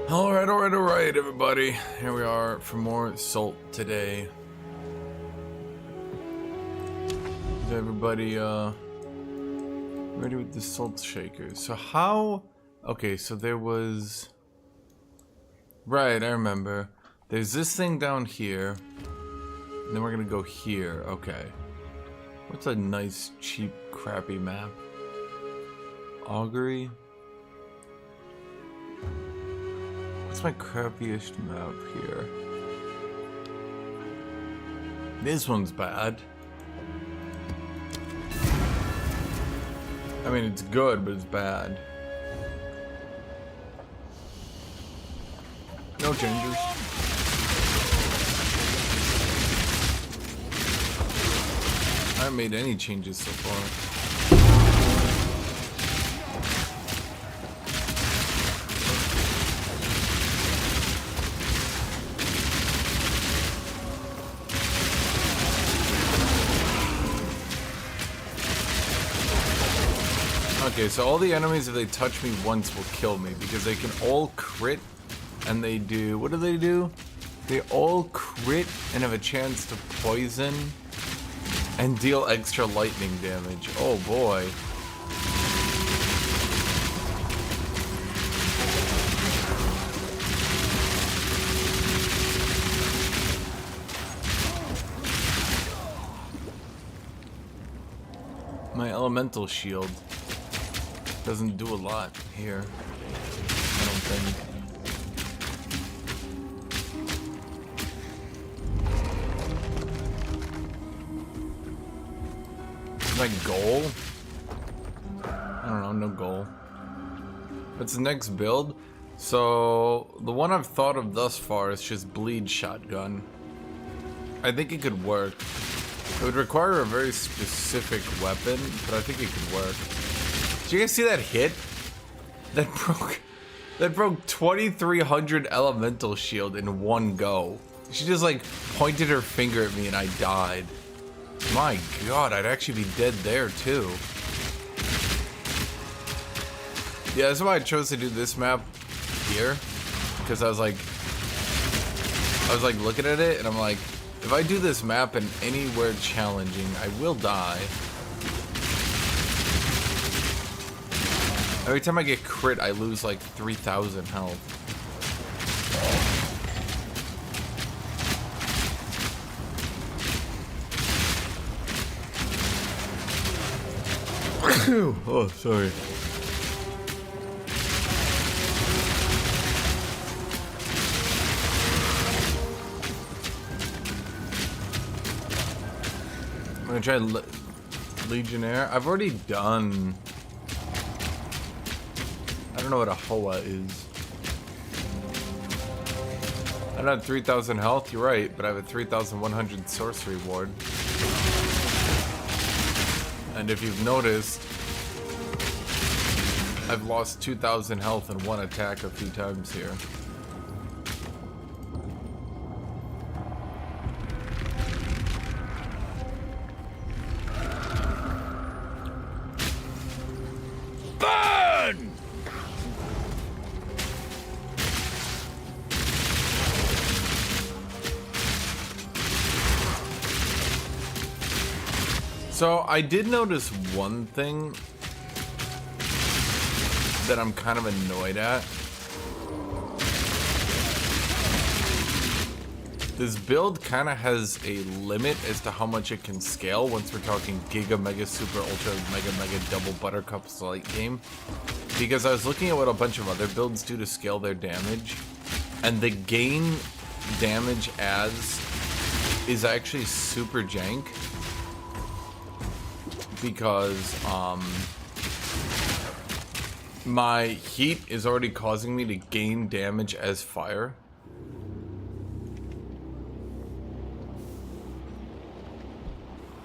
Alright, everybody. Here we are for more Salt today. Is everybody, ready with the Salt Shakers? So how... Okay, so there was... Right, I remember. There's this thing down here. And then we're gonna go here. Okay. What's a nice, cheap, crappy map? Augury? What's my crappiest map here? This one's bad. I mean, it's good, but it's bad. No changes. I haven't made any changes so far. Okay, so all the enemies, if they touch me once, will kill me because they can all crit and they do... What do? They all crit and have a chance to poison and deal extra lightning damage. Oh boy. My elemental shield doesn't do a lot here, I don't think. My goal? I don't know, no goal. What's the next build? So, the one I've thought of thus far is just bleed shotgun. I think it could work. It would require a very specific weapon, but I think it could work. Did you guys see that hit? That broke 2300 elemental shield in one go. She just like pointed her finger at me and I died. My god, I'd actually be dead there too. Yeah, that's why I chose to do this map here. Because I was like looking at it and I'm like, if I do this map and anywhere challenging, I will die. Every time I get crit, I lose like 3,000 health. Oh, sorry. I'm gonna try Legionnaire. I've already done... I don't know what a Hoa is. I don't have 3,000 health, you're right, but I have a 3,100 sorcery ward. And if you've noticed, I've lost 2,000 health in one attack a few times here. Burn! So I did notice one thing that I'm kind of annoyed at. This build kind of has a limit as to how much it can scale once we're talking Giga, Mega, Super, Ultra, Mega, Double, Buttercup, Light game. Because I was looking at what a bunch of other builds do to scale their damage, and the gain damage as is actually super jank. Because my heat is already causing me to gain damage as fire.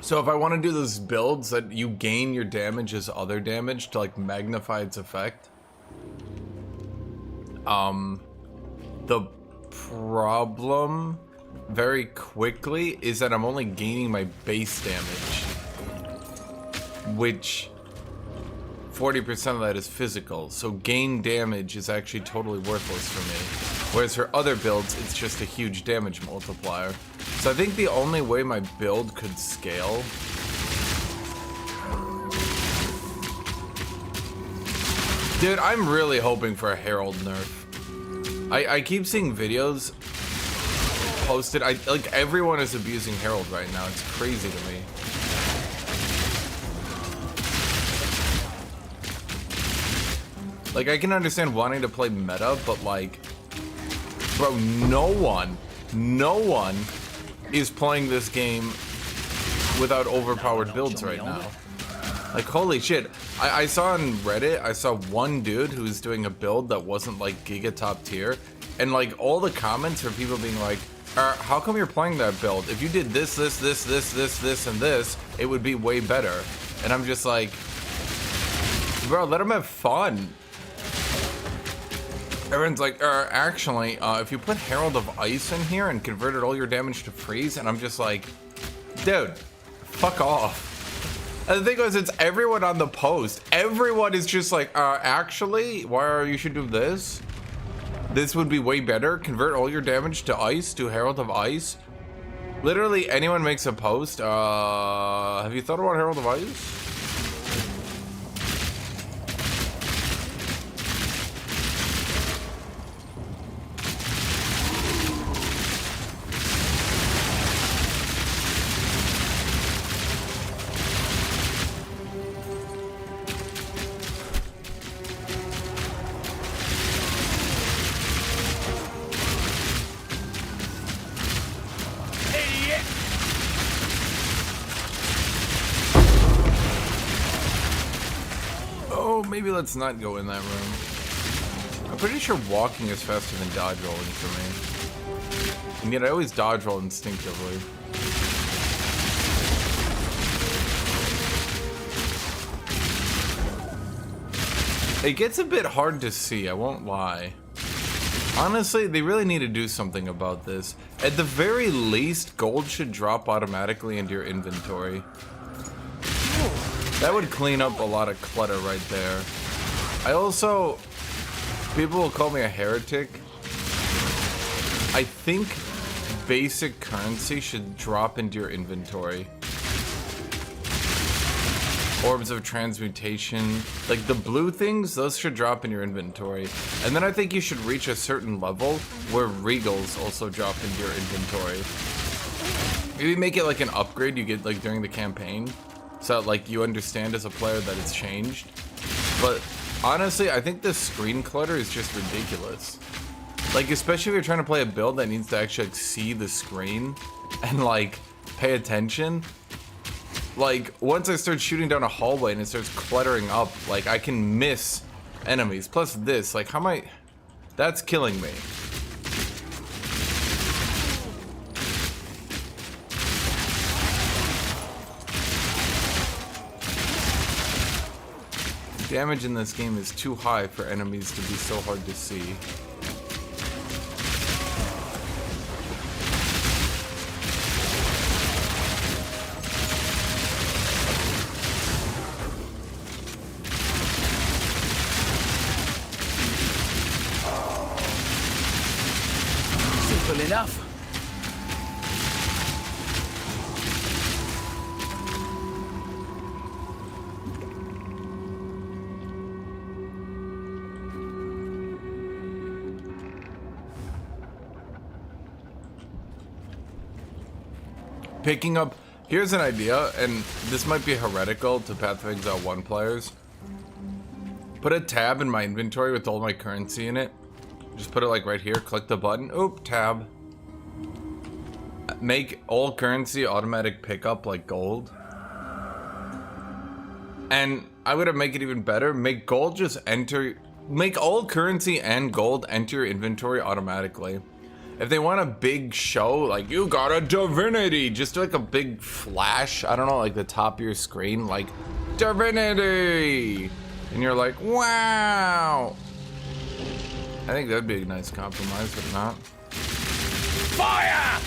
So if I want to do those builds that you gain your damage as other damage to like magnify its effect, the problem very quickly is that I'm only gaining my base damage, which 40% of that is physical, so gain damage is actually totally worthless for me. Whereas for other builds, it's just a huge damage multiplier. So I think the only way my build could scale Dude, I'm really hoping for a Herald nerf. I keep seeing videos posted. Like everyone is abusing Herald right now. It's crazy to me. Like I can understand wanting to play meta, but like, bro, no one is playing this game without overpowered builds right now. Like, holy shit. I saw on Reddit, I saw one dude who was doing a build that wasn't like giga top tier, and like all the comments are people being like, how come you're playing that build? If you did this, and this, it would be way better. And I'm just like, bro, let him have fun. Everyone's like, actually, if you put Herald of Ice in here and converted all your damage to freeze, and I'm just like, dude, fuck off. And the thing was, it's everyone on the post. Everyone is just like, actually, you should do this? This would be way better. Convert all your damage to ice, to Herald of Ice. Literally, anyone makes a post. Have you thought about Herald of Ice? Maybe let's not go in that room. I'm pretty sure walking is faster than dodge rolling for me. And yet I always dodge roll instinctively. It gets a bit hard to see, I won't lie. Honestly, they really need to do something about this. At the very least, gold should drop automatically into your inventory. That would clean up a lot of clutter right there. I also, people will call me a heretic. I think basic currency should drop into your inventory. Orbs of transmutation, like the blue things, those should drop in your inventory. And then I think you should reach a certain level where regals also drop into your inventory. Maybe make it like an upgrade you get like during the campaign. So like you understand as a player that it's changed. But honestly, I think this screen clutter is just ridiculous. Like especially if you're trying to play a build that needs to actually like, see the screen and like pay attention. Like once I start shooting down a hallway and it starts cluttering up, like I can miss enemies. Plus this, like how am I? That's killing me. Damage in this game is too high for enemies to be so hard to see. Simple enough. Picking up, here's an idea, and this might be heretical to Path of Exile 1 players. Put a tab in my inventory with all my currency in it. Just put it like right here, click the button, oop, tab. Make all currency automatic pickup like gold. And I would make it even better, make gold just enter, make all currency and gold enter your inventory automatically. If they want a big show, like you got a divinity, just do like a big flash, I don't know, like the top of your screen, like divinity, and you're like, wow. I think that'd be a nice compromise, but not. Fire!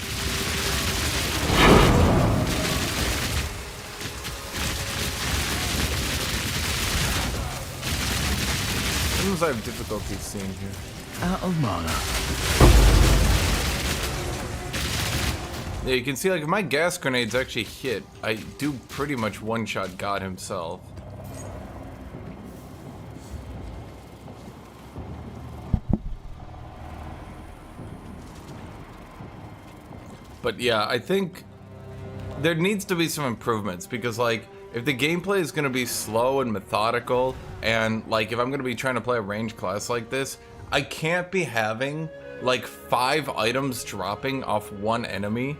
Sometimes I have difficulty seeing here. Out of mana. Yeah, you can see, like, if my gas grenades actually hit, I do pretty much one-shot God himself. But yeah, I think there needs to be some improvements because, like, if the gameplay is going to be slow and methodical, and, like, if I'm going to be trying to play a ranged class like this, I can't be having, like, 5 items dropping off one enemy.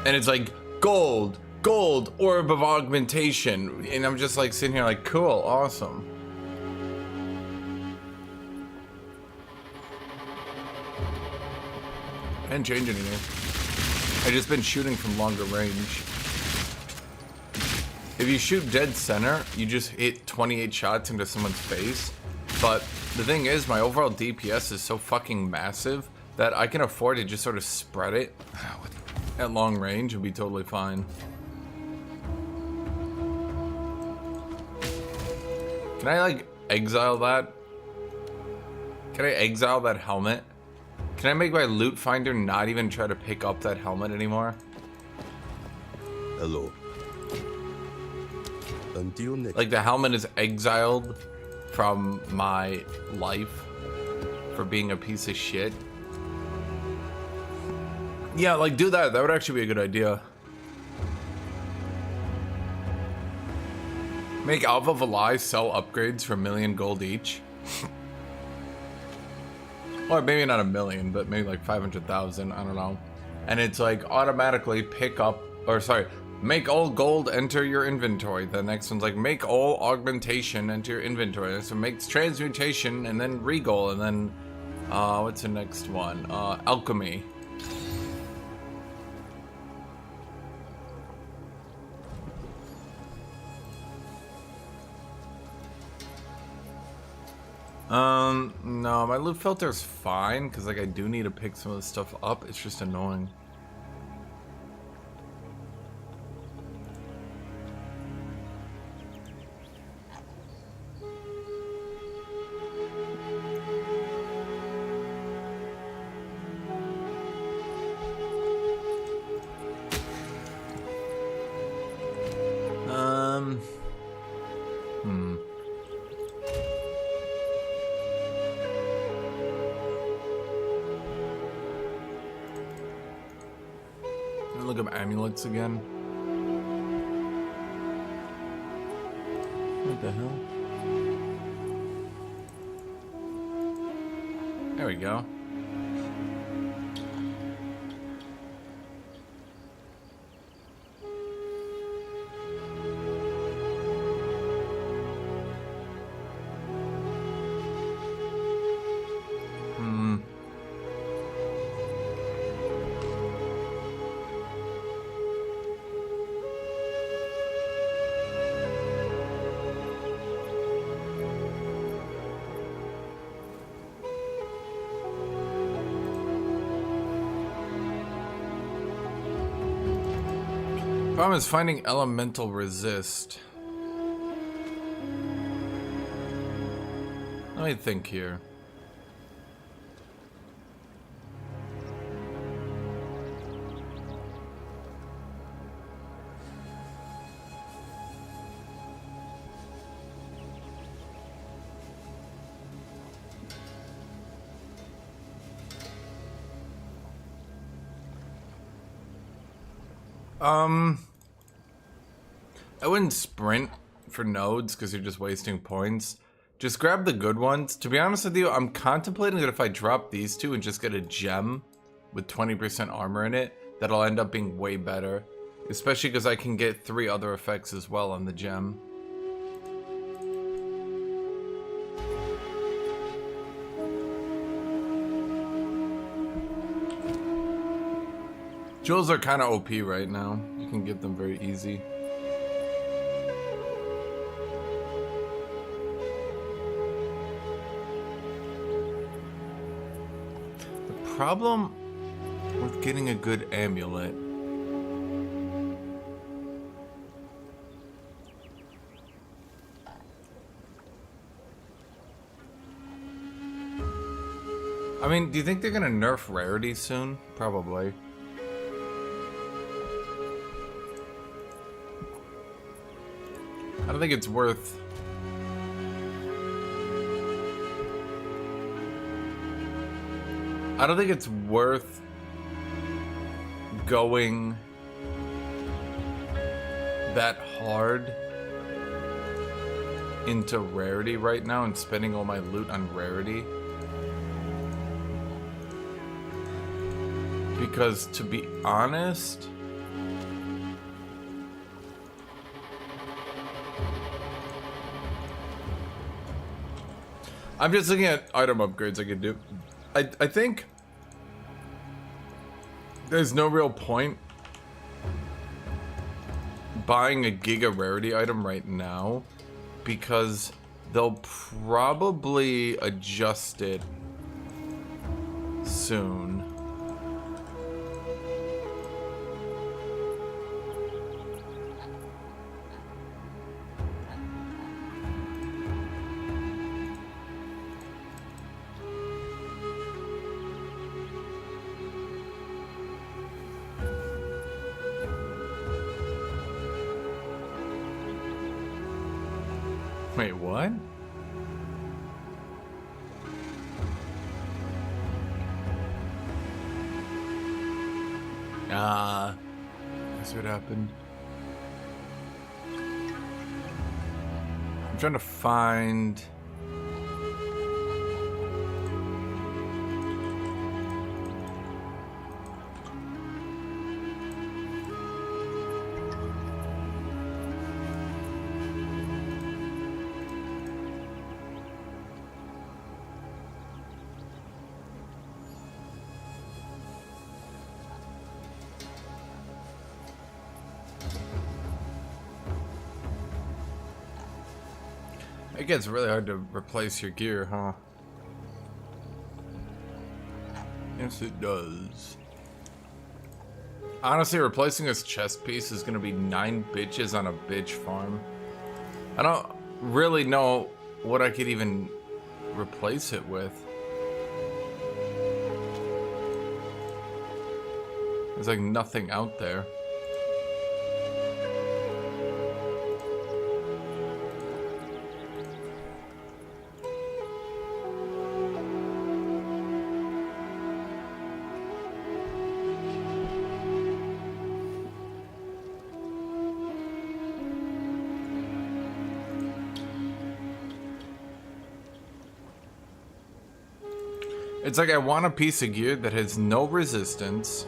And it's like, gold, orb of augmentation. And I'm just, like, sitting here like, cool, awesome. I didn't change anything. I just been shooting from longer range. If you shoot dead center, you just hit 28 shots into someone's face. But the thing is, my overall DPS is so fucking massive that I can afford to just sort of spread it at long range and be totally fine. Can I, like, exile that? Can I exile that helmet? Can I make my loot finder not even try to pick up that helmet anymore? Hello. Until next. Like, the helmet is exiled from my life for being a piece of shit. Yeah, like, do that. That would actually be a good idea. Make Alpha Valai sell upgrades for 1,000,000 gold each. Or maybe not 1,000,000, but maybe like 500,000, I don't know. And it's like automatically pick up, or sorry, make all gold enter your inventory. The next one's like make all augmentation enter your inventory. So makes transmutation and then regal and then, what's the next one? Alchemy. No, my loot filter's fine, because, like, I do need to pick some of the stuff up. It's just annoying. Look up amulets again. What the hell? There we go. Problem is finding elemental resist. Let me think here. I wouldn't sprint for nodes because you're just wasting points. Just grab the good ones. To be honest with you, I'm contemplating that if I drop these two and just get a gem with 20% armor in it, that'll end up being way better. Especially because I can get 3 other effects as well on the gem. Jewels are kind of OP right now. You can get them very easy. The problem with getting a good amulet I mean, do you think they're gonna nerf rarity soon? Probably. I don't think it's worth... I don't think it's worth going that hard into rarity right now and spending all my loot on rarity. Because, to be honest... I'm just looking at item upgrades I could do. I think there's no real point buying a Giga Rarity item right now because they'll probably adjust it soon. Wait, what? That's what happened. I'm trying to find... It gets really hard to replace your gear, huh? Yes, it does. Honestly, replacing this chest piece is gonna be 9 bitches on a bitch farm. I don't really know what I could even replace it with. There's like nothing out there. It's like I want a piece of gear that has no resistance.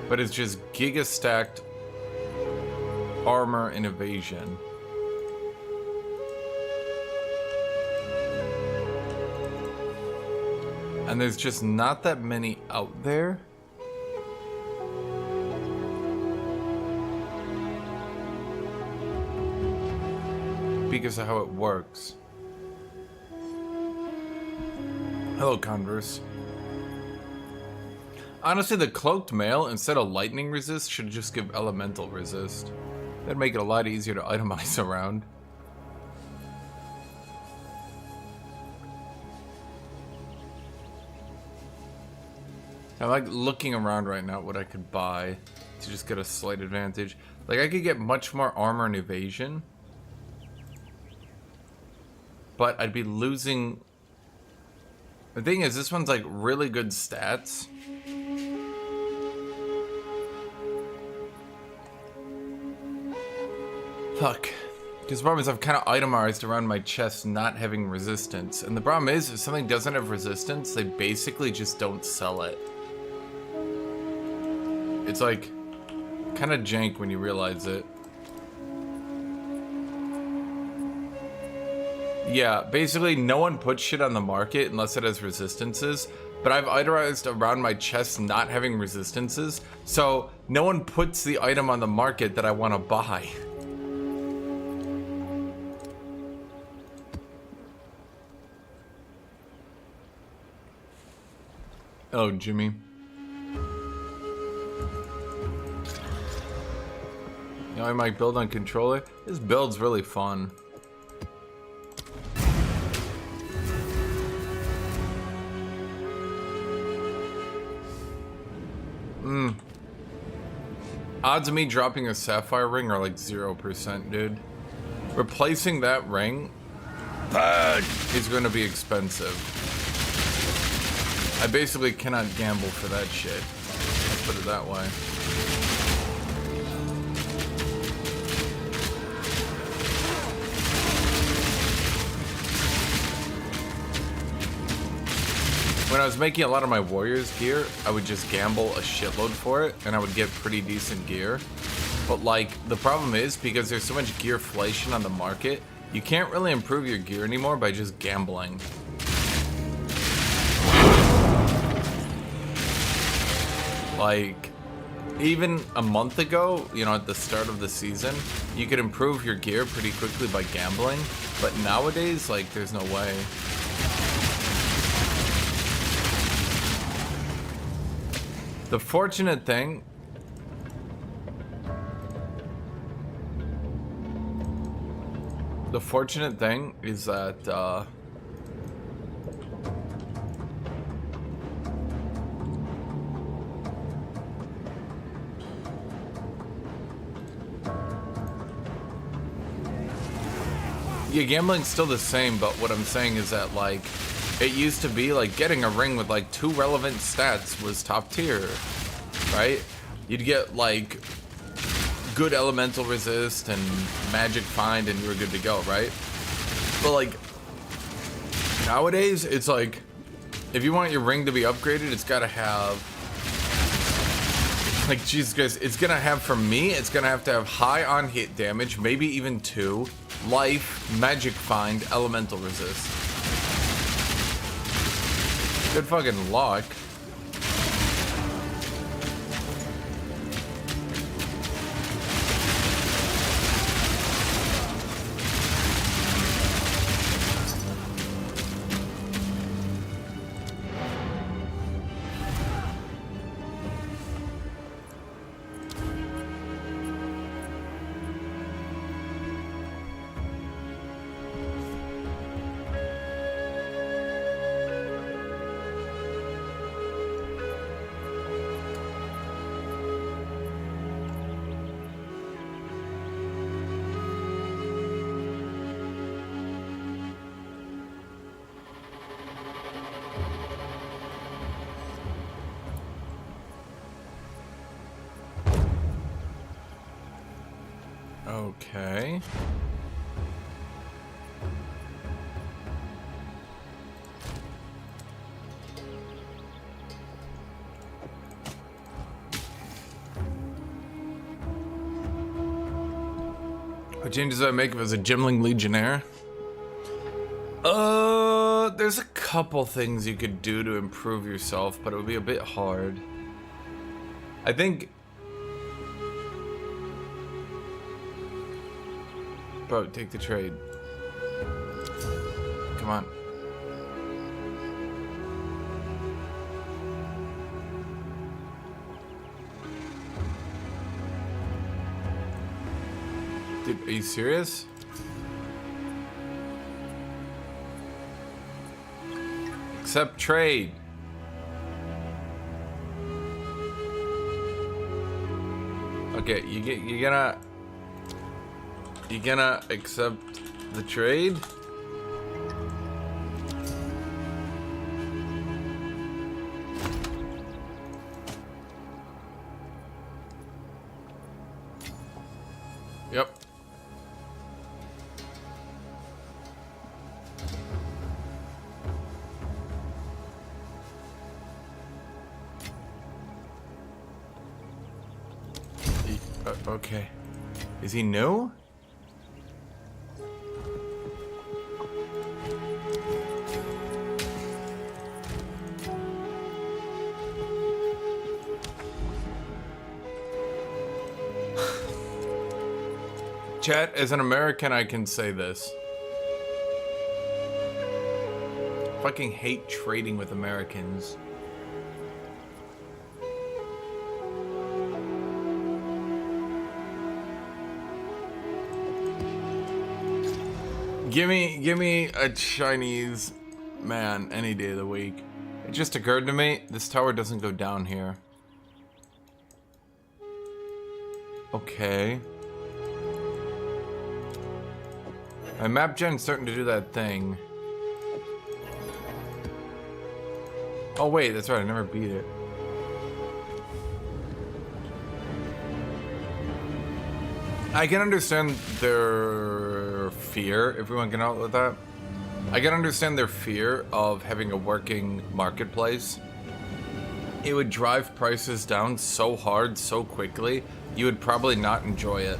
But it's just giga stacked armor and evasion. And there's just not that many out there. Because of how it works. Hello, Converse. Honestly, the cloaked mail, instead of lightning resist, should just give elemental resist. That'd make it a lot easier to itemize around. I'm like looking around right now at what I could buy to just get a slight advantage. Like I could get much more armor and evasion. But I'd be losing... The thing is, this one's like really good stats. Fuck. Because the problem is I've kind of itemized around my chest not having resistance. And the problem is, if something doesn't have resistance, they basically just don't sell it. It's like, kind of jank when you realize it. Yeah, basically no one puts shit on the market unless it has resistances, but I've itemized around my chest not having resistances, so no one puts the item on the market that I want to buy. Oh, Jimmy. You know, I might build on controller. This build's really fun. Odds of me dropping a sapphire ring are like 0%, dude. Replacing that ring is going to be expensive. I basically cannot gamble for that shit. Let's put it that way. When I was making a lot of my Warriors gear, I would just gamble a shitload for it, and I would get pretty decent gear. But like, the problem is, because there's so much gearflation on the market, you can't really improve your gear anymore by just gambling. Like, even a month ago, you know, at the start of the season, you could improve your gear pretty quickly by gambling, but nowadays, like, there's no way. The fortunate thing is that yeah, gambling's still the same, but what I'm saying is that, like, it used to be like getting a ring with like 2 relevant stats was top tier, right? You'd get like good elemental resist and magic find and you were good to go, right? But like nowadays it's like, if you want your ring to be upgraded, it's gotta have, like, Jesus Christ, it's gonna have, for me, it's gonna have to have high on hit damage, maybe even 2, life, magic find, elemental resist. Good fucking luck. Okay. What changes do I make if it was a Gimling Legionnaire? There's a couple things you could do to improve yourself, but it would be a bit hard. I think... Bro, take the trade. Come on. Dude, are you serious? Accept trade. Okay, you're gonna accept the trade? Yep. Okay. Is he new? Chat, as an American, I can say this. Fucking hate trading with Americans. Give me a Chinese man any day of the week. It just occurred to me, this tower doesn't go down here. Okay. My map gen's starting to do that thing. Oh wait, that's right, I never beat it. I can understand their fear, if we want to get out with that. I can understand their fear of having a working marketplace. It would drive prices down so hard, so quickly, you would probably not enjoy it.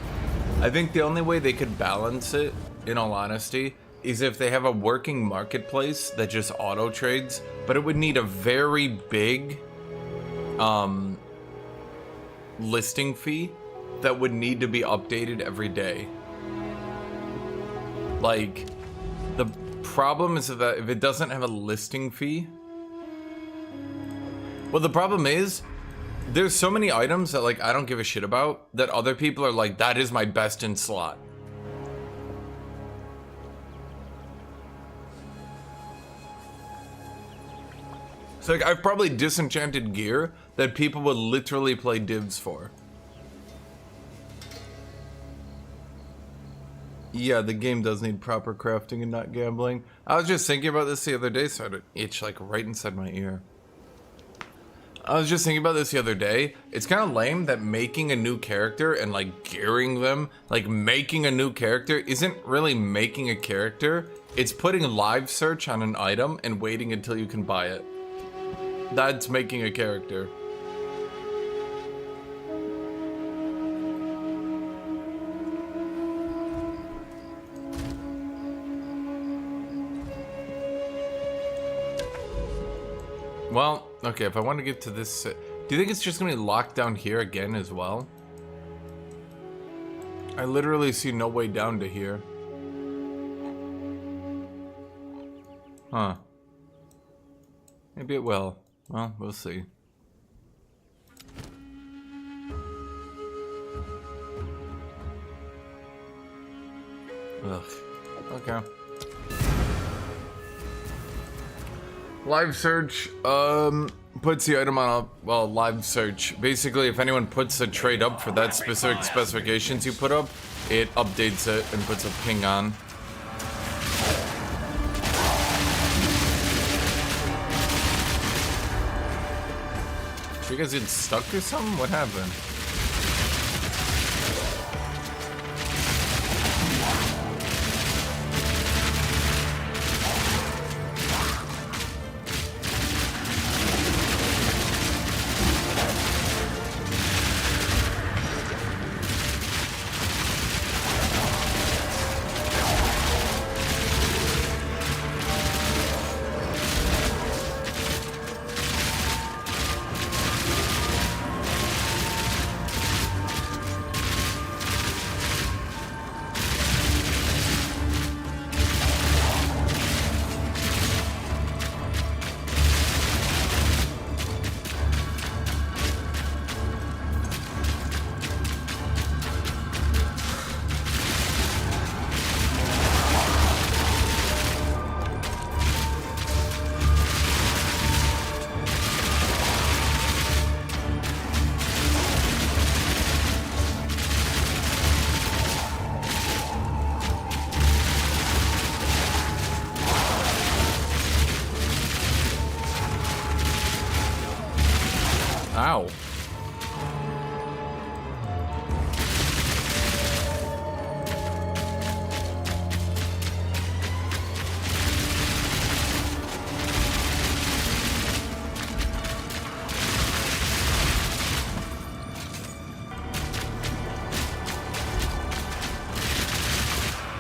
I think the only way they could balance it, in all honesty, is if they have a working marketplace that just auto trades, but it would need a very big listing fee that would need to be updated every day. Like, the problem is that if it doesn't have a listing fee, well, the problem is there's so many items that, like, I don't give a shit about that other people are like, that is my best in slot. So, like, I've probably disenchanted gear that people would literally play divs for. Yeah, the game does need proper crafting and not gambling. I was just thinking about this the other day, so I had an itch, like, right inside my ear. I was just thinking about this the other day. It's kind of lame that making a new character and, like, gearing them, like, making a new character isn't really making a character. It's putting live search on an item and waiting until you can buy it. That's making a character. Well, okay, if I want to get to this... do you think it's just going to be locked down here again as well? I literally see no way down to here. Huh. Maybe it will. Well, we'll see. Ugh. Okay. Live search, puts the item on a, well, live search. Basically, if anyone puts a trade up for that specific specifications you put up, it updates it and puts a ping on. You guys get stuck or something? What happened? Ow.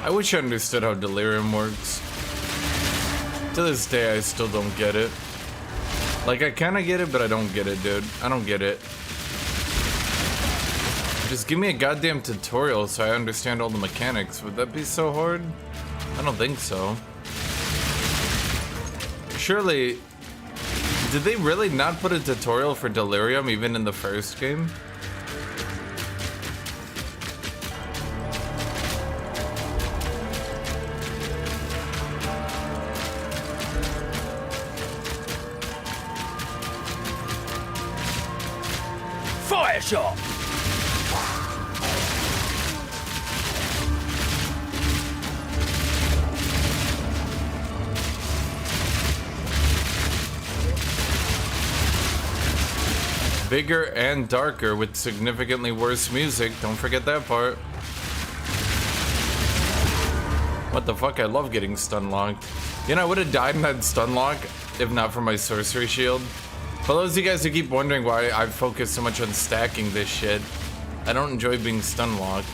I wish I understood how Delirium works. To this day, I still don't get it. Like, I kinda get it, but I don't get it, dude. I don't get it. Just give me a goddamn tutorial so I understand all the mechanics. Would that be so hard? I don't think so. Surely... Did they really not put a tutorial for Delirium even in the first game? Fire shot! bigger and darker with significantly worse music. Don't forget that part. What the fuck? I love getting stun locked. You know, I would have died in that stun lock if not for my sorcery shield. For those of you guys who keep wondering why I focus so much on stacking this shit, I don't enjoy being stun locked.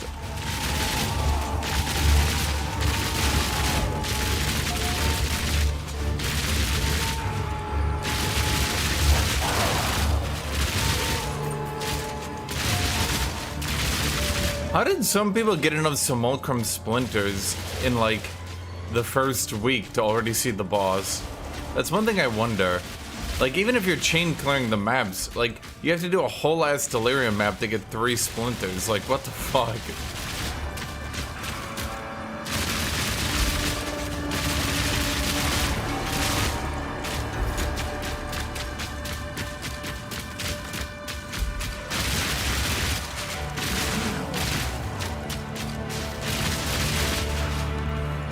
How did some people get enough Simulacrum Splinters in like the first week to already see the boss? That's one thing I wonder. Like, even if you're chain clearing the maps, like, you have to do a whole ass Delirium map to get 3 Splinters. Like, what the fuck?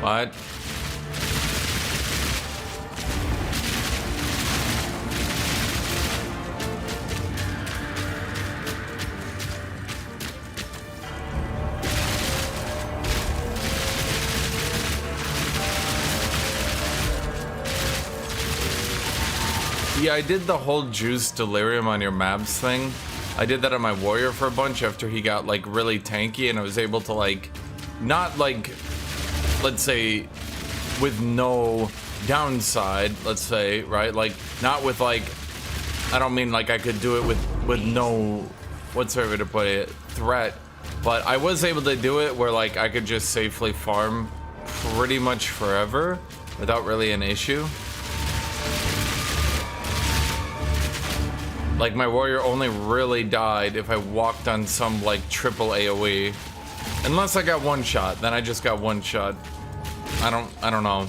What? Yeah, I did the whole juice Delirium on your maps thing. I did that on my warrior for a bunch after he got like really tanky, and I was able to like, not like, let's say, with no downside, let's say, right? Like, not with like, I don't mean like I could do it with no, what's the way to put it, threat. But I was able to do it where like I could just safely farm pretty much forever without really an issue. Like, my warrior only really died if I walked on some like triple AoE. Unless I got one shot, then I just got one shot. I don't know.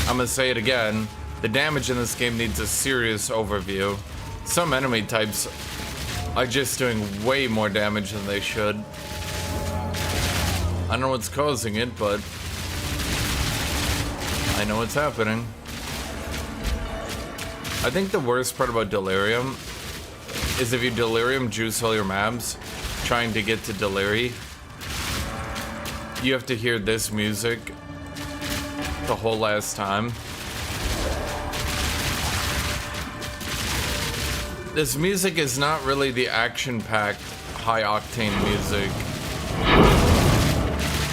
I'm gonna say it again. The damage in this game needs a serious overview. Some enemy types are just doing way more damage than they should. I don't know what's causing it, but I know what's happening. I think the worst part about Delirium is if you Delirium juice all your maps trying to get to Delirium, you have to hear this music the whole last time. This music is not really the action-packed, high-octane music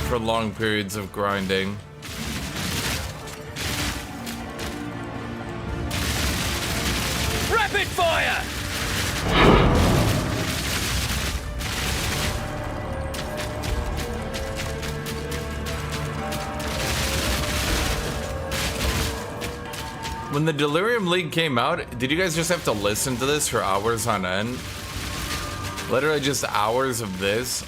for long periods of grinding. Rapid fire! When the Delirium League came out, did you guys just have to listen to this for hours on end? Literally just hours of this.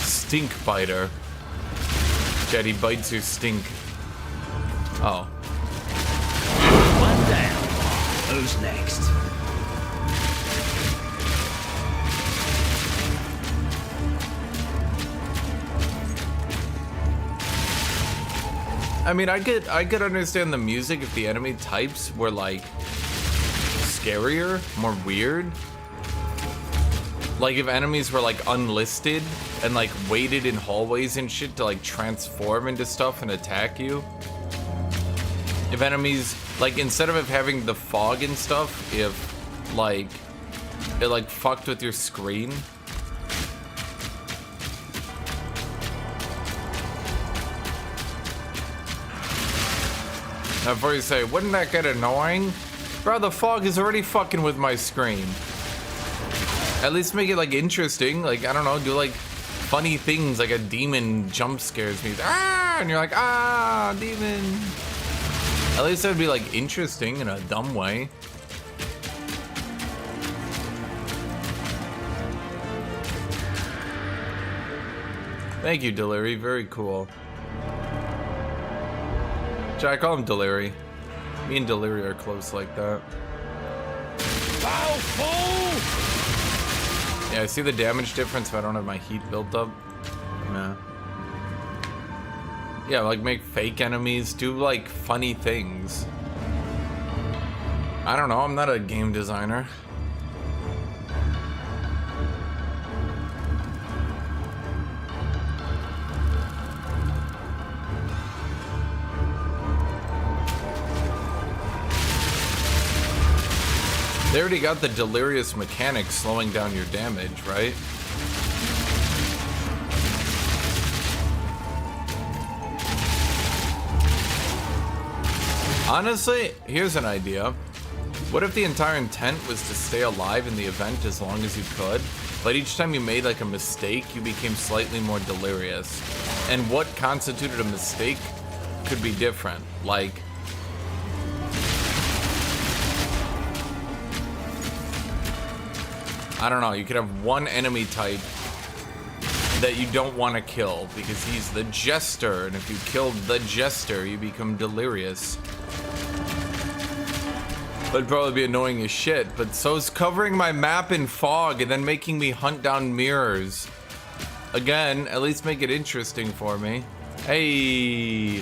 Stink biter. Jetty bites your stink. Oh. One down. Who's next? I mean, I could understand the music if the enemy types were like scarier, more weird. Like if enemies were like unlisted and like waited in hallways and shit to like transform into stuff and attack you. If enemies, like instead of having the fog and stuff, if like it like fucked with your screen. Now before you say, wouldn't that get annoying? Bro, the fog is already fucking with my screen. At least make it like interesting. Like, I don't know, do like funny things like a demon jump scares me. Ah! And you're like, ah, demon. At least that would be like interesting in a dumb way. Thank you, Delirium. Very cool. I call him Delirium. Me and Delirium are close like that. Powerful! Yeah, I see the damage difference if I don't have my heat built up. Yeah. Yeah, like make fake enemies, do like funny things. I don't know, I'm not a game designer. They already got the delirious mechanic slowing down your damage, right? Honestly, here's an idea. What if the entire intent was to stay alive in the event as long as you could, but each time you made like a mistake, you became slightly more delirious? And what constituted a mistake could be different. Like, I don't know, you could have one enemy type that you don't want to kill because he's the jester, and if you kill the jester, you become delirious. That'd probably be annoying as shit, but so is covering my map in fog and then making me hunt down mirrors. Again, at least make it interesting for me. Hey.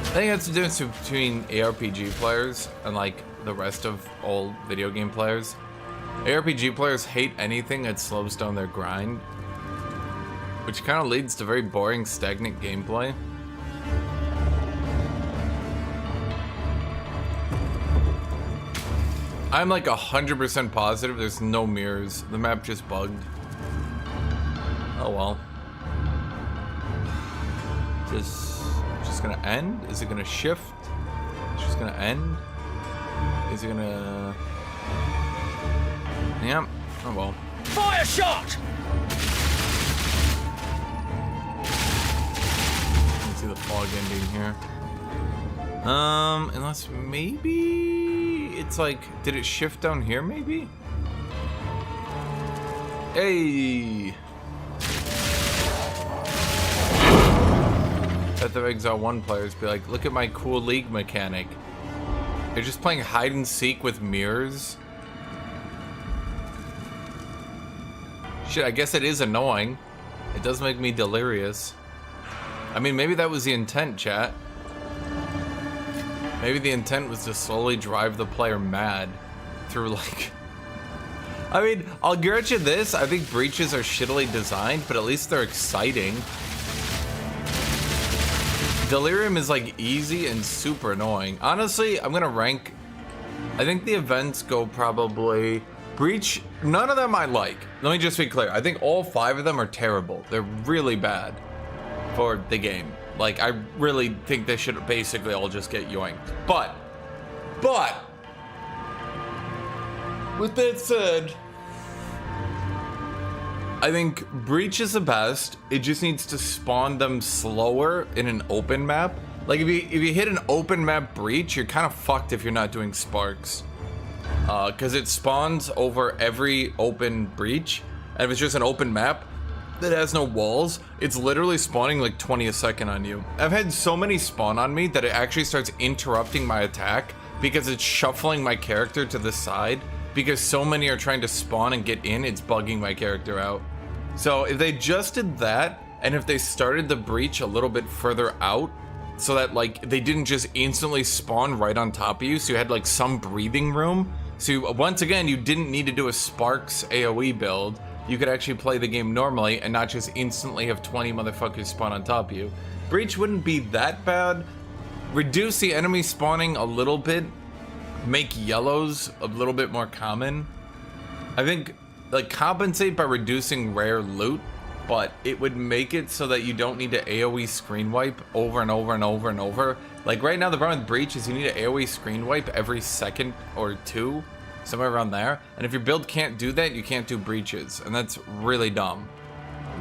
I think that's the difference between ARPG players and like the rest of all video game players. ARPG players hate anything that slows down their grind, which kind of leads to very boring, stagnant gameplay. I'm like 100% positive there's no mirrors. The map just bugged. Oh well. Just gonna end? Is it gonna shift? It's just gonna end? Is it gonna... Yep. Oh well. Fire shot! You can see the fog ending here. Unless maybe it's like, did it shift down here maybe? Hey! Let the Exile 1 players be like, look at my cool League mechanic. They're just playing hide and seek with mirrors. Shit, I guess it is annoying. It does make me delirious. I mean, maybe that was the intent, chat. Maybe the intent was to slowly drive the player mad through like... I mean, I'll grant you this, I think breaches are shittily designed, but at least they're exciting. Delirium is like easy and super annoying. Honestly, I'm gonna rank, I think the events go probably, Breach, none of them I like. Let me just be clear, I think all 5 of them are terrible. They're really bad for the game. Like, I really think they should basically all just get yoinked. But, with that said, I think Breach is the best. It just needs to spawn them slower in an open map. Like if you hit an open map Breach, you're kind of fucked if you're not doing sparks. Cause it spawns over every open breach. And if it's just an open map that has no walls, it's literally spawning like 20 a second on you. I've had so many spawn on me that it actually starts interrupting my attack because it's shuffling my character to the side. Because so many are trying to spawn and get in, it's bugging my character out. So if they just did that, and if they started the breach a little bit further out, so that like they didn't just instantly spawn right on top of you, so you had like some breathing room. So once again, you didn't need to do a Sparks AoE build. You could actually play the game normally and not just instantly have 20 motherfuckers spawn on top of you. Breach wouldn't be that bad. Reduce the enemy spawning a little bit. Make yellows a little bit more common. I think like compensate by reducing rare loot, but it would make it so that you don't need to AoE screen wipe over and over and over and over. Like right now the problem with Breach is you need to AoE screen wipe every second or two, somewhere around there. And if your build can't do that, you can't do breaches, and that's really dumb.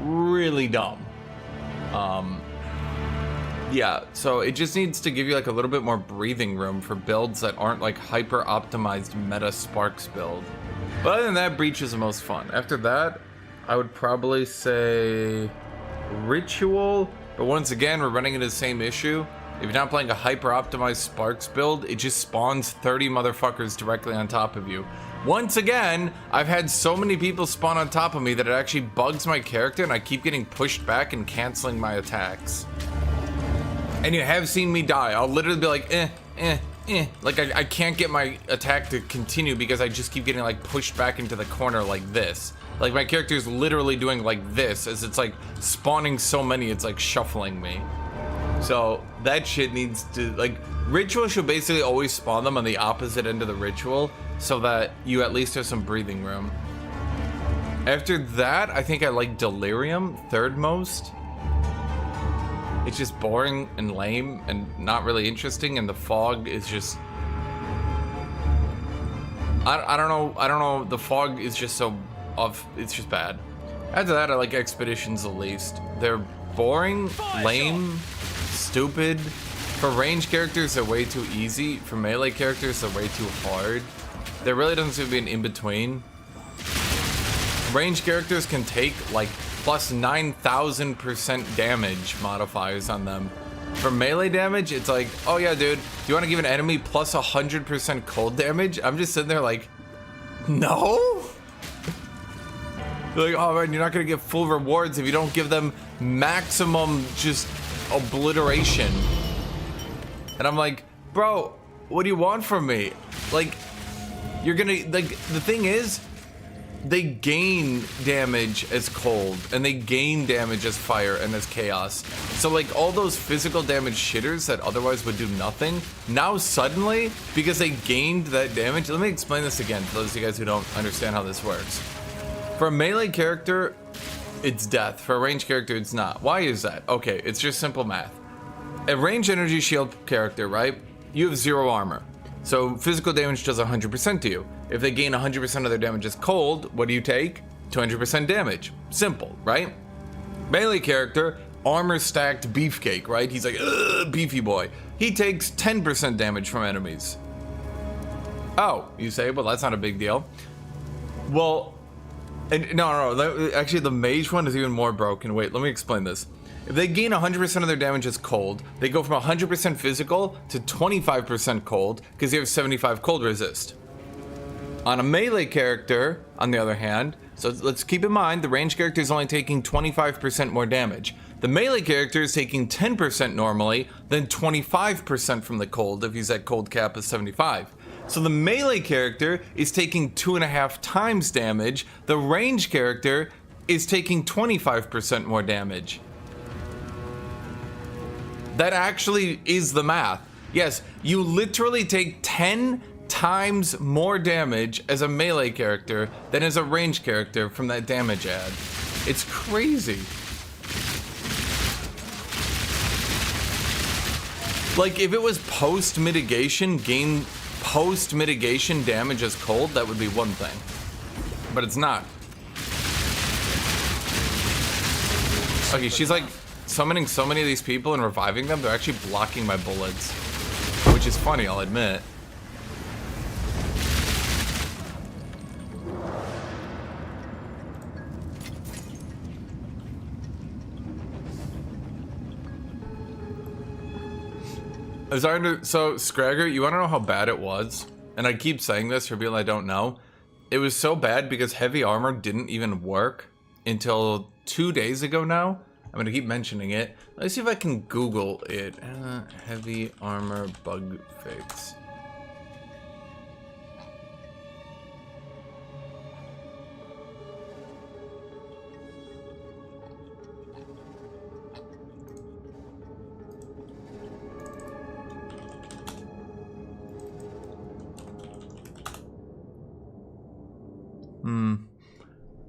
Really dumb. Yeah, so it just needs to give you like a little bit more breathing room for builds that aren't like hyper optimized meta Sparks build. But other than that, Breach is the most fun. After that, I would probably say Ritual. But once again, we're running into the same issue. If you're not playing a hyper-optimized Sparks build, it just spawns 30 motherfuckers directly on top of you. Once again, I've had so many people spawn on top of me that it actually bugs my character and I keep getting pushed back and canceling my attacks. And you have seen me die. I'll literally be like, Like, I can't get my attack to continue because I just keep getting, like, pushed back into the corner like this. Like, my character is literally doing, like, this, as it's, like, spawning so many, it's, like, shuffling me. So, that shit needs to, like, Ritual should basically always spawn them on the opposite end of the Ritual, so that you at least have some breathing room. After that, I think I like Delirium, third most. It's just boring and lame and not really interesting, and the fog is just... I don't know, the fog is just so off, it's just bad. After that, I like Expeditions the least. They're boring, lame, stupid. For range characters, they're way too easy. For melee characters, they're way too hard. There really doesn't seem to be an in-between. Range characters can take, like, plus 9,000% damage modifiers on them. For melee damage, it's like, oh yeah, dude, do you want to give an enemy plus 100% cold damage? I'm just sitting there like, no? Like, oh man, you're not gonna get full rewards if you don't give them maximum just obliteration. And I'm like, bro, what do you want from me? Like, you're gonna, like, the thing is, they gain damage as cold, and they gain damage as fire and as chaos. So, like, all those physical damage shitters that otherwise would do nothing, now suddenly, because they gained that damage, let me explain this again for those of you guys who don't understand how this works. For a melee character, it's death. For a ranged character, it's not. Why is that? Okay, it's just simple math. A ranged energy shield character, right? You have 0 armor. So physical damage does 100% to you. If they gain 100% of their damage as cold, what do you take? 200% damage. Simple, right? Melee character, armor stacked beefcake, right? He's like, ugh, beefy boy. He takes 10% damage from enemies. Oh, you say, well, that's not a big deal. Well, and no, actually the mage one is even more broken. Wait, let me explain this. If they gain 100% of their damage as cold, they go from 100% physical to 25% cold because they have 75 cold resist. On a melee character, on the other hand, so let's keep in mind the ranged character is only taking 25% more damage. The melee character is taking 10% normally, then 25% from the cold if he's at cold cap of 75. So the melee character is taking 2.5 times damage. The ranged character is taking 25% more damage. That actually is the math. Yes, you literally take 10 times more damage as a melee character than as a ranged character from that damage add. It's crazy. Like, if it was post-mitigation, gain post-mitigation damage as cold, that would be one thing. But it's not. Okay, she's like summoning so many of these people and reviving them, they're actually blocking my bullets. Which is funny, I'll admit. So, Scragger, you wanna know how bad it was? And I keep saying this for people I don't know. It was so bad because heavy armor didn't even work until 2 days ago now. I'm gonna keep mentioning it. Let's see if I can Google it. Heavy armor bug fix.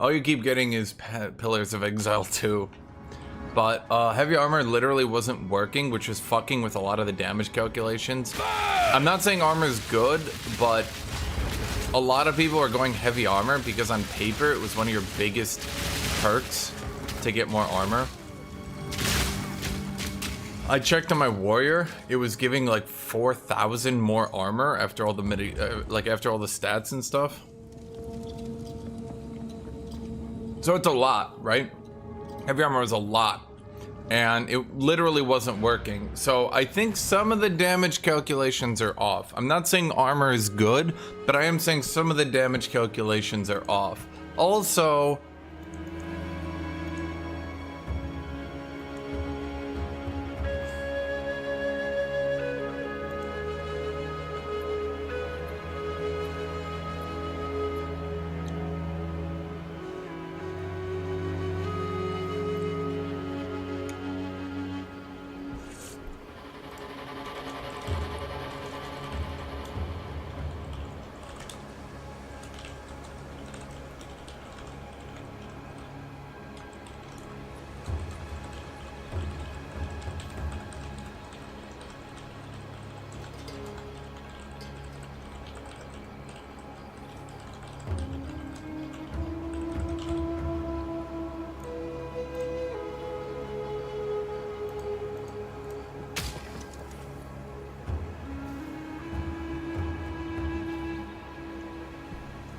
All you keep getting is Pillars of Exile 2. But heavy armor literally wasn't working, which was fucking with a lot of the damage calculations. I'm not saying armor is good, but a lot of people are going heavy armor because on paper it was one of your biggest perks to get more armor. I checked on my warrior; it was giving like 4,000 more armor after all the after all the stats and stuff. So it's a lot, right? Heavy armor is a lot. And it literally wasn't working. So I think some of the damage calculations are off. I'm not saying armor is good, but I am saying some of the damage calculations are off. Also,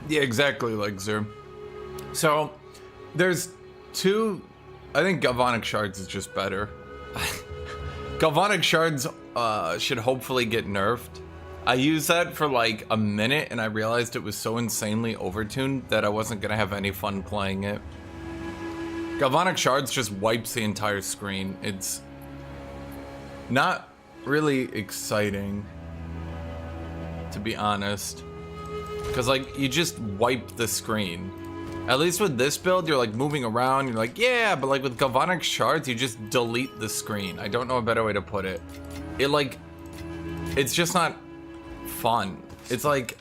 yeah, exactly, Legzer. So, there's two... I think Galvanic Shards is just better. Galvanic Shards should hopefully get nerfed. I used that for like a minute and I realized it was so insanely overtuned that I wasn't gonna have any fun playing it. Galvanic Shards just wipes the entire screen. It's not really exciting, to be honest. Because, like, you just wipe the screen. At least with this build, you're, like, moving around. You're like, yeah, but, like, with Galvanic Shards, you just delete the screen. I don't know a better way to put it. It, like, it's just not fun. It's, like,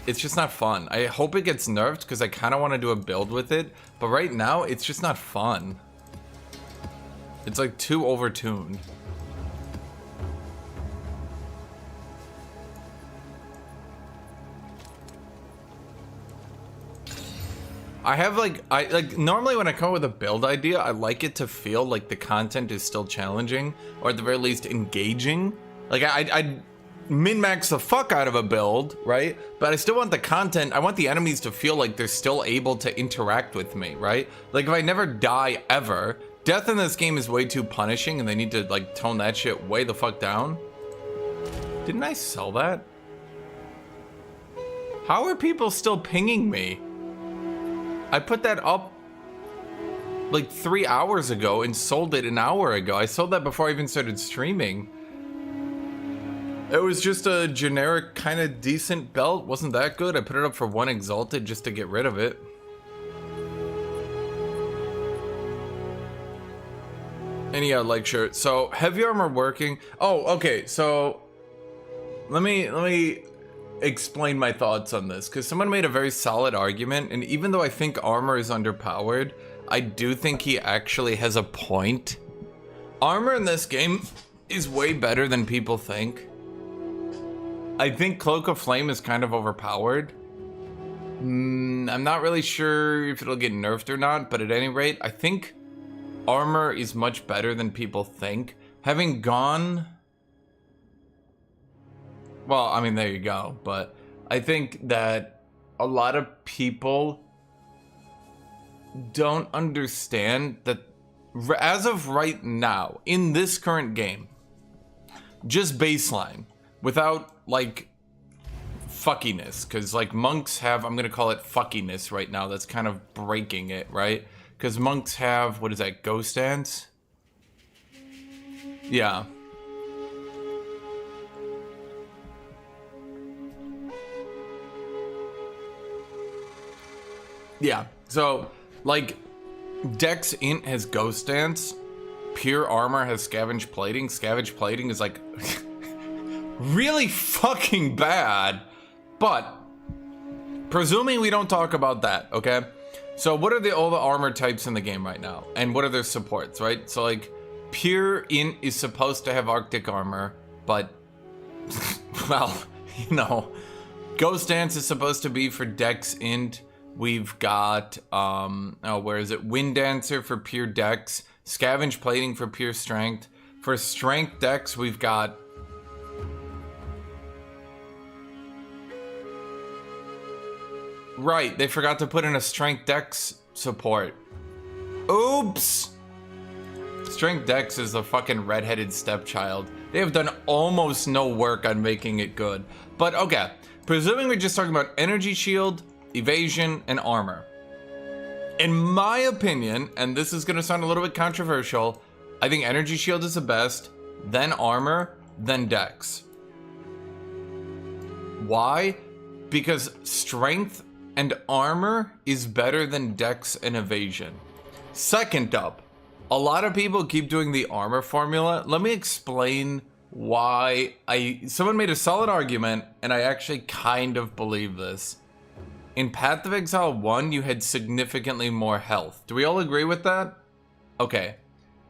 it's just not fun. I hope it gets nerfed because I kind of want to do a build with it. But right now, it's just not fun. It's, like, too overtuned. I have like normally when I come up with a build idea, I like it to feel like the content is still challenging, or at the very least engaging. Like I min-max the fuck out of a build, right? But I still want the content, I want the enemies to feel like they're still able to interact with me, right? Like if I never die ever, death in this game is way too punishing and they need to like tone that shit way the fuck down. Didn't I sell that? How are people still pinging me? I put that up like 3 hours ago and sold it an hour ago. I sold that before I even started streaming. It was just a generic kind of decent belt. Wasn't that good. I put it up for 1 exalted just to get rid of it. And yeah, like shirt. So heavy armor working. Oh, okay. So let me explain my thoughts on this, because someone made a very solid argument, and even though I think armor is underpowered, I do think he actually has a point. Armor in this game is way better than people think. I think Cloak of Flame is kind of overpowered. I'm not really sure if it'll get nerfed or not, but at any rate, I think armor is much better than people think. Having gone... Well, I mean, there you go. But I think that a lot of people don't understand that as of right now, in this current game, just baseline, without, like, fuckiness, because, like, monks have, I'm going to call it fuckiness right now. That's kind of breaking it, right? Because monks have, what is that, Ghost Dance? Yeah. Yeah, so, like, Dex Int has Ghost Dance, Pure Armor has Scavenge Plating. Scavenge Plating is, like, really fucking bad, but presuming we don't talk about that, okay? So what are all the armor types in the game right now? And what are their supports, right? So, like, Pure Int is supposed to have Arctic Armor, but, well, you know, Ghost Dance is supposed to be for Dex Int. We've got, where is it? Wind Dancer for pure Dex. Scavenge Plating for pure Strength. For Strength Dex, we've got... Right, they forgot to put in a Strength Dex support. Oops! Strength Dex is the fucking redheaded stepchild. They have done almost no work on making it good. But okay, presuming we're just talking about energy shield, evasion, and armor. In my opinion, and this is gonna sound a little bit controversial, I think energy shield is the best, then armor, then dex. Why? Because strength and armor is better than dex and evasion. Second up, a lot of people keep doing the armor formula. Let me explain why someone made a solid argument, and I actually kind of believe this. In Path of Exile 1, you had significantly more health. Do we all agree with that? Okay.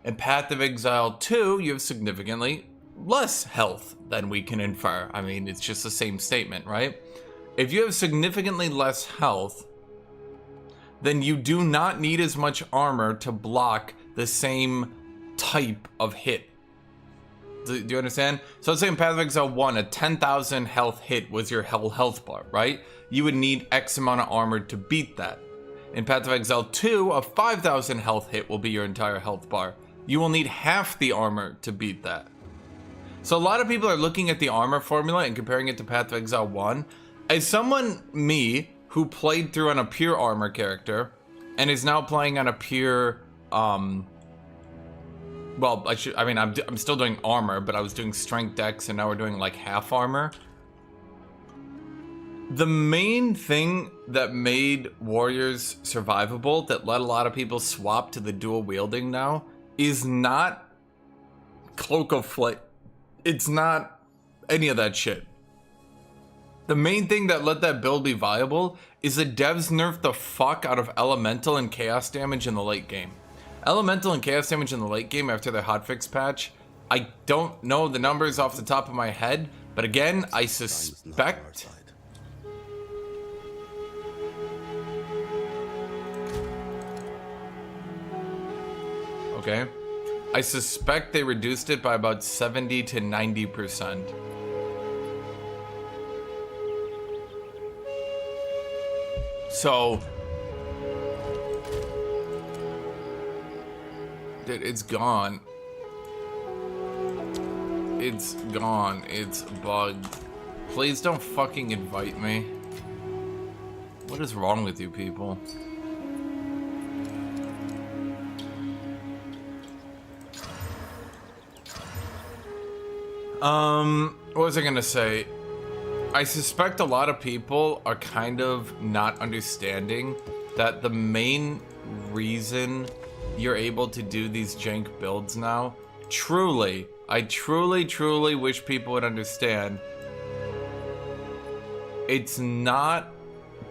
In Path of Exile 2, you have significantly less health than we can infer. I mean, it's just the same statement, right? If you have significantly less health, then you do not need as much armor to block the same type of hit. Do you understand? So let's say in Path of Exile 1, a 10,000 health hit was your health bar, right? You would need X amount of armor to beat that. In Path of Exile 2, a 5,000 health hit will be your entire health bar. You will need half the armor to beat that. So a lot of people are looking at the armor formula and comparing it to Path of Exile 1. As someone, me, who played through on a pure armor character and is now playing on a pure, well, I'm still doing armor, but I was doing strength dex and now we're doing like half armor. The main thing that made warriors survivable, that let a lot of people swap to the dual wielding now, is not Cloak of Flight. It's not any of that shit. The main thing that let that build be viable is the devs nerfed the fuck out of elemental and chaos damage in the late game. Elemental and chaos damage in the late game after their hotfix patch, I don't know the numbers off the top of my head, but again, I suspect... Okay. I suspect they reduced it by about 70 to 90%. So, dude, it's gone. It's gone. It's bugged. Please don't fucking invite me. What is wrong with you people? What was I gonna say? I suspect a lot of people are kind of not understanding that the main reason you're able to do these jank builds now, I truly wish people would understand, it's not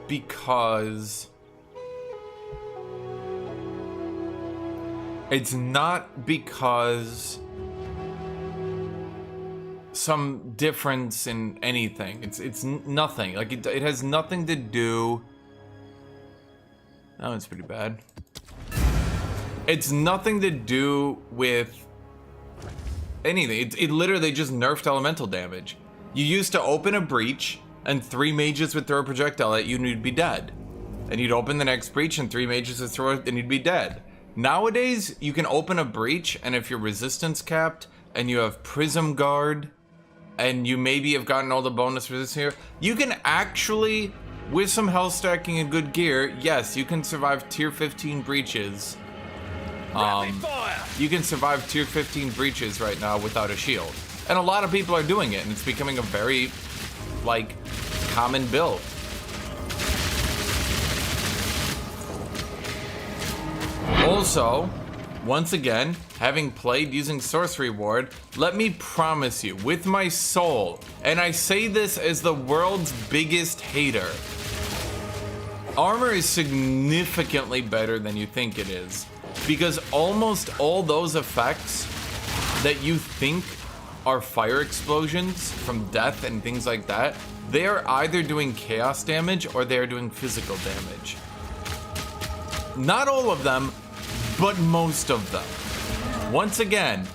because some difference in anything. It's nothing. Like it has nothing to do. Oh, it's pretty bad. It's nothing to do with anything. It literally just nerfed elemental damage. You used to open a breach and 3 mages would throw a projectile at you and you'd be dead. And you'd open the next breach and 3 mages would throw it and you'd be dead. Nowadays, you can open a breach and if you're resistance capped and you have Prism Guard and you maybe have gotten all the bonus resistance here, you can actually, with some health stacking and good gear, yes, you can survive tier 15 breaches. You can survive tier 15 breaches right now without a shield. And a lot of people are doing it, and it's becoming a very, like, common build. Also, once again, having played using Sorcery Ward, let me promise you, with my soul, and I say this as the world's biggest hater, armor is significantly better than you think it is. Because almost all those effects that you think are fire explosions from death and things like that, they are either doing chaos damage or they are doing physical damage. Not all of them, but most of them. Once again,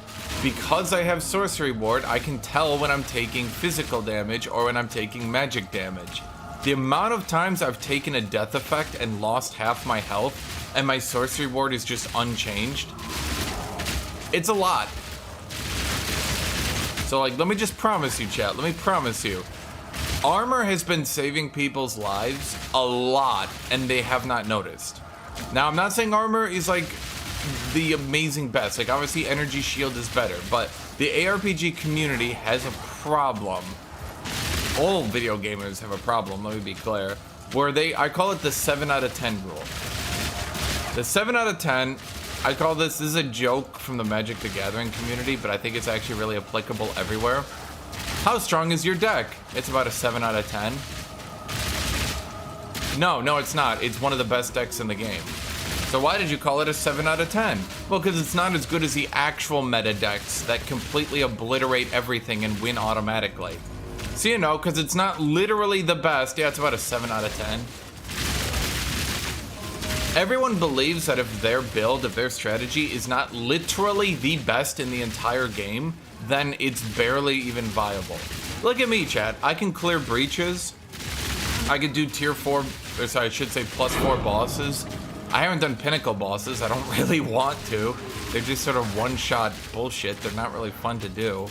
because I have Sorcery Ward, I can tell when I'm taking physical damage or when I'm taking magic damage. The amount of times I've taken a death effect and lost half my health, and my sorcery ward is just unchanged, it's a lot. So, like, let me just promise you, chat. Let me promise you. Armor has been saving people's lives a lot, and they have not noticed. Now, I'm not saying armor is, like, the amazing best. Like, obviously, energy shield is better, but the ARPG community has a problem. All video gamers have a problem, let me be clear, where I call it the 7 out of 10 rule. The 7 out of 10, I call this is a joke from the Magic the Gathering community, but I think it's actually really applicable everywhere. How strong is your deck? It's about a 7 out of 10. No, it's not. It's one of the best decks in the game. So why did you call it a 7 out of 10? Well, because it's not as good as the actual meta decks that completely obliterate everything and win automatically. So, you know, because it's not literally the best. Yeah, it's about a 7 out of 10. Everyone believes that if their build, if their strategy is not literally the best in the entire game, then it's barely even viable. Look at me, chat. I can clear breaches. I could do tier 4, or sorry, I should say +4 bosses. I haven't done pinnacle bosses. I don't really want to. They're just sort of one-shot bullshit. They're not really fun to do.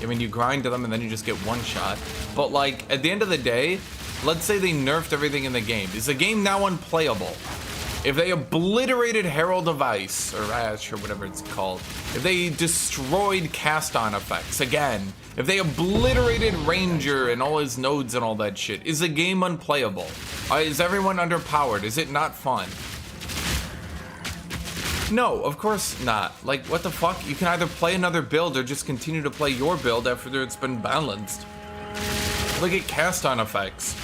I mean, you grind to them and then you just get one shot. But, like, at the end of the day, let's say they nerfed everything in the game. Is the game now unplayable? If they obliterated Herald of Ice, or Ash, or whatever it's called, if they destroyed cast-on effects, again, if they obliterated Ranger and all his nodes and all that shit, is the game unplayable? Is everyone underpowered? Is it not fun? No, of course not. Like, what the fuck? You can either play another build or just continue to play your build after it's been balanced. Look at cast-on effects.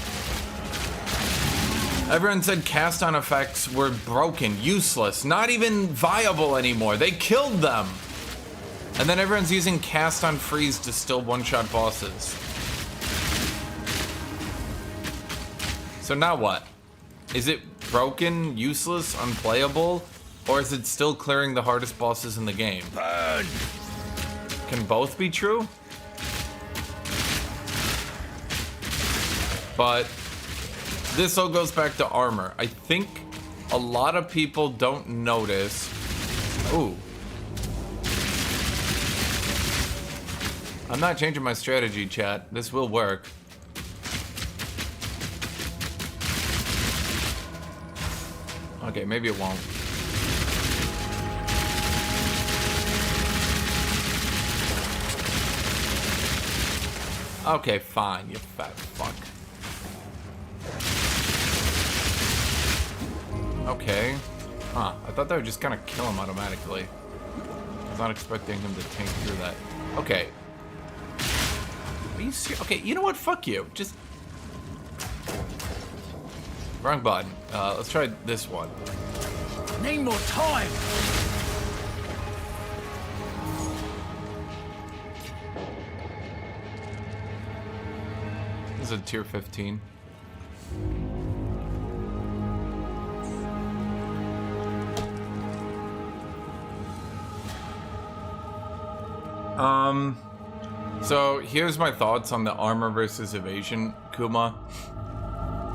Everyone said cast-on effects were broken, useless, not even viable anymore. They killed them. And then everyone's using cast-on freeze to still one-shot bosses. So now what? Is it broken, useless, unplayable? Or is it still clearing the hardest bosses in the game? Burn. Can both be true? But this all goes back to armor. I think a lot of people don't notice. Ooh. I'm not changing my strategy, chat. This will work. Okay, maybe it won't. Okay, fine, you fat fuck. Okay. Huh, I thought that would just kind of kill him automatically. I was not expecting him to tank through that. Okay. Are you serious? Okay, you know what? Fuck you. Just... Wrong button. Let's try this one. Need more time. This is a tier 15. So here's my thoughts on the armor versus evasion, Kuma.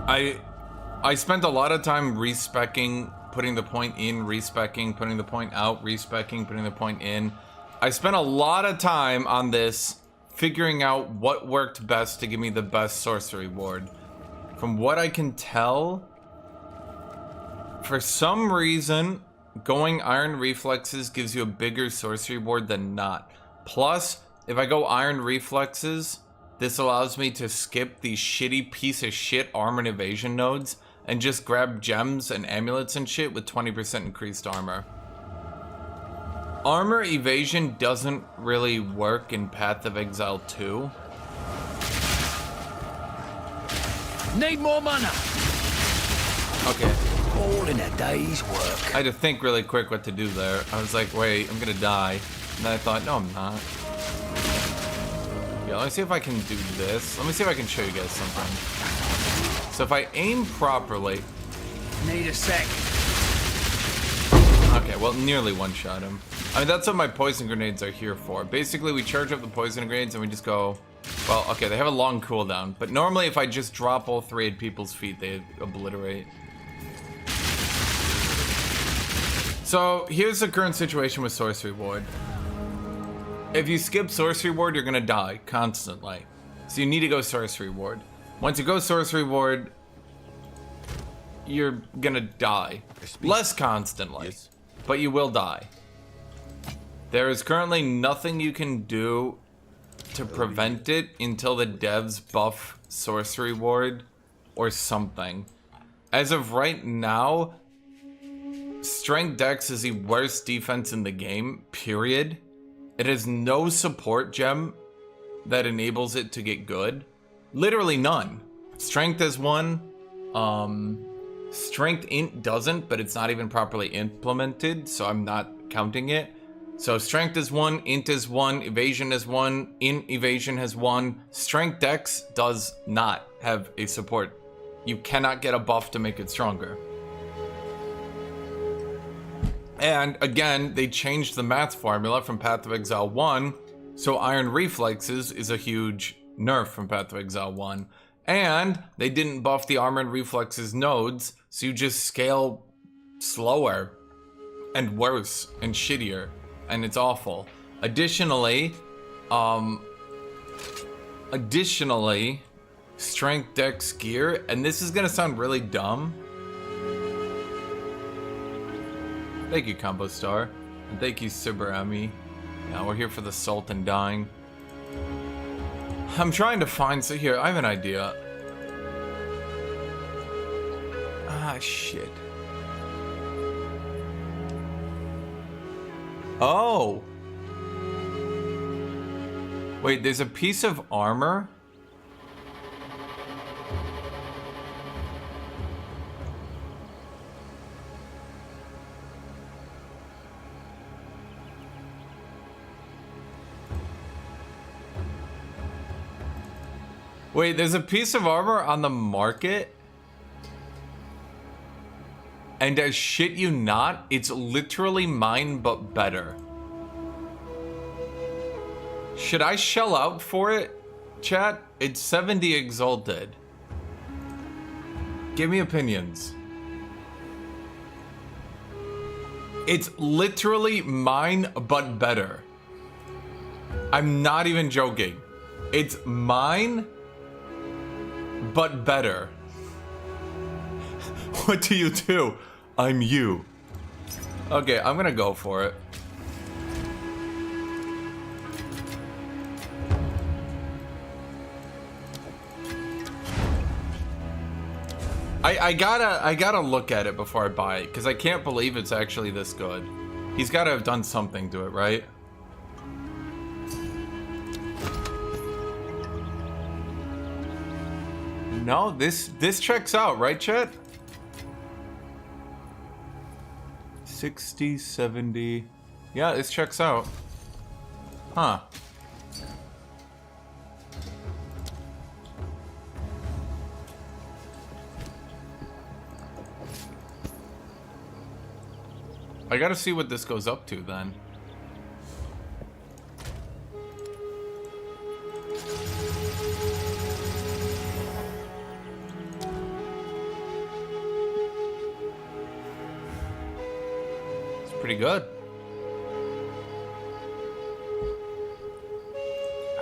I spent a lot of time respecking, putting the point in, respecking, putting the point out, respecking, putting the point in. I spent a lot of time on this, figuring out what worked best to give me the best sorcery ward. From what I can tell, for some reason, going Iron Reflexes gives you a bigger sorcery ward than not. Plus, if I go Iron Reflexes, this allows me to skip these shitty piece of shit armor and evasion nodes and just grab gems and amulets and shit with 20% increased armor. Armor evasion doesn't really work in Path of Exile 2. Need more mana. Okay. All in a day's work. I had to think really quick what to do there. I was like, wait, I'm gonna die. And then I thought, no, I'm not. Yeah, let me see if I can do this. Let me see if I can show you guys something. So if I aim properly... Need a sec. Okay, well, nearly one-shot him. I mean, that's what my poison grenades are here for. Basically, we charge up the poison grenades and we just go Well, okay, they have a long cooldown, but normally if I just drop all 3 at people's feet, they obliterate. So, here's the current situation with Sorcery Ward. If you skip Sorcery Ward, you're gonna die constantly. So you need to go Sorcery Ward. Once you go Sorcery Ward, you're gonna die. Less constantly, yes, but you will die. There is currently nothing you can do to prevent it until the devs buff Sorcery Ward or something. As of right now, Strength Dex is the worst defense in the game, period. It has no support gem that enables it to get good. Literally none. Strength is one. Strength int doesn't, but it's not even properly implemented, so I'm not counting it. So strength is one, int is one, evasion is one, int evasion has one. Strength Dex does not have a support. You cannot get a buff to make it stronger. And again, they changed the math formula from Path of Exile 1, so Iron Reflexes is a huge nerf from Path of Exile 1. And they didn't buff the Armor and Reflexes nodes, so you just scale slower and worse and shittier, and it's awful. Additionally, Strength Dex gear, and this is gonna sound really dumb. Thank you, Combo Star. And thank you, Subarami. Yeah, we're here for the Sultan dying. I'm trying to find... So here, I have an idea. Ah, shit. Oh! Wait, there's a piece of armor? Wait, there's a piece of armor on the market? And I shit you not, it's literally mine but better. Should I shell out for it, chat? It's 70 exalted. Give me opinions. It's literally mine but better. I'm not even joking. It's mine but better. What do you do? I'm you. Okay, I'm gonna go for it. I gotta look at it before I buy it, because I can't believe it's actually this good. He's gotta have done something to it, right? No, this checks out, right, chat? 60, 70. Yeah, this checks out. Huh. I gotta see what this goes up to then. Pretty good.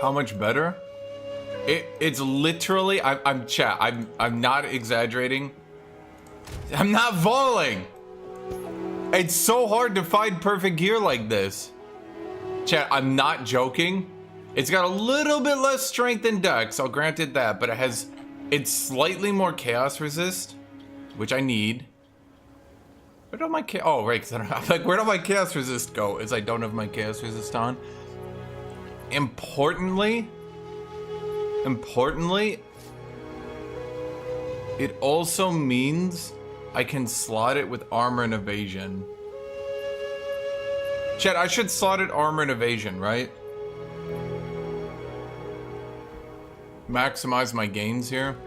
How much better? It's literally I'm not exaggerating. I'm not voling. It's so hard to find perfect gear like this. Chat, I'm not joking. It's got a little bit less strength and dex, I'll grant it that, but it's slightly more chaos resist, which I need. Where do my oh right, cause I'm like, where do my chaos resist go? Is I don't have my chaos resist on. Importantly, it also means I can slot it with armor and evasion. Chat, I should slot it armor and evasion, right? Maximize my gains here.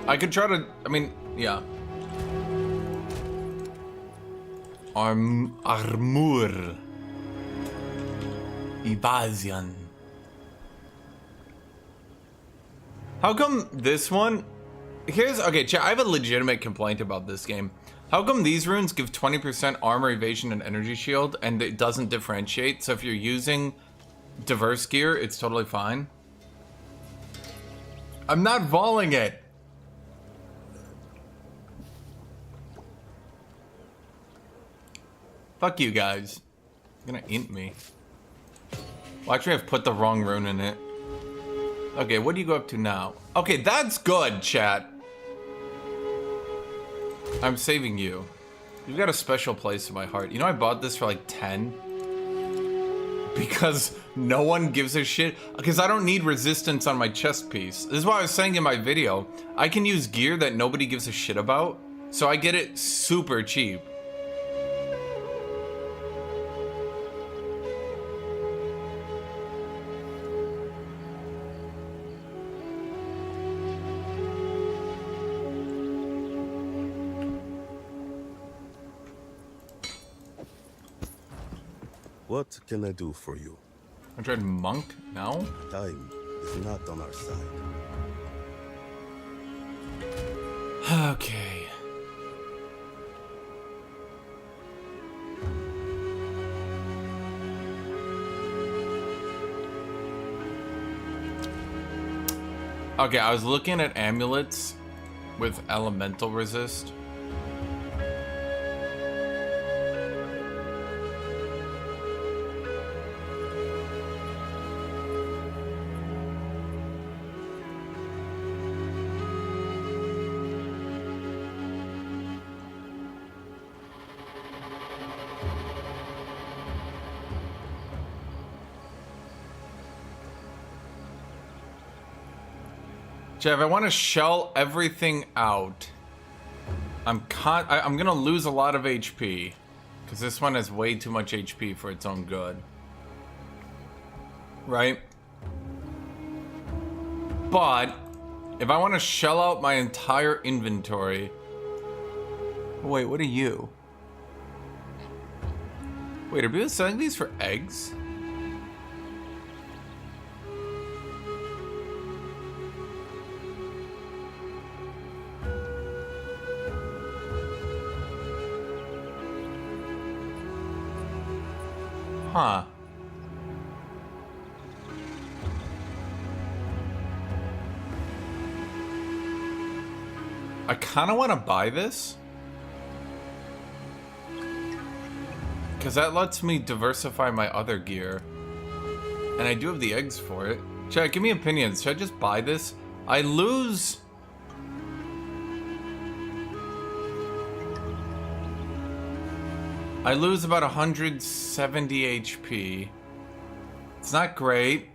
I could try to, I mean, yeah. Armor. Evasion. How come this one... Okay, chat, I have a legitimate complaint about this game. How come these runes give 20% armor, evasion, and energy shield, and it doesn't differentiate? So if you're using diverse gear, it's totally fine. I'm not volleying it. Fuck you guys. You're gonna int me. Well, actually, I've put the wrong rune in it. Okay, what do you go up to now? Okay, that's good, chat. I'm saving you. You've got a special place in my heart. You know, I bought this for like 10. Because no one gives a shit. Because I don't need resistance on my chest piece. This is why I was saying in my video. I can use gear that nobody gives a shit about. So I get it super cheap. What can I do for you? I tried monk now? Time is not on our side. Okay. Okay, I was looking at amulets with elemental resist. Jeff, I want to shell everything out. I'm gonna lose a lot of HP because this one has way too much HP for its own good, right? But if I want to shell out my entire inventory, wait, what are you? Wait, are people selling these for eggs? Huh. I kind of want to buy this. Because that lets me diversify my other gear. And I do have the eggs for it. Chat, give me opinions. Should I just buy this? I lose... about 170 HP. It's not great.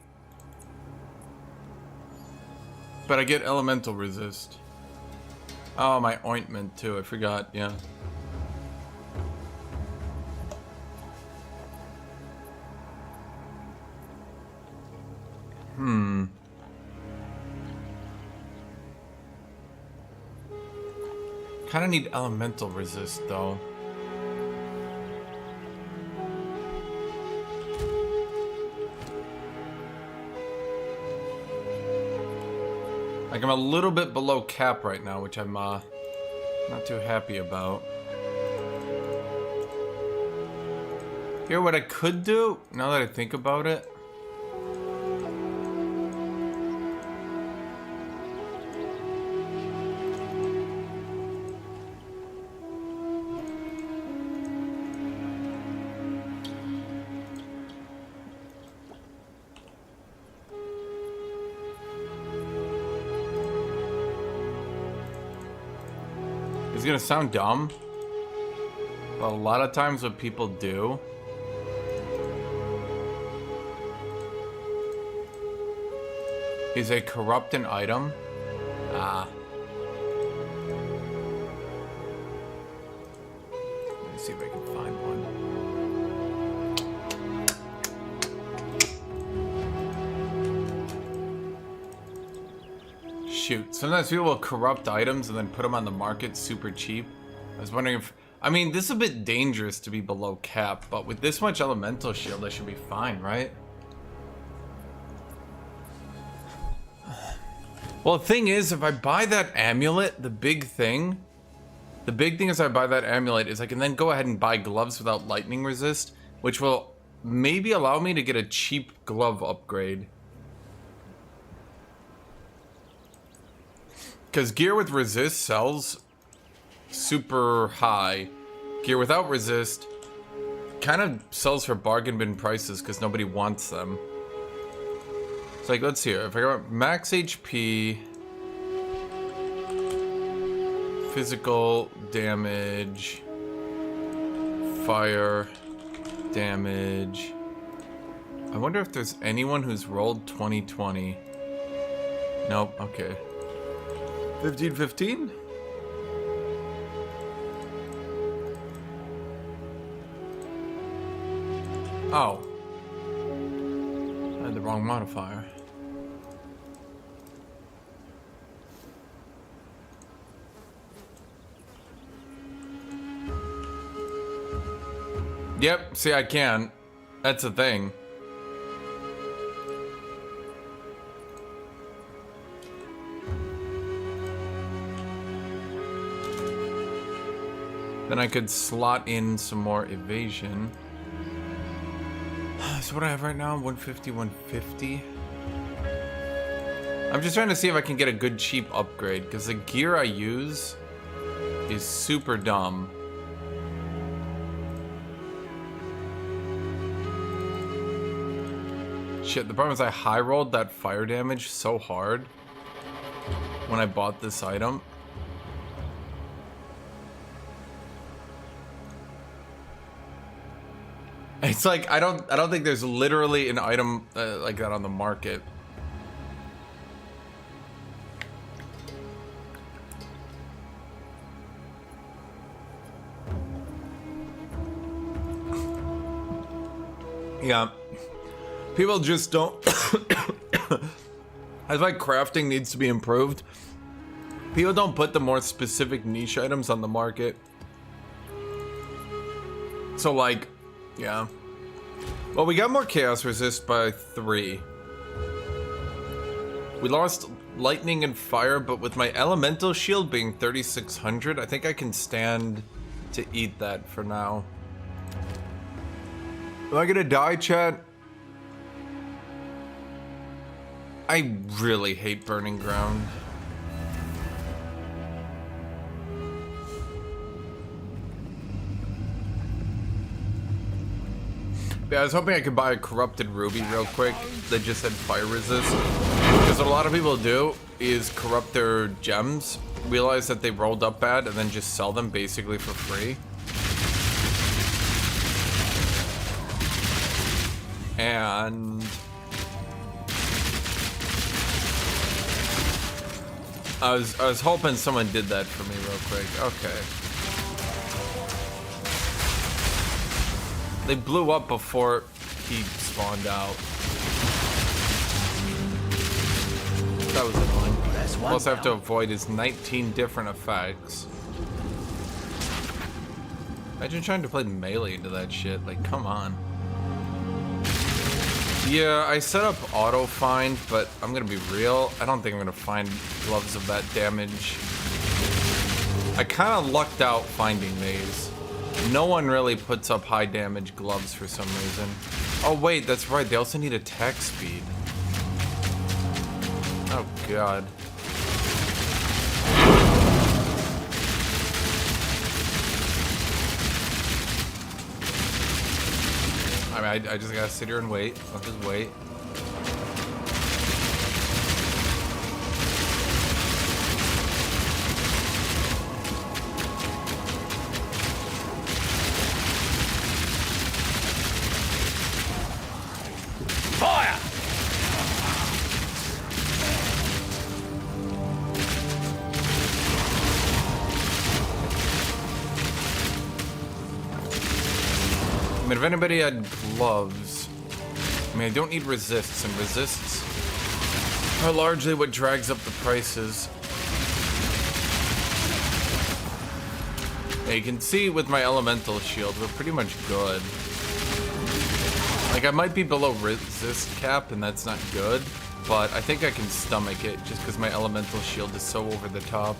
But I get elemental resist. Oh, my ointment too. I forgot, yeah. Kinda need elemental resist though. Like, I'm a little bit below cap right now, which I'm not too happy about. Here, what I could do, now that I think about it. It's gonna sound dumb, but a lot of times what people do is they corrupt an item. Let me see if I can find one. Shoot, sometimes people will corrupt items and then put them on the market super cheap. I was wondering if... I mean, this is a bit dangerous to be below cap, but with this much elemental shield, I should be fine, right? Well, the thing is, if I buy that amulet, the big thing is I buy that amulet is I can then go ahead and buy gloves without lightning resist, which will maybe allow me to get a cheap glove upgrade. Because gear with resist sells super high. Gear without resist kind of sells for bargain bin prices because nobody wants them. It's like, let's see here. If I go max HP, physical damage, fire damage. I wonder if there's anyone who's rolled 2020. Nope, okay. 1515? Oh. I had the wrong modifier. Yep, see, I can. That's the thing. Then I could slot in some more evasion. So what do I have right now? 150, 150. I'm just trying to see if I can get a good cheap upgrade, because the gear I use is super dumb. Shit, the problem is I high rolled that fire damage so hard when I bought this item. It's like I don't think there's literally an item like that on the market. Yeah. People just don't. I like crafting needs to be improved. People don't put the more specific niche items on the market. So like, yeah. Well, we got more chaos resist by 3. We lost lightning and fire, but with my elemental shield being 3600, I think I can stand to eat that for now. Am I gonna die, chat? I really hate burning ground. Yeah, I was hoping I could buy a corrupted ruby real quick that just had fire resist. Because what a lot of people do is corrupt their gems, realize that they rolled up bad, and then just sell them basically for free. And I was hoping someone did that for me real quick. Okay. They blew up before he spawned out. That was annoying. Plus I have to avoid his 19 different effects. Imagine trying to play melee into that shit. Like, come on. Yeah, I set up auto find, but I'm gonna be real. I don't think I'm gonna find gloves of that damage. I kind of lucked out finding these. No one really puts up high damage gloves for some reason. Oh wait, that's right. They also need attack speed. Oh god. I mean, I just gotta sit here and wait. I'll just wait. Fire! I mean, if anybody had gloves, I mean, I don't need resists, and resists are largely what drags up the prices. Yeah, you can see with my elemental shield, we're pretty much good. Like, I might be below resist cap, and that's not good. but I think I can stomach it just because my elemental shield is so over the top.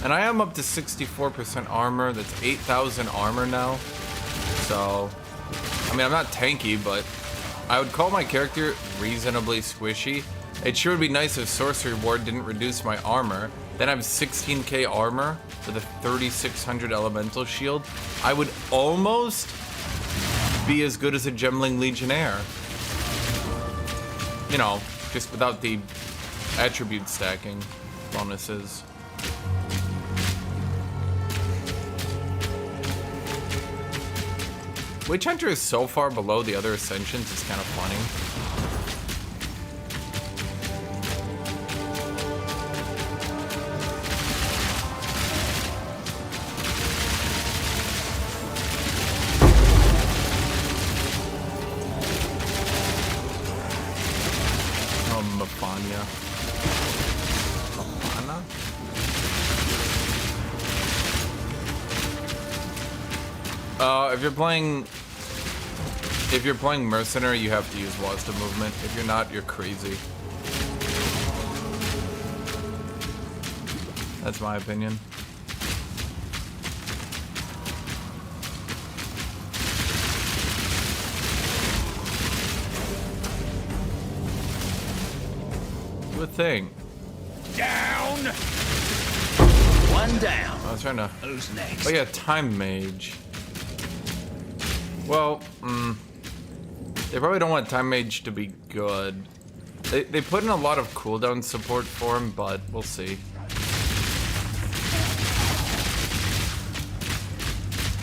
And I am up to 64% armor. That's 8,000 armor now. So, I mean, I'm not tanky, but I would call my character reasonably squishy. It sure would be nice if Sorcery Ward didn't reduce my armor. Then I have 16k armor with a 3600 elemental shield. I would almost be as good as a Gemling Legionnaire. You know, just without the attribute stacking bonuses. Witch Hunter is so far below the other Ascensions, it's kind of funny. If you're playing Mercenary, you have to use Wasta movement. If you're not, you're crazy. That's my opinion. Good thing. Down. One down. I was trying to. Who's next? Oh yeah, Time Mage. Well, they probably don't want Time Mage to be good. They put in a lot of cooldown support for him, but we'll see.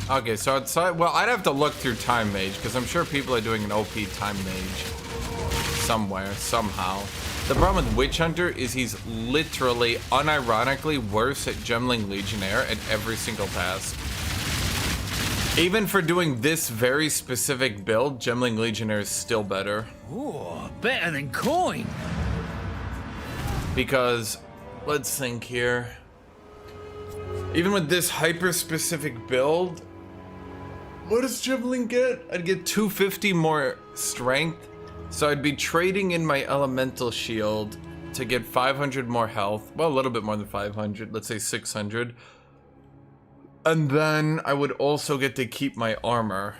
Okay, so outside, well, I'd have to look through Time Mage, because I'm sure people are doing an OP Time Mage somewhere, somehow. The problem with Witch Hunter is he's literally, unironically, worse at Gemling Legionnaire at every single task. Even for doing this very specific build, Gemling Legionnaire is still better. Ooh, better than coin. Because, let's think here. Even with this hyper-specific build, what does Gemling get? I'd get 250 more strength, so I'd be trading in my elemental shield to get 500 more health. Well, a little bit more than 500, let's say 600. And then I would also get to keep my armor.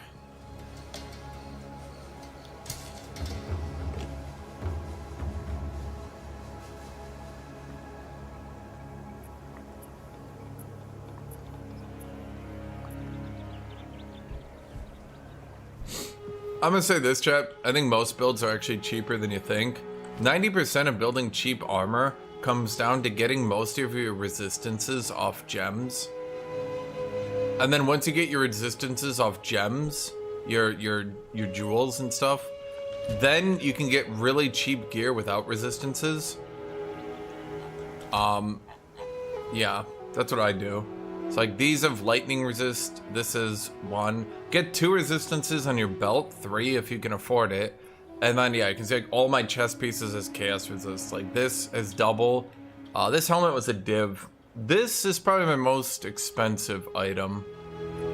I'm gonna say this, chat. I think most builds are actually cheaper than you think. 90% of building cheap armor comes down to getting most of your resistances off gems. And then once you get your resistances off gems, your jewels and stuff, then you can get really cheap gear without resistances. Yeah, that's what I do. It's like these have lightning resist, this is 1. Get 2 resistances on your belt, 3 if you can afford it. And then yeah, you can see like all my chest pieces as chaos resist. Like this is double. This helmet was a div. This is probably my most expensive item.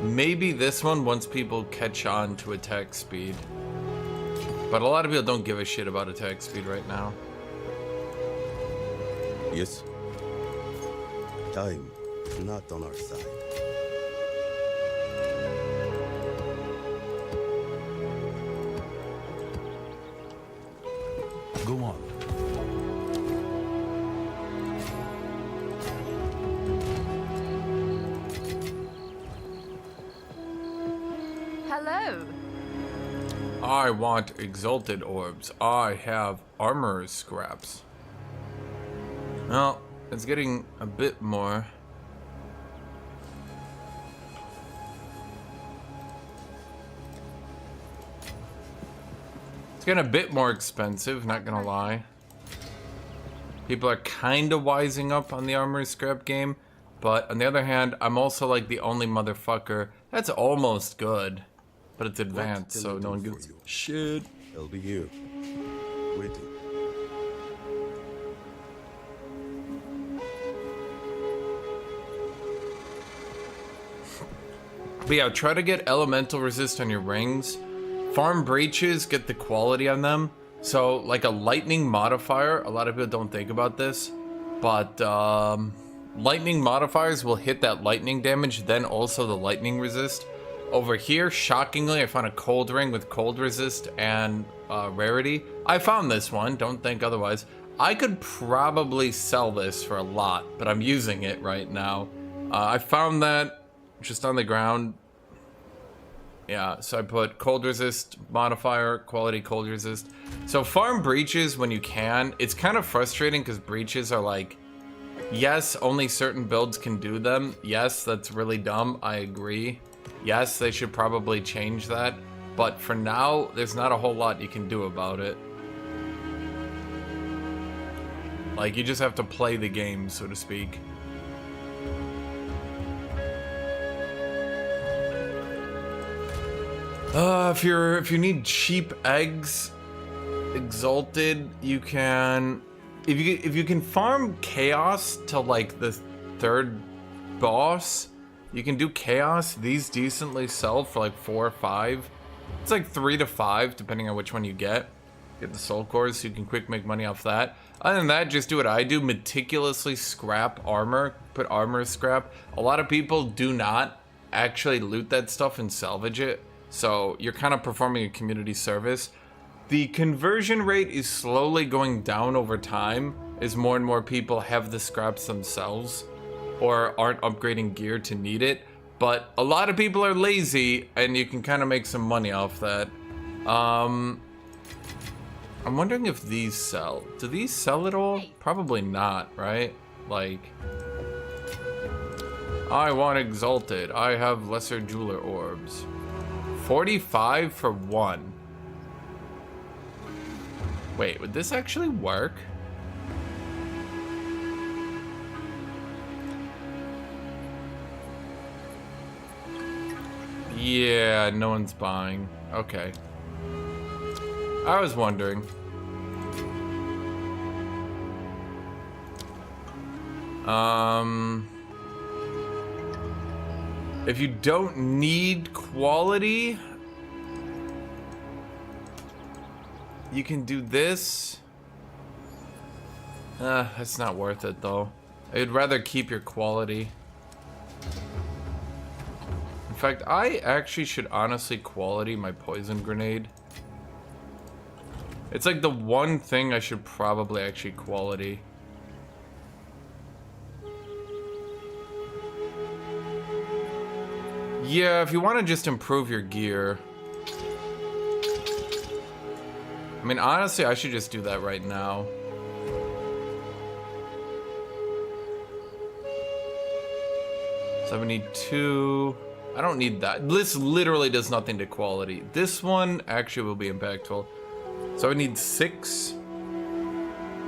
Maybe this one once people catch on to attack speed. But a lot of people don't give a shit about attack speed right now. Yes. Time is not on our side. Go on. Hello. I want exalted orbs. I have armor scraps. Well, it's getting a bit more. It's getting a bit more expensive, not gonna lie. People are kind of wising up on the armor scrap game, but on the other hand, I'm also like the only motherfucker that's almost good. But it's advanced, so no one gives shit. I'll be here, waiting. But yeah, try to get elemental resist on your rings. Farm breaches, get the quality on them. So, like a lightning modifier, a lot of people don't think about this, but lightning modifiers will hit that lightning damage, then also the lightning resist. Over here, shockingly, I found a cold ring with cold resist and rarity. I found this one, don't think otherwise. I could probably sell this for a lot, but I'm using it right now. I found that just on the ground. Yeah, so I put cold resist modifier, quality cold resist. So farm breaches when you can. It's kind of frustrating because breaches are like, yes, only certain builds can do them. Yes, that's really dumb. I agree. Yes, they should probably change that. But for now, there's not a whole lot you can do about it. Like, you just have to play the game, so to speak. If you need cheap eggs, exalted, you can. If you can farm chaos to like the 3rd boss, you can do chaos. These decently sell for like 4 or 5. It's like 3 to 5 depending on which one you get. Get the soul cores so you can quick make money off that. Other than that, just do what I do: meticulously scrap armor. Put armor scrap. A lot of people do not actually loot that stuff and salvage it. So you're kind of performing a community service. The conversion rate is slowly going down over time as more and more people have the scraps themselves or aren't upgrading gear to need it. But a lot of people are lazy and you can kind of make some money off that. I'm wondering if these sell. Do these sell at all? Probably not, right? Like, I want exalted. I have lesser jeweler orbs. 45 for 1. Wait, would this actually work? Yeah, no one's buying. Okay. I was wondering. If you don't need quality, you can do this. It's not worth it though. I'd rather keep your quality. In fact, I actually should honestly quality my poison grenade. It's like the one thing I should probably actually quality. Yeah, if you want to just improve your gear. I mean, honestly, I should just do that right now. $72. I don't need that. This literally does nothing to quality. This one actually will be impactful. So I need 6.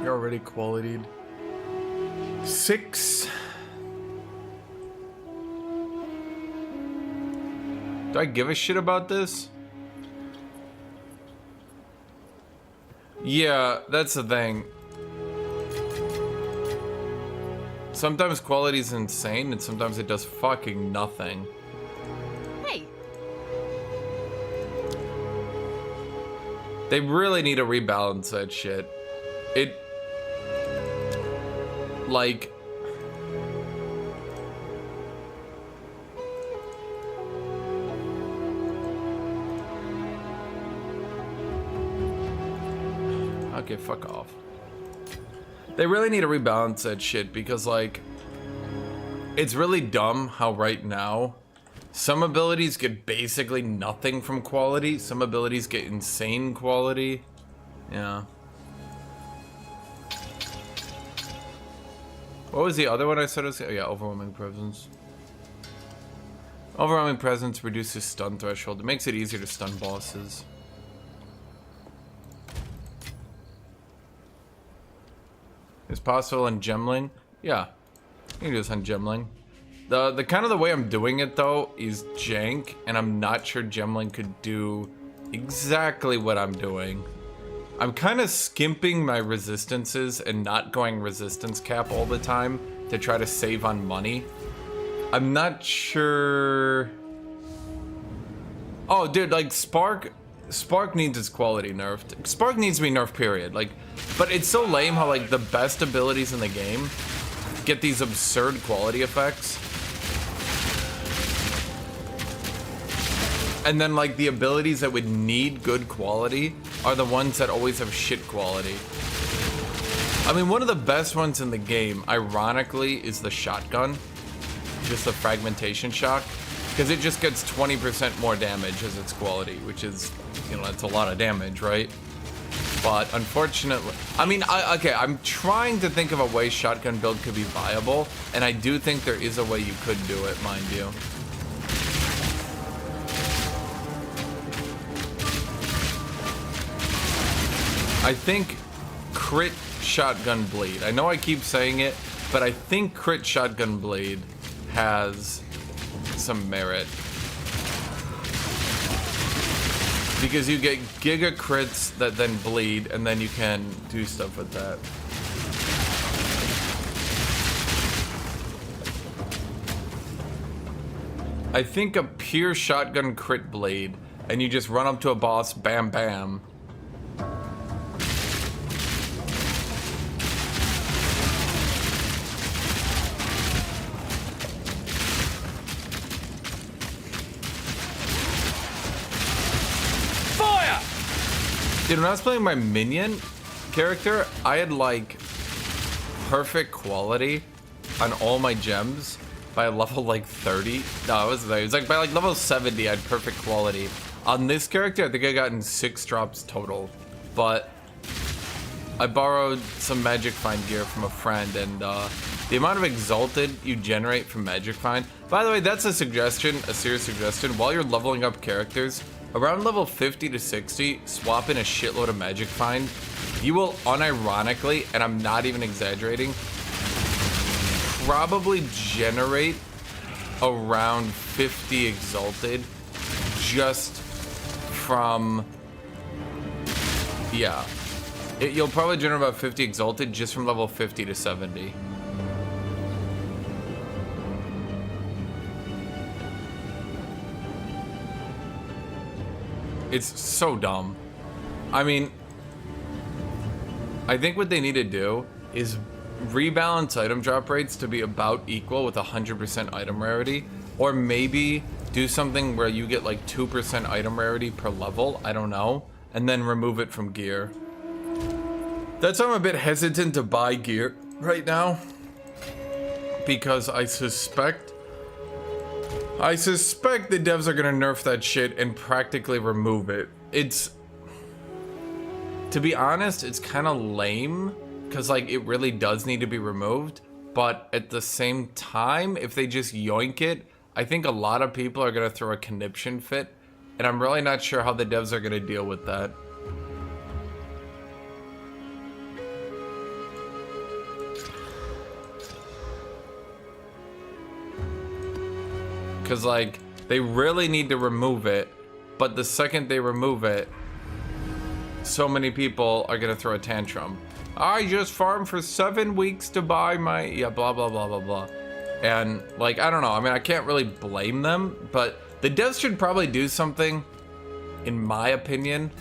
You're already qualitied. 6. Do I give a shit about this? Yeah, that's the thing. Sometimes quality is insane, and sometimes it does fucking nothing. Hey. They really need to rebalance that shit. It... like... Okay, fuck off. They really need to rebalance that shit because, like, it's really dumb how right now some abilities get basically nothing from quality, some abilities get insane quality. Yeah. What was the other one I said? Oh yeah, overwhelming presence. Overwhelming presence reduces stun threshold. It makes it easier to stun bosses. It's possible in gemling. Yeah, you can do this on gemling. The kind of the way I'm doing it though is jank, and I'm not sure gemling could do exactly what I'm doing. I'm kind of skimping my resistances and not going resistance cap all the time to try to save on money. I'm not sure Oh, dude, like Spark needs its quality nerfed. Spark needs to be nerfed, period. Like, but it's so lame how like the best abilities in the game get these absurd quality effects. And then like the abilities that would need good quality are the ones that always have shit quality. I mean, one of the best ones in the game, ironically, is the shotgun. Just the fragmentation shock. Because it just gets 20% more damage as its quality, which is, you know, that's a lot of damage, right? But unfortunately, I mean, okay, I'm trying to think of a way shotgun build could be viable, and I do think there is a way you could do it, mind you. I think crit shotgun bleed. I know I keep saying it, but I think crit shotgun bleed has some merit. Because you get giga crits that then bleed, and then you can do stuff with that. I think a pure shotgun crit bleed, and you just run up to a boss, bam bam. Dude, when I was playing my minion character, I had like perfect quality on all my gems by level like 30. No, it was like by like level 70, I had perfect quality. On this character, I think I gotten 6 drops total. But I borrowed some Magic Find gear from a friend, and the amount of Exalted you generate from Magic Find. By the way, that's a suggestion, a serious suggestion. While you're leveling up characters, around level 50 to 60, swap in a shitload of Magic Find. You will unironically, and I'm not even exaggerating, probably generate around 50 Exalted just from, yeah. You'll probably generate about 50 Exalted just from level 50 to 70. It's so dumb. I mean, I think what they need to do is rebalance item drop rates to be about equal with 100% item rarity, or maybe do something where you get like 2% item rarity per level, I don't know, and then remove it from gear. That's why I'm a bit hesitant to buy gear right now, because I suspect the devs are gonna nerf that shit and practically remove it. It's, to be honest, it's kind of lame, because like it really does need to be removed, but at the same time, if they just yoink it, I think a lot of people are gonna throw a conniption fit, and I'm really not sure how the devs are gonna deal with that. Because like they really need to remove it, but the second they remove it, so many people are gonna throw a tantrum. I just farmed for 7 weeks to buy my, yeah, blah blah blah blah blah. And like, I don't know, I mean, I can't really blame them, but the devs should probably do something, in my opinion.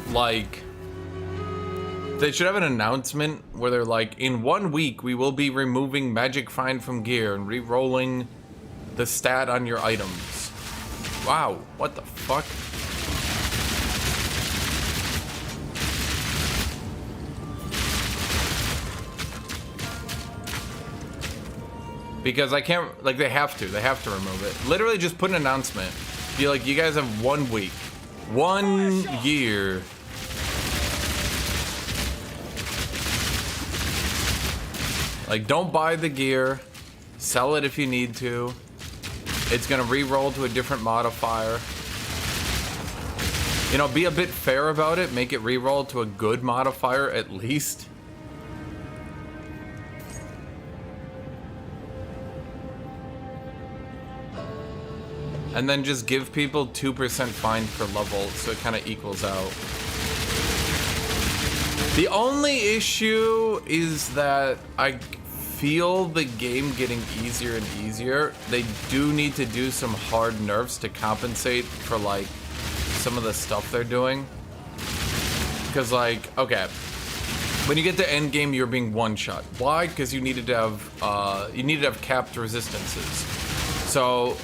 Like, they should have an announcement where they're like, in 1 week we will be removing Magic Find from gear and re-rolling the stat on your items. Wow, what the fuck? Because I can't, like, they have to remove it. Literally just put an announcement. Be like, you guys have 1 week. 1 year. Like, don't buy the gear. Sell it if you need to. It's gonna re-roll to a different modifier. You know, be a bit fair about it. Make it re-roll to a good modifier at least. And then just give people 2% fine per level so it kind of equals out. The only issue is that I feel the game getting easier and easier, they do need to do some hard nerfs to compensate for like some of the stuff they're doing. Because like, okay, when you get to endgame, you're being one-shot. Why? Because you needed to have capped resistances. So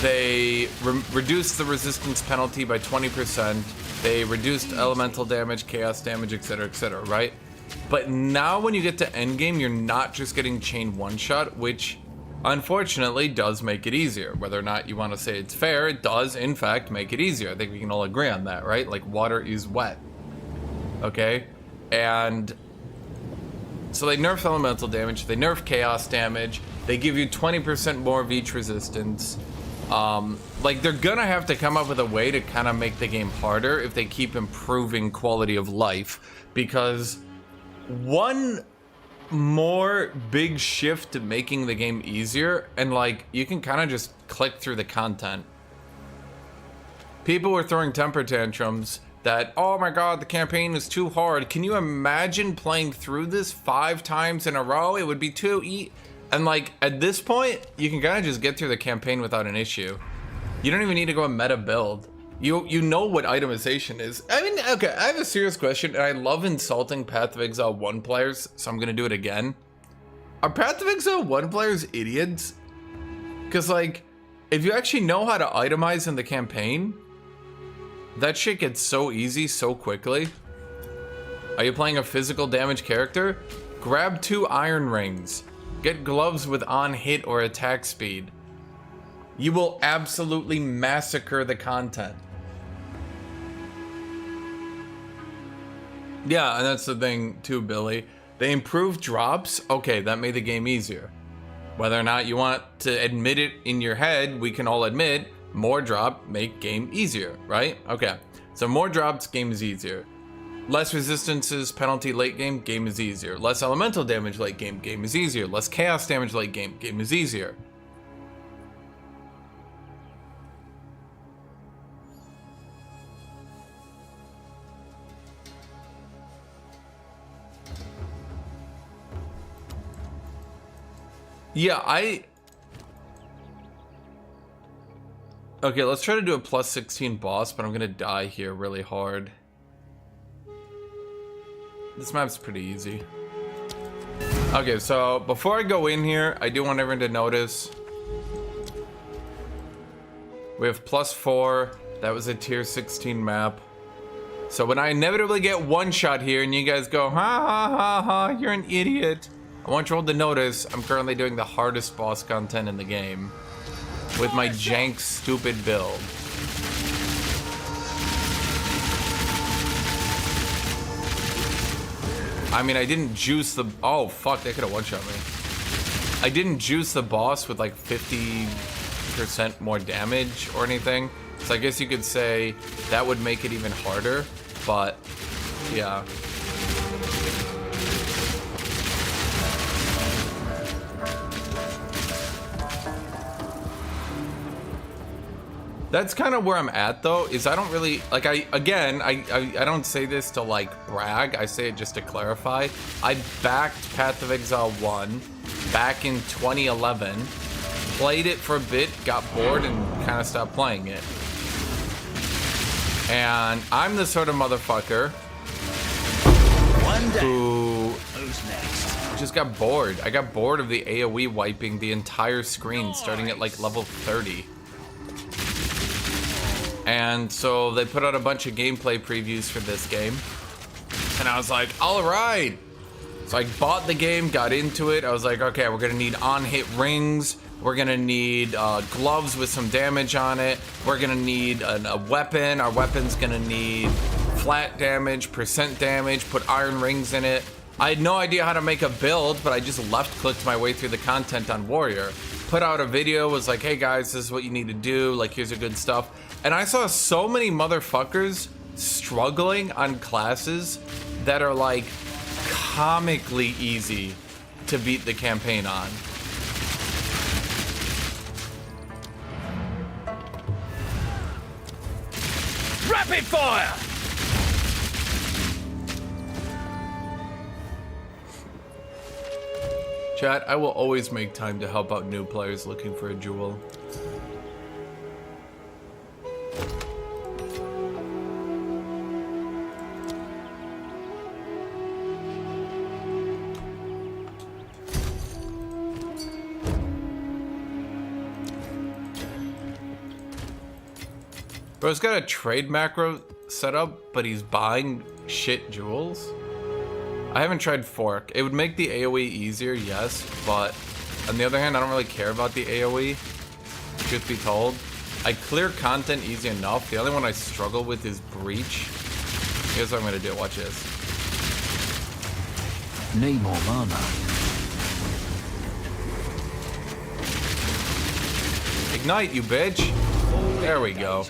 they reduced the resistance penalty by 20%. They reduced elemental damage, chaos damage, etc., right? But now when you get to endgame, you're not just getting chain one-shot, which unfortunately does make it easier. Whether or not you want to say it's fair, it does in fact make it easier. I think we can all agree on that, right? Like water is wet. Okay? And so they nerf elemental damage, they nerf chaos damage, they give you 20% more of each resistance. Like they're gonna have to come up with a way to kind of make the game harder if they keep improving quality of life, because one more big shift to making the game easier, and like you can kind of just click through the content. People were throwing temper tantrums that, oh my god, the campaign is too hard. Can you imagine playing through this 5 times in a row? It would be too and like at this point, you can kind of just get through the campaign without an issue. You don't even need to go a meta build. You know what itemization is. I mean, okay, I have a serious question, and I love insulting Path of Exile 1 players, so I'm gonna do it again. Are Path of Exile 1 players idiots? Because like, if you actually know how to itemize in the campaign, that shit gets so easy so quickly. Are you playing a physical damage character? Grab 2 iron rings. Get gloves with on hit or attack speed. You will absolutely massacre the content. Yeah, and that's the thing too, Billy. They improved drops. Okay, that made the game easier. Whether or not you want to admit it in your head, we can all admit more drop make game easier, right? Okay, so more drops, game is easier. Less resistances, penalty late game is easier. Less elemental damage late game is easier. Less chaos damage late game is easier. Yeah, okay, let's try to do a plus 16 boss, but I'm gonna die here really hard. This map's pretty easy. Okay, so before I go in here, I do want everyone to notice we have plus 4. That was a tier 16 map. So when I inevitably get one shot here and you guys go, ha ha ha ha, you're an idiot, I want you all to notice I'm currently doing the hardest boss content in the game with my jank stupid build. I mean, I didn't juice the... Oh, fuck, they could have one-shot me. I didn't juice the boss with like 50% more damage or anything. So I guess you could say that would make it even harder, but yeah. That's kind of where I'm at though, is I don't really, like I don't say this to like brag, I say it just to clarify. I backed Path of Exile 1 back in 2011, played it for a bit, got bored and kind of stopped playing it. And I'm the sort of motherfucker who just got bored. I got bored of the AoE wiping the entire screen starting at like level 30. And so they put out a bunch of gameplay previews for this game. And I was like, all right. So I bought the game, got into it. I was like, okay, we're gonna need on-hit rings. We're gonna need gloves with some damage on it. We're gonna need a weapon. Our weapon's gonna need flat damage, percent damage, put iron rings in it. I had no idea how to make a build, but I just left-clicked my way through the content on Warrior. Put out a video, was like, hey guys, this is what you need to do. Like, here's the good stuff. And I saw so many motherfuckers struggling on classes that are like comically easy to beat the campaign on. Rapid fire! Chat, I will always make time to help out new players looking for a jewel. Bro's got a trade macro set up, but he's buying shit jewels. I haven't tried fork. It would make the AoE easier, yes, but on the other hand, I don't really care about the AoE, truth be told. I clear content easy enough. The only one I struggle with is breach. Here's what I'm gonna do, watch this. Need more mana. Ignite, you bitch! There we go.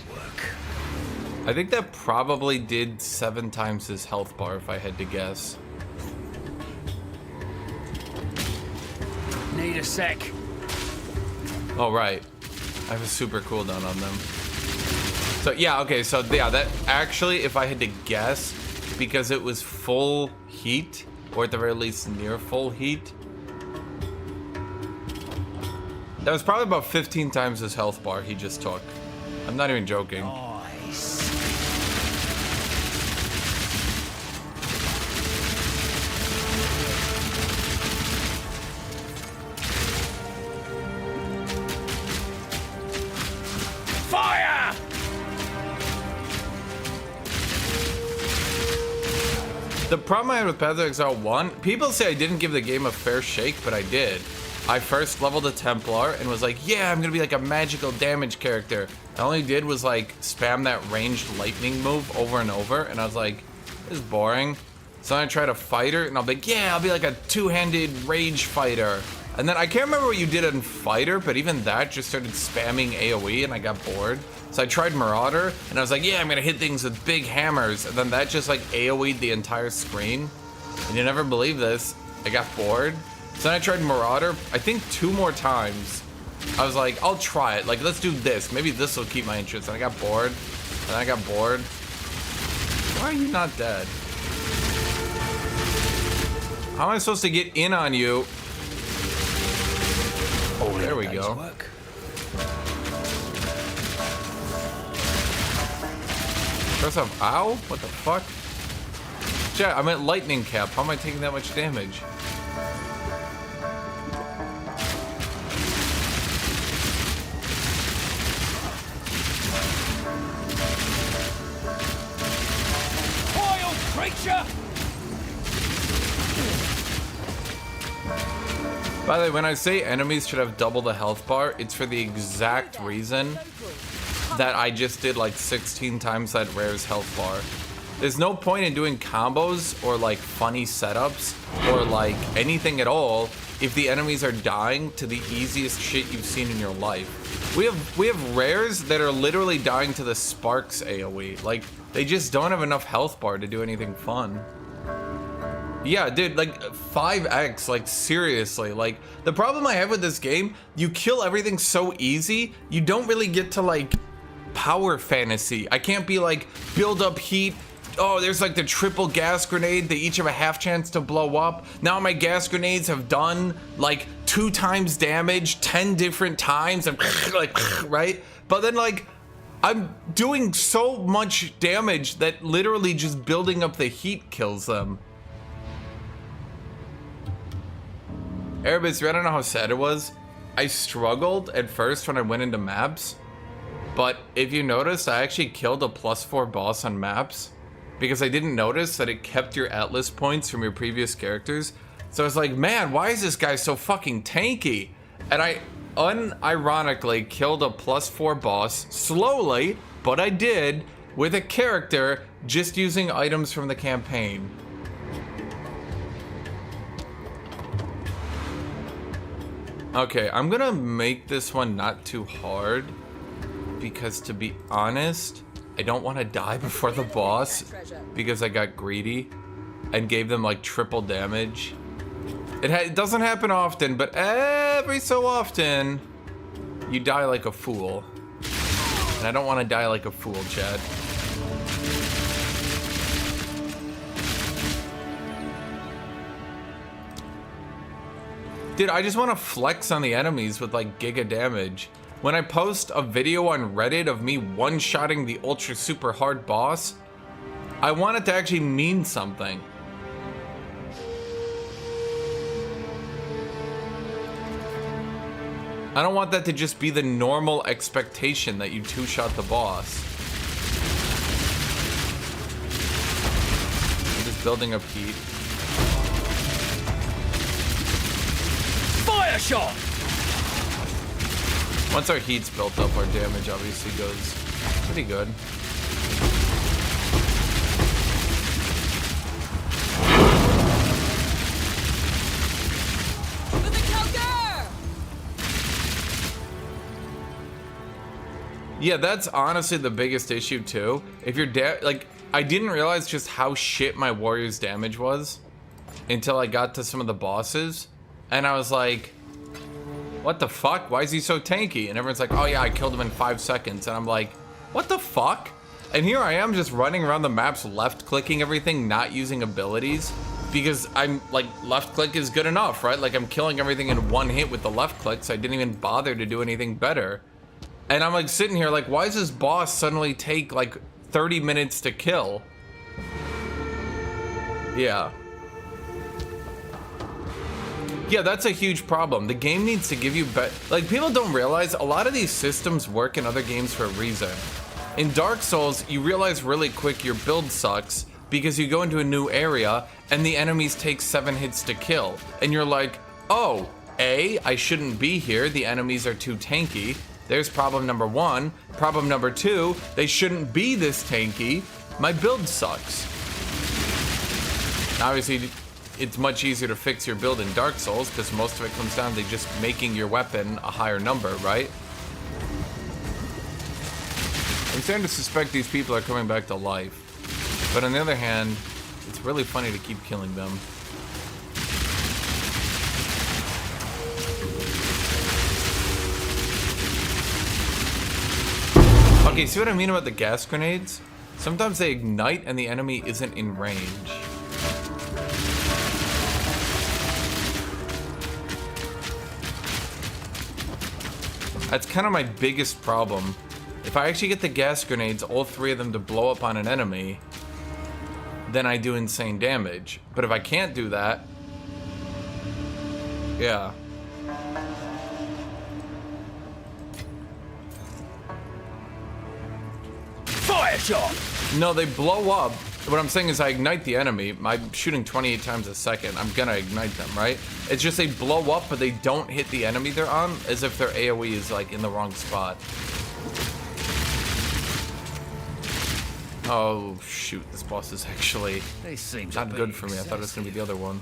I think that probably did 7 times his health bar if I had to guess. Need a sec. Oh, right. I have a super cooldown on them. So, yeah, okay, so, yeah, that actually, if I had to guess, because it was full heat, or at the very least near full heat, that was probably about 15 times his health bar he just took. I'm not even joking. Nice. Fire! The problem I had with Path of Exile 1, people say I didn't give the game a fair shake, but I did. I first leveled a Templar and was like, yeah, I'm gonna be like a magical damage character. All I did was like spam that ranged lightning move over and over, and I was like, this is boring. So then I tried a fighter, and I'll be like, yeah, I'll be like a two-handed rage fighter. And then I can't remember what you did in fighter, but even that just started spamming AoE, and I got bored. So I tried Marauder, and I was like, yeah, I'm gonna hit things with big hammers, and then that just like AoE'd the entire screen. And you never believe this, I got bored. So then I tried Marauder, I think 2 more times. I was like, I'll try it. Like, let's do this. Maybe this will keep my interest. And I got bored. And I got bored. Why are you not dead? How am I supposed to get in on you? Oh, there we go. First off, ow? What the fuck? Chat, I'm at lightning cap. How am I taking that much damage? By the way, when I say enemies should have double the health bar, it's for the exact reason that I just did like 16 times that rare's health bar. There's no point in doing combos or like funny setups or like anything at all if the enemies are dying to the easiest shit you've seen in your life. We have rares that are literally dying to the Sparks AoE. Like, they just don't have enough health bar to do anything fun. Yeah, dude, like 5x, like seriously, like the problem I have with this game, you kill everything so easy, you don't really get to like power fantasy. I can't be like build up heat. Oh, there's like the triple gas grenade. They each have a half chance to blow up. Now my gas grenades have done like 2 times damage, 10 different times. I'm like, right? But then like, I'm doing so much damage that literally just building up the heat kills them. Erebus, you wanna know how sad it was? I struggled at first when I went into maps, but if you notice, I actually killed a +4 boss on maps because I didn't notice that it kept your Atlas points from your previous characters. So I was like, man, why is this guy so fucking tanky? And I unironically killed a +4 boss slowly, but I did, with a character just using items from the campaign. Okay, I'm gonna make this one not too hard because, to be honest, I don't want to die before the boss because I got greedy and gave them like triple damage. It doesn't happen often, but every so often you die like a fool. And I don't want to die like a fool, Chad. Dude, I just want to flex on the enemies with like giga damage. When I post a video on Reddit of me one-shotting the ultra super hard boss, I want it to actually mean something. I don't want that to just be the normal expectation that you two-shot the boss. I'm just building up heat. Fire shot! Once our heat's built up, our damage obviously goes pretty good. With the counter! Yeah, that's honestly the biggest issue too. If you're like, I didn't realize just how shit my warrior's damage was until I got to some of the bosses, and I was like, what the fuck? Why is he so tanky? And everyone's like, oh yeah, I killed him in 5 seconds. And I'm like, what the fuck? And here I am just running around the maps, left clicking everything, not using abilities, because I'm like, left click is good enough, right? Like I'm killing everything in one hit with the left click, so I didn't even bother to do anything better. And I'm like sitting here like, why does this boss suddenly take like 30 minutes to kill? Yeah. Yeah, that's a huge problem. The game needs to give you like, people don't realize a lot of these systems work in other games for a reason. In Dark Souls, you realize really quick your build sucks because you go into a new area and the enemies take 7 hits to kill. And you're like, oh, A, I shouldn't be here. The enemies are too tanky. There's problem number 1. Problem number 2, they shouldn't be this tanky. My build sucks. Obviously, it's much easier to fix your build in Dark Souls because most of it comes down to just making your weapon a higher number, right? I'm starting to suspect these people are coming back to life. But on the other hand, it's really funny to keep killing them. Okay, see what I mean about the gas grenades? Sometimes they ignite and the enemy isn't in range. That's kind of my biggest problem. If I actually get the gas grenades, all 3 of them to blow up on an enemy, then I do insane damage. But if I can't do that, yeah. Fire shot! No, they blow up. What I'm saying is I ignite the enemy. I'm shooting 28 times a second. I'm gonna ignite them, right? It's just they blow up, but they don't hit the enemy they're on, as if their AoE is like in the wrong spot. Oh shoot, this boss is actually They seem not good for me. I thought it was gonna be the other one.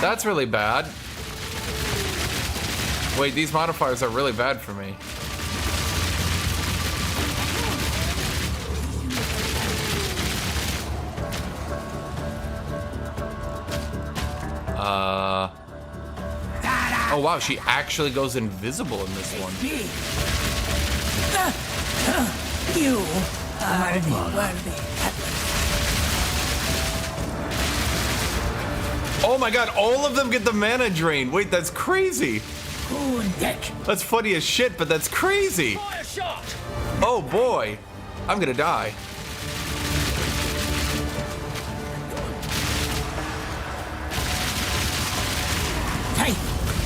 That's really bad. Wait, these modifiers are really bad for me. Oh wow, she actually goes invisible in this one. You are worthy. Oh my god, all of them get the mana drain. Wait, that's crazy. That's funny as shit, but that's crazy. Fire shot! Oh boy, I'm gonna die.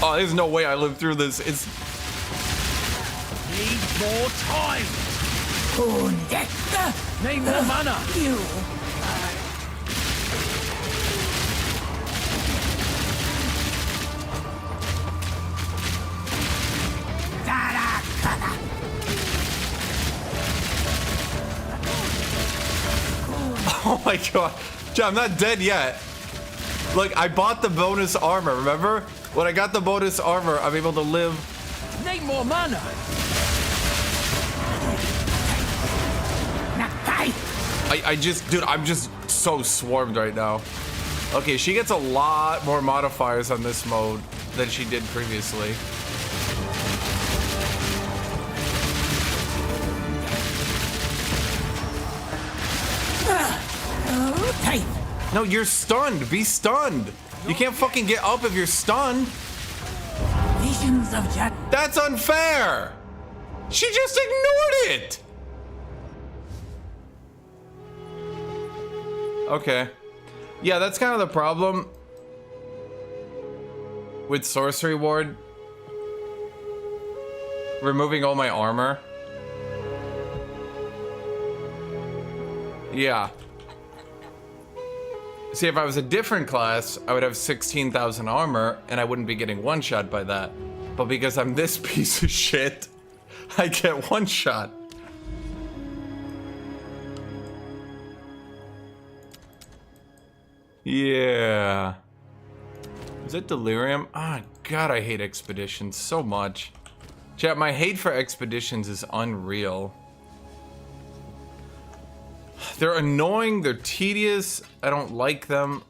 Oh, there's no way I live through this. It's... Need more time! Need more mana! You Oh my god. I'm not dead yet. Look, I bought the bonus armor, remember? When I got the bonus armor, I'm able to live. Need more mana! Dude, I'm just so swarmed right now. Okay, she gets a lot more modifiers on this mode than she did previously. No, you're stunned. Be stunned. You can't fucking get up if you're stunned. Visions of Jack. That's unfair. She just ignored it. Okay. Yeah, that's kind of the problem with Sorcery Ward. Removing all my armor. Yeah. See, if I was a different class, I would have 16,000 armor, and I wouldn't be getting one-shot by that. But because I'm this piece of shit, I get one-shot. Yeah. Is it Delirium? Ah, God, I hate expeditions so much. Chat, my hate for expeditions is unreal. They're annoying, they're tedious, I don't like them.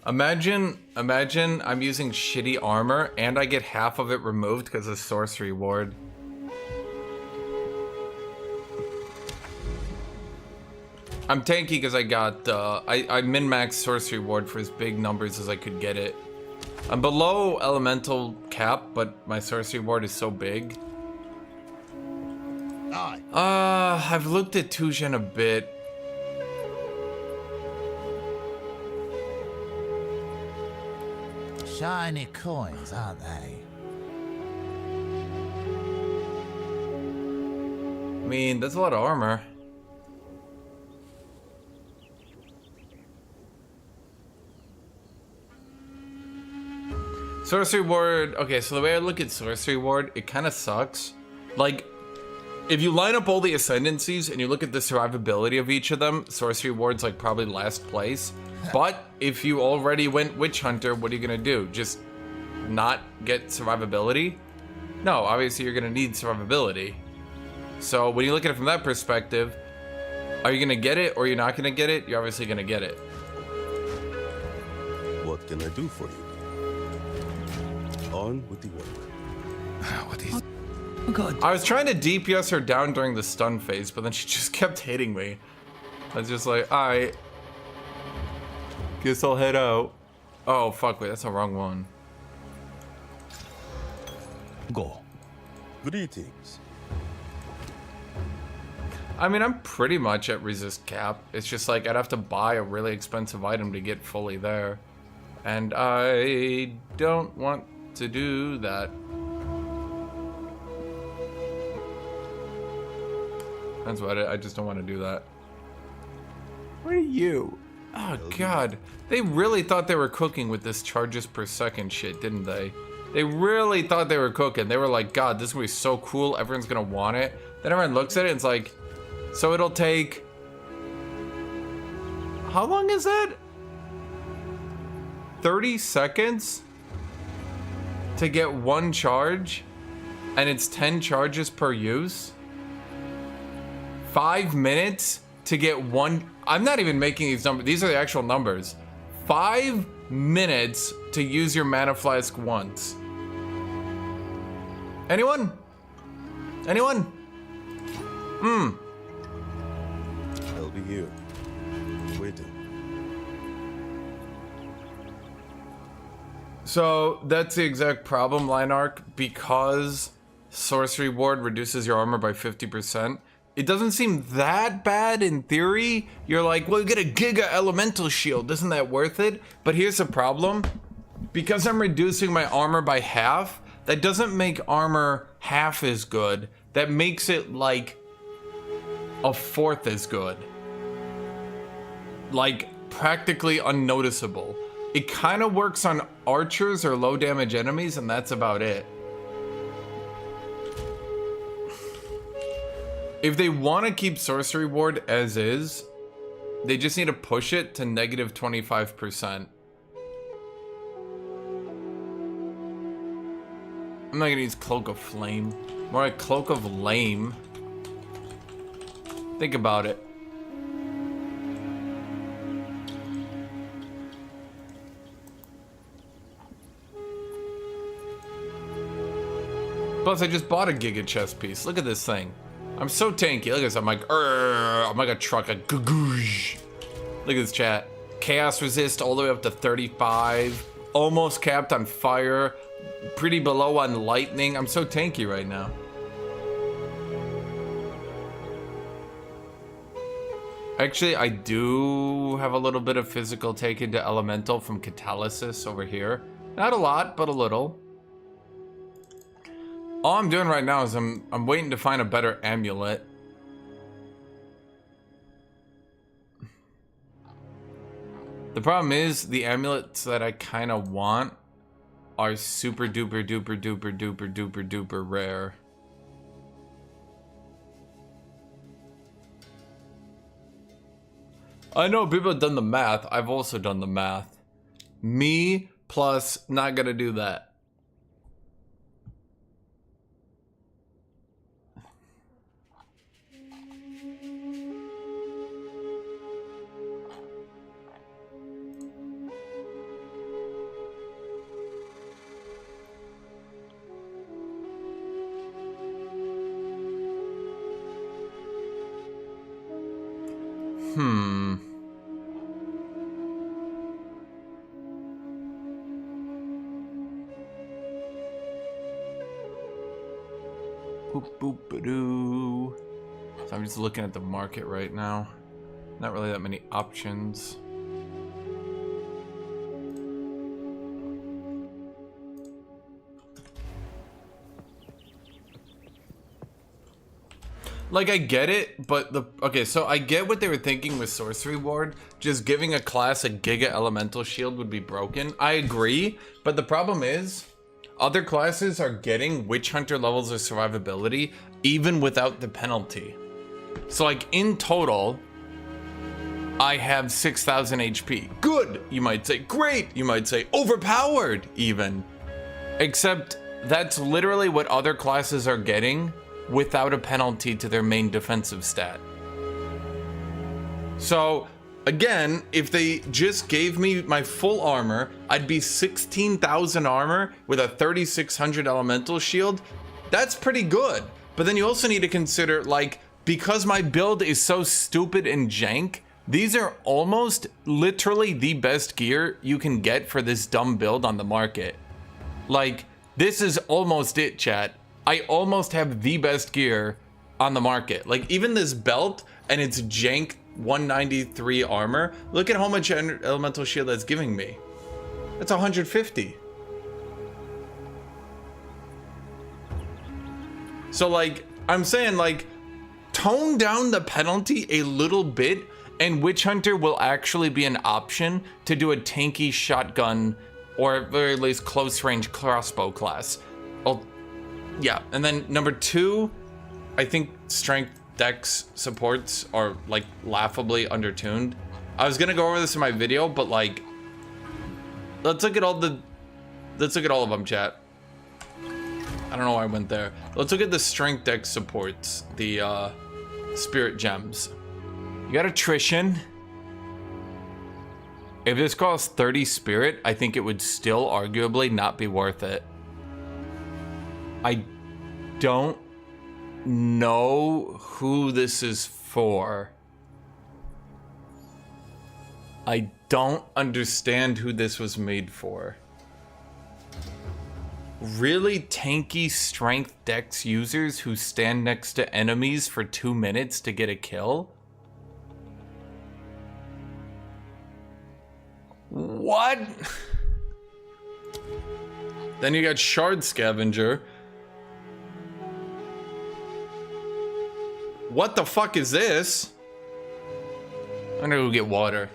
Imagine I'm using shitty armor and I get half of it removed because of Sorcery Ward. I'm tanky because I got, I min-maxed Sorcery Ward for as big numbers as I could get it. I'm below Elemental cap, but my Sorcery Ward is so big. I've looked at Tujen a bit. Shiny coins, aren't they? I mean, that's a lot of armor. Sorcery Ward, okay, so the way I look at Sorcery Ward, it kind of sucks. Like, if you line up all the ascendancies and you look at the survivability of each of them, Sorcery Ward's like probably last place. But if you already went Witch Hunter, what are you gonna do? Just not get survivability? No, obviously you're gonna need survivability. So when you look at it from that perspective, are you gonna get it or you're not gonna get it? You're obviously gonna get it. What can I do for you? On with the work. What is... Oh God. I was trying to DPS her down during the stun phase, but then she just kept hitting me. I was just like, alright. Guess I'll head out. Oh, fuck, wait, that's the wrong one. Go. Greetings. I mean, I'm pretty much at resist cap. It's just like I'd have to buy a really expensive item to get fully there. And I don't want to do that. That's about it. I just don't want to do that. What are you? Oh, God. They really thought they were cooking with this charges per second shit, didn't they? They really thought they were cooking. They were like, God, this is going to be so cool. Everyone's going to want it. Then everyone looks at it and it's like, so it'll take... How long is that? 30 seconds? To get one charge? And it's 10 charges per use? 5 minutes to get one... I'm not even making these numbers. These are the actual numbers. 5 minutes to use your mana flask once. Anyone? Anyone? I'll be here. Waiting. So that's the exact problem, line arc. Because Sorcery Ward reduces your armor by 50%. It doesn't seem that bad in theory. You're like, well, you get a Giga Elemental Shield. Isn't that worth it? But here's the problem. Because I'm reducing my armor by half, that doesn't make armor half as good. That makes it like a fourth as good. Like practically unnoticeable. It kind of works on archers or low damage enemies, and that's about it. If they want to keep Sorcery Ward as is, they just need to push it to negative 25%. I'm not gonna use Cloak of Flame. More like Cloak of Lame. Think about it. Plus, I just bought a Giga chest piece. Look at this thing. I'm so tanky. Look at this. I'm like, I'm like a truck. A gagoosh. Look at this chat. Chaos resist all the way up to 35. Almost capped on fire. Pretty below on lightning. I'm so tanky right now. Actually, I do have a little bit of physical take into elemental from catalysis over here. Not a lot, but a little. All I'm doing right now is I'm waiting to find a better amulet. The problem is the amulets that I kind of want are super duper duper duper duper duper duper rare. I know people have done the math. I've also done the math. Me plus not gonna do that. Boop boop ba-doo. So I'm just looking at the market right now. Not really that many options. Like, I get it, but okay, so I get what they were thinking with Sorcery Ward. Just giving a class a Giga Elemental Shield would be broken. I agree, but the problem is, other classes are getting Witch Hunter levels of survivability, even without the penalty. So, like, in total, I have 6,000 HP. Good, you might say. Great, you might say. Overpowered, even. Except, that's literally what other classes are getting without a penalty to their main defensive stat. So, again, if they just gave me my full armor, I'd be 16,000 armor with a 3,600 elemental shield. That's pretty good. But then you also need to consider, like, because my build is so stupid and jank, these are almost literally the best gear you can get for this dumb build on the market. Like, this is almost it, chat. I almost have the best gear on the market. Like, even this belt and its jank 193 armor, look at how much elemental shield that's giving me. That's 150. So, like, I'm saying, like, tone down the penalty a little bit and Witch Hunter will actually be an option to do a tanky shotgun or at very least close range crossbow class. Yeah, and then number 2, I think strength dex supports are like laughably undertuned. I was gonna go over this in my video, but like, let's look at all of them, chat. I don't know why I went there. Let's look at the strength dex supports, the spirit gems. You got attrition. If this costs 30 spirit, I think it would still arguably not be worth it. I don't know who this is for. I don't understand who this was made for. Really tanky strength dex users who stand next to enemies for 2 minutes to get a kill? What? Then you got Shard Scavenger. What the fuck is this? I'm gonna go get water.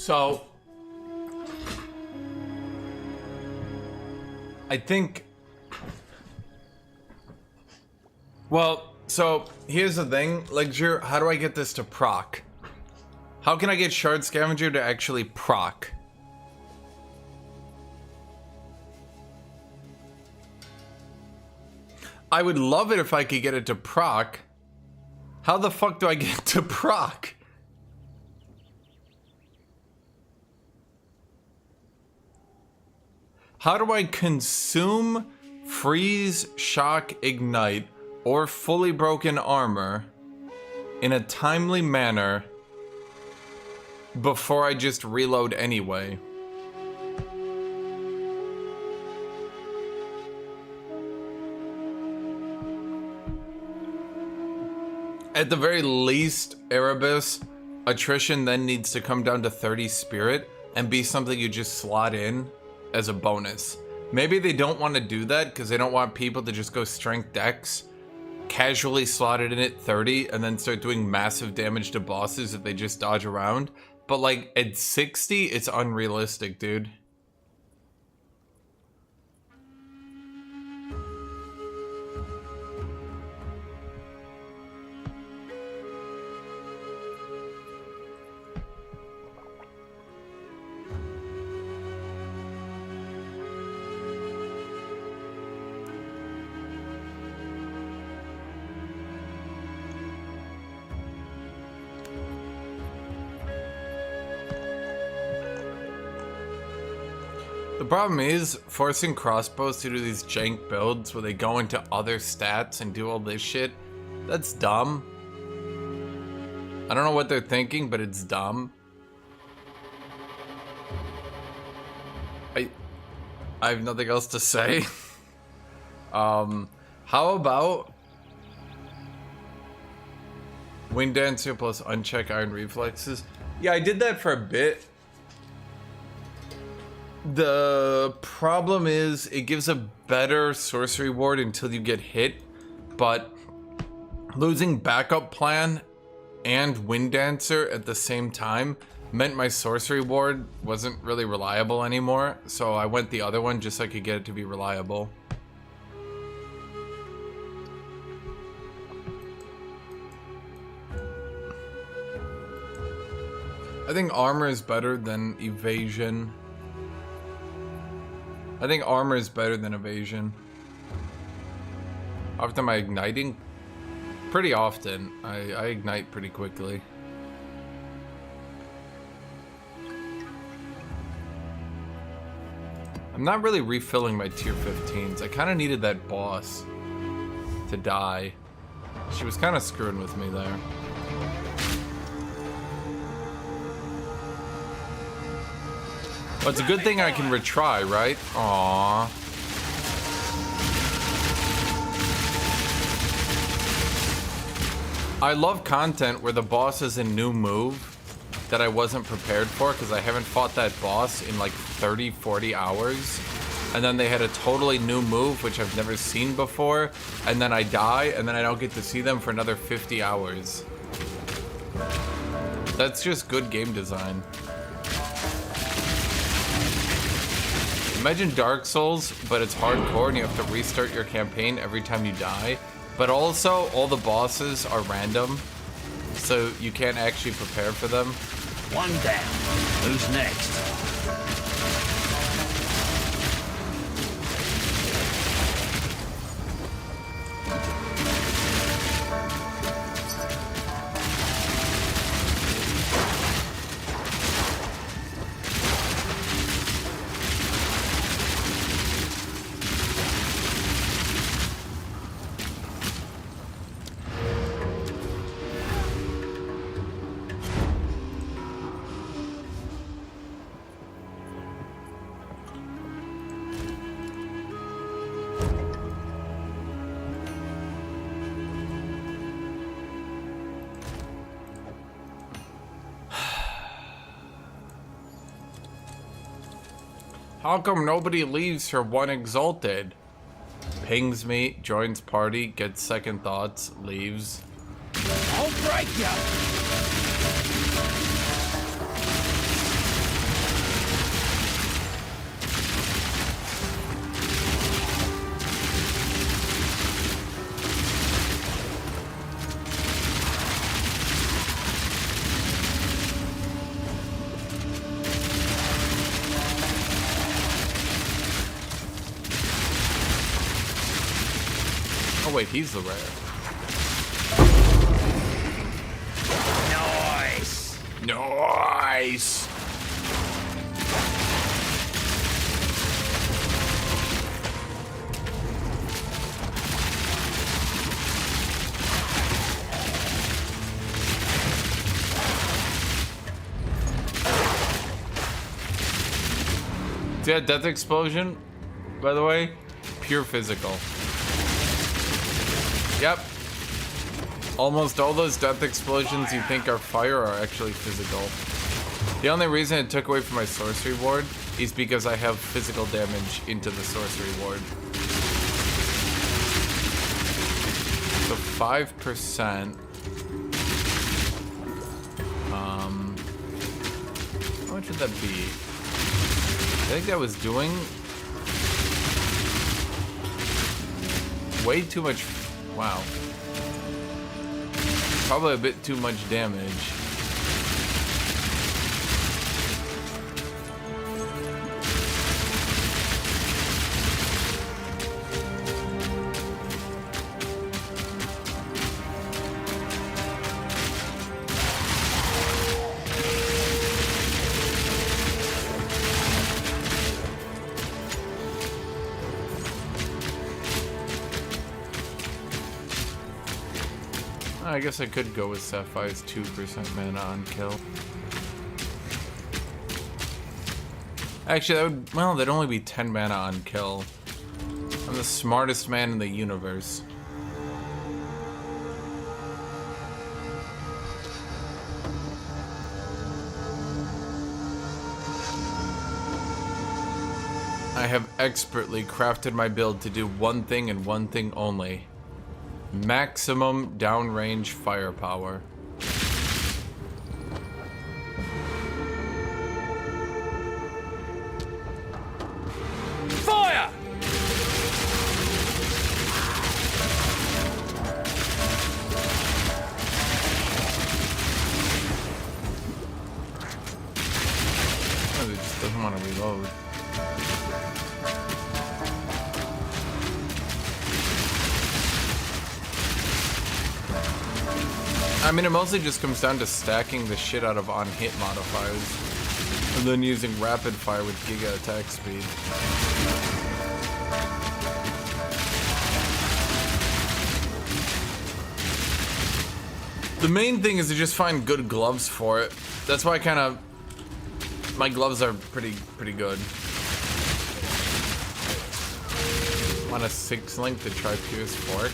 So I think, well, so here's the thing, Ledger, how do I get this to proc? How can I get Shard Scavenger to actually proc? I would love it if I could get it to proc. How the fuck do I get it to proc? How do I consume, freeze, shock, ignite, or fully broken armor in a timely manner before I just reload anyway? At the very least, Erebus, attrition then needs to come down to 30 spirit and be something you just slot in as a bonus. Maybe they don't want to do that because they don't want people to just go strength dex, casually slot it in at 30, and then start doing massive damage to bosses if they just dodge around. But like at 60, it's unrealistic, dude. The problem is, forcing crossbows to do these jank builds where they go into other stats and do all this shit, that's dumb. I don't know what they're thinking, but it's dumb. I have nothing else to say. How about Wind Dancer plus uncheck Iron Reflexes? Yeah, I did that for a bit. The problem is it gives a better sorcery ward until you get hit, but losing backup plan and Wind Dancer at the same time meant my sorcery ward wasn't really reliable anymore, so I went the other one just so I could get it to be reliable. I think armor is better than evasion. I think armor is better than evasion. After my igniting, pretty often. I ignite pretty quickly. I'm not really refilling my tier 15s. I kind of needed that boss to die. She was kind of screwing with me there. Well, it's a good thing I can retry, right? Aww. I love content where the boss is a new move that I wasn't prepared for because I haven't fought that boss in like 30, 40 hours. And then they had a totally new move which I've never seen before. And then I die and then I don't get to see them for another 50 hours. That's just good game design. Imagine Dark Souls, but it's hardcore and you have to restart your campaign every time you die. But also, all the bosses are random, so you can't actually prepare for them. One down. Who's next? How come nobody leaves for one exalted? Pings me, joins party, gets second thoughts, leaves. I'll break ya! Oh wait, he's the rare. Nice. Nice! See that death explosion, by the way? Pure physical. Yep. Almost all those death explosions you think are fire are actually physical. The only reason it took away from my sorcery ward is because I have physical damage into the sorcery ward. So 5%. How much would that be? I think that was doing way too much. Wow. Probably a bit too much damage. I guess I could go with Sapphire's 2% mana on kill. Actually, that would, well, that'd only be 10 mana on kill. I'm the smartest man in the universe. I have expertly crafted my build to do one thing and one thing only. Maximum downrange firepower. Fire! Oh, it just doesn't want to reload. I mean, it mostly just comes down to stacking the shit out of on-hit modifiers, and then using rapid fire with giga attack speed. The main thing is to just find good gloves for it. That's why my gloves are pretty good. Want a 6-link to try Pierce Fork?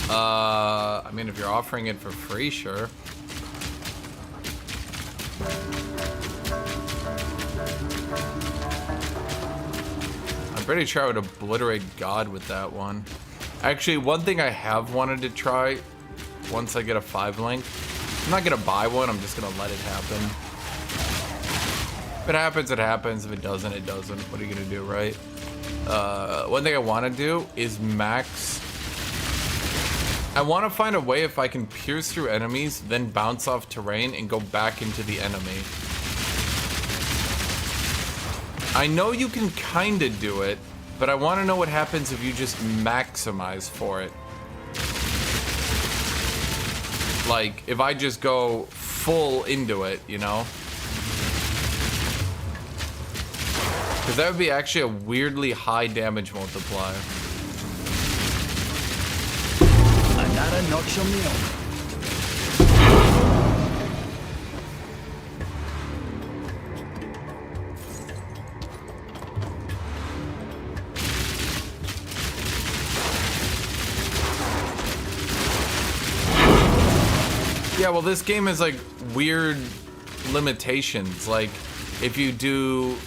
I mean, if you're offering it for free, sure. I'm pretty sure I would obliterate God with that one. Actually, one thing I have wanted to try once I get a 5-link, I'm not gonna buy one, I'm just gonna let it happen. If it happens, it happens. If it doesn't, it doesn't. What are you gonna do, right? One thing I want to do is max. I want to find a way if I can pierce through enemies, then bounce off terrain and go back into the enemy. I know you can kind of do it, but I want to know what happens if you just maximize for it. Like, if I just go full into it, you know? Because that would be actually a weirdly high damage multiplier. Another notch on the armor. Yeah, well, this game has like weird limitations. Like, if you do,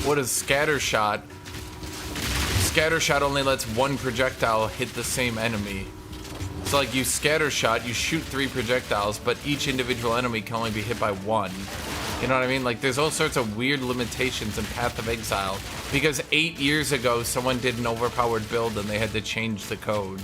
what is scatter shot? Scatter shot only lets one projectile hit the same enemy. So like, you scatter shot, you shoot 3 projectiles, but each individual enemy can only be hit by 1. You know what I mean? Like, there's all sorts of weird limitations in Path of Exile, because 8 years ago someone did an overpowered build and they had to change the code.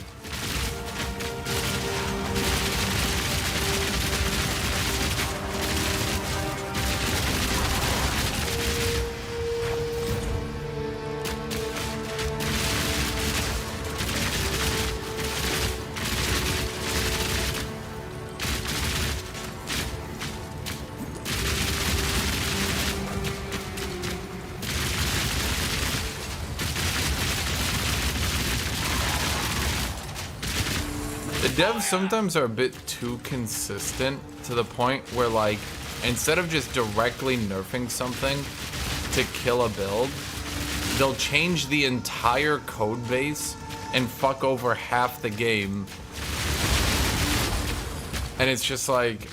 The devs sometimes are a bit too consistent to the point where, like, instead of just directly nerfing something to kill a build, they'll change the entire code base and fuck over half the game. And it's just like,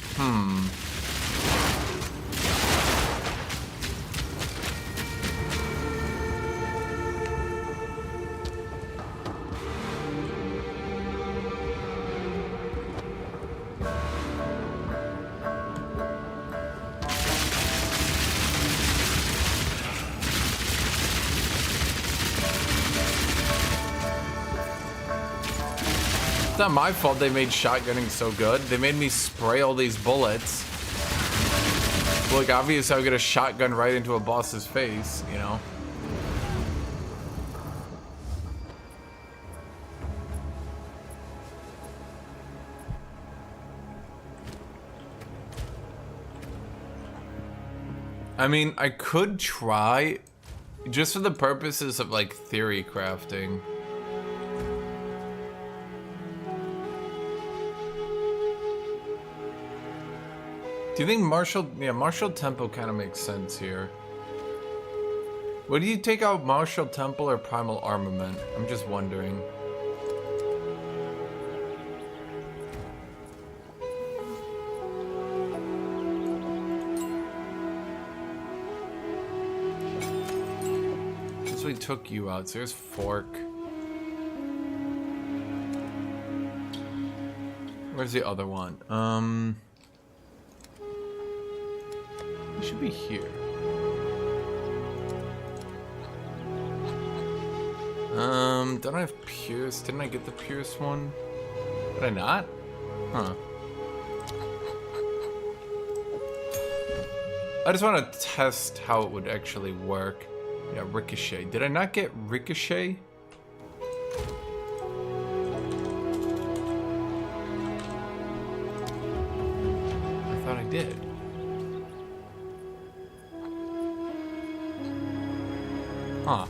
It's not my fault they made shotgunning so good. They made me spray all these bullets. Look, obviously I'll get a shotgun right into a boss's face, you know? I mean, I could try, just for the purposes of, like, theory crafting. Do you think martial tempo kind of makes sense here? Would you take out martial tempo or primal armament? I'm just wondering. Since we took you out, so here's fork. Where's the other one? It should be here. Don't I have Pierce? Didn't I get the Pierce one? Did I not? Huh. I just want to test how it would actually work. Yeah, Ricochet. Did I not get Ricochet? I thought I did. Huh.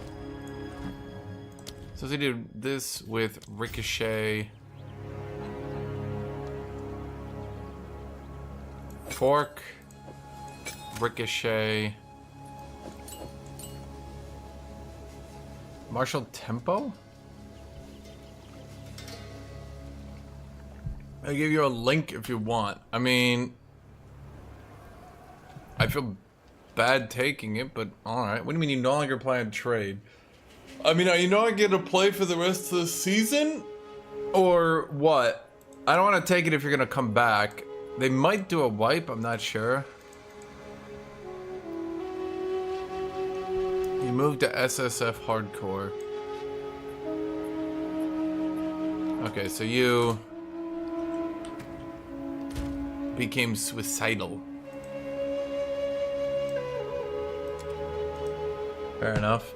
So they did this with Ricochet. Fork. Ricochet. Martial tempo? I'll give you a link if you want. I mean, I feel bad taking it, but alright. What do you mean you no longer plan trade? I mean, are you not going to play for the rest of the season? Or what? I don't want to take it if you're going to come back. They might do a wipe, I'm not sure. You moved to SSF Hardcore. Okay, so you became suicidal. Fair enough.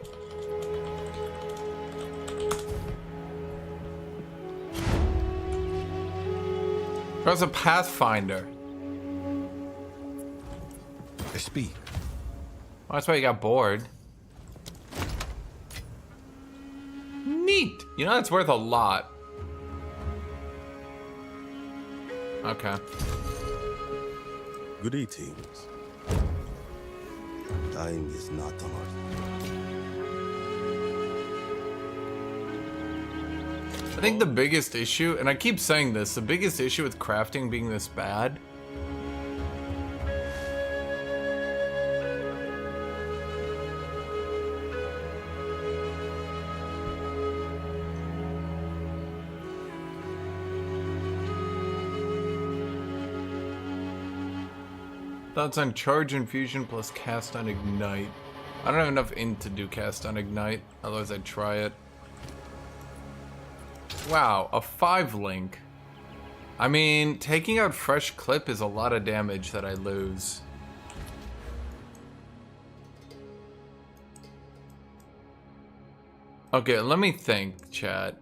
There's a Pathfinder. Speak. Oh, that's why you got bored. Neat. You know, that's worth a lot. Okay. Greetings. Dying is not an art. I think the biggest issue, and I keep saying this, the biggest issue with crafting being this bad thoughts on charge infusion plus cast on ignite. I don't have enough int to do cast on ignite, otherwise I'd try it. Wow, a 5-link. I mean, taking out fresh clip is a lot of damage that I lose. Okay, let me think, chat.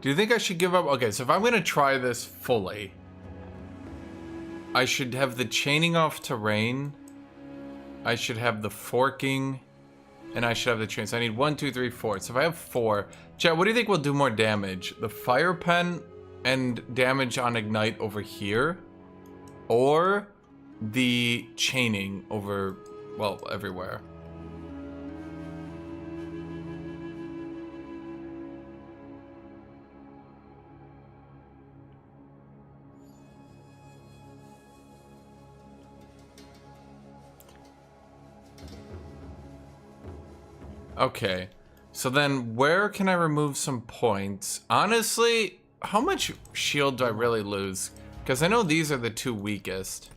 Do you think I should give up? Okay, so if I'm gonna try this fully, I should have the chaining off terrain. I should have the forking, and I should have the chain. So I need 1, 2, 3, 4. So if I have 4, chat, what do you think will do more damage? The fire pen and damage on ignite over here, or the chaining over, well, everywhere? Okay, so then where can I remove some points? Honestly, how much shield do I really lose? Because I know these are the 2 weakest.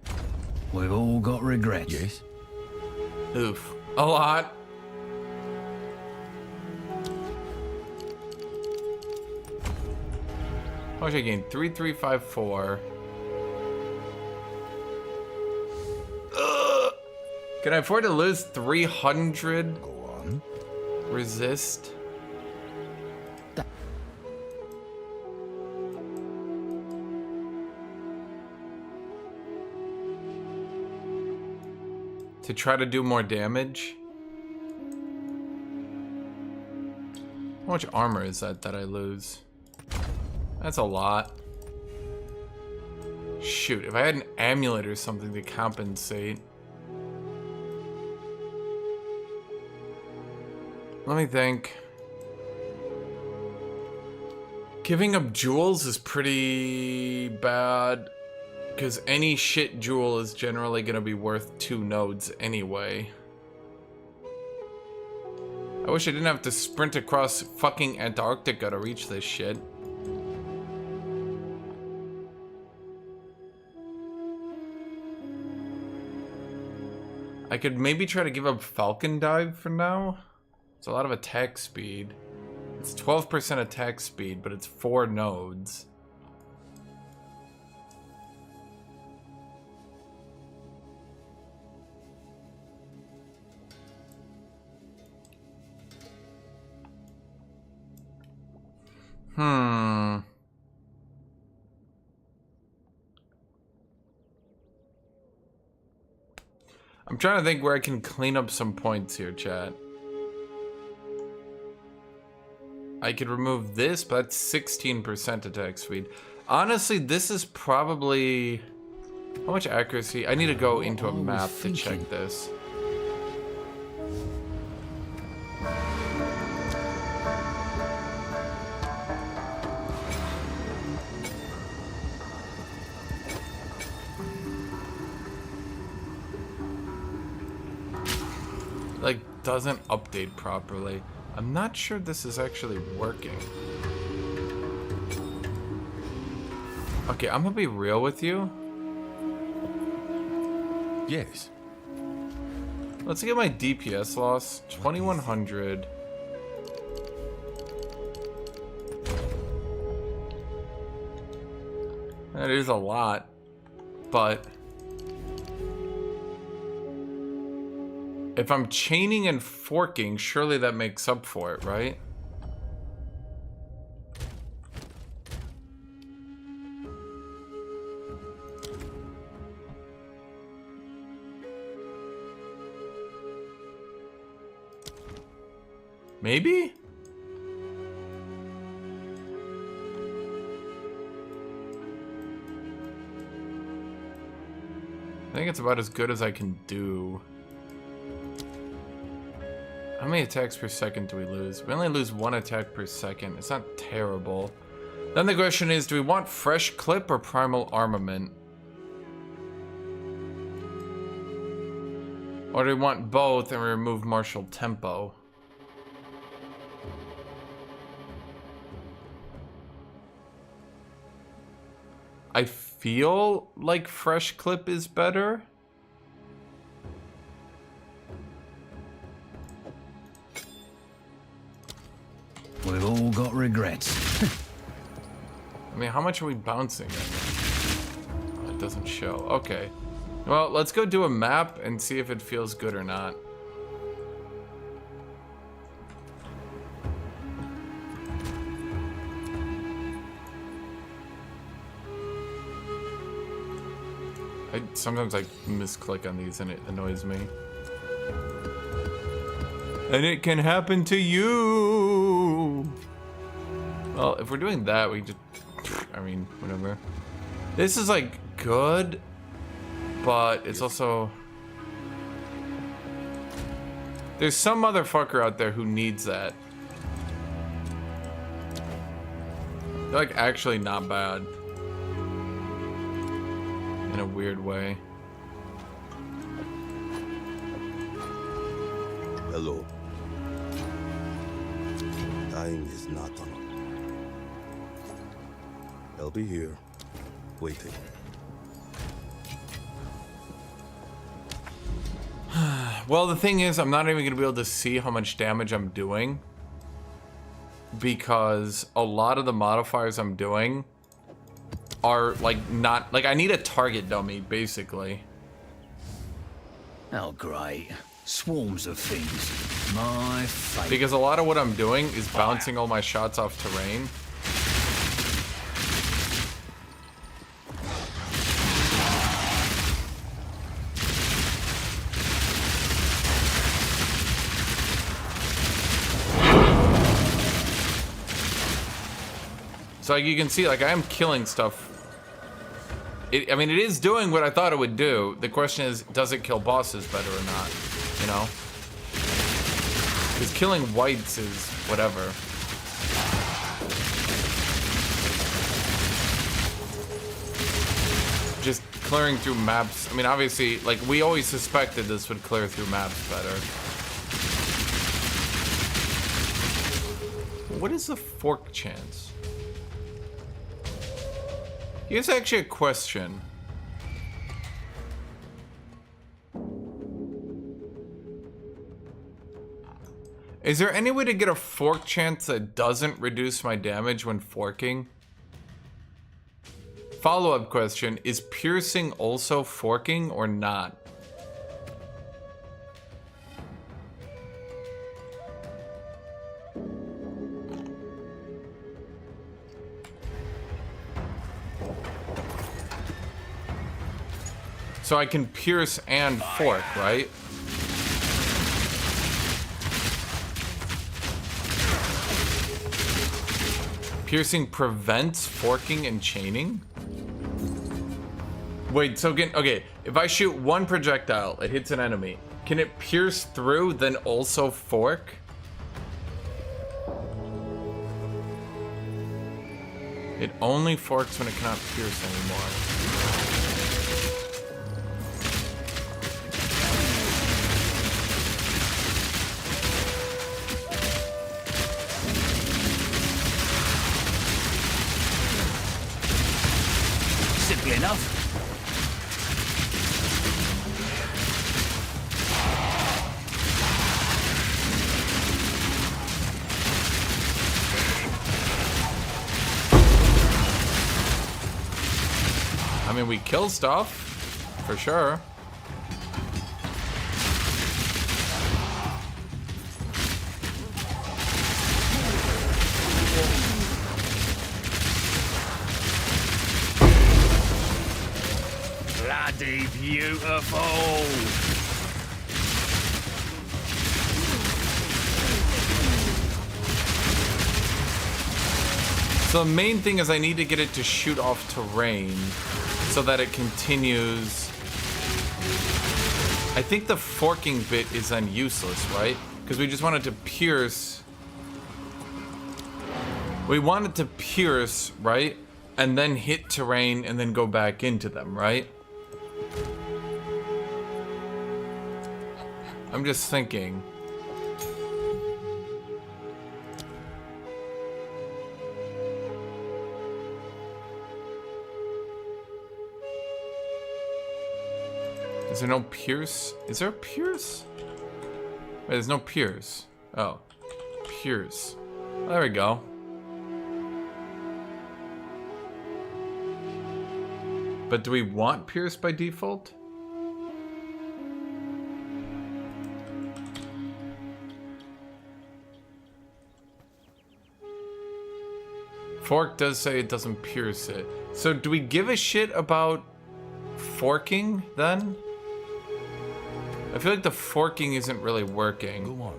We've all got regrets. Yes. Oof, a lot. How much I gain? 3, 3, 5, 4. Ugh. Can I afford to lose 300? Go on. Resist. To try to do more damage. How much armor is that I lose? That's a lot. Shoot, if I had an amulet or something to compensate. Let me think. Giving up jewels is pretty bad, because any shit jewel is generally going to be worth 2 nodes anyway. I wish I didn't have to sprint across fucking Antarctica to reach this shit. I could maybe try to give up Falcon Dive for now. It's a lot of attack speed. It's 12% attack speed, but it's 4 nodes. I'm trying to think where I can clean up some points here, chat. I could remove this, but that's 16% attack speed. Honestly, this is probably... How much accuracy? I need to go into a map to check this. Like, doesn't update properly. I'm not sure this is actually working. Okay, I'm gonna be real with you. Yes. Let's get my DPS loss. 2100. That is a lot, but if I'm chaining and forking, surely that makes up for it, right? Maybe? I think it's about as good as I can do. How many attacks per second do we lose? We only lose 1 attack per second. It's not terrible. Then the question is, do we want fresh clip or primal armament? Or do we want both and we remove martial tempo? I feel like fresh clip is better. We've all got regrets. I mean, how much are we bouncing? Oh, it doesn't show. Okay. Well, let's go do a map and see if it feels good or not. Sometimes I misclick on these and it annoys me. And it can happen to you. Well, if we're doing that, we just... I mean, whatever. This is, like, good, but it's also... There's some motherfucker out there who needs that. They're, like, actually not bad. In a weird way. Hello. Dying is not an option. I'll be here, waiting. Well, the thing is, I'm not even going to be able to see how much damage I'm doing. Because a lot of the modifiers I'm doing are, like, not... Like, I need a target dummy, basically. Oh, great. Swarms of things. My fate. Because a lot of what I'm doing is bouncing all my shots off terrain. So like you can see, like I am killing stuff. I mean, it is doing what I thought it would do. The question is, does it kill bosses better or not? You know? Because killing whites is whatever. Just clearing through maps. I mean, obviously, like we always suspected this would clear through maps better. What is the fork chance? Here's actually a question. Is there any way to get a fork chance that doesn't reduce my damage when forking? Follow-up question, is piercing also forking or not? So I can pierce and fork, right? Piercing prevents forking and chaining? Wait, so again, okay, if I shoot one projectile, it hits an enemy. Can it pierce through, then also fork? It only forks when it cannot pierce anymore. Simply enough. I mean, we kill stuff, for sure. Bloody beautiful. So the main thing is I need to get it to shoot off terrain so that it continues. I think the forking bit is then useless, right? Because we just want it to pierce. We want it to pierce, right? And then hit terrain and then go back into them, right? I'm just thinking. Is there no pierce? Is there a pierce? Wait, there's no pierce. Oh. Pierce. There we go. But do we want pierce by default? Fork does say it doesn't pierce it. So do we give a shit about forking then? I feel like the forking isn't really working. Go on.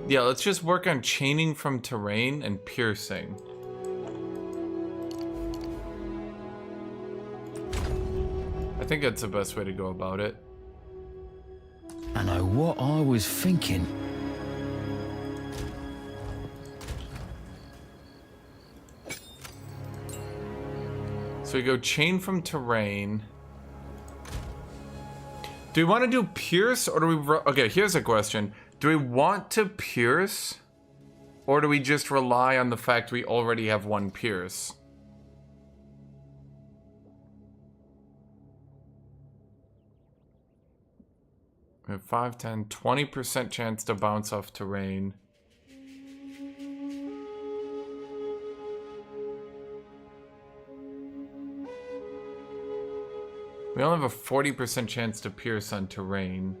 Yeah, let's just work on chaining from terrain and piercing. I think that's the best way to go about it. I know what I was thinking. So we go chain from terrain. Do we want to do pierce or do we... Okay, here's a question. Do we want to pierce or do we just rely on the fact we already have one pierce? We have 5, 10, 20% chance to bounce off terrain. We only have a 40% chance to pierce on terrain.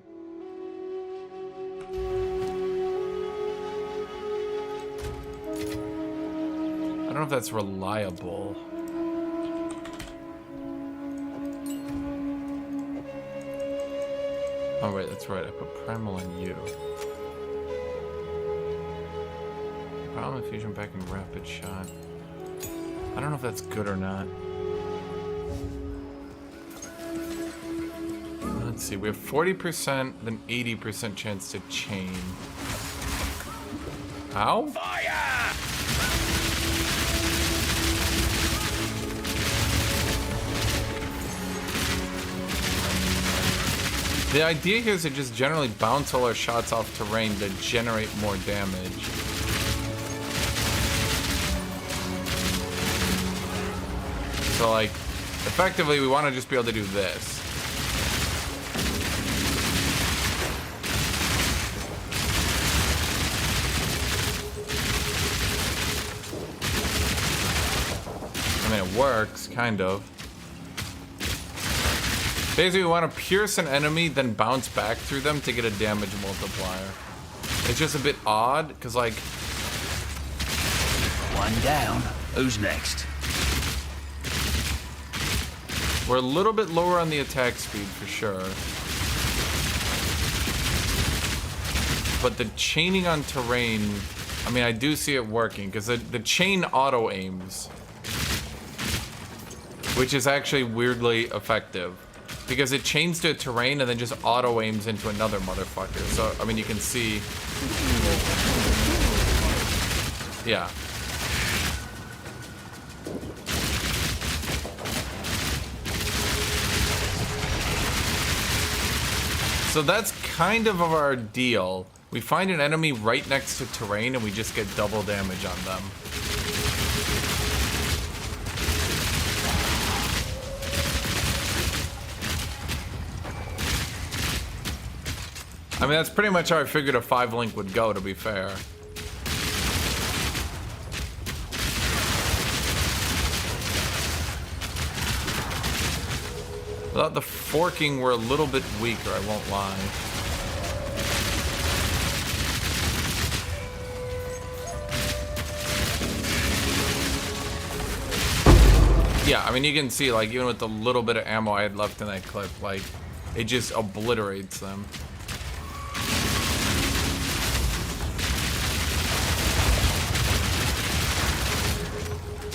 I don't know if that's reliable. Oh wait, that's right, I put primal on you. Primal infusion back in rapid shot. I don't know if that's good or not. Let's see, we have 40%, then 80% chance to chain. Ow? Fire! The idea here is to just generally bounce all our shots off terrain to generate more damage. So like, effectively we want to just be able to do this. I mean, it works, kind of. Basically, we want to pierce an enemy, then bounce back through them to get a damage multiplier. It's just a bit odd, because, like... One down. Who's next? We're a little bit lower on the attack speed, for sure. But the chaining on terrain... I mean, I do see it working, because the chain auto-aims. Which is actually weirdly effective. Because it chains to a terrain and then just auto-aims into another motherfucker. So, I mean, you can see... Yeah. So that's kind of our deal. We find an enemy right next to terrain and we just get double damage on them. I mean, that's pretty much how I figured a 5-link would go, to be fair. Without the forking, we're a little bit weaker, I won't lie. Yeah, I mean, you can see, like, even with the little bit of ammo I had left in that clip, like, it just obliterates them.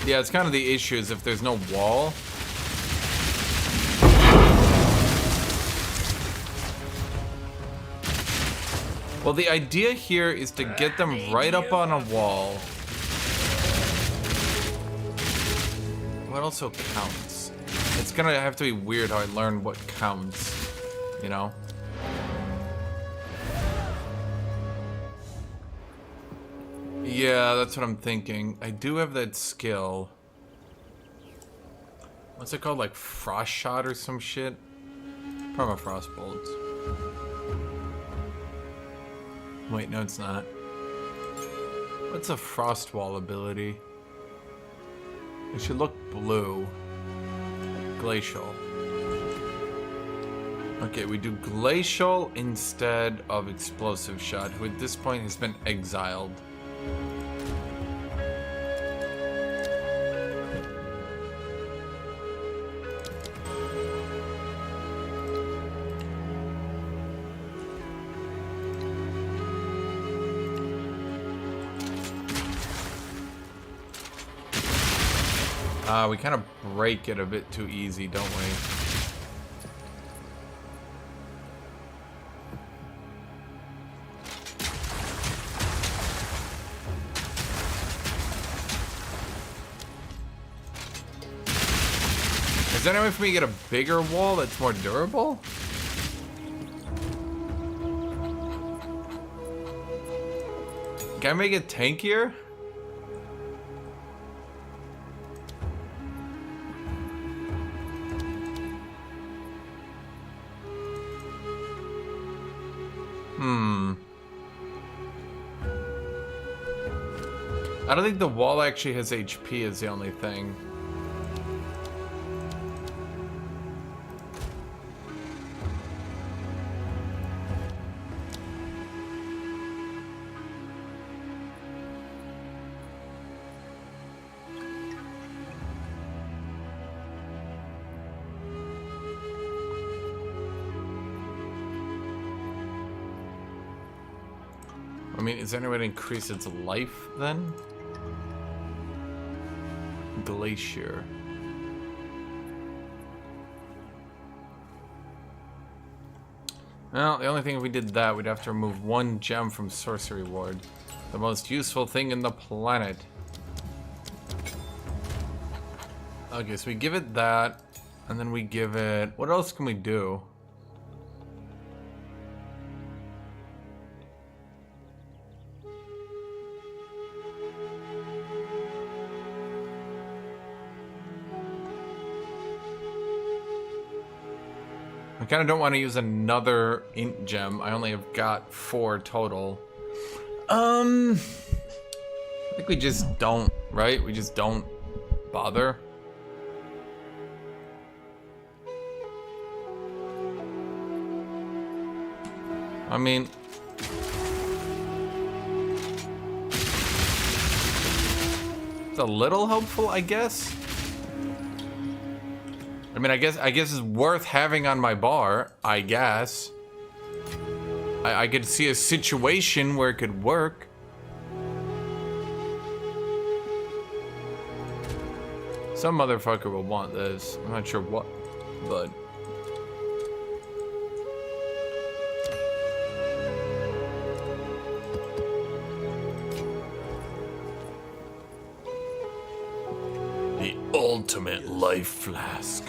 Yeah, it's kind of the issue is if there's no wall. Well, the idea here is to get them right up on a wall. What also counts? It's gonna have to be weird how I learn what counts, you know? Yeah, that's what I'm thinking. I do have that skill. What's it called? Like frost shot or some shit? Permafrost bolts. Wait, no it's not. What's a frost wall ability? It should look blue. Glacial. Okay, we do Glacial instead of Explosive Shot, who at this point has been exiled. We kind of break it a bit too easy, don't we? Is there any way for me to get a bigger wall that's more durable? Can I make it tankier? I don't think the wall actually has HP is the only thing. I mean, is there any way to increase its life then? Glacier. Well, the only thing if we did that, we'd have to remove 1 gem from Sorcery Ward. The most useful thing in the planet. Okay, so we give it that, and then we give it... What else can we do? I kind of don't want to use another int gem. I only have got 4 total. I think we just don't, right? We just don't bother. I mean... It's a little helpful, I guess. I mean, I guess it's worth having on my bar, I guess. I could see a situation where it could work. Some motherfucker will want this. I'm not sure what, but... The ultimate life flask.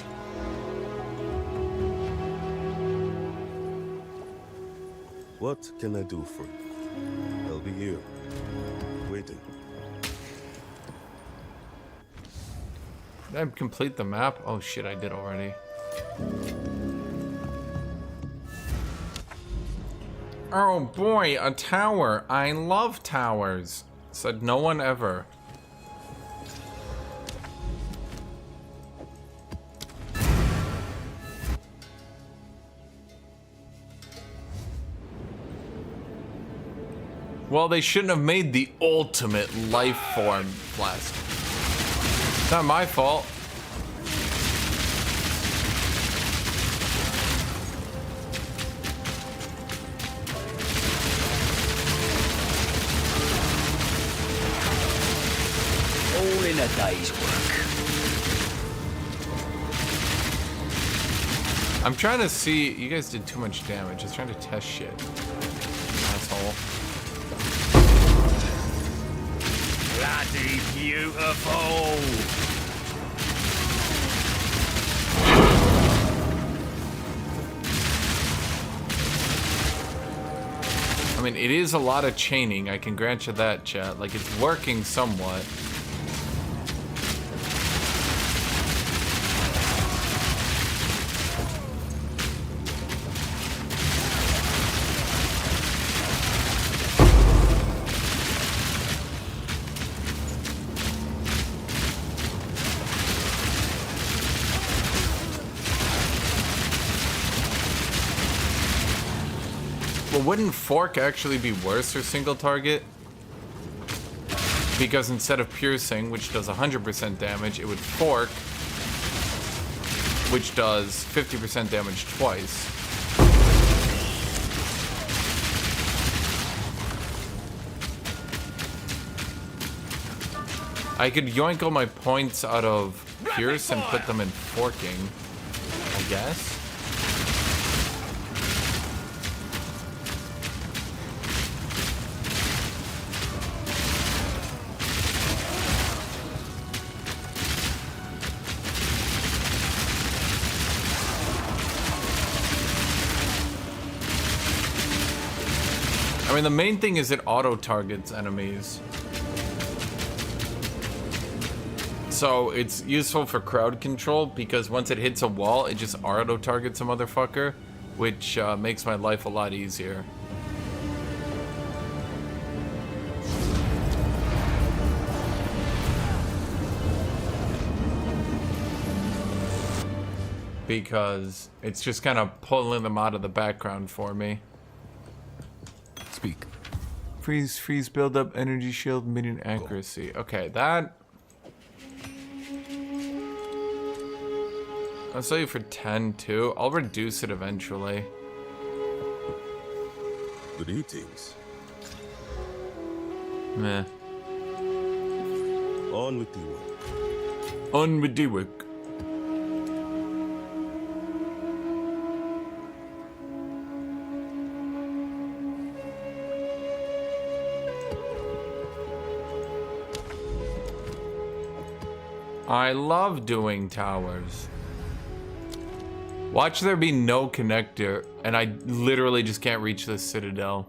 What can I do for you? I'll be here, waiting. Did I complete the map? Oh shit, I did already. Oh boy, a tower. I love towers. Said no one ever. Well, they shouldn't have made the ultimate life form flask. It's not my fault. All in a day's work. I'm trying to see. You guys did too much damage. I was trying to test shit. Asshole. Bloody beautiful. I mean, it is a lot of chaining. I can grant you that, chat. Like, it's working somewhat. Well, wouldn't fork actually be worse for single target? Because instead of piercing, which does 100% damage, it would fork, which does 50% damage twice. I could yoink all my points out of pierce and put them in forking, I guess. I mean, the main thing is it auto-targets enemies. So it's useful for crowd control because once it hits a wall, it just auto-targets a motherfucker, which makes my life a lot easier. Because it's just kind of pulling them out of the background for me. Speak. Freeze, build up, energy shield, medium accuracy. Okay, that... I'll sell you for 10 too. I'll reduce it eventually. Greetings. Meh. On with the work. On with the work. I love doing towers. Watch there be no connector, and I literally just can't reach the citadel.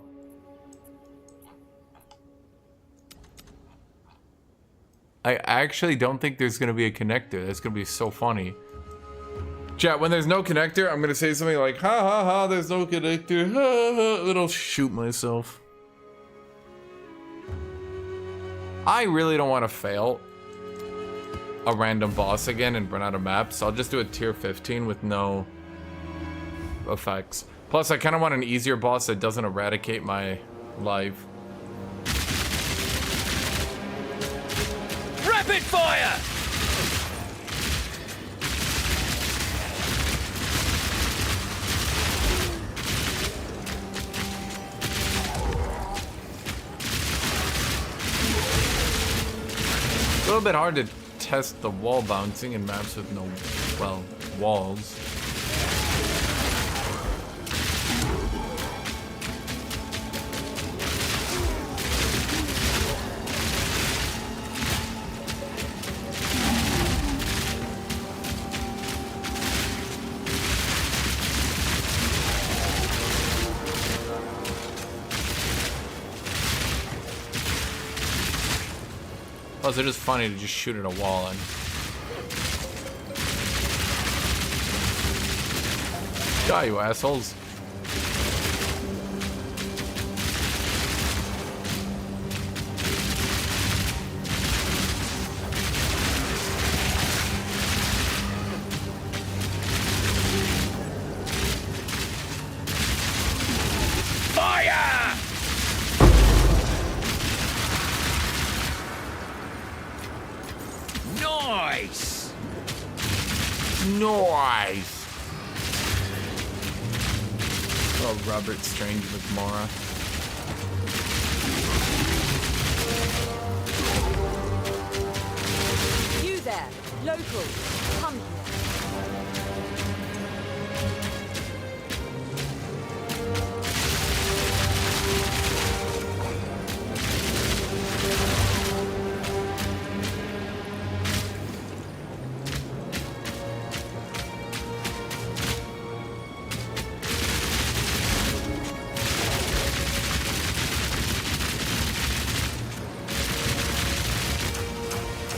I actually don't think there's gonna be a connector. That's gonna be so funny. Chat, when there's no connector, I'm gonna say something like, ha ha ha, there's no connector. Ha, ha. It'll shoot myself. I really don't want to fail a random boss again and run out of maps, so I'll just do a tier 15 with no effects. Plus, I kind of want an easier boss that doesn't eradicate my life. Rapid fire! A little bit hard to test the wall bouncing in maps with no, well, walls. Plus, it is funny to just shoot at a wall and... Die, you assholes. Fire! Nice! Nice! Oh, Robert Strange with Mora. You there, local, come here.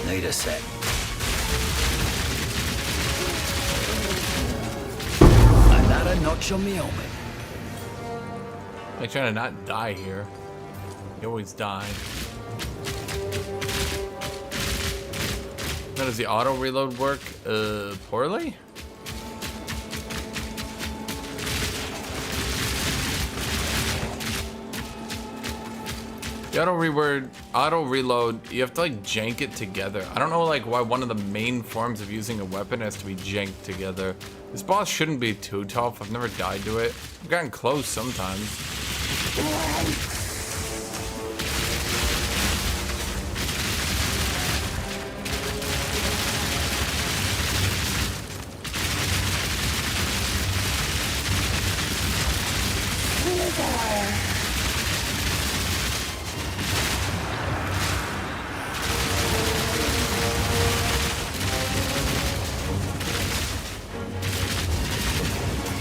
Need a sec. Another notch on me helmet. I'm trying to not die here. You always die. How does the auto reload work? Poorly? The auto reload, you have to like jank it together. I don't know like why one of the main forms of using a weapon has to be janked together. This boss shouldn't be too tough. I've never died to it. I've gotten close sometimes.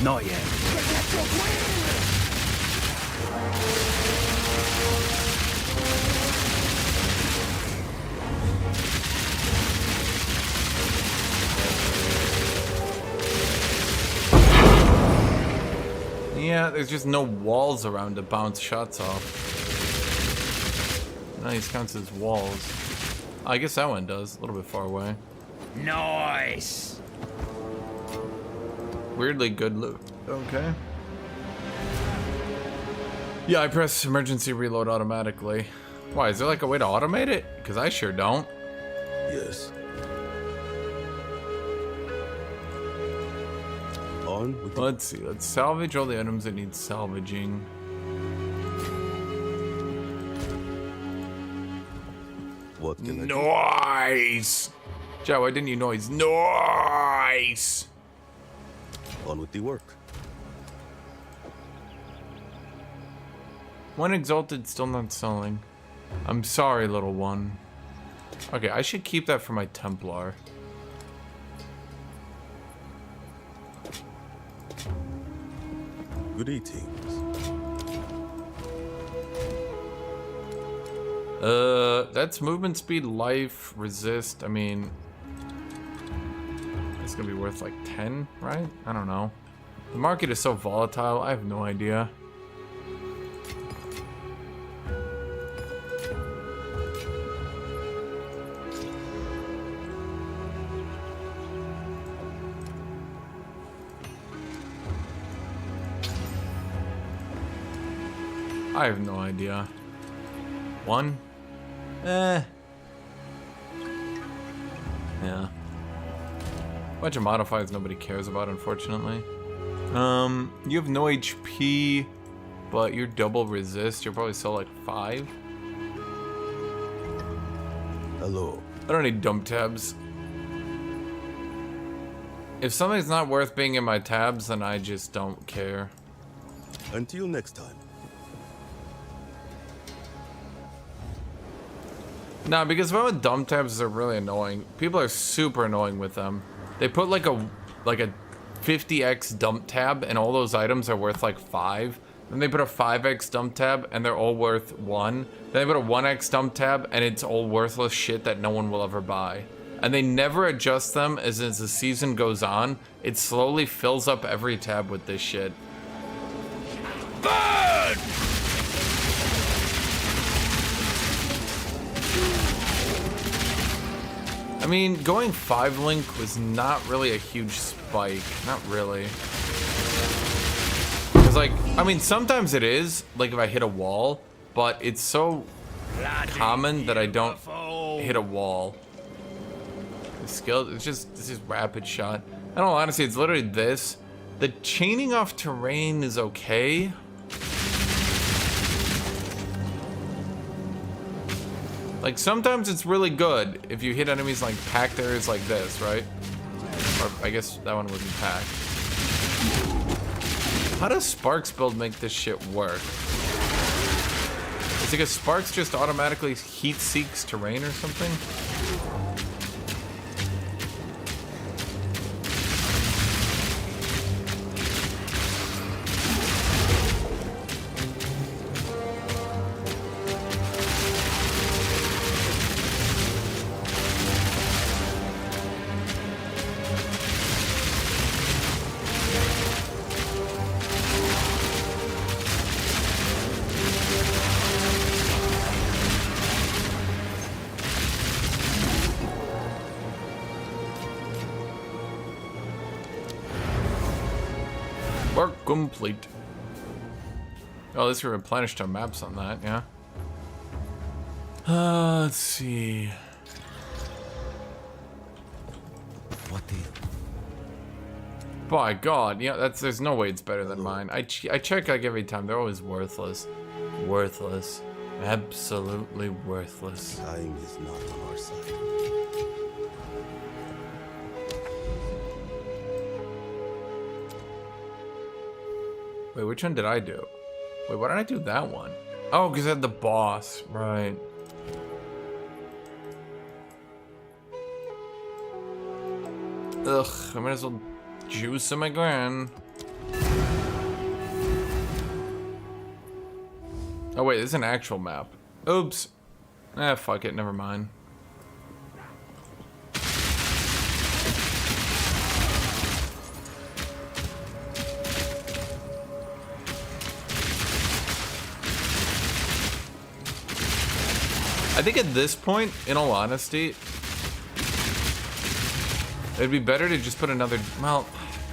Not yet. Yeah, there's just no walls around to bounce shots off. Nice, counts as walls. I guess that one does, a little bit far away. Nice. Weirdly good loot. Okay. Yeah, I press emergency reload automatically. Why, is there like a way to automate it? Because I sure don't. Yes. On with the Let's see, let's salvage all the items that need salvaging. what can I do? Nice! Joe, why didn't you noise? Nice! On with the work. One exalted, still not selling. I'm sorry, little one. Okay, I should keep that for my Templar. Good eating. That's movement speed, life, resist. I mean, it's gonna be worth like 10, right? I don't know. The market is so volatile, I have no idea. I have no idea. One? Yeah. Bunch of modifiers nobody cares about, unfortunately. You have no HP, but you're double resist. You're probably still like 5. Hello. I don't need dump tabs. If something's not worth being in my tabs, then I just don't care. Until next time. Nah, because if I'm with dump tabs, they're really annoying. People are super annoying with them. They put like a 50x dump tab, and all those items are worth like 5. Then they put a 5x dump tab, and they're all worth 1. Then they put a 1x dump tab, and it's all worthless shit that no one will ever buy. And they never adjust them as the season goes on. It slowly fills up every tab with this shit. Burn! I mean, going 5 link was not really a huge spike. Not really. Because, like, I mean, sometimes it is, like if I hit a wall, but it's so common that I don't hit a wall. The skill, it's just rapid shot. I don't know, honestly, it's literally this. The chaining off terrain is okay. Like, sometimes it's really good if you hit enemies like packed areas like this, right? Or, I guess that one wasn't packed. How does Sparks build make this shit work? Is it because Sparks just automatically heat seeks terrain or something? Work complete. Oh, at least we replenished our maps on that, yeah. Let's see. What the? By God, yeah, there's no way it's better than mine. I check like every time. They're always worthless. Worthless. Absolutely worthless. Time is not on our side. Wait, which one did I do? Wait, why did I do that one? Oh, because I had the boss. Right. Ugh, I might as well juice him again. Oh wait, this is an actual map. Oops. Ah, fuck it, never mind. I think at this point, in all honesty, it'd be better to just put another, well,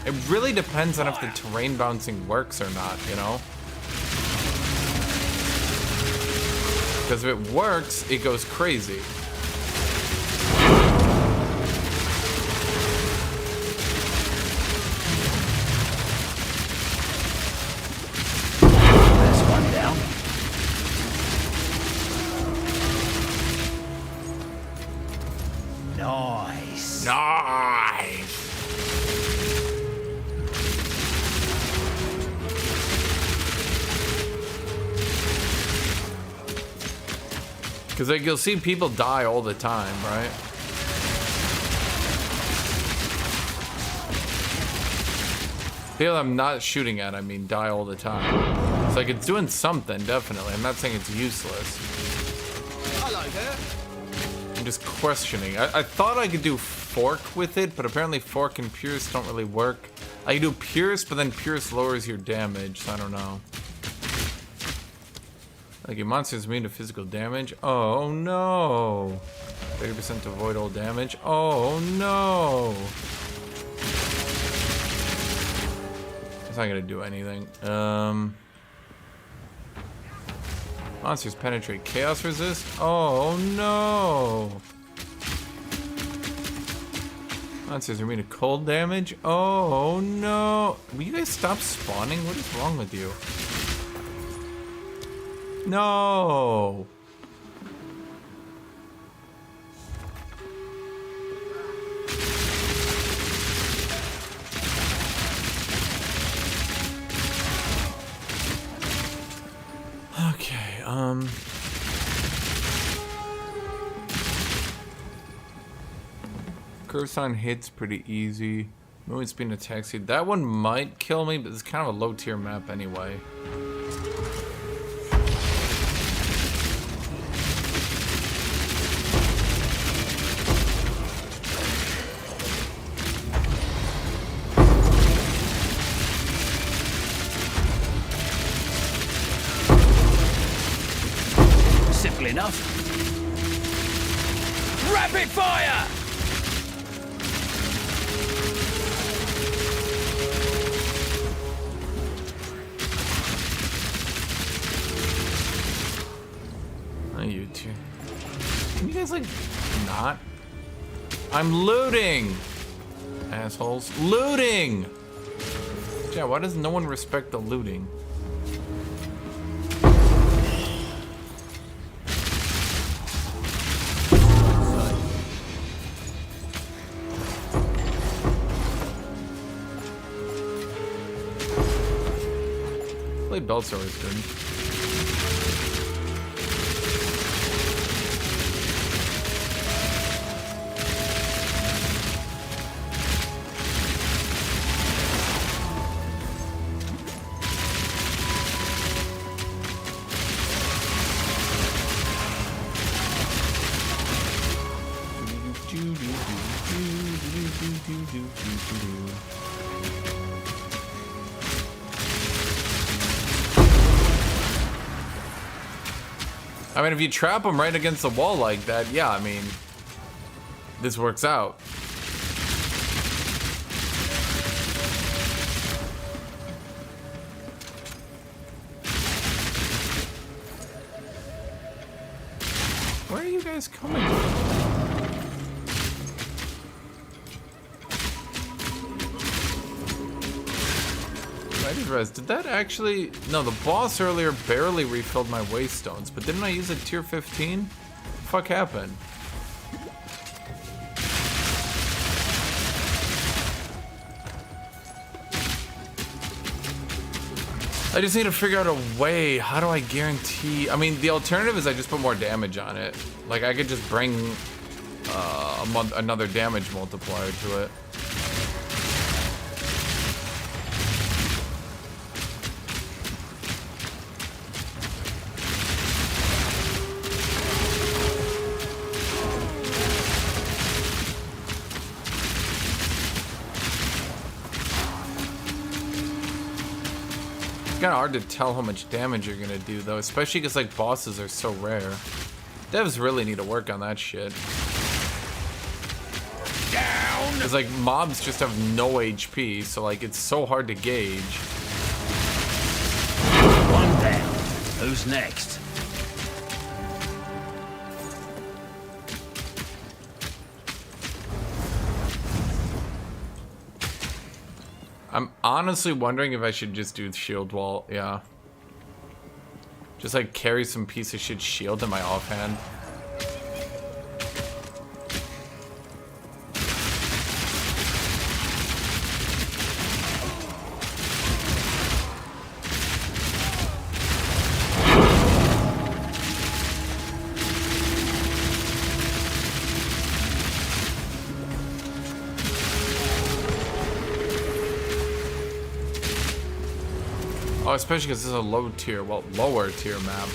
it really depends on if the terrain bouncing works or not, you know? Because if it works, it goes crazy. That's one down. Nice. Nice! Because like you'll see people die all the time, right? People I'm not shooting at, I mean, die all the time. It's like it's doing something, definitely. I'm not saying it's useless. Hello there. I'm just questioning. I thought I could do fork with it, but apparently fork and pierce don't really work. I can do pierce, but then pierce lowers your damage, so I don't know. Like your monster's immune to physical damage. Oh no. 30% to avoid all damage. Oh no. It's not gonna do anything. Monsters penetrate chaos resist. Oh no. Monsters are immune to cold damage. Oh no. Will you guys stop spawning? What is wrong with you? No. Okay, curse on hits pretty easy. Moving speed and attack speed. That one might kill me, but it's kind of a low tier map anyway. Simple enough. Rapid fire! Oh, you two. Can you guys, like, not? I'm looting! Assholes. Looting! Yeah, why does no one respect the looting? Blade belts are always good. I mean, if you trap them right against the wall like that, yeah, I mean, this works out. guys coming from? I did realize, did that actually... No, the boss earlier barely refilled my waystones, but didn't I use a tier 15? What the fuck happened? I just need to figure out a way. How do I guarantee... I mean, the alternative is I just put more damage on it. Like, I could just bring another damage multiplier to it. It's kind of hard to tell how much damage you're gonna do though, especially because like bosses are so rare. Devs really need to work on that shit. Down! Because like mobs just have no HP, so like it's so hard to gauge. One down. Who's next? I'm honestly wondering if I should just do shield wall, yeah. Just like carry some piece of shit shield in my offhand. Oh, especially because this is a low tier, well, lower tier map.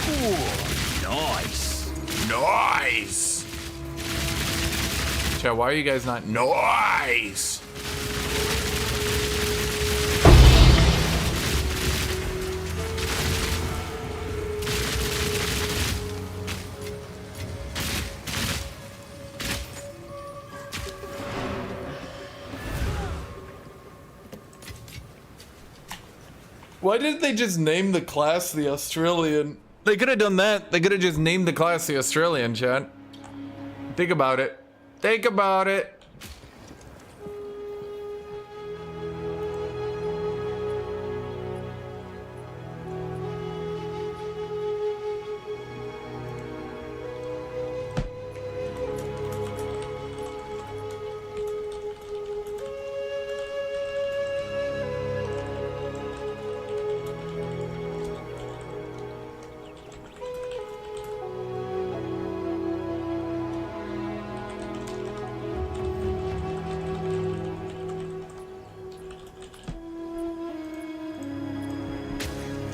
Ooh, nice. Nice! Chat, why are you guys not nice? Why didn't they just name the class the Australian? They could have done that. They could have just named the class the Australian, chat. Think about it. Think about it.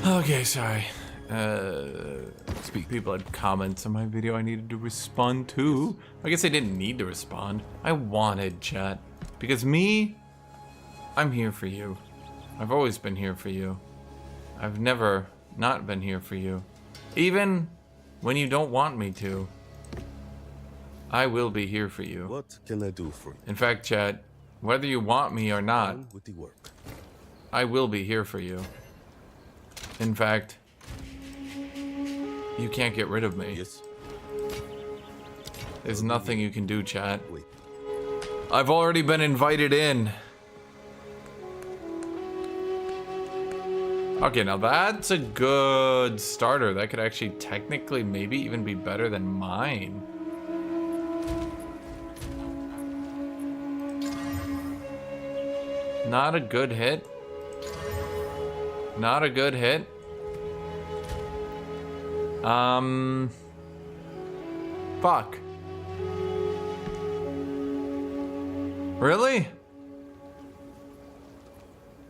Okay, sorry. People had comments on my video I needed to respond to. I guess I didn't need to respond. I wanted chat. Because me, I'm here for you. I've always been here for you. I've never not been here for you. Even when you don't want me to. I will be here for you. What can I do for you? In fact, chat, whether you want me or not, On with the work. I will be here for you. In fact, you can't get rid of me. Yes. There's nothing you can do, chat. Wait. I've already been invited in. Okay, now that's a good starter. That could actually technically maybe even be better than mine. Not a good hit. Not a good hit. Fuck. Really?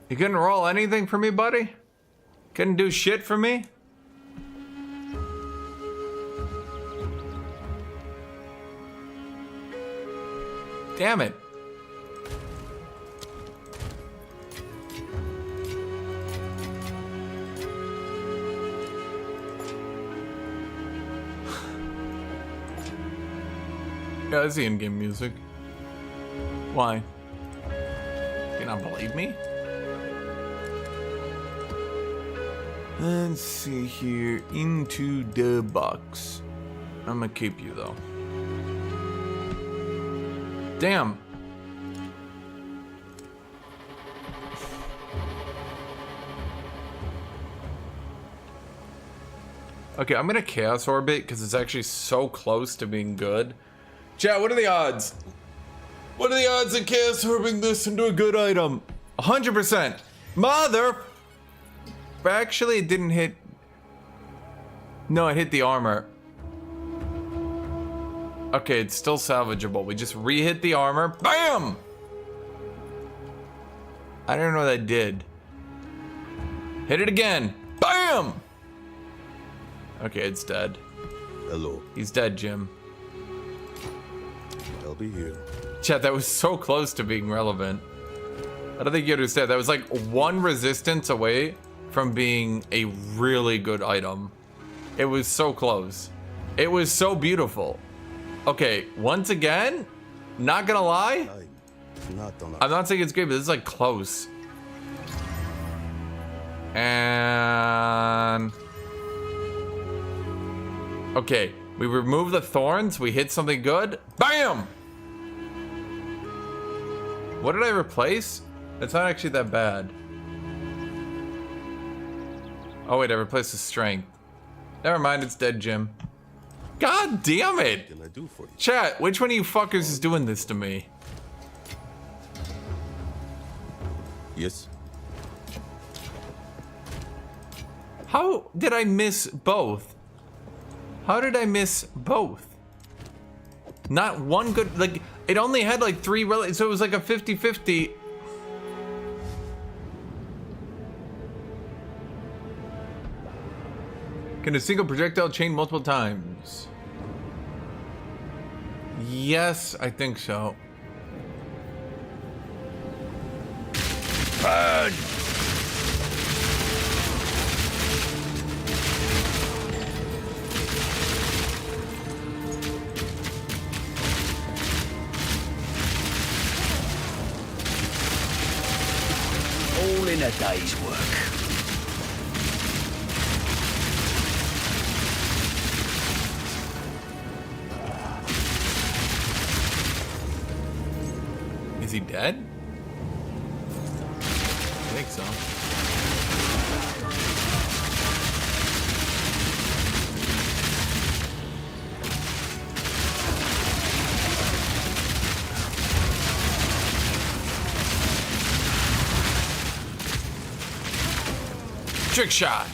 You couldn't roll anything for me, buddy? Couldn't do shit for me? Damn it. Yeah, that's the in-game music. Why? Do you not believe me? Let's see here. Into the box. I'm gonna keep you though. Damn. Okay, I'm gonna Chaos Orbit because it's actually so close to being good. Chat, what are the odds? What are the odds of Chaos Orbiting this into a good item? 100%. Mother... Actually, it didn't hit... No, it hit the armor. Okay, it's still salvageable. We just re-hit the armor. BAM! I don't know what that did. Hit it again. BAM! Okay, it's dead. Hello. He's dead, Jim. I'll be here. Chat, that was so close to being relevant. I don't think you understand. That was like one resistance away from being a really good item. It was so close. It was so beautiful. Okay, once again, not gonna lie, I'm not saying it's great, but this is like close. And... Okay, we remove the thorns, we hit something good. BAM! What did I replace? It's not actually that bad. Oh wait, I replaced the strength. Never mind, it's dead, Jim. God damn it! What can I do for you? Chat, which one of you fuckers is doing this to me? Yes. How did I miss both? How did I miss both? Not one good, like, it only had like 3, so it was like a 50-50. Can a single projectile chain multiple times? Yes, I think so. Burn! All in a day's work. Is he dead? I think so. Trick shot.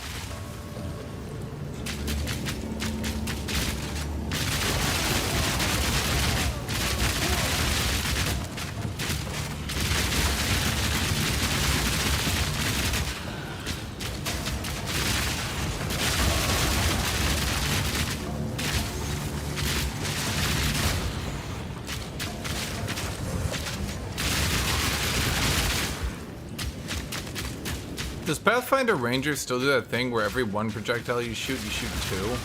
Does Pathfinder Ranger still do that thing where every one projectile you shoot 2?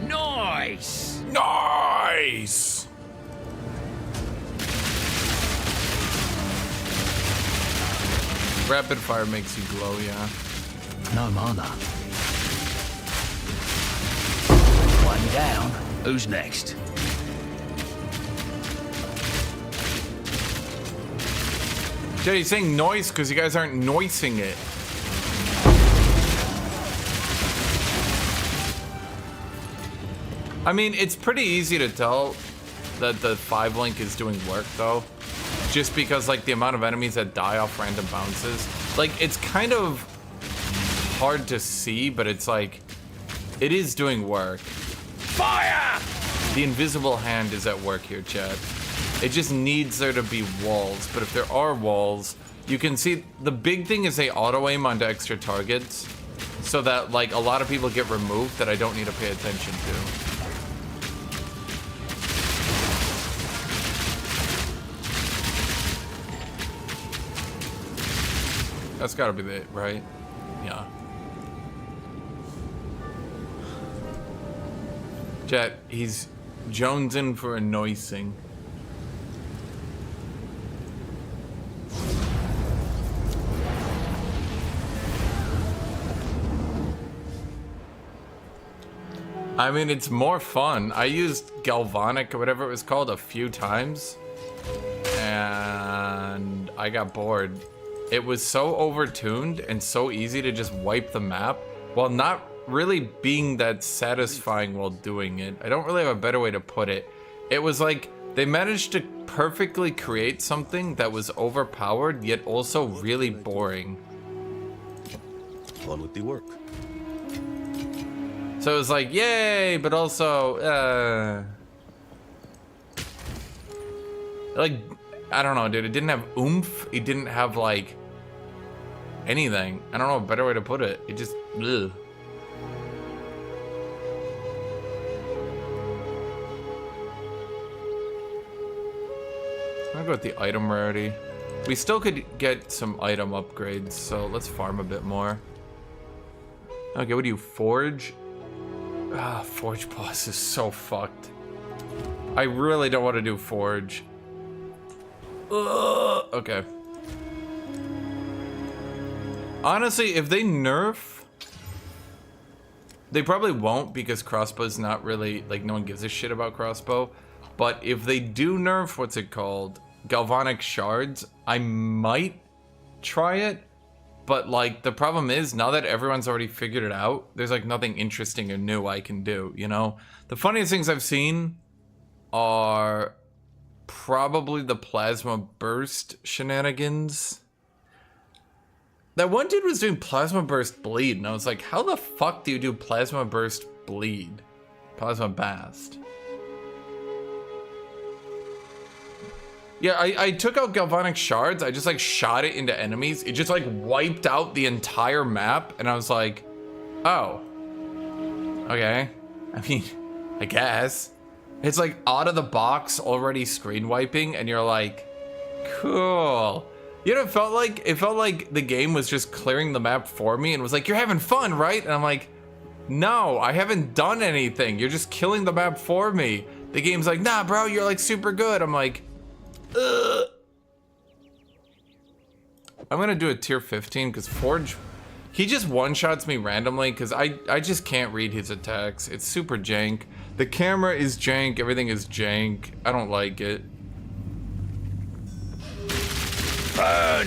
Nice! Nice! Rapid fire makes you glow, yeah. No mana. One down. Who's next? Jay's saying noise because you guys aren't noising it. I mean, it's pretty easy to tell that the 5-link is doing work, though. Just because, like, the amount of enemies that die off random bounces. Like, it's kind of hard to see, but it's like, it is doing work. Fire! The invisible hand is at work here, Chad. It just needs there to be walls, but if there are walls, you can see, the big thing is they auto-aim onto extra targets, so that, like, a lot of people get removed that I don't need to pay attention to. That's gotta be it, right? Yeah. Chat, he's jonesing for a noising. I mean, it's more fun. I used Galvanic or whatever it was called a few times, and I got bored. It was so overtuned and so easy to just wipe the map while not really being that satisfying while doing it. I don't really have a better way to put it. It was like they managed to perfectly create something that was overpowered yet also really boring. On with the work. So it was like, yay, but also, like, I don't know, dude. It didn't have oomph. It didn't have, like, anything. I don't know a better way to put it. It just, ugh. I'm gonna go with the item rarity. We still could get some item upgrades, so let's farm a bit more. Okay, what do you forge? Ah, Forge boss is so fucked. I really don't want to do Forge. Ugh, okay. Honestly, if they nerf... They probably won't because crossbow's not really... Like, no one gives a shit about crossbow. But if they do nerf, what's it called? Galvanic shards, I might try it. But, like, the problem is, now that everyone's already figured it out, there's, like, nothing interesting or new I can do, you know? The funniest things I've seen are probably the plasma burst shenanigans. That one dude was doing plasma burst bleed, and I was like, how the fuck do you do plasma burst bleed? Plasma bast. Yeah, I took out galvanic shards. I just like shot it into enemies. It just like wiped out the entire map. And I was like, oh, okay. I mean, I guess. It's like out of the box already screen wiping. And you're like, cool. You know, it felt like the game was just clearing the map for me and was like, you're having fun, right? And I'm like, no, I haven't done anything. You're just killing the map for me. The game's like, nah, bro, you're like super good. I'm like, ugh. I'm gonna do a tier 15 because Forge, he just one-shots me randomly because I just can't read his attacks. It's super jank. The camera is jank, everything is jank. I don't like it. Burn!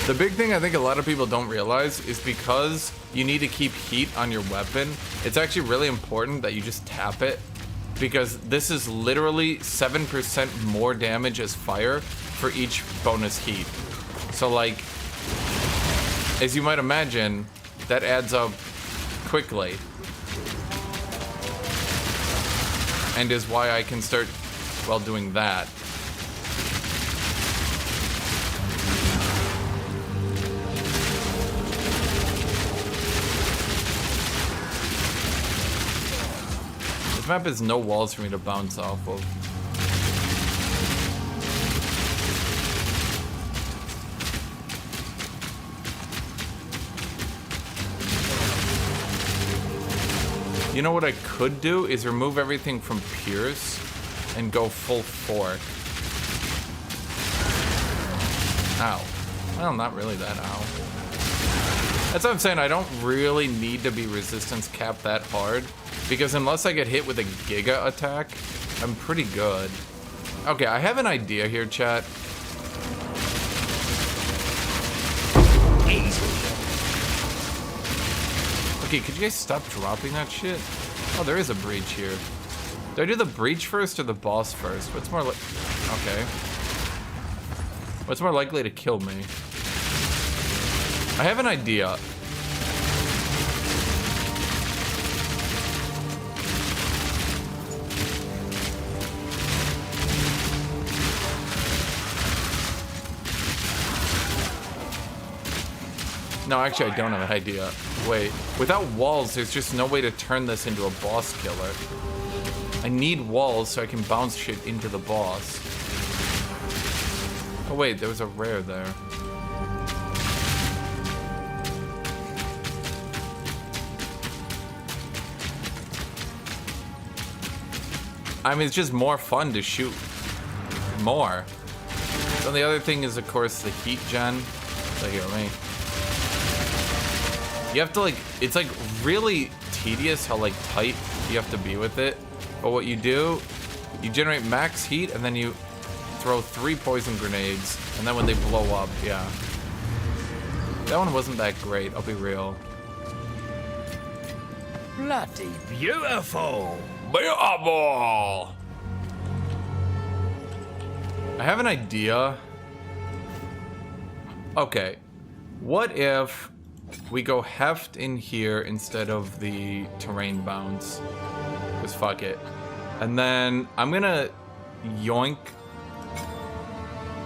The big thing I think a lot of people don't realize is because you need to keep heat on your weapon, it's actually really important that you just tap it. Because this is literally 7% more damage as fire for each bonus heat. So like, as you might imagine, that adds up quickly. And is why I can start, well, doing that. This map has no walls for me to bounce off of. You know what I could do is remove everything from Pierce and go full fork. Ow. Well, not really that ow. That's what I'm saying, I don't really need to be resistance capped that hard. Because unless I get hit with a Giga attack, I'm pretty good. Okay, I have an idea here, chat. Okay, could you guys stop dropping that shit? Oh, there is a breach here. Do I do the breach first or the boss first? What's more like... Okay. What's more likely to kill me? I have an idea. No, actually, I don't have an idea. Wait, without walls, there's just no way to turn this into a boss killer. I need walls so I can bounce shit into the boss. Oh wait, there was a rare there. I mean, it's just more fun to shoot more. So the other thing is, of course, the heat gen. So here, let me. You have to like, it's like really tedious how like tight you have to be with it. But what you do, you generate max heat and then you throw 3 poison grenades. And then when they blow up, yeah. That one wasn't that great, I'll be real. Bloody beautiful. Beautiful! I have an idea. Okay. What if we go heft in here instead of the terrain bounce? Just fuck it. And then I'm gonna yoink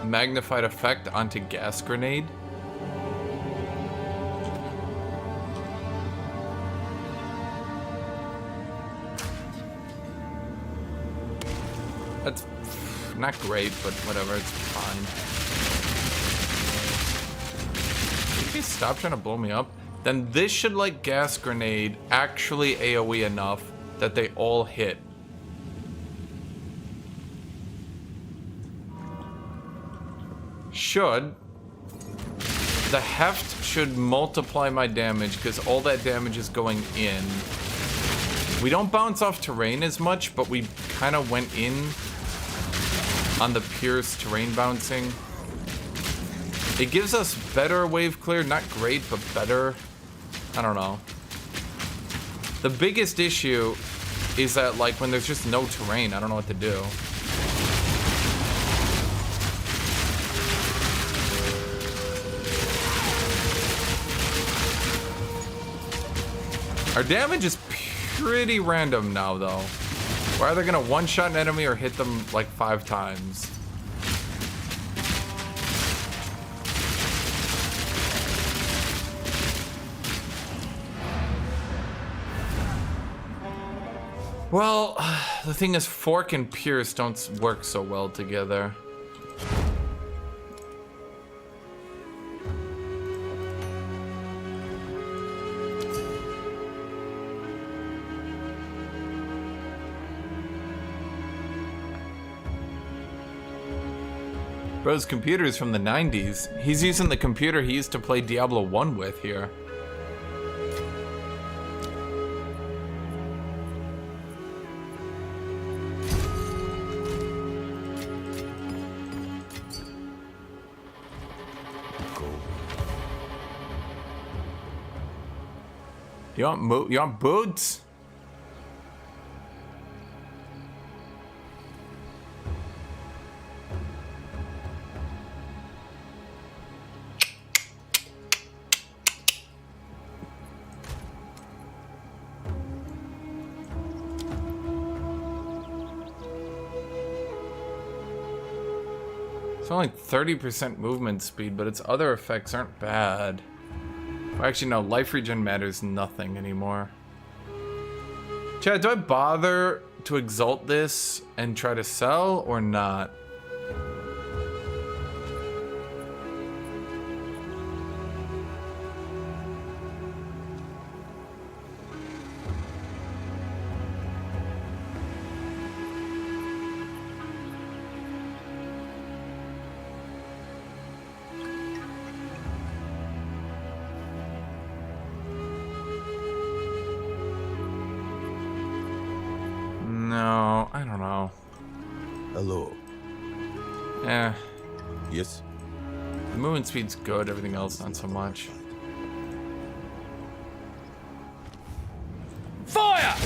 magnified effect onto gas grenade. That's not great, but whatever, it's fine. If you stop trying to blow me up, then this should, like gas grenade, actually AoE enough that they all hit. Should. The heft should multiply my damage because all that damage is going in. We don't bounce off terrain as much, but we kind of went in on the Pierce terrain bouncing. It gives us better wave clear, not great, but better. I don't know. The biggest issue is that like when there's just no terrain, I don't know what to do. Our damage is pretty random now though. We're either gonna one-shot an enemy or hit them like 5 times. Well, the thing is, Fork and Pierce don't work so well together. Bro's computer is from the 90s. He's using the computer he used to play Diablo 1 with here. You want boots? It's only 30% movement speed, but its other effects aren't bad. Actually, no, life regen matters nothing anymore. Chad, do I bother to exalt this and try to sell or not? No, I don't know. Hello. Eh, Yes? the movement speed's good, everything else not so much. Fire!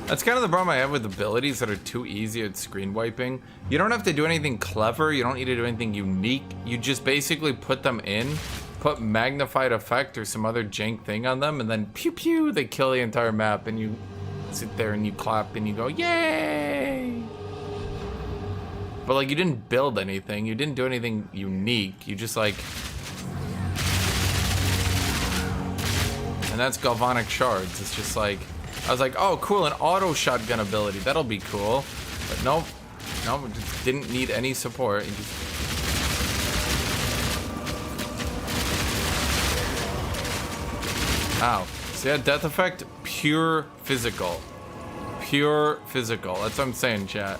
That's kind of the problem I have with abilities that are too easy at screen wiping. You don't have to do anything clever, you don't need to do anything unique. You just basically put them in, put magnified effect or some other jank thing on them, and then pew pew, they kill the entire map, and you sit there and you clap and you go, yay! But like, you didn't build anything, you didn't do anything unique, you just like... And that's galvanic shards, it's just like... I was like, oh cool, an auto shotgun ability, that'll be cool. But nope, it just didn't need any support. It just Ow. See that death effect? Pure physical. Pure physical. That's what I'm saying, chat.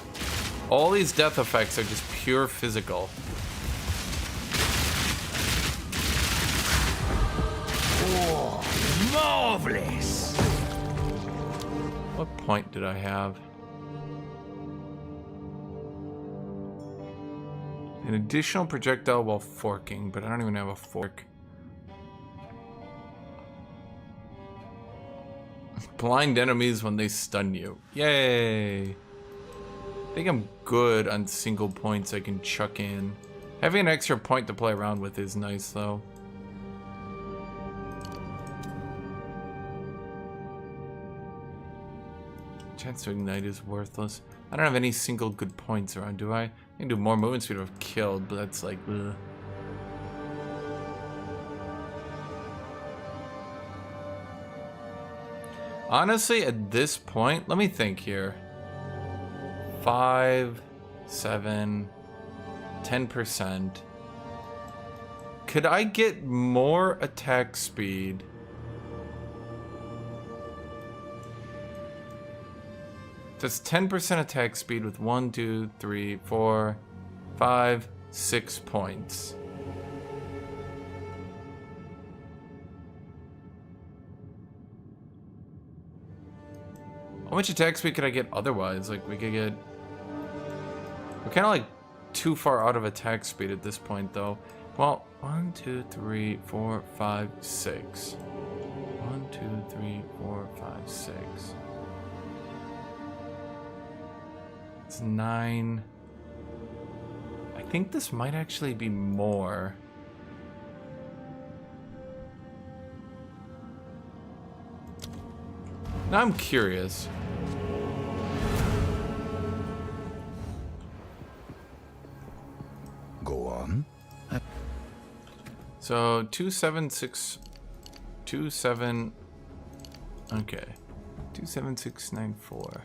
All these death effects are just pure physical. Oh, marvelous! What point did I have? An additional projectile while forking, but I don't even have a fork. Blind enemies when they stun you. Yay! I think I'm good on single points I can chuck in. Having an extra point to play around with is nice, though. Chance to ignite is worthless. I don't have any single good points around, do I? I can do more movement speed if killed, but that's like, ugh. Honestly, at this point, let me think here. 5, 7, 10%. Could I get more attack speed? That's 10% attack speed with 1, 2, 3, 4, 5, 6 points. How much attack speed could I get otherwise? Like, we could get... We're kind of like too far out of attack speed at this point, though. Well, 1, 2, 3, 4, 5, 6. 1, 2, 3, 4, 5, 6. It's 9. I think this might actually be more. Now I'm curious. Go on. So 276, 27. Okay, 27694.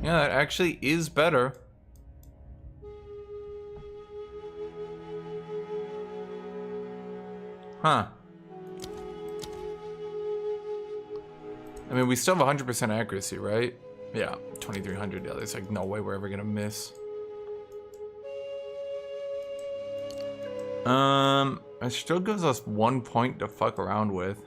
Yeah, that actually is better. Huh. I mean, we still have 100% accuracy, right? Yeah, 2300. Yeah, there's like no way we're ever gonna miss. It still gives us 1 point to fuck around with.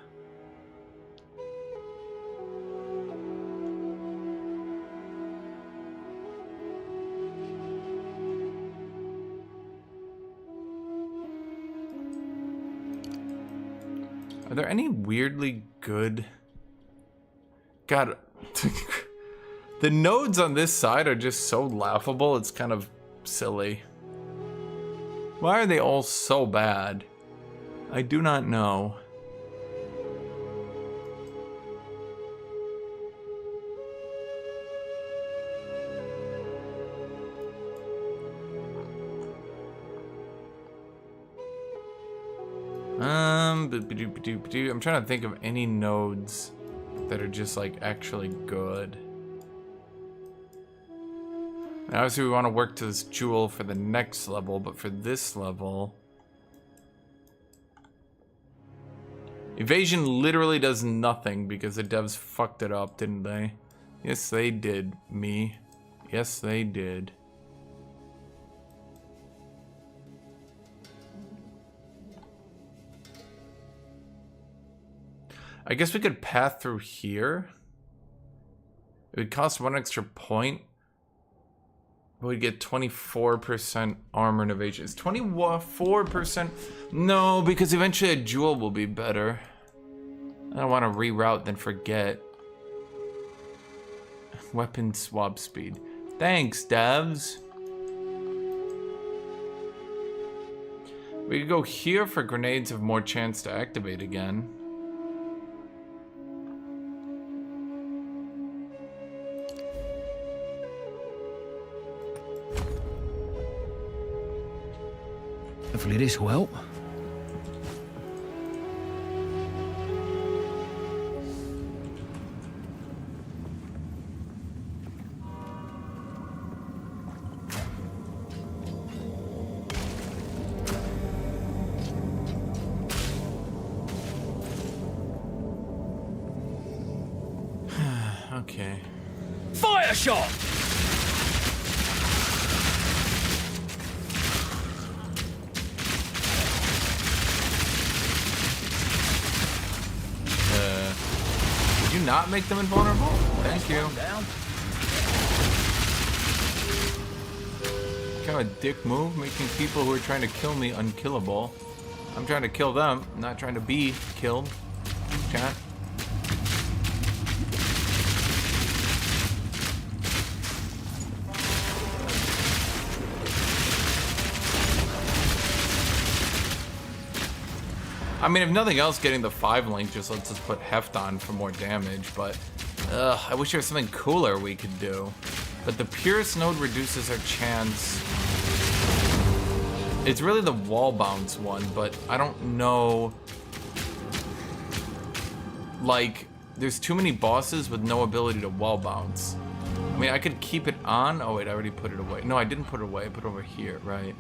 Are there any weirdly good... God, the nodes on this side are just so laughable, it's kind of silly. Why are they all so bad? I do not know. I'm trying to think of any nodes that are just like actually good. And obviously we want to work to this jewel for the next level, but for this level... Evasion literally does nothing because the devs fucked it up, didn't they? Yes, they did, me. Yes, they did. I guess we could path through here. It would cost 1 extra point. We'd get 24% armor and evasion. Is 24%? No, because eventually a jewel will be better. I don't want to reroute then forget. Weapon swap speed. Thanks, devs. We could go here for grenades have more chance to activate again. Hopefully this will help. Okay. Fire shot! Did you not make them invulnerable? Thank you. Down. Kind of a dick move, making people who are trying to kill me unkillable. I'm trying to kill them, not trying to be killed. Chat. I mean, if nothing else, getting the 5 link just lets us put heft on for more damage, but I wish there was something cooler we could do. But the purest node reduces our chance. It's really the wall bounce one, but I don't know. Like, there's too many bosses with no ability to wall bounce. I mean, I could keep it on. Oh wait, I already put it away. No, I didn't put it away. I put it over here, right?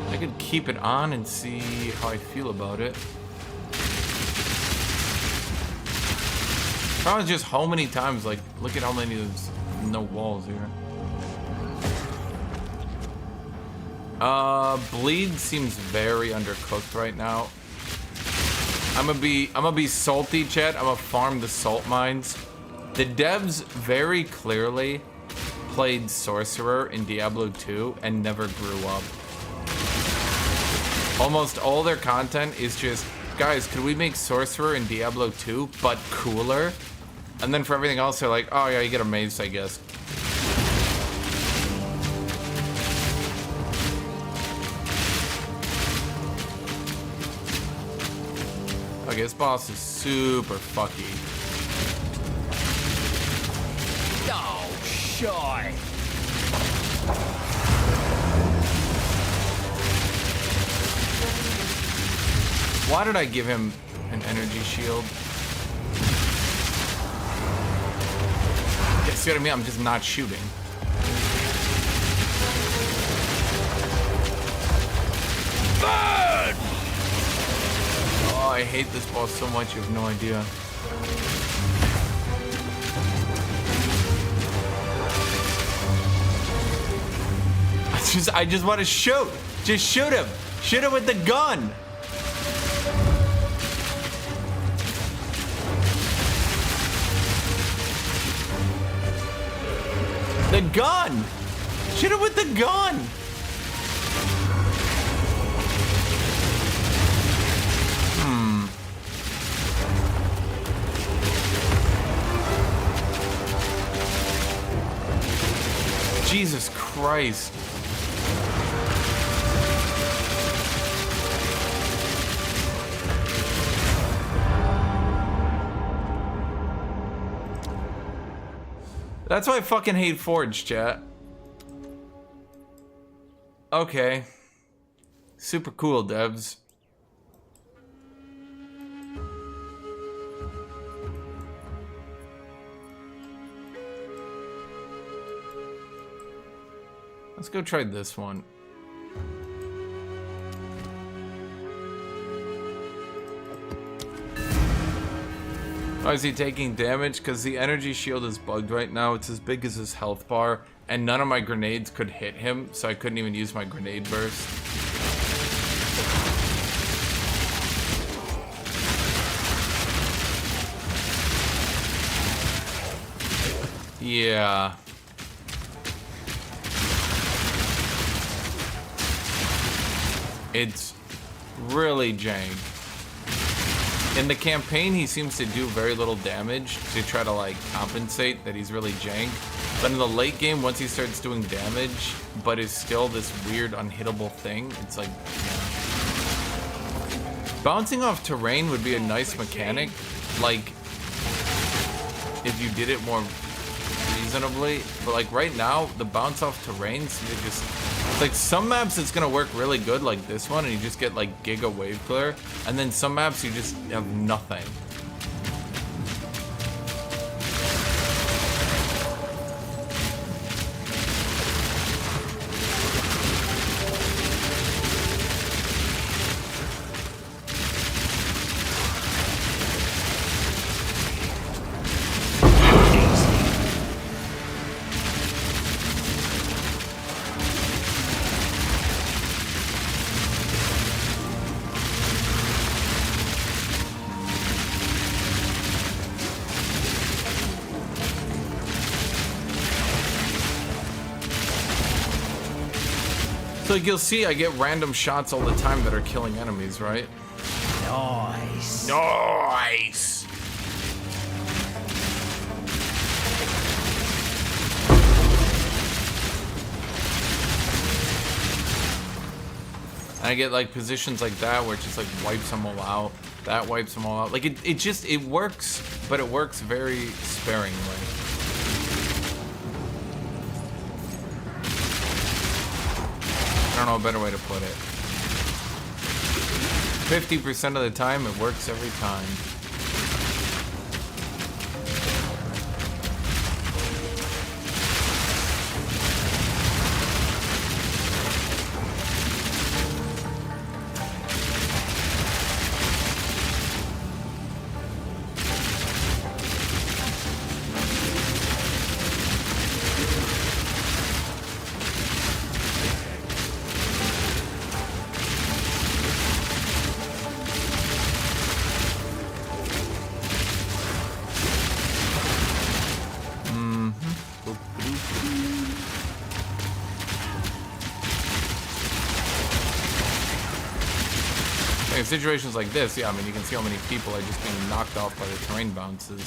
I could keep it on and see how I feel about it. Problem is just how many times, like, look at how many there's no walls here. Bleed seems very undercooked right now. I'm gonna be salty, chat. I'm gonna farm the salt mines. The devs very clearly played Sorcerer in Diablo 2 and never grew up. Almost all their content is just, guys, could we make Sorcerer in Diablo 2, but cooler? And then for everything else, they're like, oh yeah, you get a mace, I guess. Okay, this boss is super fucky. Oh, shy. Why did I give him an energy shield? Yeah, see what I mean? I'm just not shooting. Burn! Oh, I hate this boss so much, you have no idea. I just want to shoot. Just shoot him. Shoot him with the gun. The gun! Shoot him with the gun! Jesus Christ. That's why I fucking hate Forge, chat. Okay. Super cool, devs. Let's go try this one. Why is he taking damage? Because the energy shield is bugged right now. It's as big as his health bar, and none of my grenades could hit him, so I couldn't even use my grenade burst. Yeah. It's really jank. In the campaign, he seems to do very little damage to try to, like, compensate that he's really jank. But in the late game, once he starts doing damage, but is still this weird unhittable thing, it's like, yeah. Bouncing off terrain would be a nice mechanic, like, if you did it more reasonably. But, like, right now, the bounce off terrain, you just... It's like some maps it's gonna work really good, like this one, and you just get like giga wave clear, and then some maps you just have nothing. So like you'll see I get random shots all the time that are killing enemies, right? Nice. Nice! And I get like positions like that where it just like wipes them all out. That wipes them all out. Like it works, but it works very sparingly. I don't know a better way to put it. 50% of the time, it works every time. In situations like this, yeah, I mean, you can see how many people are just getting knocked off by the terrain bounces.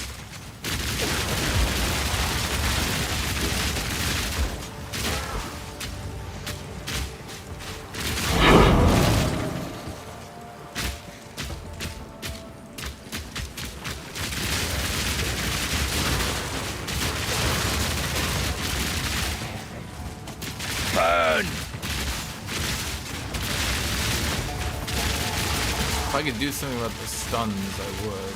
Burn! If I could do something about the stuns, I would.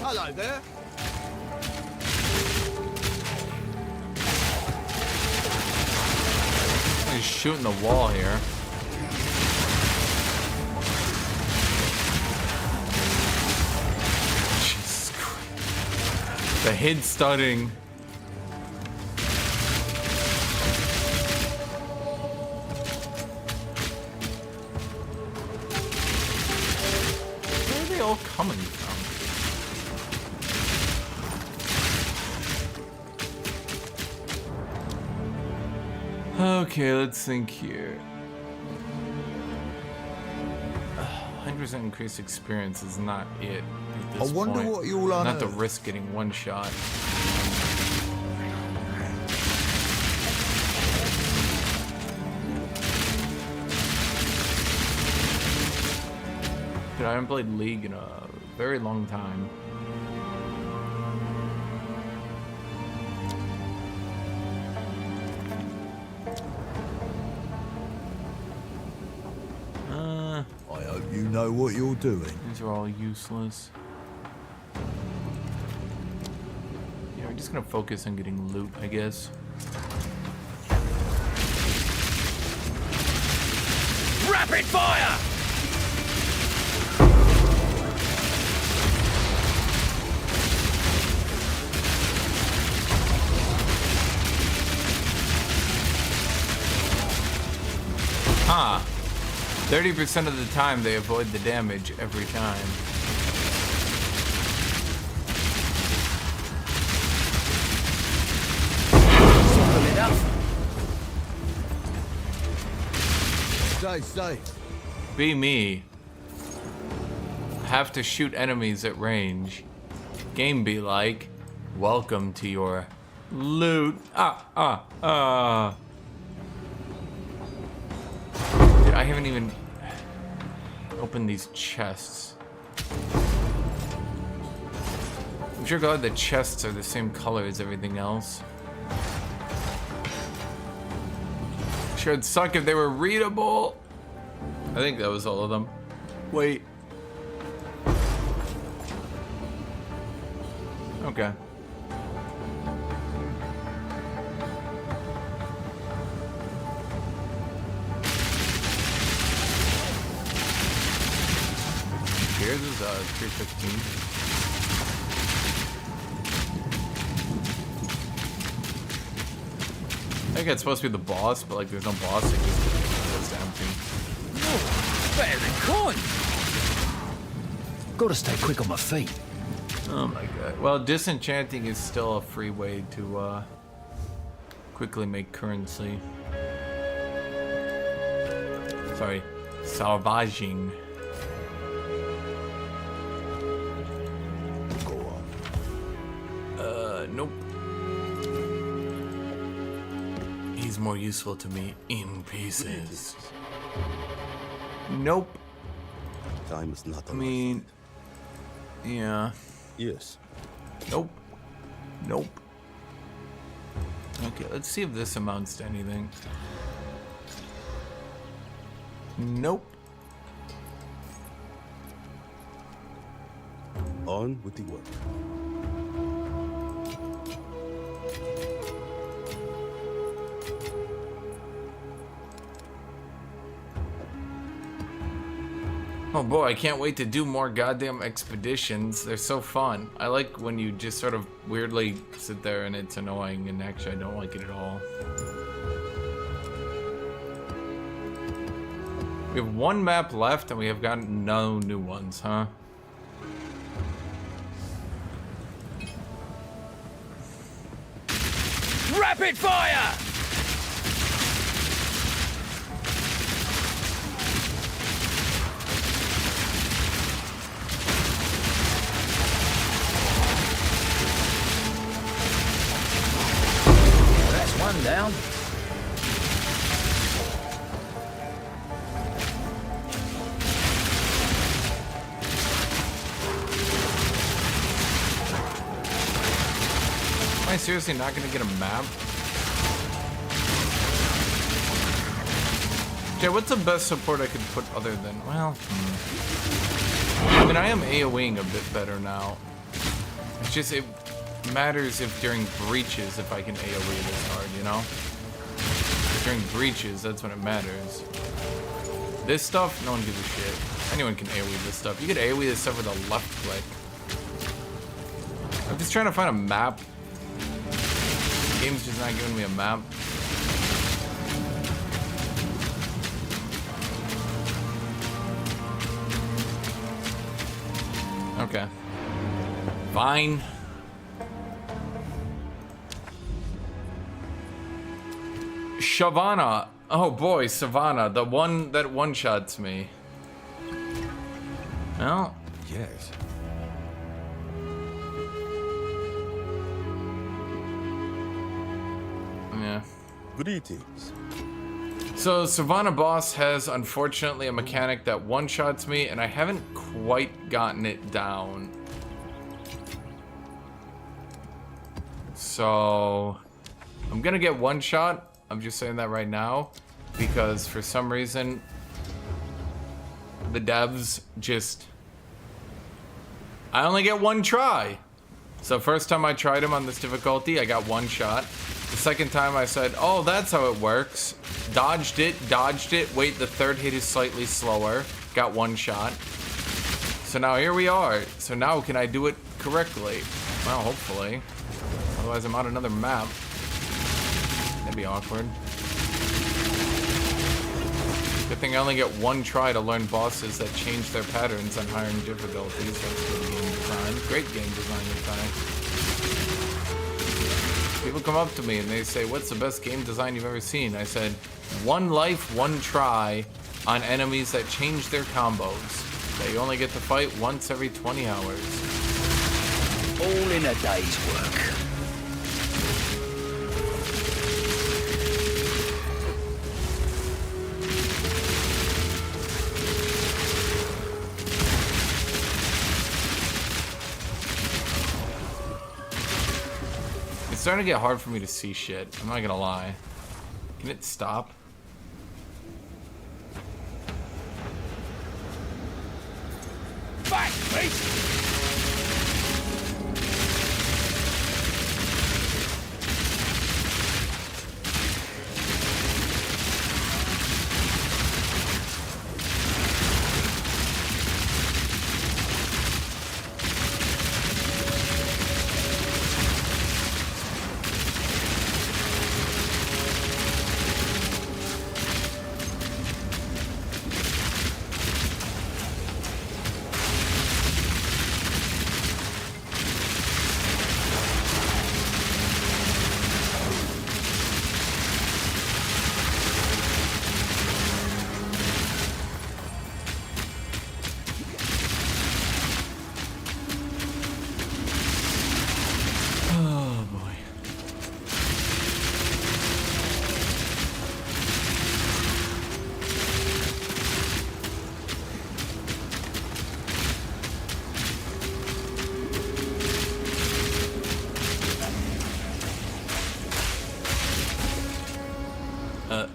Hello there. He's shooting the wall here. Jesus Christ. The head studding. Where are they all coming from? Okay, let's think here. 100% increased experience is not it at this I wonder point. what you'll Not to unearth. risk getting one shot. Dude, I haven't played League in a very long time. I hope you know what you're doing. These are all useless. Yeah, we're just gonna focus on getting loot, I guess. Rapid fire! Huh. 30% of the time they avoid the damage every time. Simple enough. Stay safe. Be me. Have to shoot enemies at range. Game be like, welcome to your loot. Dude, I haven't even opened these chests. I'm sure glad the chests are the same color as everything else. Sure, it'd suck if they were readable. I think that was all of them. Wait. Okay. Here's is 315. I think it's supposed to be the boss, but like there's no boss, it just goes empty. Better than coin. Gotta stay quick on my feet. Oh my god. Well, disenchanting is still a free way to quickly make currency. Sorry, salvaging. Go on. Nope. He's more useful to me in pieces. Nope. Time is not I on mean, yeah. Yes. Nope. Nope. Okay, let's see if this amounts to anything. Nope. On with the work. Oh boy, I can't wait to do more goddamn expeditions. They're so fun. I like when you just sort of weirdly sit there and it's annoying, and actually I don't like it at all. We have one map left and we have gotten no new ones, huh? Rapid fire! That's one down. Am I seriously not gonna get a map? Okay, what's the best support I could put other than, well, I mean, I am AoEing a bit better now. It's just, it matters if during breaches, if I can AoE this hard, you know? During breaches, that's when it matters. This stuff, no one gives a shit. Anyone can AoE this stuff. You can AoE this stuff with a left click. I'm just trying to find a map. The game's just not giving me a map. Okay. Fine. Shavana. Oh boy, Savannah. The one that one-shots me. Well, Yes. yeah. Greetings. So Savannah Boss has unfortunately a mechanic that one-shots me, and I haven't quite gotten it down. So I'm gonna get one shot. I'm just saying that right now because for some reason the devs just, I only get one try. So first time I tried him on this difficulty, I got one shot. The second time I said, oh, that's how it works. Dodged it, wait, the third hit is slightly slower. Got one shot. So now here we are. So now can I do it correctly? Well, hopefully. Otherwise I'm on another map. That'd be awkward. Good thing I only get one try to learn bosses that change their patterns on higher difficulties. That's good game design. Great game design, in fact. People come up to me and they say, what's the best game design you've ever seen? I said, one life, one try on enemies that change their combos. That you only get to fight once every 20 hours. All in a day's work. It's starting to get hard for me to see shit. I'm not gonna lie. Can it stop? Back, beast!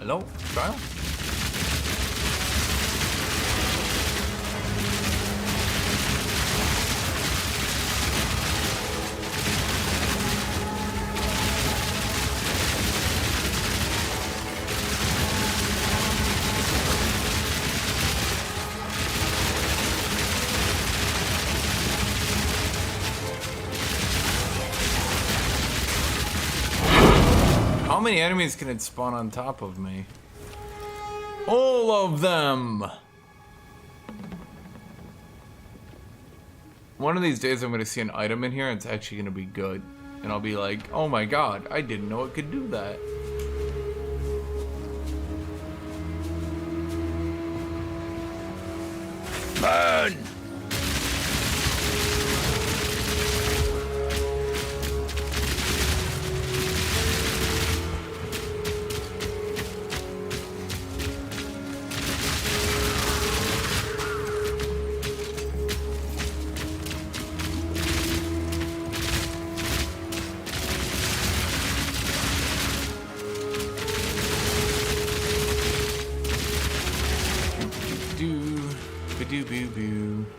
Hello? Trial? How many enemies can it spawn on top of me? All of them! One of these days I'm gonna see an item in here and it's actually gonna be good. And I'll be like, oh my god, I didn't know it could do that. Burn!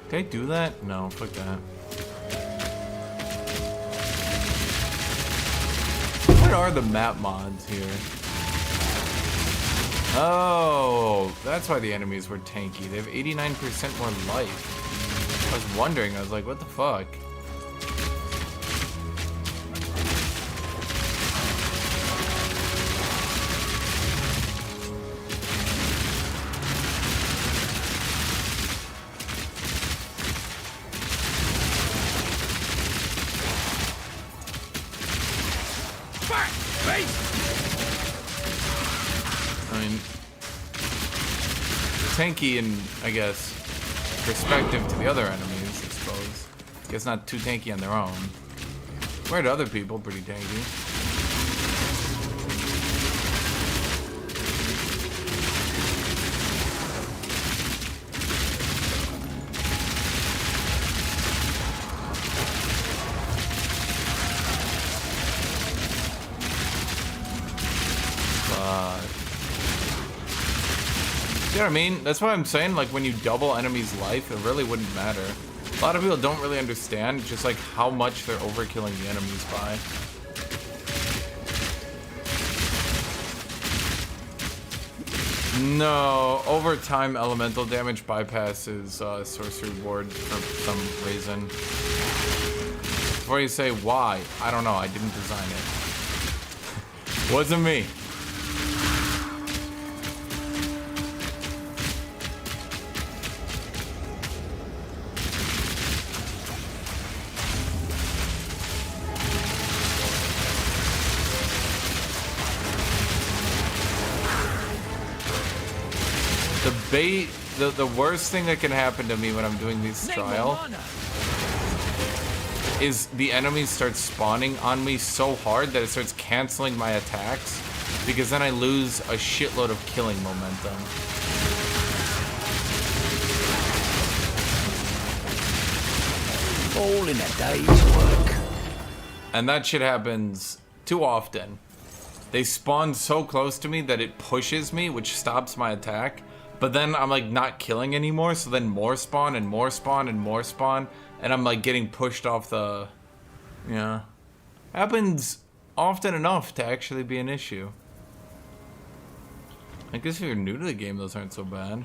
Did I do that? No, fuck that. What are the map mods here? Oh, that's why the enemies were tanky. They have 89% more life. I was wondering, I was like, what the fuck? Tanky in, I guess, perspective to the other enemies, I suppose. I guess not too tanky on their own. Compared to other people, pretty tanky. You know what I mean? That's what I'm saying, like when you double enemies' life, it really wouldn't matter. A lot of people don't really understand just like how much they're overkilling the enemies by. No, over time elemental damage bypasses sorcery ward for some reason. Before you say why, I don't know, I didn't design it. Wasn't me. The worst thing that can happen to me when I'm doing this trial is the enemies start spawning on me so hard that it starts canceling my attacks, because then I lose a shitload of killing momentum. All in a day's work. And that shit happens too often. They spawn so close to me that it pushes me, which stops my attack. But then I'm like not killing anymore, so then more spawn and more spawn and more spawn, and I'm like getting pushed off the... Yeah. Happens often enough to actually be an issue. I guess if you're new to the game, those aren't so bad.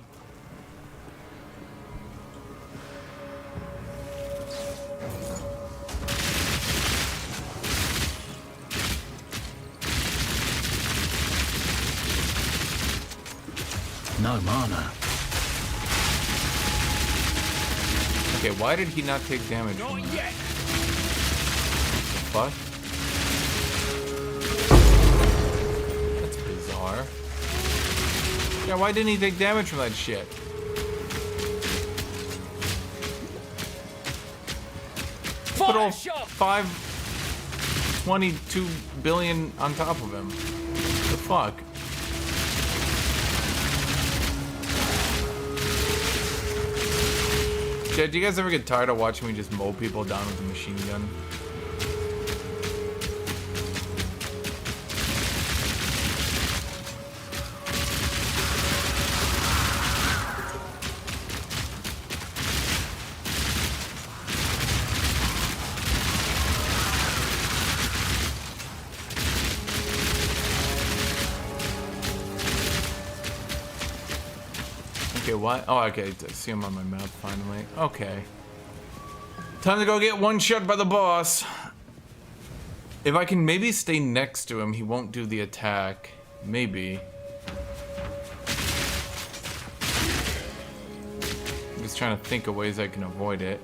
No mana. Okay, why did he not take damage from that? Yet. What? That's bizarre. Yeah, why didn't he take damage from that shit? Put all 522 billion on top of him. The fuck? Do you guys ever get tired of watching me just mow people down with a machine gun? Okay, what? Oh, okay, I see him on my map finally. Okay. Time to go get one shot by the boss. If I can maybe stay next to him, he won't do the attack. Maybe. I'm just trying to think of ways I can avoid it.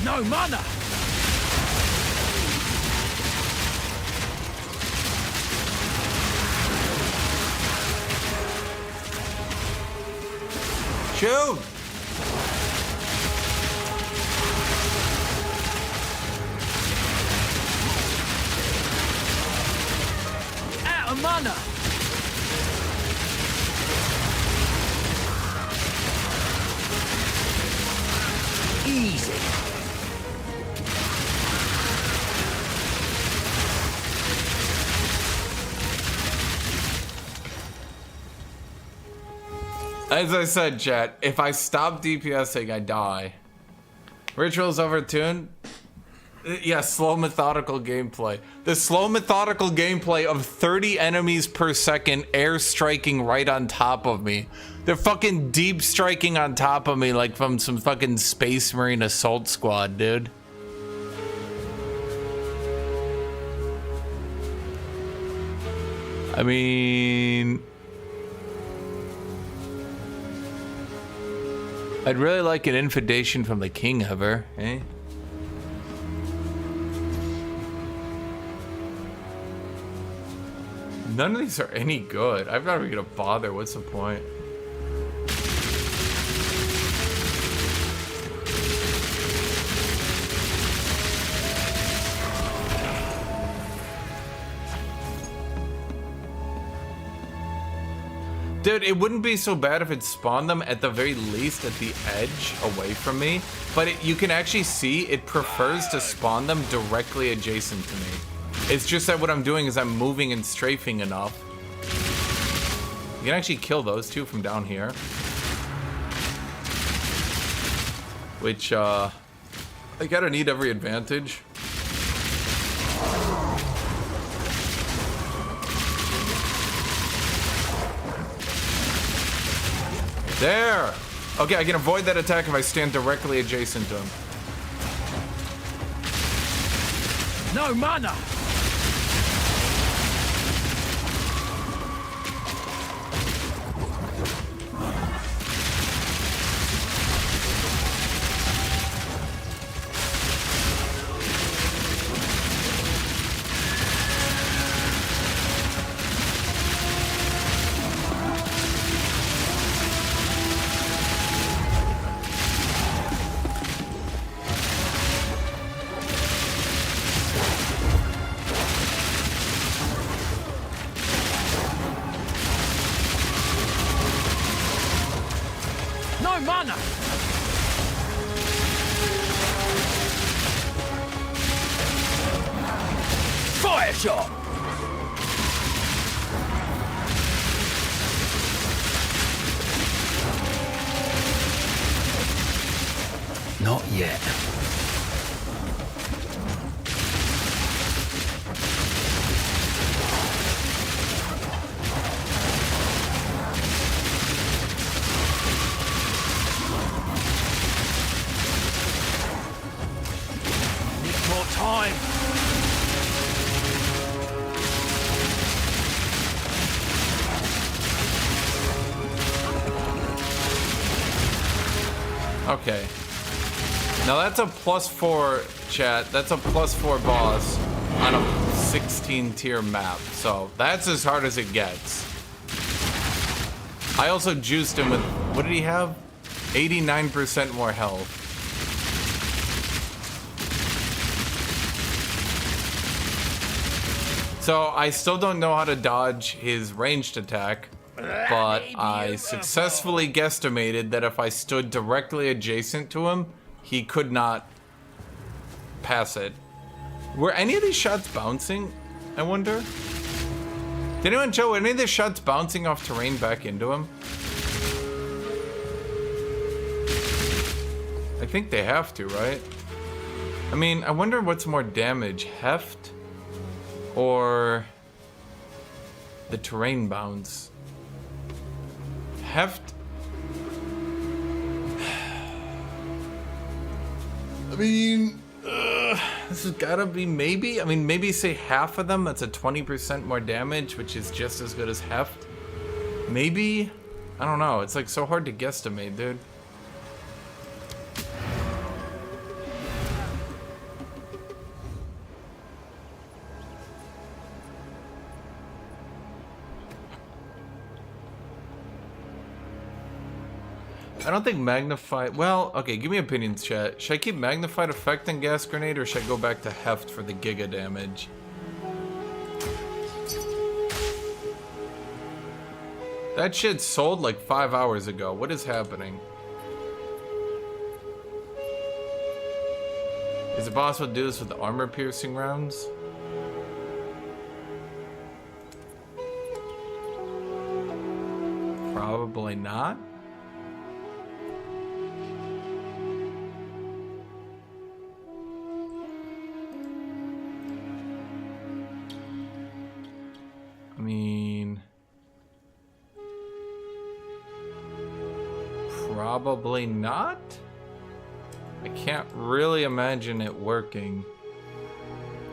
No mana! Shoot! Out of mana! Easy. As I said, chat, if I stop DPSing, I die. Rituals overtuned? Yeah, slow methodical gameplay. The slow methodical gameplay of 30 enemies per second air striking right on top of me. They're fucking deep striking on top of me like from some fucking Space Marine assault squad, dude. I mean... I'd really like an invitation from the king ever, eh? None of these are any good. I'm not even gonna bother. What's the point? Dude, it wouldn't be so bad if it spawned them at the very least at the edge away from me, but you can actually see it prefers to spawn them directly adjacent to me. It's just that what I'm doing is I'm moving and strafing enough. You can actually kill those two from down here. Which, I gotta need every advantage. There! Okay, I can avoid that attack if I stand directly adjacent to him. No mana! No mana! Fire shot! Not yet. Time. Okay. Now that's a +4, chat. That's a +4 boss on a 16 tier map. So that's as hard as it gets. I also juiced him with, what did he have? 89% more health. So I still don't know how to dodge his ranged attack, but I successfully guesstimated that if I stood directly adjacent to him, he could not pass it. Were any of these shots bouncing, I wonder? Did anyone show any of the shots bouncing off terrain back into him? I think they have to, right? I mean, I wonder what's more damage, heft or the terrain bounce? Heft. I mean, this has gotta be maybe. I mean, maybe say half of them. That's a 20% more damage, which is just as good as heft. Maybe. I don't know. It's like so hard to guesstimate, dude. I don't think magnified. Well, okay, give me opinions, chat. Should I keep magnified effect and gas grenade, or should I go back to heft for the giga damage? That shit sold like 5 hours ago. What is happening? Is it possible to do this with armor piercing rounds? Probably not. I mean, probably not. I can't really imagine it working.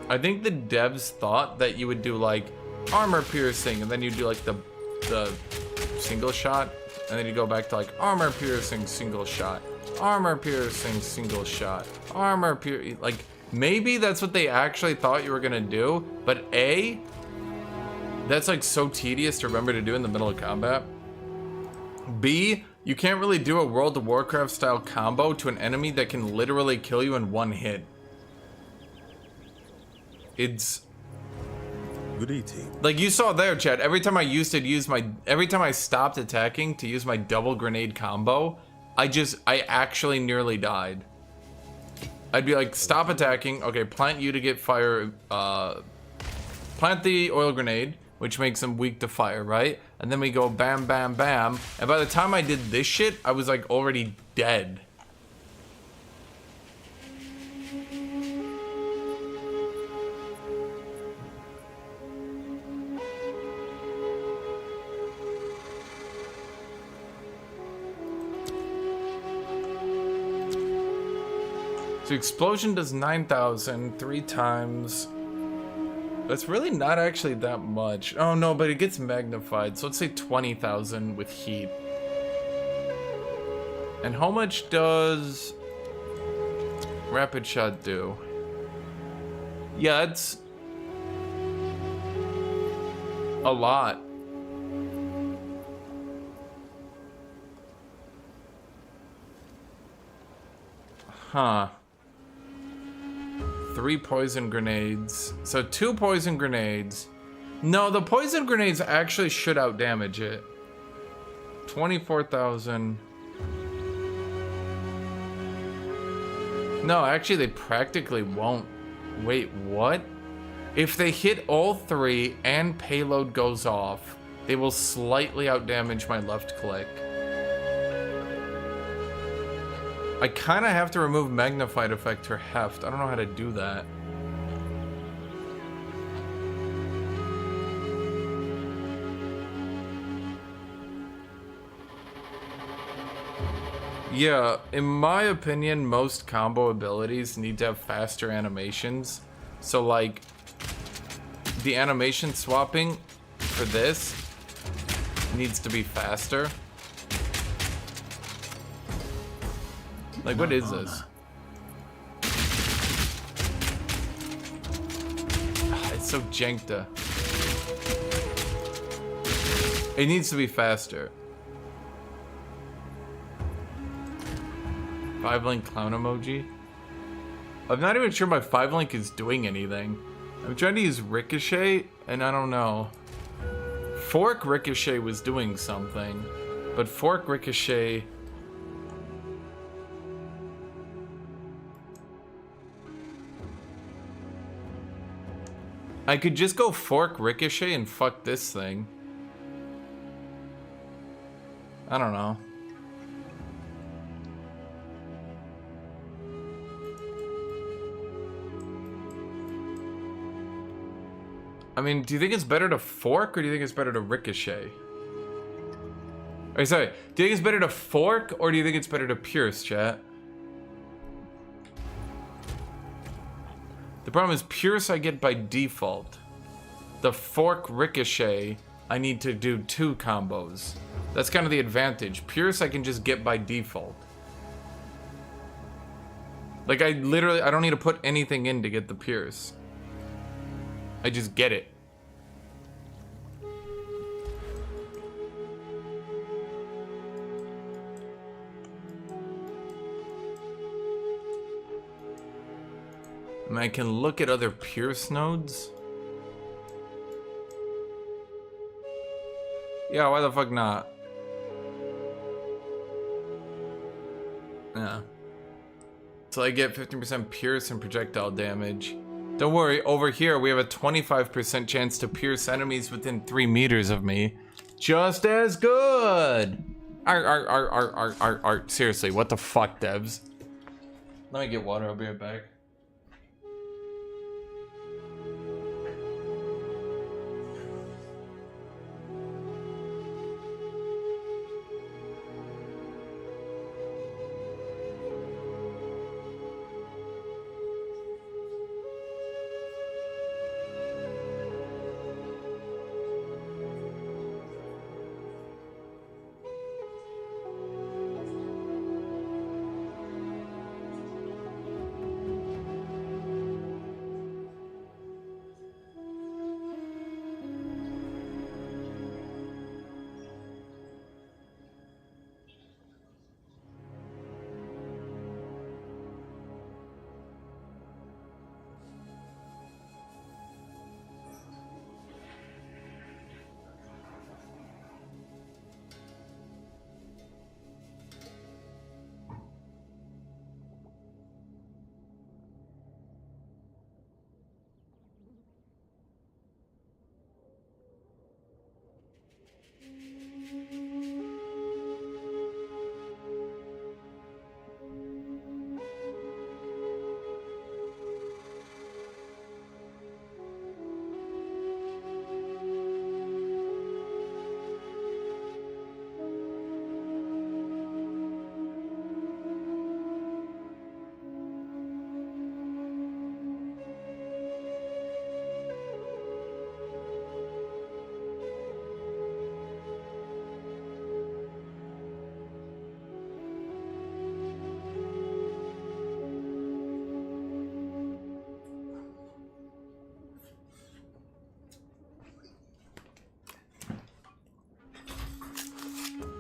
I think the devs thought that you would do like armor piercing and then you do like the single shot, and then you go back to like armor piercing single shot, armor piercing single shot, armor piercing. Like maybe that's what they actually thought you were gonna do, but A, that's like so tedious to remember to do in the middle of combat. B, you can't really do a World of Warcraft style combo to an enemy that can literally kill you in one hit. It's Good eating. like you saw there, Chad. Every time I stopped attacking to use my double grenade combo, I actually nearly died. I'd be like, stop attacking. Okay, plant you to get fire. Plant the oil grenade, which makes them weak to fire, right? And then we go bam, bam, bam. And by the time I did this shit, I was like already dead. So explosion does 9,000 3 times. That's really not actually that much. Oh no, but it gets magnified. So let's say 20,000 with heat. And how much does rapid shot do? Yeah, it's a lot. Huh. 3 poison grenades. So 2 poison grenades. No, the poison grenades actually should outdamage it. 24,000. No, actually they practically won't. Wait, what? If they hit all 3 and payload goes off, they will slightly outdamage my left click. I kind of have to remove magnified effect for heft. I don't know how to do that. Yeah, in my opinion, most combo abilities need to have faster animations. So like, the animation swapping for this needs to be faster. Like, what is this? It's so jankta. It needs to be faster. 5-link clown emoji. I'm not even sure my 5-link is doing anything. I'm trying to use ricochet. And I don't know. Fork Ricochet was doing something, but Fork Ricochet... I could just go Fork Ricochet and fuck this thing. I don't know. I mean, do you think it's better to fork or do you think it's better to ricochet? Or sorry, do you think it's better to fork or do you think it's better to pierce, chat? The problem is pierce I get by default. The fork ricochet, I need to do 2 combos. That's kind of the advantage. Pierce I can just get by default. Like I don't need to put anything in to get the pierce. I just get it. I mean, I can look at other pierce nodes. Yeah, why the fuck not? Yeah. So I get 15% pierce and projectile damage. Don't worry, over here we have a 25% chance to pierce enemies within 3 meters of me. Just as good! Seriously, what the fuck, devs? Let me get water, I'll be right back.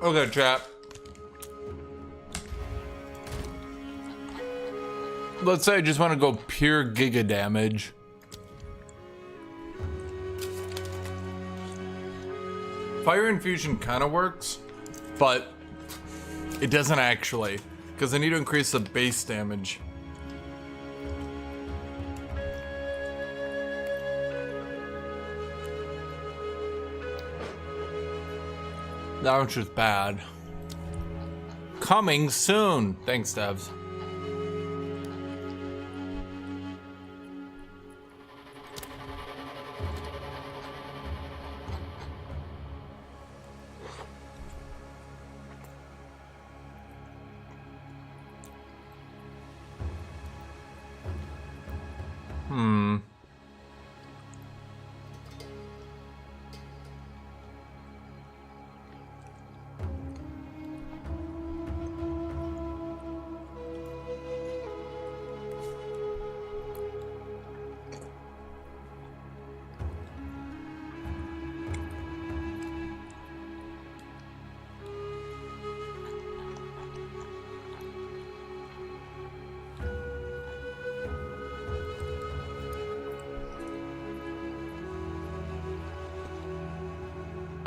Okay, chat. Let's say I just want to go pure giga damage. Fire Infusion kind of works, but it doesn't actually, because I need to increase the base damage. That one's just bad. Coming soon. Thanks, devs.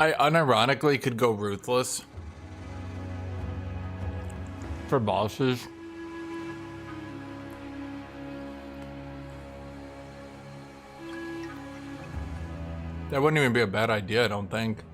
I unironically could go ruthless for bosses. That wouldn't even be a bad idea, I don't think.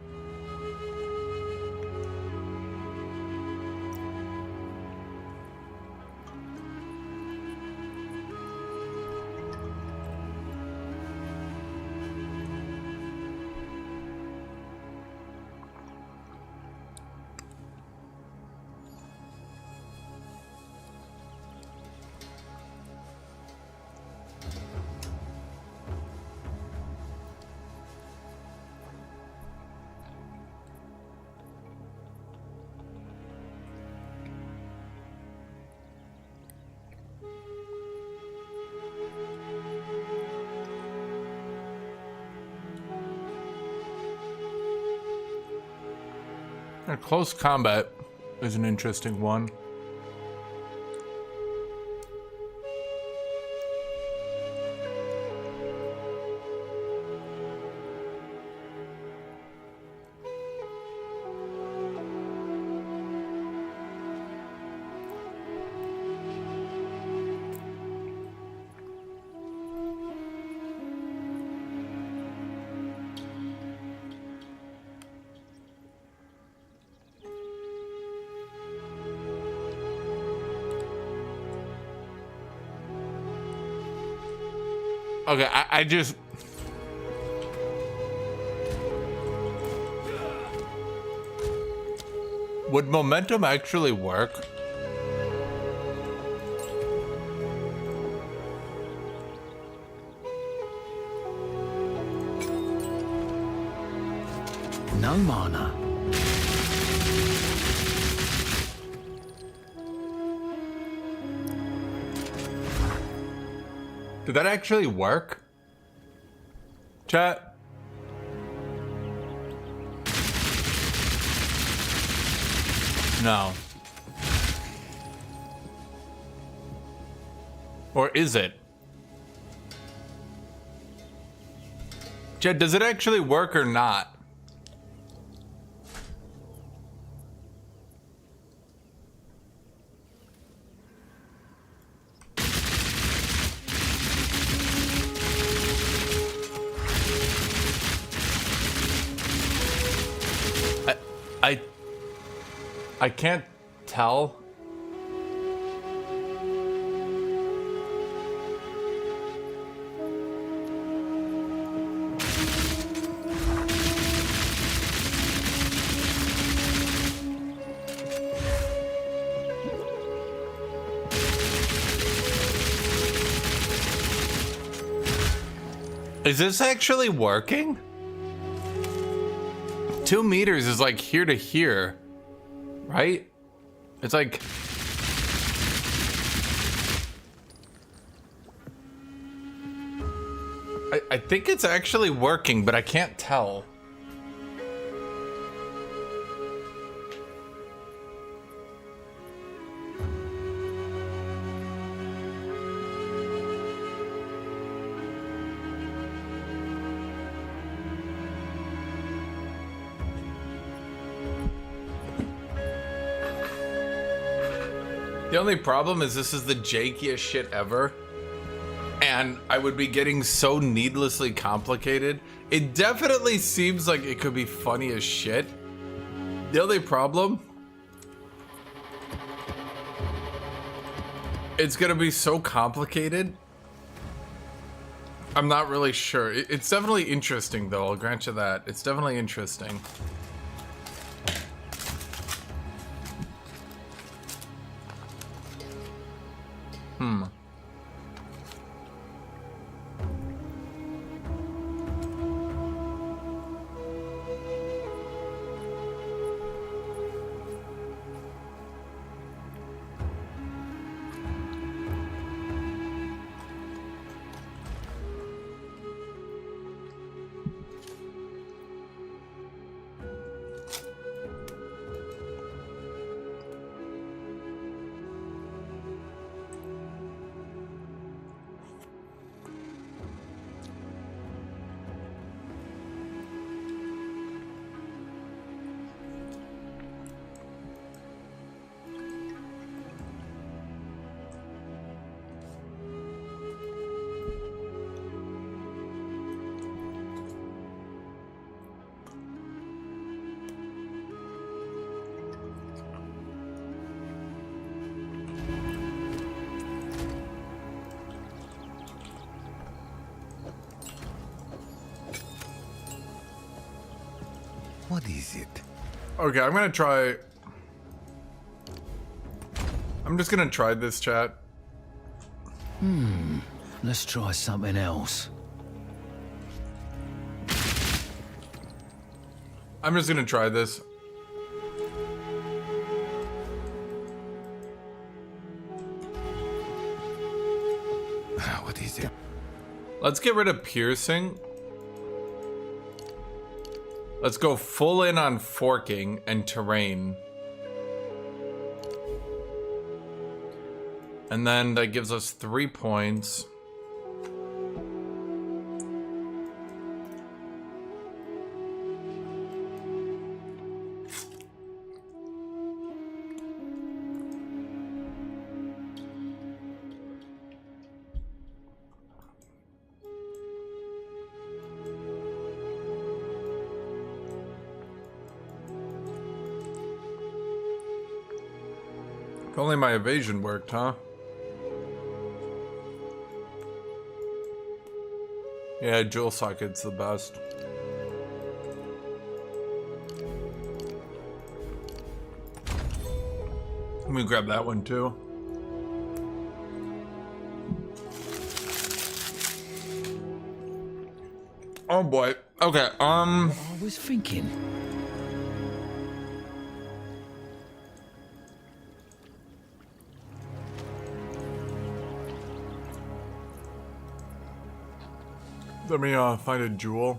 Close combat is an interesting one. Okay, I just... Would momentum actually work? No mana. Did that actually work? Chat? No. Or is it? Chat, does it actually work or not? I can't tell. Is this actually working? 2 meters is like here to here, right? It's like... I think it's actually working, but I can't tell. The only problem is this is the jankiest shit ever, and I would be getting so needlessly complicated. It definitely seems like it could be funny as shit. The only problem, it's gonna be so complicated. I'm not really sure. It's definitely interesting though, I'll grant you that. It's definitely interesting. What is it? Okay, I'm gonna try. I'm just gonna try this, chat. Let's try something else. I'm just gonna try this. What is it? Let's get rid of piercing. Let's go full in on forking and terrain. And then that gives us 3 points. If only my evasion worked, huh? Yeah, jewel socket's the best. Let me grab that one too. Oh boy. Okay, I was thinking. let me find a jewel.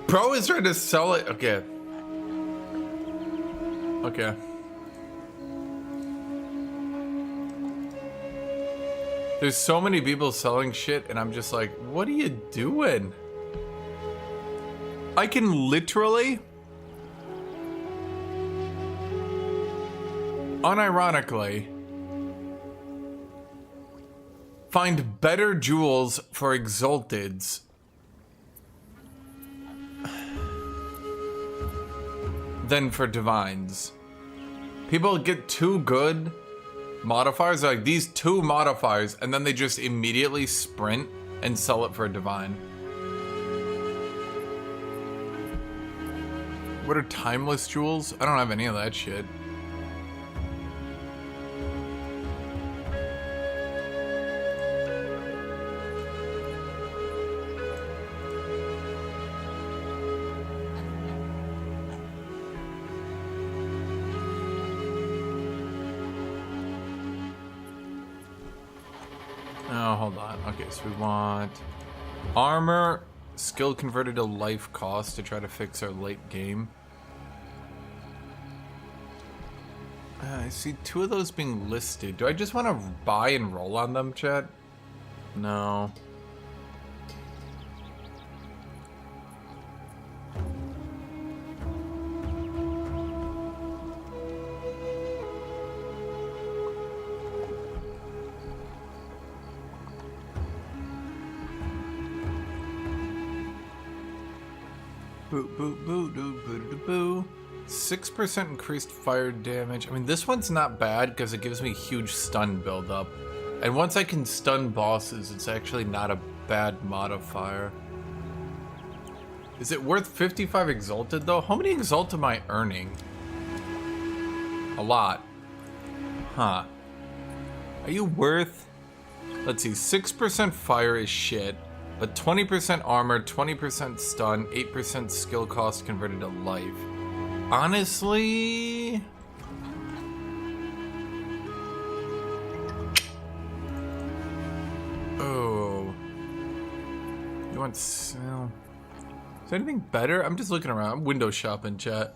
Bro is trying to sell it. Okay. Okay. There's so many people selling shit, and I'm just like, what are you doing? I can literally, unironically, find better jewels for Exalteds than for Divines. People get 2 good modifiers, like these 2 modifiers, and then they just immediately sprint and sell it for a Divine. What are timeless jewels? I don't have any of that shit. Oh, hold on. Okay, so we want armor, skill converted to life cost to try to fix our late game. I see 2 of those being listed. Do I just want to buy and roll on them, chat? No. Boo, boo, boo, doo, boo, doo, boo. 6% increased fire damage. I mean, this one's not bad because it gives me huge stun buildup. And once I can stun bosses, it's actually not a bad modifier. Is it worth 55 Exalted though? How many Exalt am I earning? A lot. Huh. Are you worth... Let's see, 6% fire is shit. But 20% armor, 20% stun, 8% skill cost converted to life. Honestly... Oh. You want... Well, is there anything better? I'm just looking around. I'm window shopping, chat.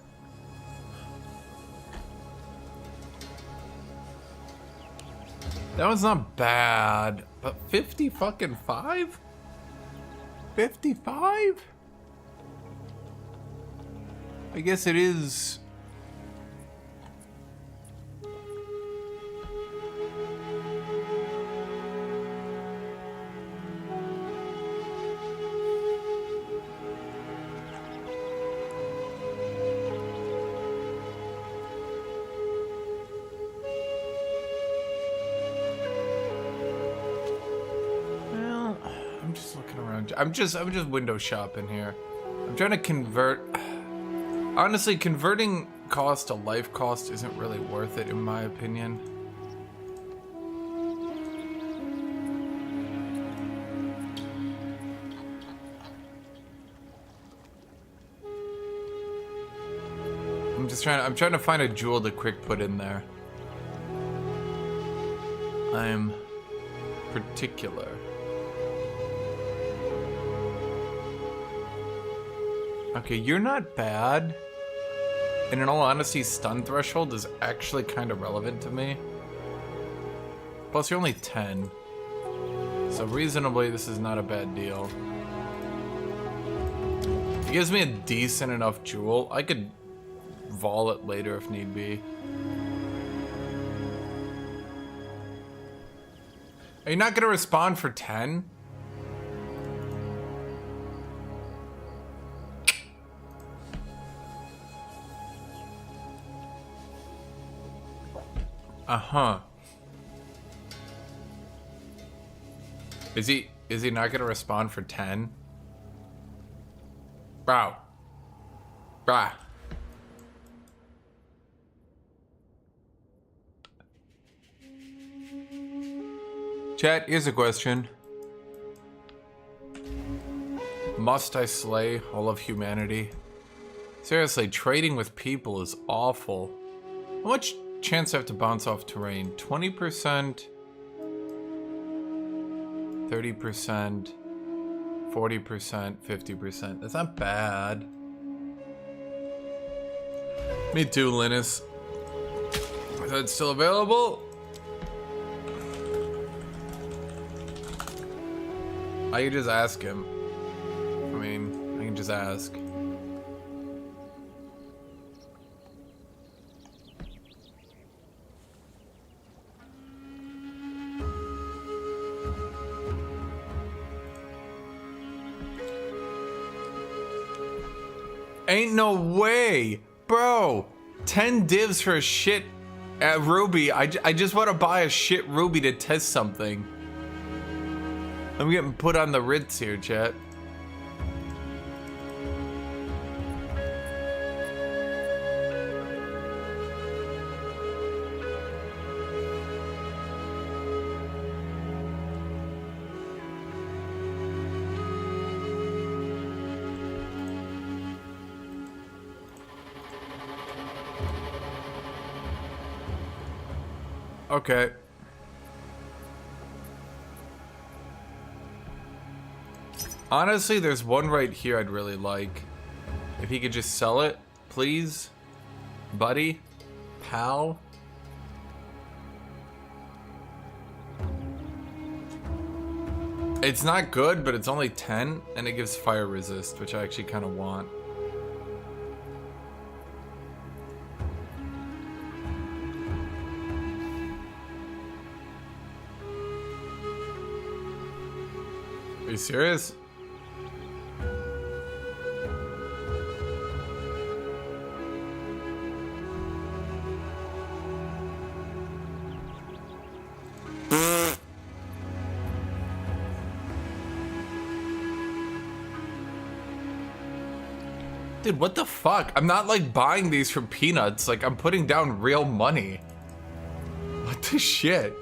That one's not bad. But 50 fucking 5? 55? I guess it is. Well, I'm just looking around. I'm just window shopping here. I'm trying to convert. Honestly, converting cost to life cost isn't really worth it, in my opinion. I'm trying to find a jewel to quick put in there. I'm particular. Okay, you're not bad. And in all honesty, stun threshold is actually kind of relevant to me. Plus, you're only 10. So reasonably, this is not a bad deal. It gives me a decent enough jewel. I could vol it later if need be. Are you not gonna respond for 10? Uh-huh. Is he not gonna respond for 10? Bro. Bruh. Chat, here's a question. Must I slay all of humanity? Seriously, trading with people is awful. How much chance I have to bounce off terrain? 20%, 30%, 40%, 50%. That's not bad. Me too, Linus. Is that still available? I can just ask him. I mean, I can just ask. Ain't no way, bro. 10 divs for a shit at Ruby. I just want to buy a shit Ruby to test something. I'm getting put on the Ritz here, chat. Okay. Honestly, there's one right here I'd really like. If he could just sell it, please. Buddy. Pal. It's not good, but it's only 10, and it gives fire resist, which I actually kind of want. Are you serious? Dude, what the fuck? I'm not like buying these for peanuts. Like, I'm putting down real money. What the shit?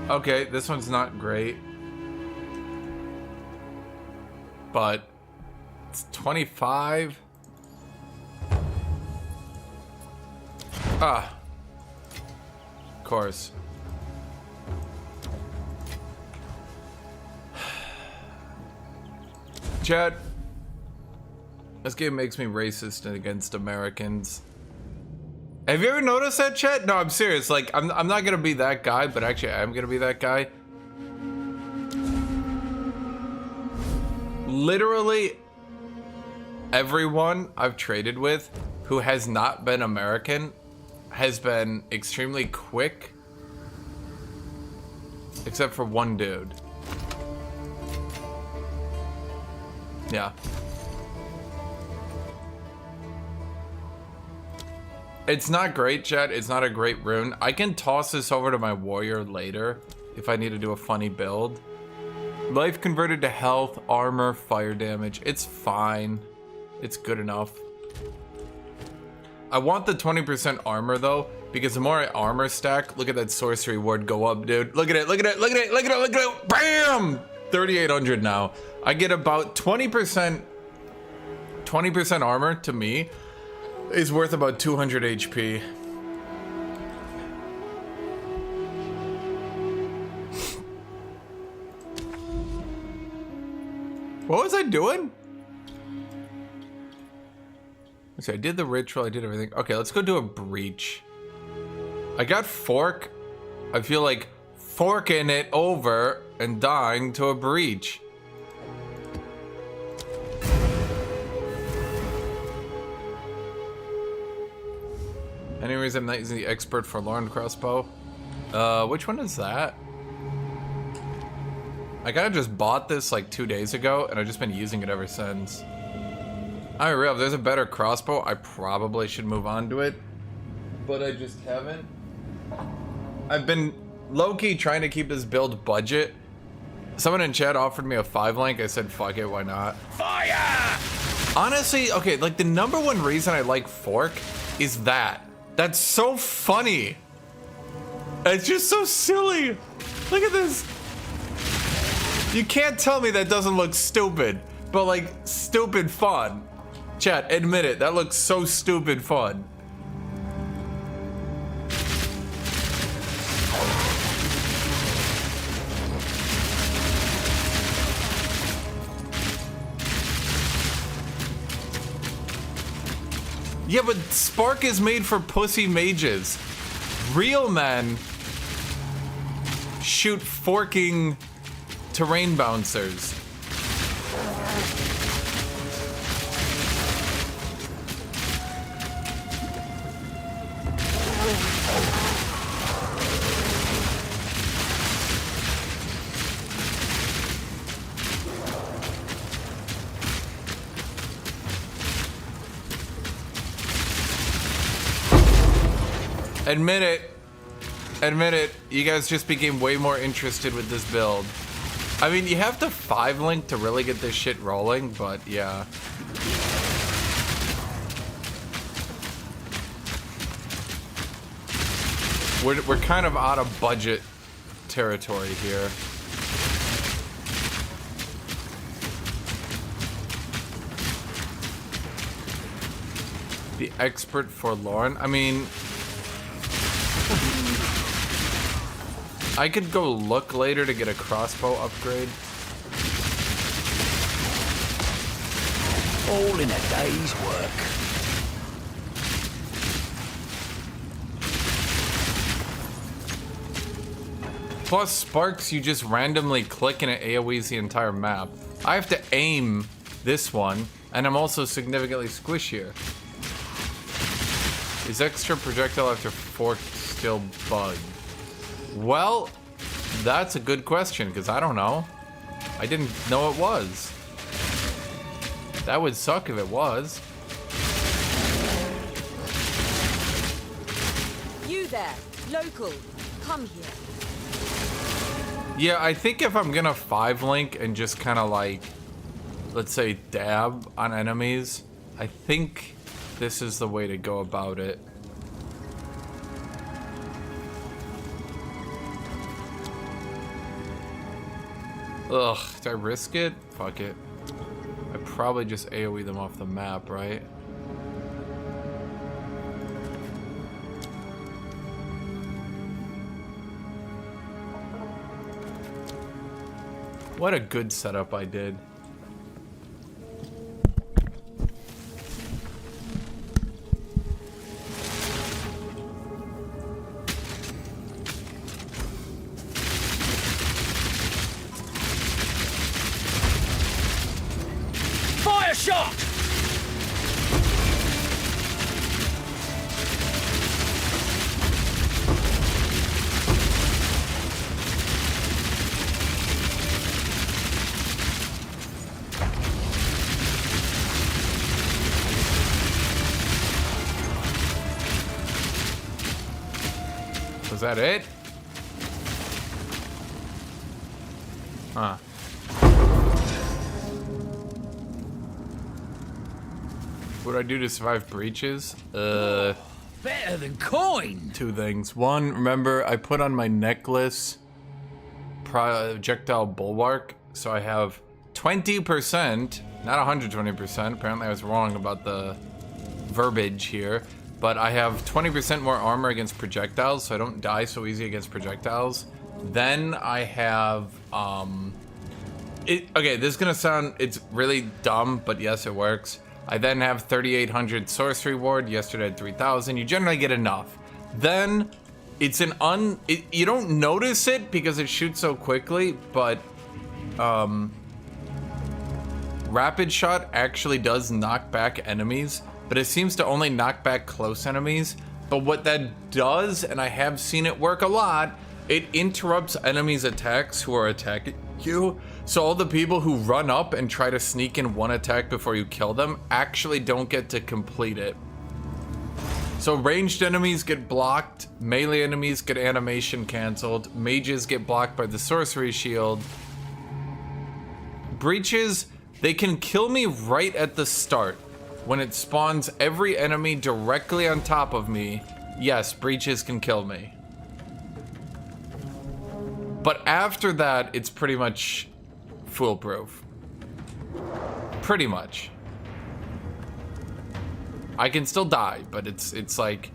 Okay, this one's not great. But it's 25. Ah. Of course. Chad, this game makes me racist against Americans. Have you ever noticed that, chat? No, I'm serious. Like, I'm not gonna be that guy, but actually I am gonna be that guy. Literally everyone I've traded with who has not been American has been extremely quick, except for one dude. Yeah. It's not great, chat. It's not a great rune. I can toss this over to my warrior later if I need to do a funny build. Life converted to health, armor, fire damage. It's fine. It's good enough. I want the 20% armor though, because the more I armor stack, look at that sorcery ward go up, dude. Look at it, look at it, look at it, look at it, look at it. Bam! 3,800 now. I get about 20% armor to me is worth about 200 HP. What was I doing? So I did the ritual, I did everything. Okay, let's go do a breach. I got fork. I feel like forking it over and dying to a breach. Any reason I'm not using the expert forlorn crossbow? Which one is that? I kinda just bought this like 2 days ago and I've just been using it ever since. I realize if there's a better crossbow, I probably should move on to it, but I just haven't. I've been low-key trying to keep this build budget. Someone in chat offered me a 5 link. I said, fuck it, why not? Fire! Honestly, okay, like the #1 reason I like fork is that. That's so funny. It's just so silly. Look at this. You can't tell me that doesn't look stupid, but like stupid fun. Chat, admit it, that looks so stupid fun. Yeah, but Spark is made for pussy mages. Real men shoot forking terrain bouncers. Admit it. Admit it. You guys just became way more interested with this build. I mean, you have to 5 link to really get this shit rolling, but yeah. We're kind of out of budget territory here. The expert forlorn. I mean, I could go look later to get a crossbow upgrade. All in a day's work. Plus sparks, you just randomly click and it AoEs the entire map. I have to aim this one, and I'm also significantly squishier. Is extra projectile after fork still bugged? Well, that's a good question, because I don't know. I didn't know it was. That would suck if it was. You there, local, come here. Yeah, I think if I'm gonna 5 link and just kind of like, let's say dab on enemies, I think this is the way to go about it. Ugh, did I risk it? Fuck it. I probably just AoE them off the map, right? What a good setup I did. shot! Was that it? Huh. What do I do to survive breaches? Better than coin! Two things. One, remember I put on my necklace projectile bulwark, so I have 20%, not 120%. Apparently I was wrong about the verbiage here, but I have 20% more armor against projectiles, so I don't die so easy against projectiles. Then I have, okay, this is gonna sound, it's really dumb, but yes, it works. I then have 3,800 sorcery ward. Yesterday I had 3,000. You generally get enough. Then it's an you don't notice it because it shoots so quickly, but rapid shot actually does knock back enemies, but it seems to only knock back close enemies. But what that does, and I have seen it work a lot, it interrupts enemies' attacks who are attacking you. So all the people who run up and try to sneak in one attack before you kill them actually don't get to complete it. So ranged enemies get blocked, melee enemies get animation canceled, mages get blocked by the sorcery shield. Breaches, they can kill me right at the start. When it spawns every enemy directly on top of me, yes, breaches can kill me. But after that, it's pretty much foolproof. Pretty much. I can still die, but it's like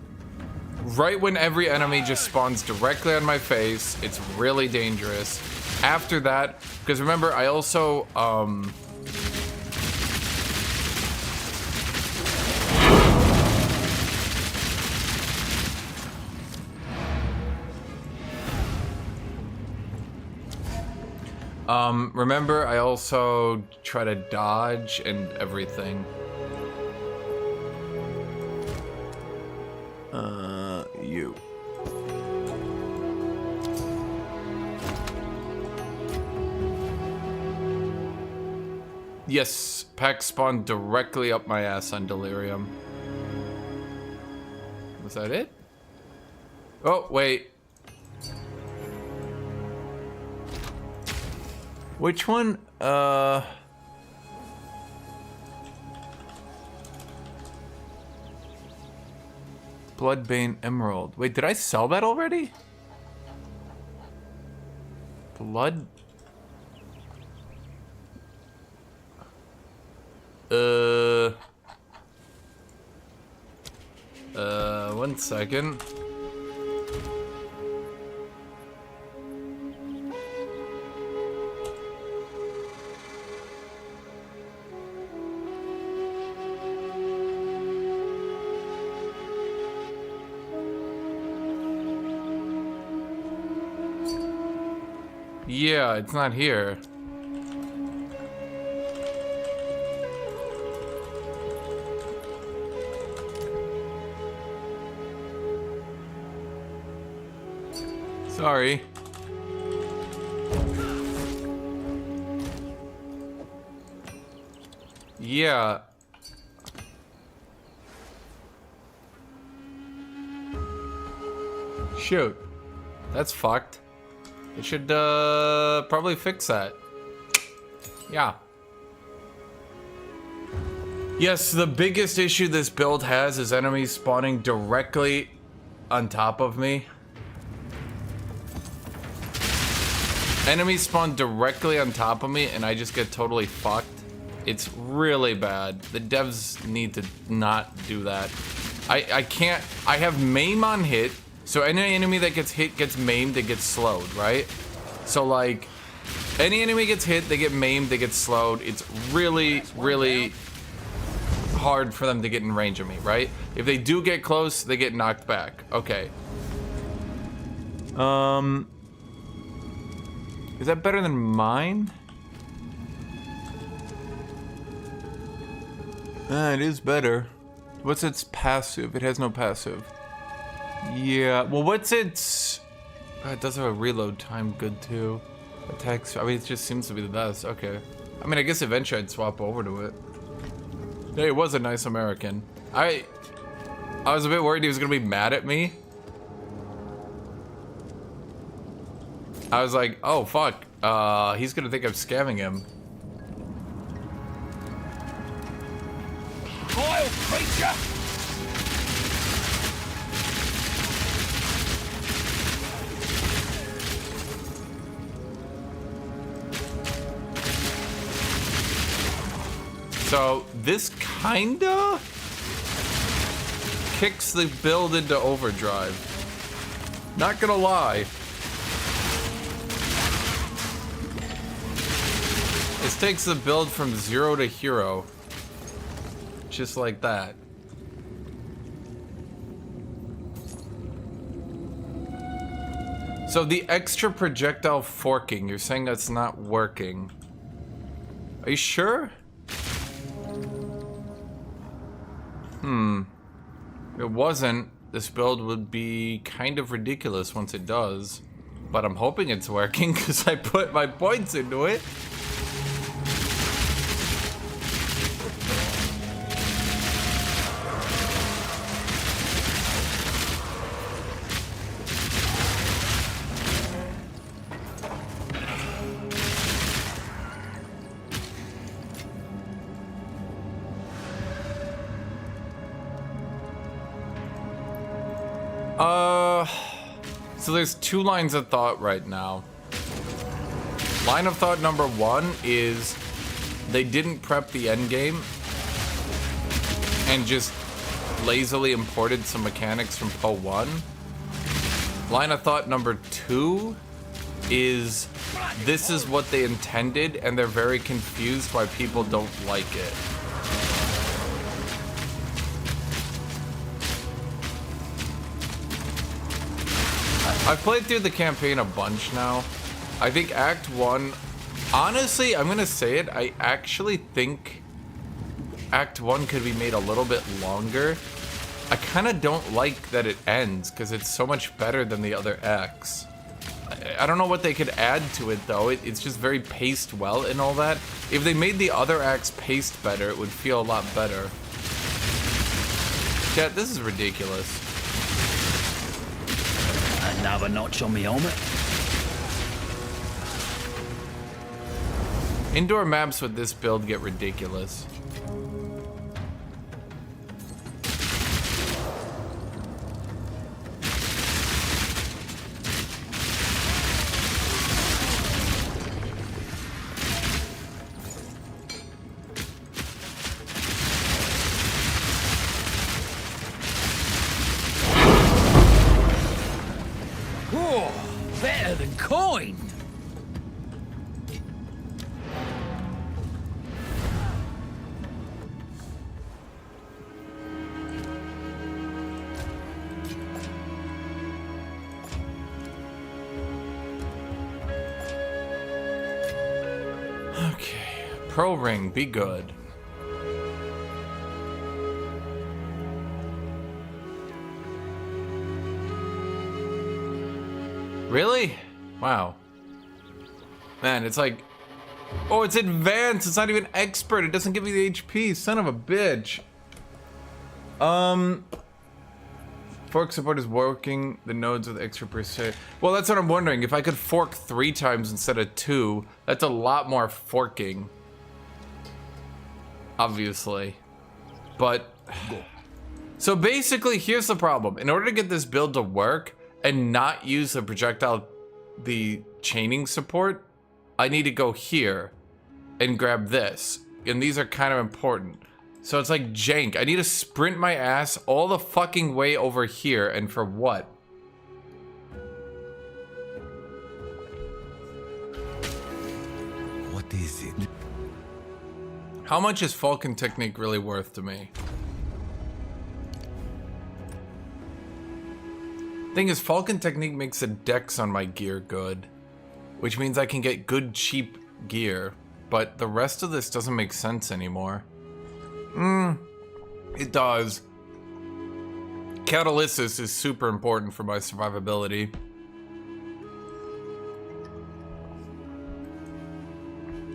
right when every enemy just spawns directly on my face, it's really dangerous. After that, because remember, I also remember, I also try to dodge and everything. You. Yes, packs spawned directly up my ass on Delirium. Was that it? Oh, wait. Which one? Bloodbane Emerald. Wait, did I sell that already? Blood? 1 second. Yeah, it's not here. Sorry. Yeah. Shoot. That's fucked. It should probably fix that. Yeah. Yes, the biggest issue this build has is enemies spawning directly on top of me. Enemies spawn directly on top of me and I just get totally fucked. It's really bad. The devs need to not do that. I can't, I have maim on hit. So any enemy that gets hit gets maimed, they get slowed, right? So like, any enemy gets hit, they get maimed, they get slowed. It's really, really hard for them to get in range of me, right? If they do get close, they get knocked back. Okay. Is that better than mine? It is better. What's its passive? It has no passive. Yeah, well, what's its... it does have a reload time, good too. Attacks, I mean, it just seems to be the best. Okay. I mean, I guess eventually I'd swap over to it. Hey, it was a nice American. I was a bit worried he was gonna be mad at me. I was like, oh, fuck. He's gonna think I'm scamming him. Vile creature! So, this kinda kicks the build into overdrive. Not gonna lie. This takes the build from 0 to hero. Just like that. So the extra projectile forking, you're saying that's not working. Are you sure? If it wasn't, this build would be kind of ridiculous once it does. But I'm hoping it's working because I put my points into it. So there's two lines of thought right now. Line of thought number one is they didn't prep the endgame and just lazily imported some mechanics from PO 1. Line of thought number two is this is what they intended and they're very confused why people don't like it. I've played through the campaign a bunch now. I think Act 1, honestly, I'm gonna say it, I actually think Act 1 could be made a little bit longer. I kinda don't like that it ends, because it's so much better than the other acts. I don't know what they could add to it though, it's just very paced well and all that. If they made the other acts paced better, it would feel a lot better. Chat, this is ridiculous. Another notch on me helmet. Indoor maps with this build get ridiculous. Better than coin. Okay, pro ring, be good. Really? Wow. Man, it's like... oh, it's advanced. It's not even expert. It doesn't give me the HP. Son of a bitch. Fork support is working the nodes with extra percent. Well, that's what I'm wondering. If I could fork 3 times instead of 2, that's a lot more forking. Obviously. But... so basically, here's the problem. In order to get this build to work... and not use the projectile, the chaining support, I need to go here and grab this. And these are kind of important. So it's like jank. I need to sprint my ass all the fucking way over here, and for what? What is it? How much is Falcon Technique really worth to me? Thing is, Falcon Technique makes the dex on my gear good, which means I can get good cheap gear, but the rest of this doesn't make sense anymore. It does. Catalysis is super important for my survivability.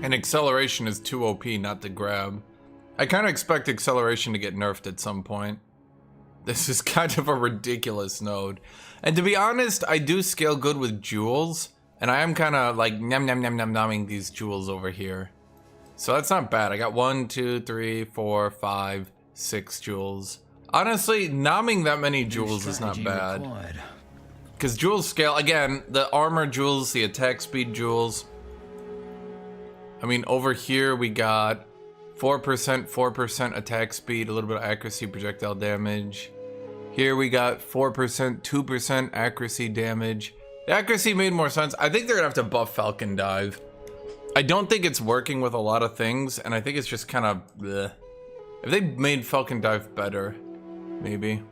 And acceleration is too OP not to grab. I kind of expect acceleration to get nerfed at some point. This is kind of a ridiculous node. And to be honest, I do scale good with jewels. And I am kind of like numbing these jewels over here. So that's not bad. I got 1, 2, 3, 4, 5, 6 jewels. Honestly, nomming that many jewels is not bad. Because jewels scale, again, the armor jewels, the attack speed jewels. I mean, over here we got 4% attack speed, a little bit of accuracy, projectile damage. Here we got 4%, 2% accuracy damage. The accuracy made more sense. I think they're gonna have to buff Falcon Dive. I don't think it's working with a lot of things, and I think it's just kind of bleh. If they made Falcon Dive better, maybe.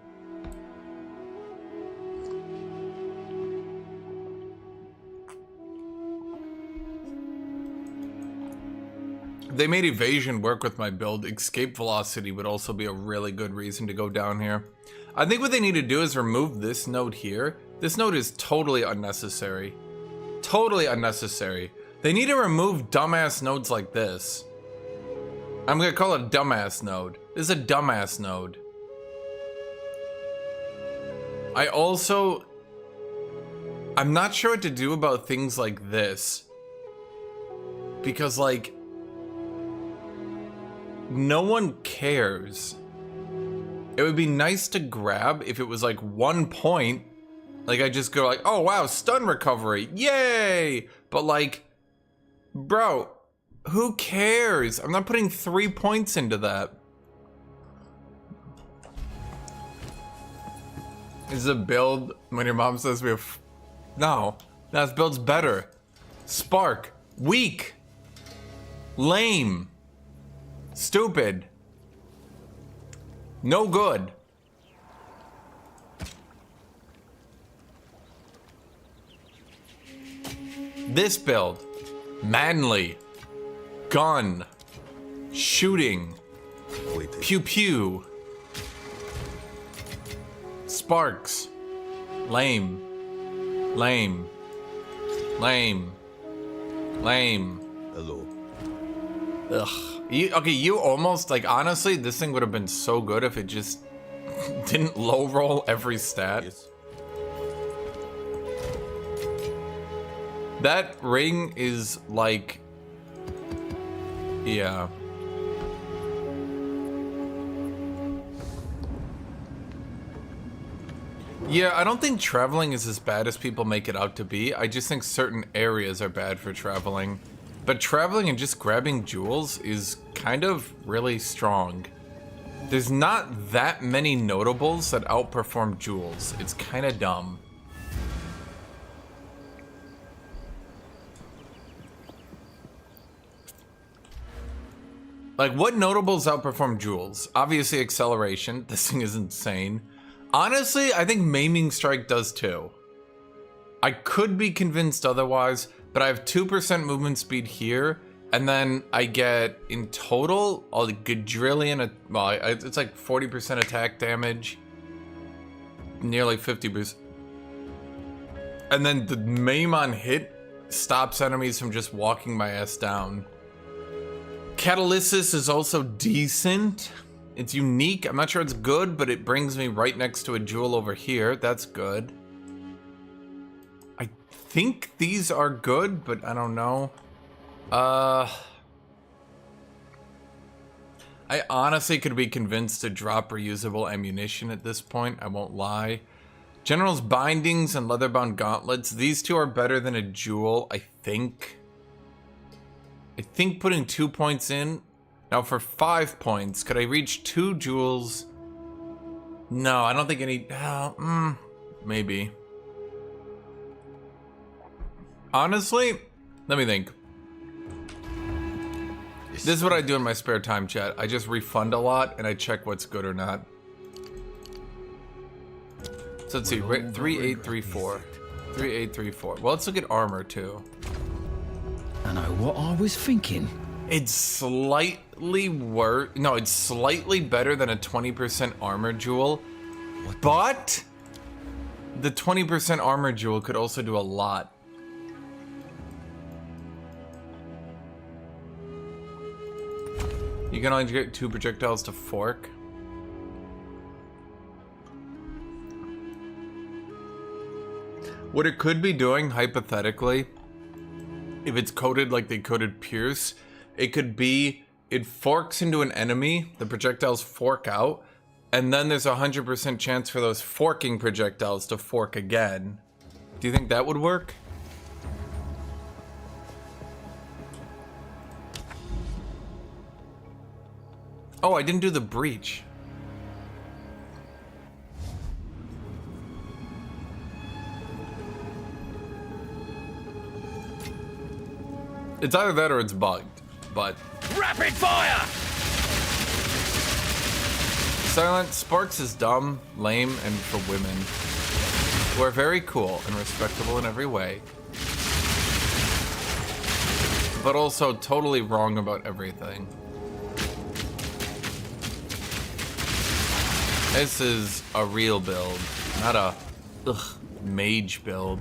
If they made evasion work with my build, escape velocity would also be a really good reason to go down here. I think what they need to do is remove this node here. This node is totally unnecessary. Totally unnecessary. They need to remove dumbass nodes like this. I'm gonna call it a dumbass node. This is a dumbass node. I'm not sure what to do about things like this. Because, like, no one cares. It would be nice to grab if it was like 1 point. Like, I just go like, oh wow, stun recovery, yay! But like, bro, who cares? I'm not putting 3 points into that. Is a build when your mom says we have... No, this build's better. Spark, weak, lame, stupid, no good. This build, manly, gun, shooting, pew pew, sparks, lame, lame, lame, lame. Hello. Ugh. You almost, like, honestly, this thing would have been so good if it just didn't low roll every stat. Yes. That ring is like, yeah. Yeah, I don't think traveling is as bad as people make it out to be. I just think certain areas are bad for traveling. But traveling and just grabbing jewels is kind of really strong. There's not that many notables that outperform jewels. It's kind of dumb. Like, what notables outperform jewels? Obviously, acceleration. This thing is insane. Honestly, I think Maiming Strike does too. I could be convinced otherwise, but I have 2% movement speed here, and then I get, in total, a quadrillion, well, it's like 40% attack damage, nearly 50%. And then the Maim on hit stops enemies from just walking my ass down. Catalysis is also decent. It's unique. I'm not sure it's good, but it brings me right next to a jewel over here. That's good. I think these are good, but I don't know. I honestly could be convinced to drop reusable ammunition at this point. I won't lie. General's Bindings and Leatherbound Gauntlets. These two are better than a jewel, I think. I think putting 2 points in. Now for 5 points, could I reach 2 jewels? No, I don't think any, maybe. Honestly, let me think. This is what I do in my spare time, chat. I just refund a lot and I check what's good or not. So let's see, 3834. 3834. Well, let's look at armor too. I know what I was thinking. It's slightly worse. No, it's slightly better than a 20% armor jewel. But the 20% armor jewel could also do a lot. You can only get 2 projectiles to fork. What it could be doing, hypothetically, if it's coded like they coded Pierce, it could be it forks into an enemy, the projectiles fork out, and then there's a 100% chance for those forking projectiles to fork again. Do you think that would work? Oh, I didn't do the breach. It's either that or it's bugged, but... Rapid fire! Silent Sparks is dumb, lame, and for women who are very cool and respectable in every way, but also totally wrong about everything. This is a real build, not a mage build.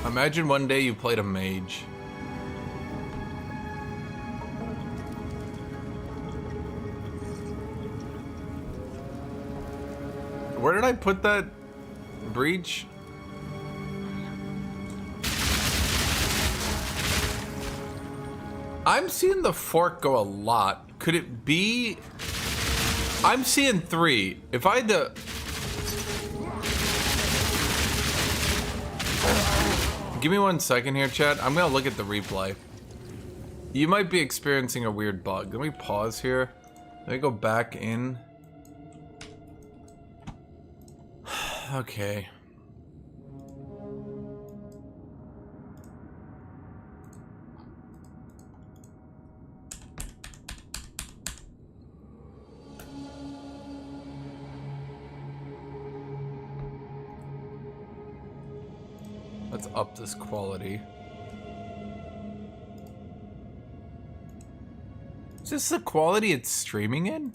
Imagine one day you played a mage. Where did I put that breach? I'm seeing the fork go a lot. Could it be? I'm seeing 3. If I had to... Give me 1 second here, chat. I'm gonna look at the replay. You might be experiencing a weird bug. Let me pause here. Let me go back in. Okay. Let's up this quality. Is this the quality it's streaming in?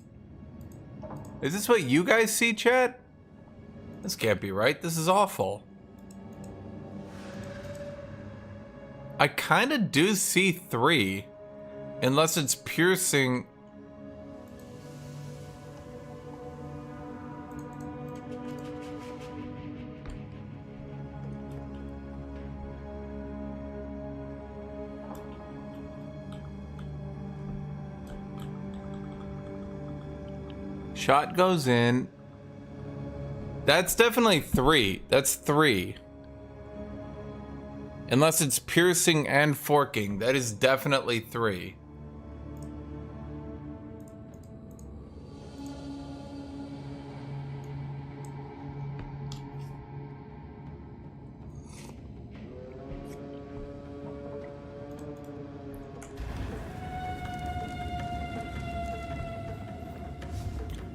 Is this what you guys see, chat? This can't be right. This is awful. I kind of do see 3. Unless it's piercing. Shot goes in. That's definitely 3. That's 3. Unless it's piercing and forking. That is definitely 3.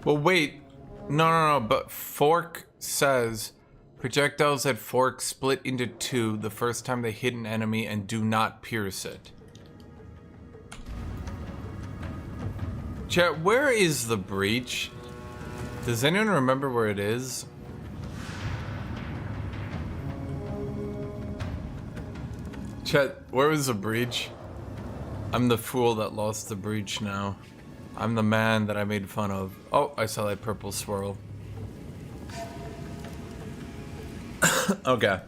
Well, wait. No, but fork says projectiles at fork split into 2 the first time they hit an enemy and do not pierce it. Chat, where is the breach? Does anyone remember where it is? Chat, where was the breach? I'm the fool that lost the breach now. I'm the man that I made fun of. Oh, I saw that purple swirl. Okay.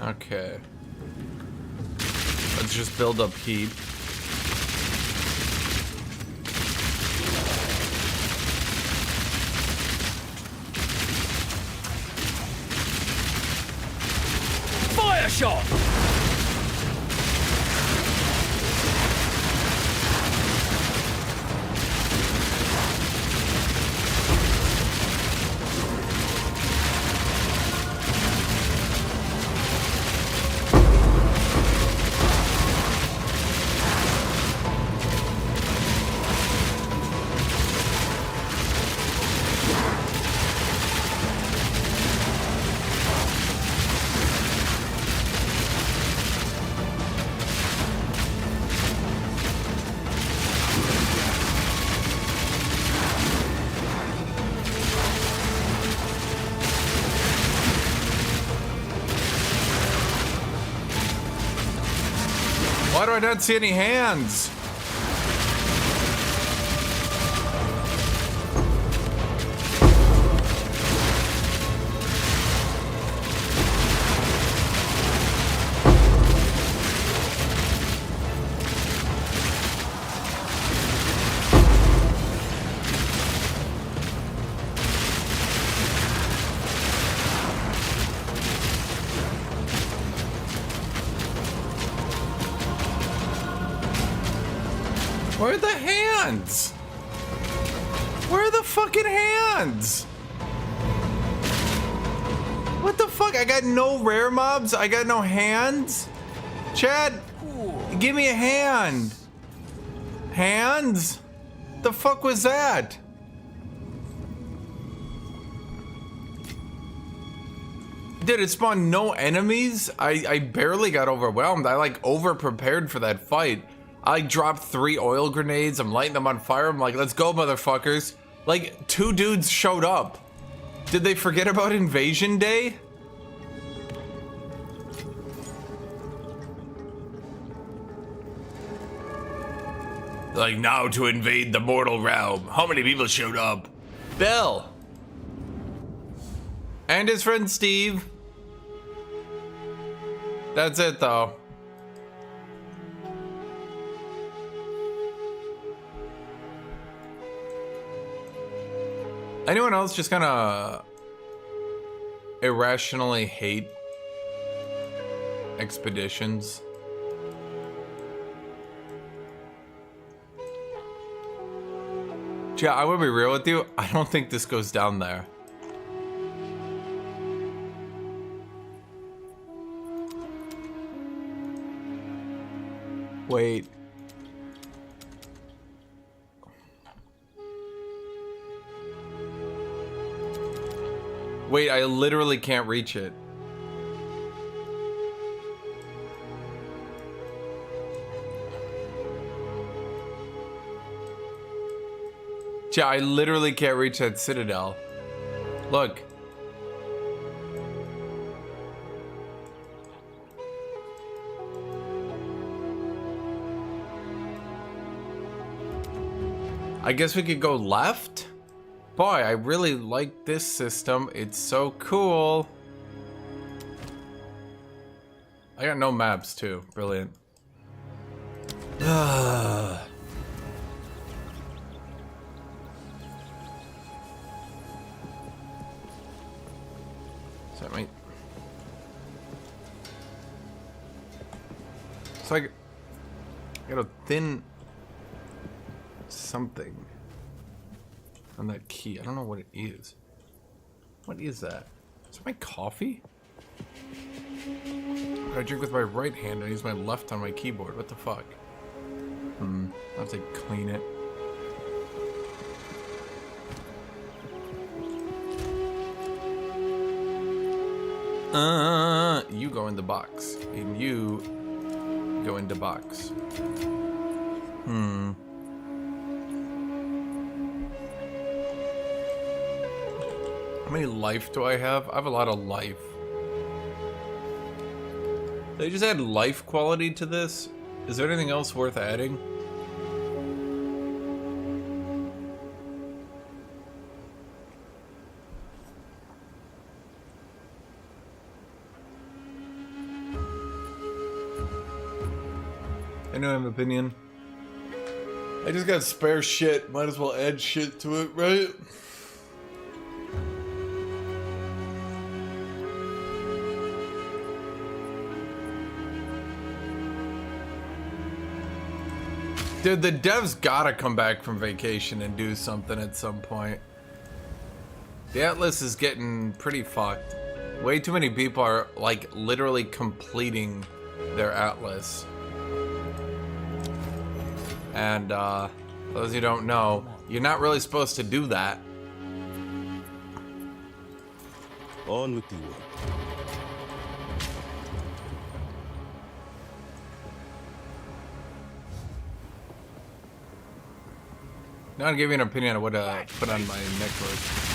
Okay. Let's just build up heat. Fire shot! I don't see any hands. Where are the hands? Where are the fucking hands? What the fuck? I got no rare mobs? I got no hands? Chad, give me a hand. Hands? The fuck was that? Dude, it spawned no enemies? I barely got overwhelmed. I like over prepared for that fight. I dropped 3 oil grenades. I'm lighting them on fire. I'm like, let's go, motherfuckers. Like, 2 dudes showed up. Did they forget about Invasion Day? Like, now to invade the mortal realm. How many people showed up? Bill. And his friend Steve. That's it, though. Anyone else just kind of irrationally hate expeditions? Yeah, I will be real with you. I don't think this goes down there. Wait. Wait, I literally can't reach it. Yeah, I literally can't reach that citadel. Look. I guess we could go left? Boy, I really like this system. It's so cool. I got no maps too. Brilliant. So I might... So I got a thin something on that key. I don't know what it is. What is that? Is it my coffee? I drink with my right hand and I use my left on my keyboard. What the fuck? I have to clean it. You go in the box. And you go into box. How many life do I have? I have a lot of life. They just add life quality to this? Is there anything else worth adding? I don't have an opinion. I just got spare shit. Might as well add shit to it, right? Dude, the devs gotta come back from vacation and do something at some point. The Atlas is getting pretty fucked. Way too many people are, like, literally completing their Atlas. And, for those who don't know, you're not really supposed to do that. On with the work. Now I'll give you an opinion on what to put on my necklace.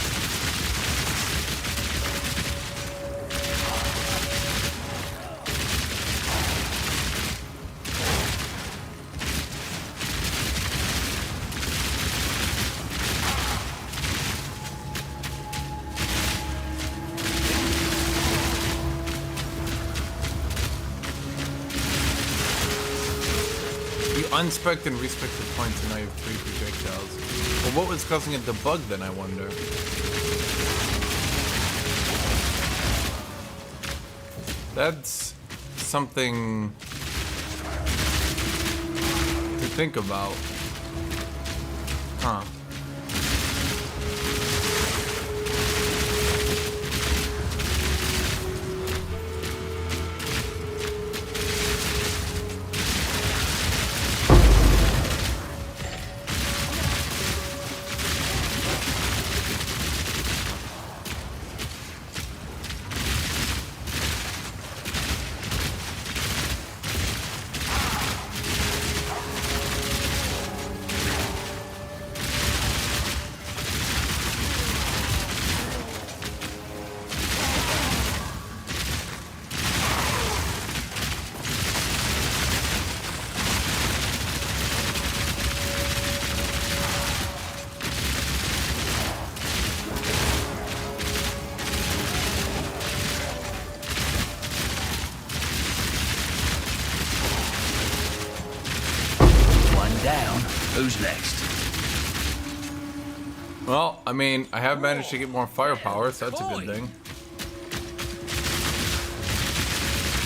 Unspec'd and respected points, and now you have 3 projectiles. Well, what was causing it to bug then, I wonder? That's something to think about. Huh. Down. Who's next? Well, I mean, I have managed to get more firepower, so that's a good thing.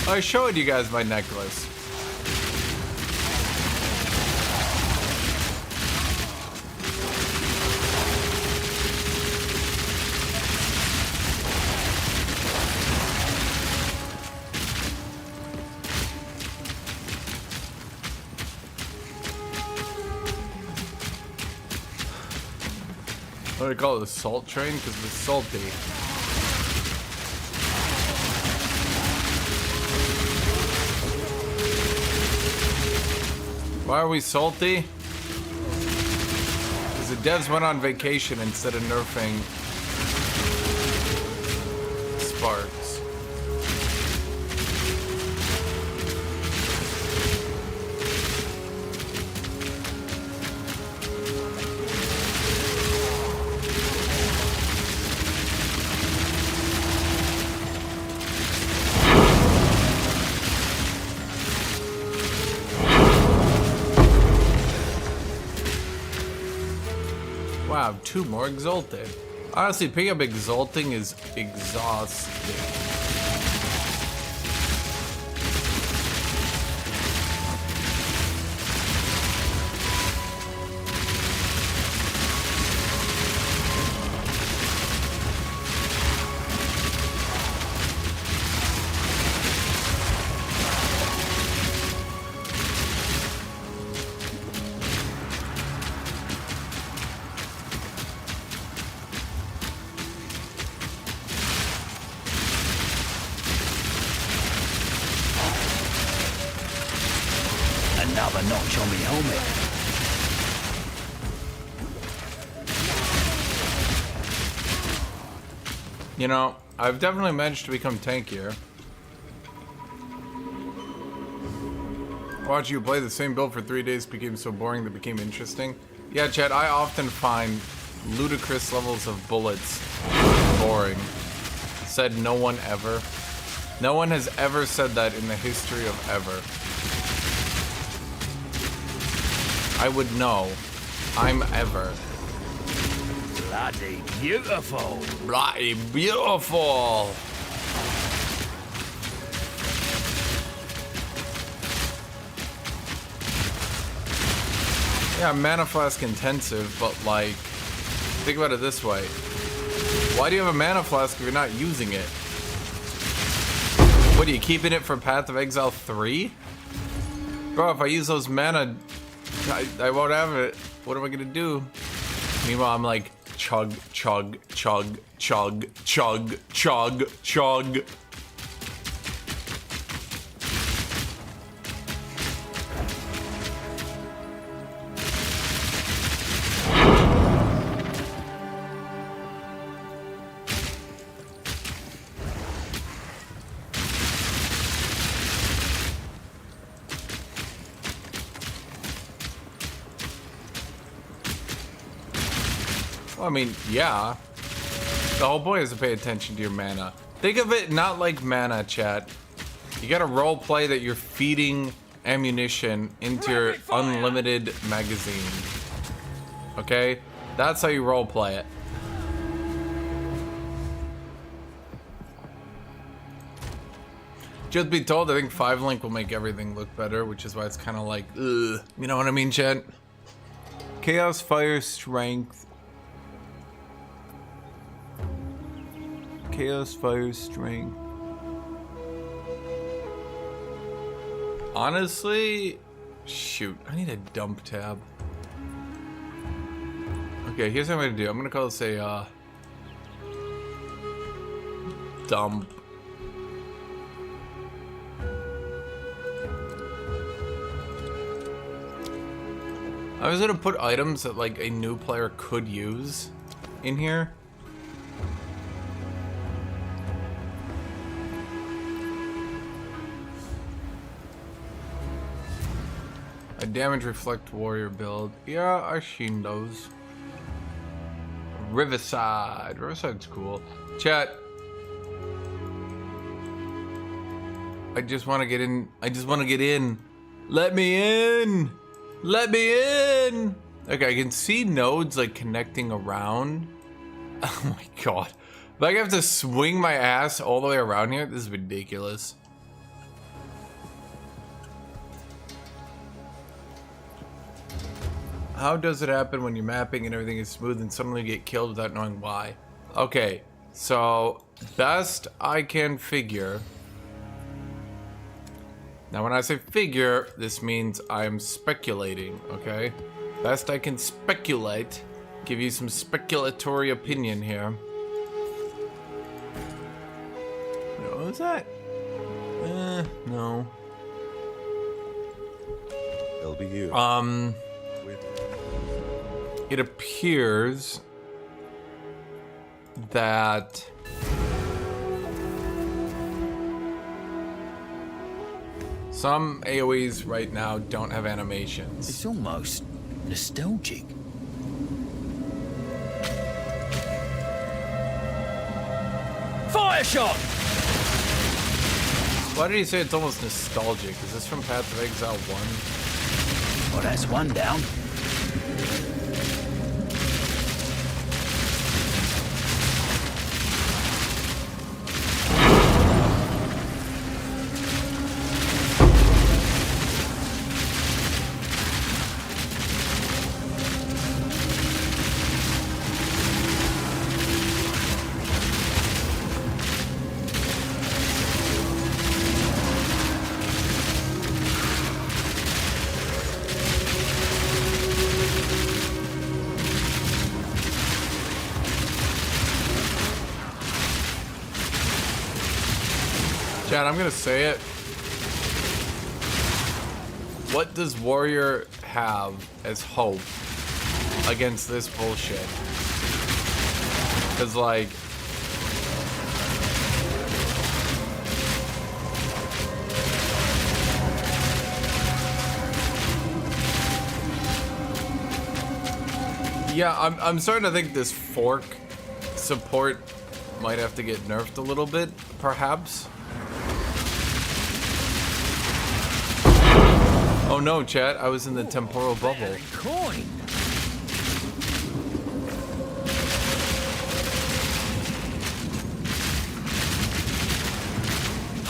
I showed you guys my necklace. What do they call it? The salt train? Because it's salty. Why are we salty? Because the devs went on vacation instead of nerfing sparks. Wow, 2 more exalted. Honestly, picking up exalting is exhausting. Another notch on me helmet. You know, I've definitely managed to become tankier. Watching you play the same build for 3 days became so boring that became interesting. Yeah, Chad, I often find ludicrous levels of bullets boring. Said no one ever. No one has ever said that in the history of ever. I would know. I'm ever. Bloody beautiful. Bloody beautiful. Yeah, mana flask intensive, but like, think about it this way. Why do you have a mana flask if you're not using it? What, are you keeping it for Path of Exile 3? Bro, if I use those mana, I won't have it. What am I gonna do? Meanwhile, I'm like, chug, chug, chug, chug, chug, chug, chug. I mean, yeah. The whole point is to pay attention to your mana. Think of it not like mana, chat. You gotta role play that you're feeding ammunition into your unlimited magazine. Okay? That's how you roleplay it. Just be told, I think 5-link will make everything look better, which is why it's kind of like, ugh. You know what I mean, chat? Chaos, fire, strength. Chaos, fire, strength. Honestly, shoot, I need a dump tab. Okay, here's what I'm gonna do. I'm gonna call this a dump. I was gonna put items that like a new player could use in here. A damage reflect warrior build. Yeah, I've seen those. Riverside. Riverside's cool. Chat. I just want to get in. I just want to get in. Let me in. Let me in. Okay, I can see nodes like connecting around. Oh my god. If I have to swing my ass all the way around here, this is ridiculous. How does it happen when you're mapping and everything is smooth and suddenly you get killed without knowing why? Okay, so best I can figure. Now when I say figure, this means I'm speculating, okay? Best I can speculate. Give you some speculatory opinion here. What was that? No. They'll be here. It appears that some AoEs right now don't have animations. It's almost nostalgic. Fire shot! Why did he say it's almost nostalgic? Is this from Path of Exile 1? Well, that's one down. Chad, I'm gonna say it. What does Warrior have as hope against this bullshit? Cause like, yeah, I'm starting to think this fork support might have to get nerfed a little bit, perhaps. Oh no, chat, I was in the temporal bubble. Coin.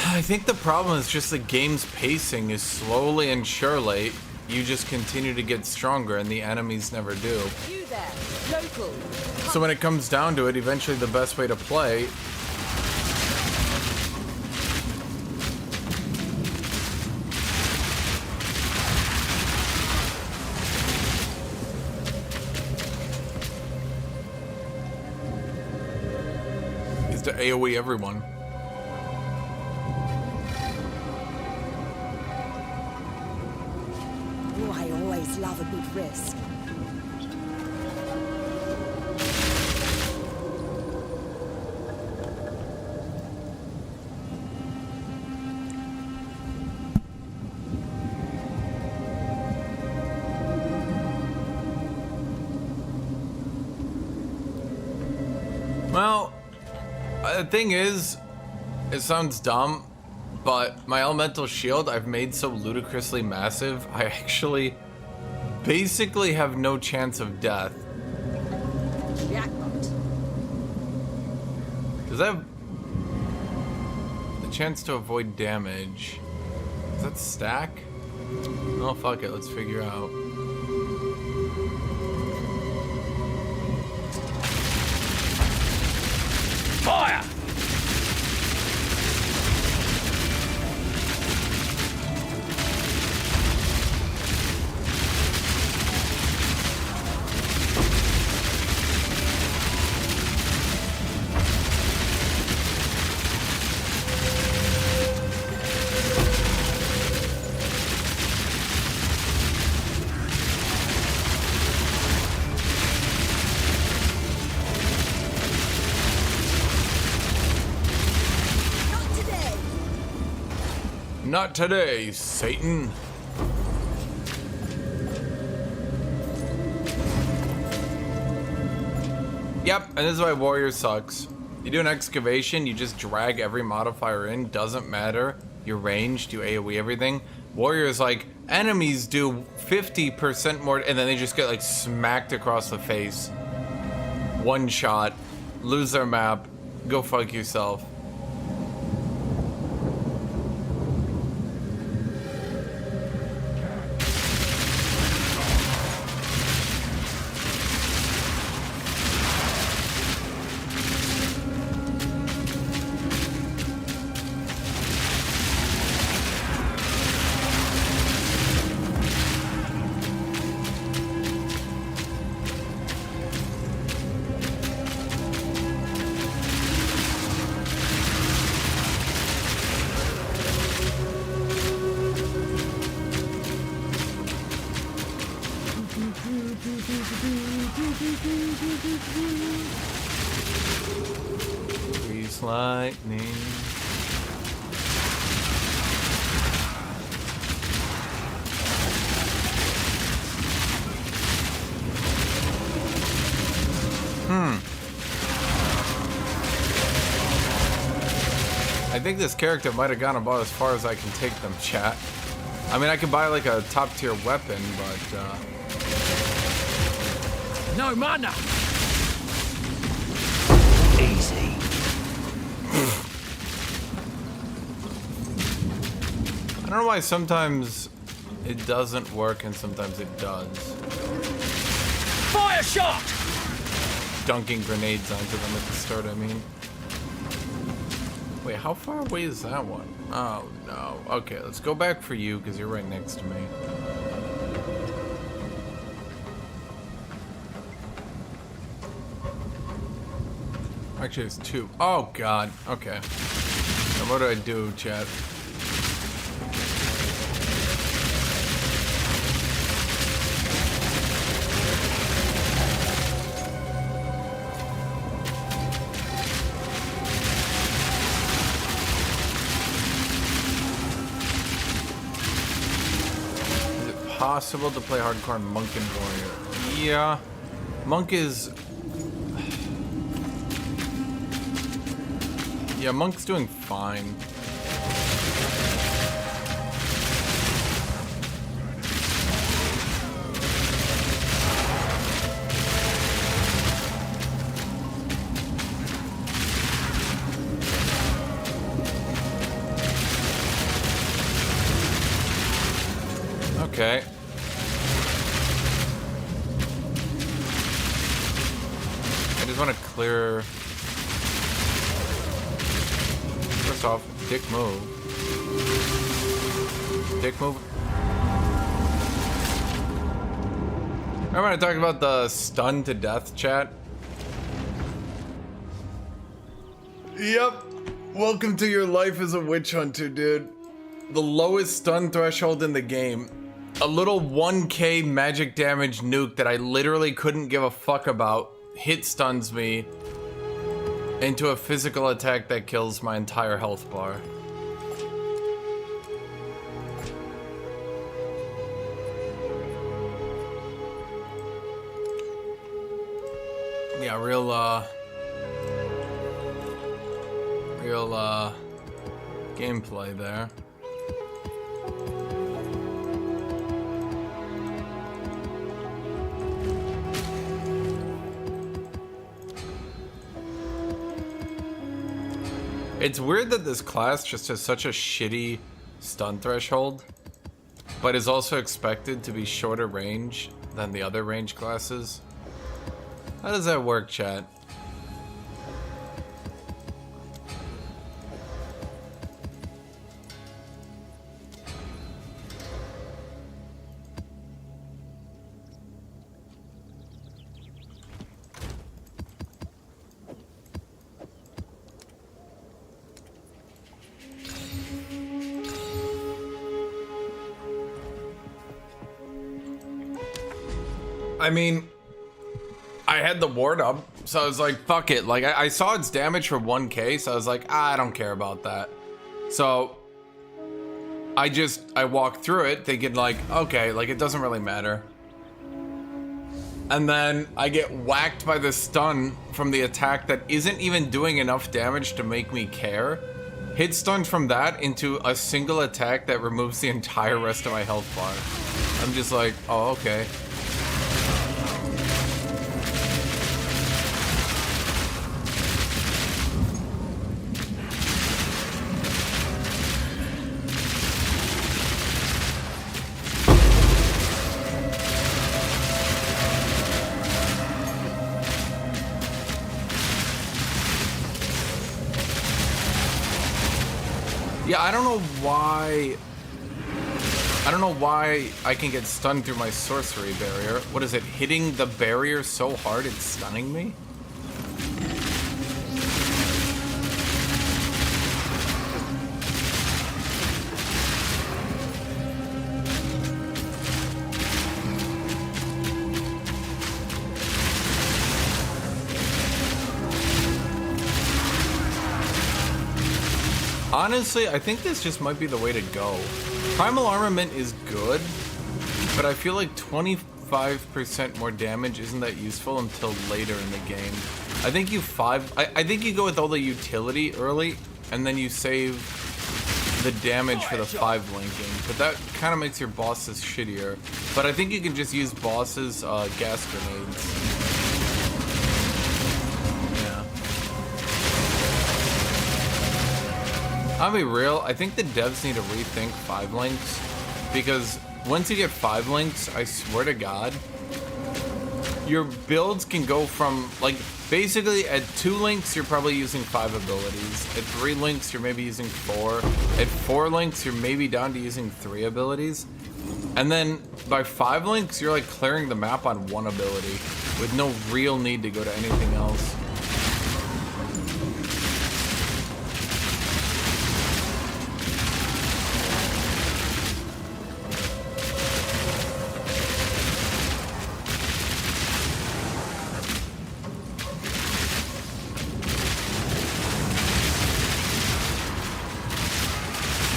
I think the problem is just the game's pacing is slowly and surely. You just continue to get stronger and the enemies never do. You there, local. So when it comes down to it, eventually the best way to play is to AoE everyone. Oh, I always love a good risk. Well, the thing is, it sounds dumb, but my elemental shield I've made so ludicrously massive, I actually basically have no chance of death. Jackpot. Does that have the chance to avoid damage? Does that stack? Oh, fuck it, let's figure out. Fire! Not today, Satan. Yep, and this is why Warrior sucks. You do an excavation, you just drag every modifier in, doesn't matter. You're ranged, you AoE everything. Warrior is like, enemies do 50% more, and then they just get like smacked across the face. One shot, lose their map, go fuck yourself. Grease lightning. I think this character might have gone about as far as I can take them, chat. I mean, I could buy like a top tier weapon, but No mana! Easy. I don't know why sometimes it doesn't work and sometimes it does. Fire shot! Dunking grenades onto them at the start, I mean. Wait, how far away is that one? Oh, no. Okay, let's go back for you, because you're right next to me. Actually, there's two. Oh, God. Okay. Now, what do I do, chat? Possible to play hardcore monk and warrior. Yeah, monk is. Yeah, monk's doing fine. Okay. I just want to clear. First off, dick move. Dick move. Remember I talked about the stun to death, chat? Yep. Welcome to your life as a witch hunter, dude. The lowest stun threshold in the game. A little 1k magic damage nuke that I literally couldn't give a fuck about hit stuns me into a physical attack that kills my entire health bar. Yeah, real gameplay there. It's weird that this class just has such a shitty stun threshold, but is also expected to be shorter range than the other range classes. How does that work, chat? I mean, I had the ward up, so I was like, fuck it. Like, I saw its damage for 1k, so I was like, I don't care about that. So, I walked through it thinking like, okay, like it doesn't really matter. And then I get whacked by the stun from the attack that isn't even doing enough damage to make me care. Hit stun from that into a single attack that removes the entire rest of my health bar. I'm just like, oh, okay. Yeah, I don't know why I can get stunned through my sorcery barrier. What is it, hitting the barrier so hard it's stunning me? Honestly, I think this just might be the way to go. Primal Armament is good, but I feel like 25% more damage isn't that useful until later in the game. I think I think you go with all the utility early, and then you save the damage for the 5 linking, but that kind of makes your bosses shittier. But I think you can just use bosses' gas grenades. I'll be real, I think the devs need to rethink 5 links, because once you get 5 links, I swear to God, your builds can go from, like, basically at 2 links, you're probably using 5 abilities. At 3 links, you're maybe using 4. At 4 links, you're maybe down to using 3 abilities. And then by 5 links, you're like clearing the map on 1 ability with no real need to go to anything else.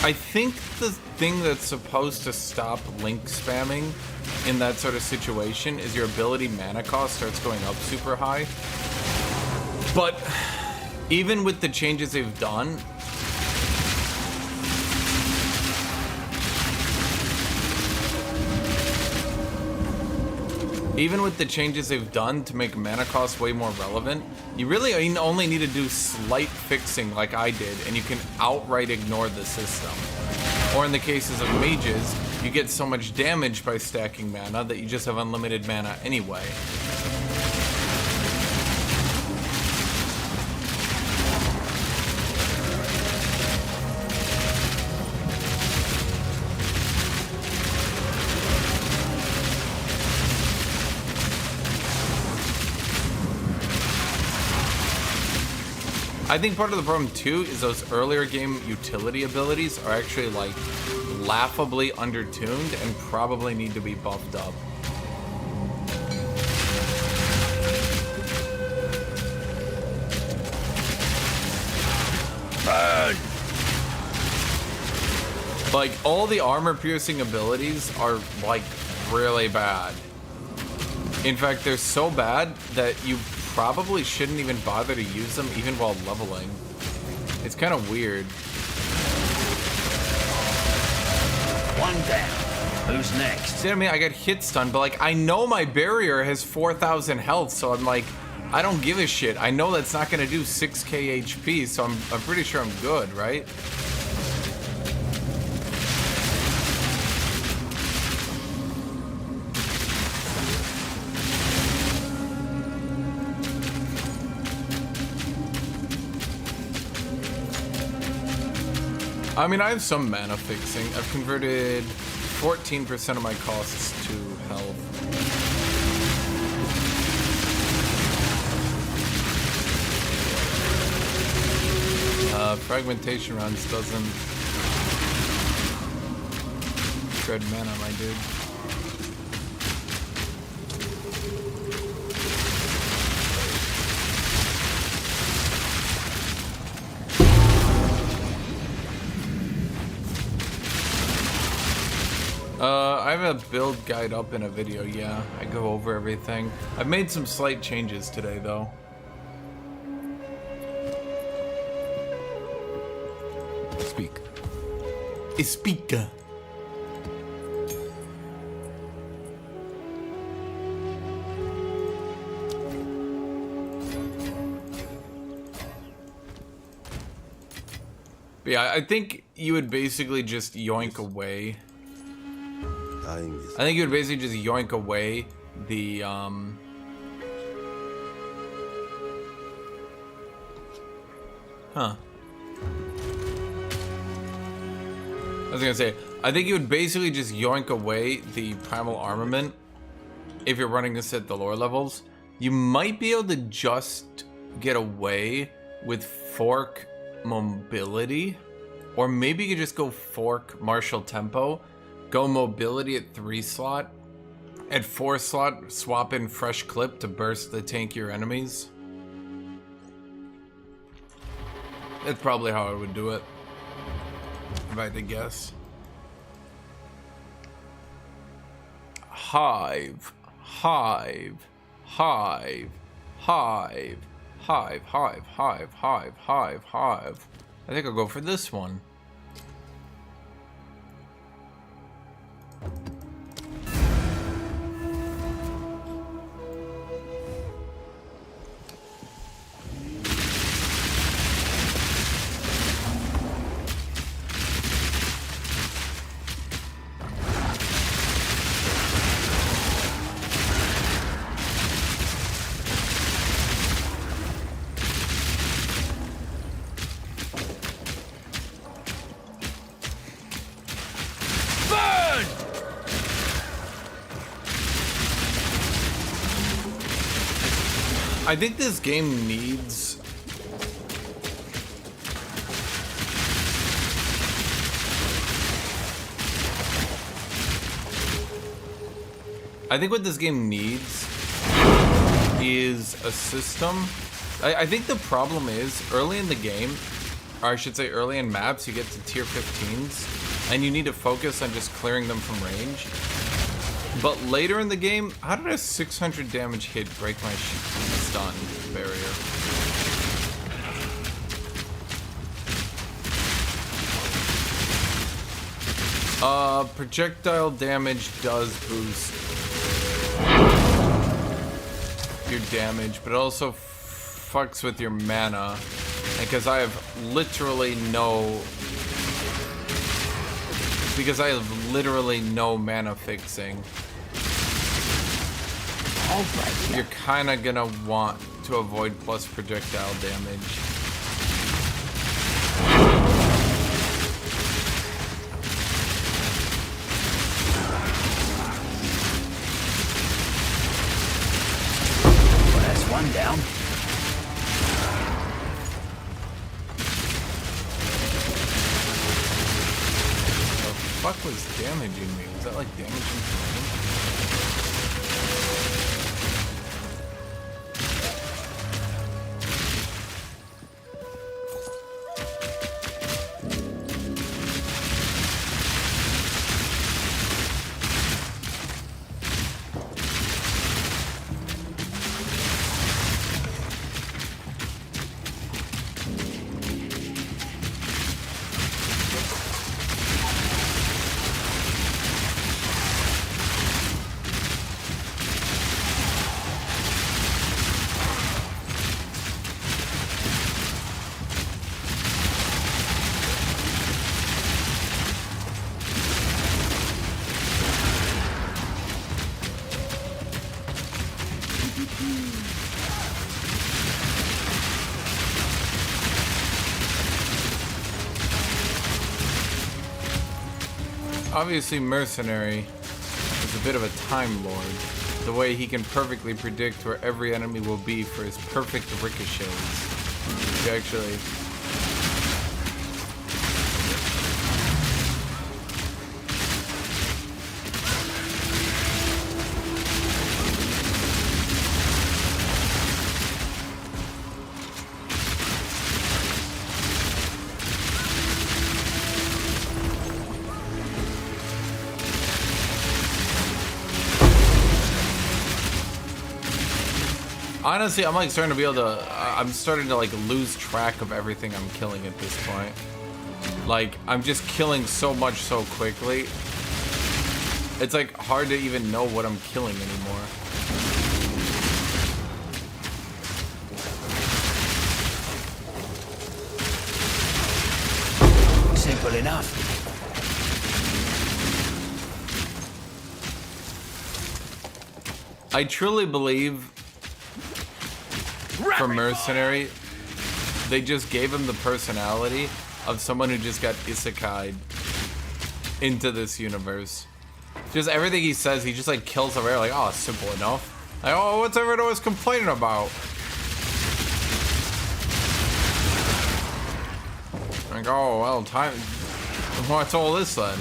I think the thing that's supposed to stop link spamming in that sort of situation is your ability mana cost starts going up super high. But even with the changes they've done, to make mana cost way more relevant, you really only need to do slight fixing like I did, and you can outright ignore the system. Or in the cases of mages, you get so much damage by stacking mana that you just have unlimited mana anyway. I think part of the problem too is those earlier game utility abilities are actually like laughably undertuned and probably need to be buffed up. Like all the armor piercing abilities are like really bad. In fact, they're so bad that you probably shouldn't even bother to use them even while leveling. It's kind of weird. One down. Who's next? See what I mean? I got hit stun, but like I know my barrier has 4,000 health, so I'm like, I don't give a shit. I know that's not gonna do 6k HP, so I'm pretty sure I'm good, right? I mean, I have some mana fixing. I've converted 14% of my costs to health. Fragmentation rounds doesn't shred mana, my dude. I have a build guide up in a video, yeah. I go over everything. I've made some slight changes today, though. Speak. Speaker. But yeah, I think you would basically just yoink away. I think you would basically just yoink away the Huh. I was gonna say, I think you would basically just yoink away the primal armament if you're running this at the lower levels. You might be able to just get away with fork mobility, or maybe you could just go fork martial tempo, go mobility at 3 slot, at 4 slot swap in fresh clip to burst the tankier enemies. That's probably how I would do it, if I had to guess. Hive, hive, hive, hive, hive, hive, hive, hive, hive, hive. I think I'll go for this one. I think this game needs what this game needs is a system. I think the problem is early in the game, or I should say early in maps, you get to tier 15s and you need to focus on just clearing them from range. But later in the game, how did a 600 damage hit break my stun barrier? Projectile damage does boost your damage, but it also fucks with your mana, because I have literally no mana fixing. You're kind of gonna want to avoid plus projectile damage. Well, that's one down. What the fuck was damaging me? Was that like damaging me? Obviously, Mercenary is a bit of a Time Lord. The way he can perfectly predict where every enemy will be for his perfect ricochets. He actually... Honestly, I'm like starting to be able to, I'm starting to like lose track of everything I'm killing at this point. Like, I'm just killing so much so quickly. It's like hard to even know what I'm killing anymore. Simple enough. I truly believe for Mercenary, they just gave him the personality of someone who just got isekai'd into this universe. Just everything he says, he just like kills a rare, like, oh, simple enough. Like, oh, what's everyone always complaining about? Like, oh, well, time. What's all this then?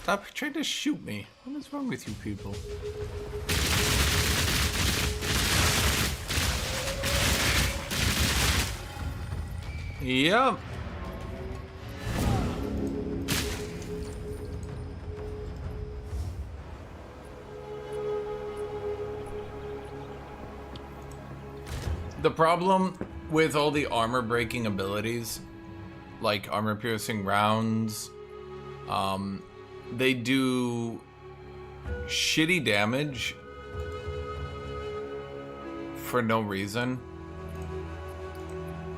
Stop trying to shoot me. What is wrong with you people? Yep. The problem with all the armor breaking abilities, like armor piercing rounds, they do shitty damage for no reason.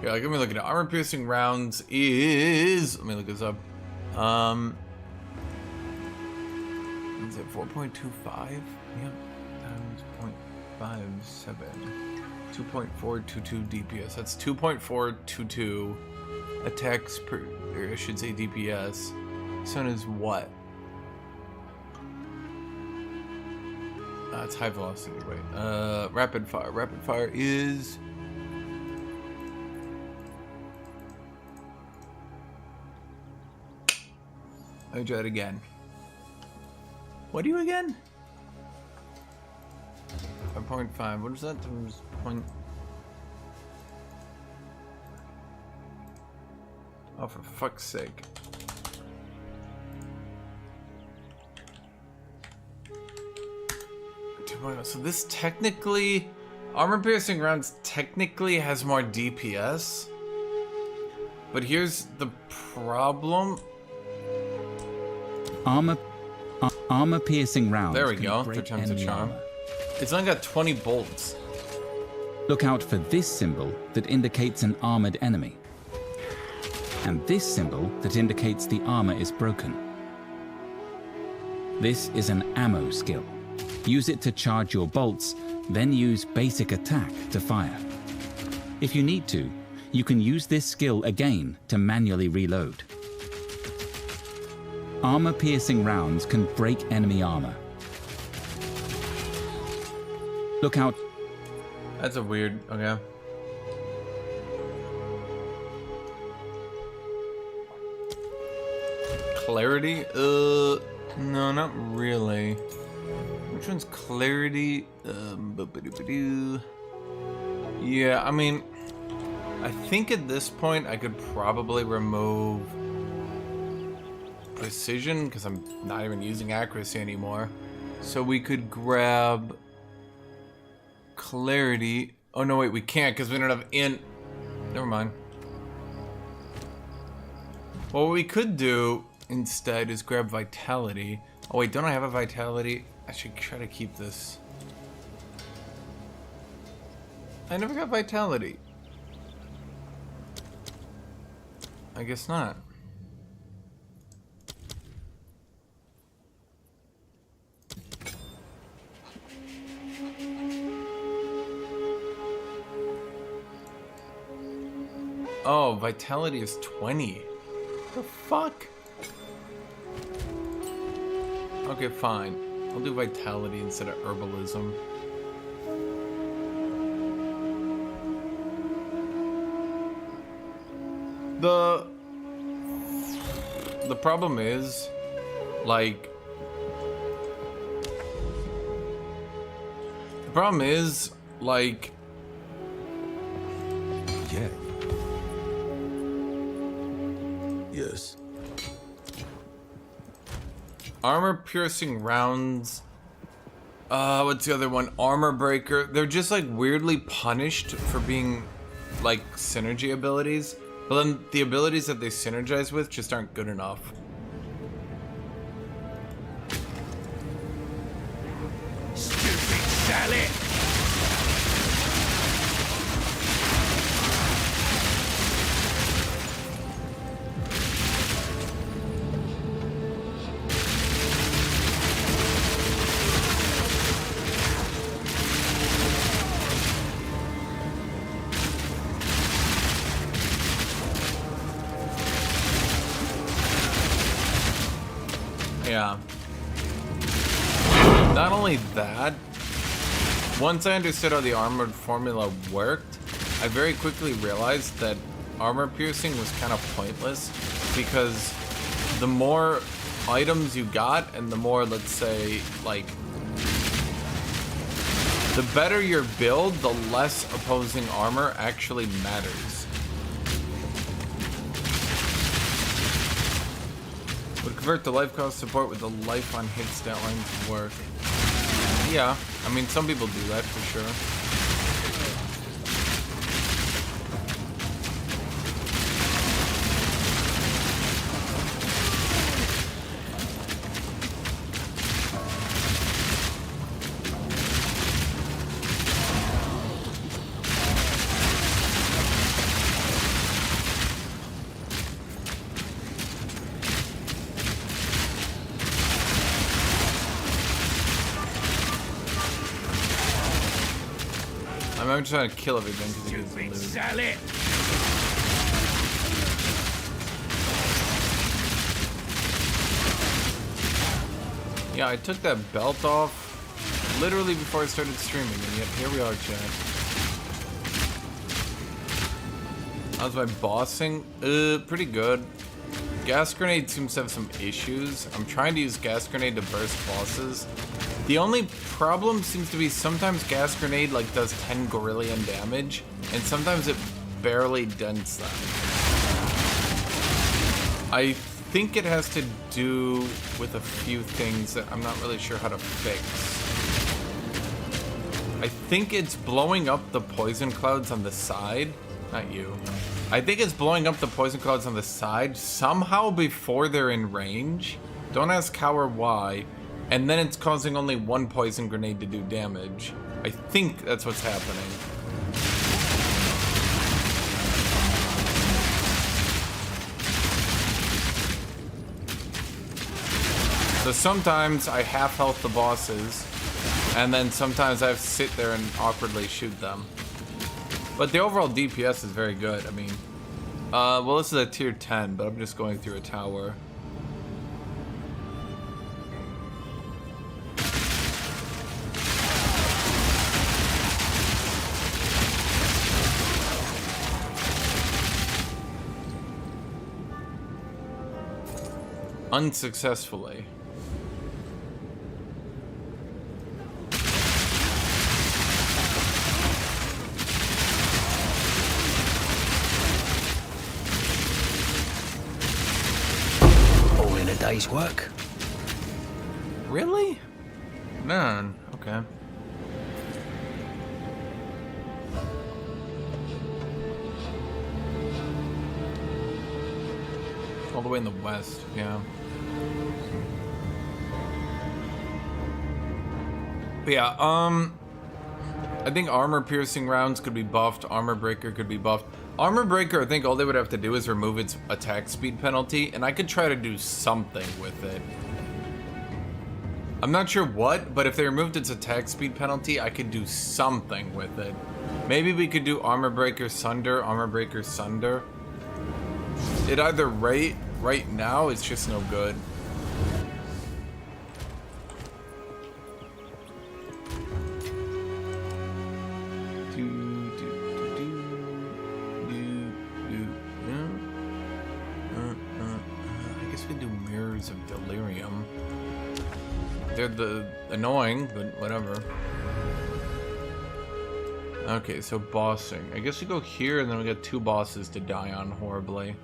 Yeah, like, let me look at it. Armor piercing rounds is, let me look this up. Is it 4.25? Yep. Times 0.57. 2.422 DPS. That's 2.422 attacks per, or I should say DPS. This one is what? It's high velocity, wait. Rapid fire. Rapid fire is... Let me try it again. What are you again? 5.5. What is that? Times point... Oh, for fuck's sake. So this technically, armor piercing rounds technically has more DPS, but here's the problem. Armor piercing rounds. There we go. 3 times the charm. Armor. It's only got 20 bolts. Look out for this symbol that indicates an armored enemy, and this symbol that indicates the armor is broken. This is an ammo skill. Use it to charge your bolts, then use basic attack to fire. If you need to, you can use this skill again to manually reload. Armor-piercing rounds can break enemy armor. Look out. That's a weird, okay. Clarity? No, not really. Which one's clarity? Yeah, I mean, I think at this point I could probably remove precision because I'm not even using accuracy anymore. So we could grab clarity. Oh no, wait, we can't because we don't have Never mind. Well, what we could do instead is grab vitality. Oh wait, don't I have a vitality? I should try to keep this. I never got vitality. I guess not. Oh, vitality is 20. The fuck? Okay, fine. I'll do vitality instead of herbalism. The problem is, like, Yeah. Yes. armor piercing rounds. What's the other one? Armor breaker. They're just like weirdly punished for being like synergy abilities. But then the abilities that they synergize with just aren't good enough. Stupid Sally! Yeah. Not only that, once I understood how the armored formula worked, I very quickly realized that armor piercing was kind of pointless because the more items you got and the more, let's say, like, the better your build, the less opposing armor actually matters. Would convert the life cost support with the life on hit stat line to work. Yeah, I mean, some people do that for sure. I'm just trying to kill everything because it gives me loot. Sally! Yeah, I took that belt off literally before I started streaming, and yet here we are, chat. How's my bossing? Pretty good. Gas grenade seems to have some issues. I'm trying to use gas grenade to burst bosses. The only problem seems to be sometimes gas grenade like does 10 gorillion damage, and sometimes it barely dents them. I think it has to do with a few things that I'm not really sure how to fix. I think it's blowing up the poison clouds on the side. Not you. I think it's blowing up the poison clouds on the side somehow before they're in range. Don't ask how or why. And then it's causing only one poison grenade to do damage. I think that's what's happening. So sometimes I half health the bosses, and then sometimes I have to sit there and awkwardly shoot them. But the overall DPS is very good. I mean, well, this is a tier 10, but I'm just going through a tower. Unsuccessfully. All in a day's work. Really? Man, okay. All the way in the west, yeah. But yeah, I think armor piercing rounds could be buffed. Armor breaker could be buffed. Armor breaker, I think all they would have to do is remove its attack speed penalty, and I could try to do something with it. I'm not sure what, but if they removed its attack speed penalty, I could do something with it. Maybe we could do armor breaker sunder, armor breaker sunder. It either right now, it's just no good. I guess we do mirrors of Delirium. They're annoying, but whatever. Okay, so bossing. I guess we go here and then we got 2 bosses to die on horribly.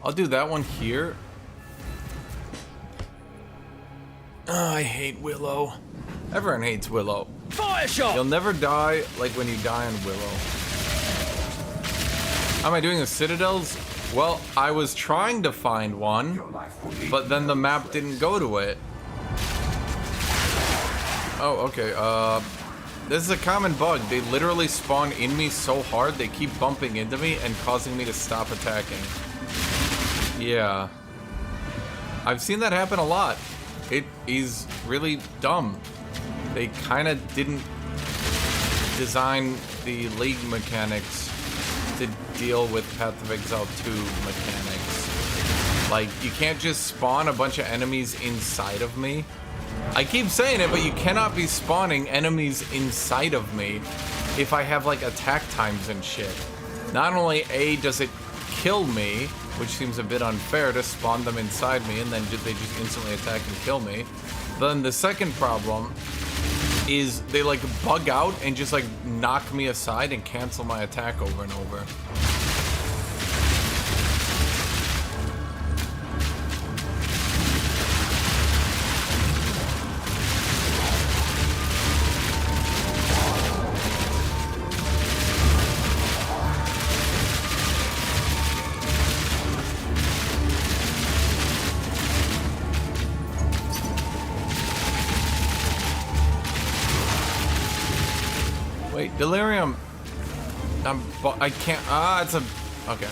I'll do that one here. Oh, I hate Willow. Everyone hates Willow. Fire shot! You'll never die like when you die on Willow. How am I doing the citadels? Well, I was trying to find one, but then the map didn't go to it. Oh, okay. This is a common bug. They literally spawn in me so hard, they keep bumping into me and causing me to stop attacking. Yeah. I've seen that happen a lot. It is really dumb. They kind of didn't design the League mechanics to deal with Path of Exile 2 mechanics. Like, you can't just spawn a bunch of enemies inside of me. I keep saying it, but you cannot be spawning enemies inside of me if I have, like, attack times and shit. Not only, A, does it kill me, which seems a bit unfair to spawn them inside me and then they just instantly attack and kill me. Then the second problem is they like bug out and just like knock me aside and cancel my attack over and over. Wait, Delirium. I can't. It's a. Okay.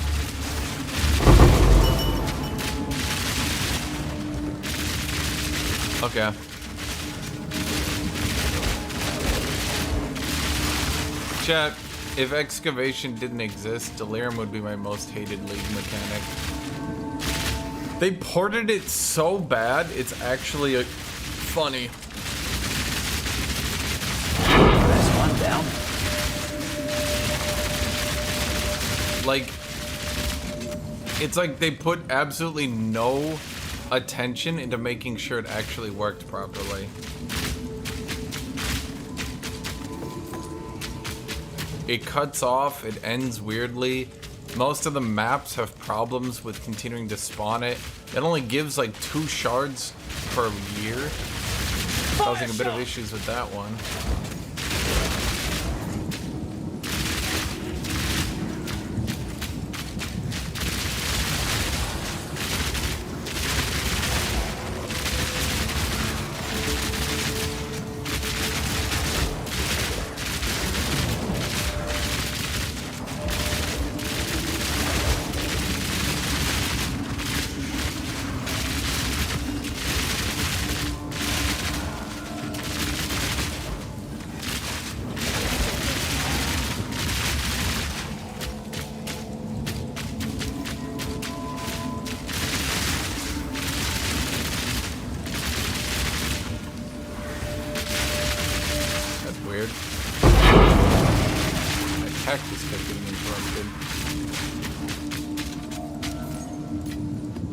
Okay. Chat, if excavation didn't exist, Delirium would be my most hated League mechanic. They ported it so bad, it's actually funny. Down. Like, it's like they put absolutely no attention into making sure it actually worked properly. It cuts off, it ends weirdly. Most of the maps have problems with continuing to spawn it. It only gives like 2 shards per year, causing a bit of issues with that one.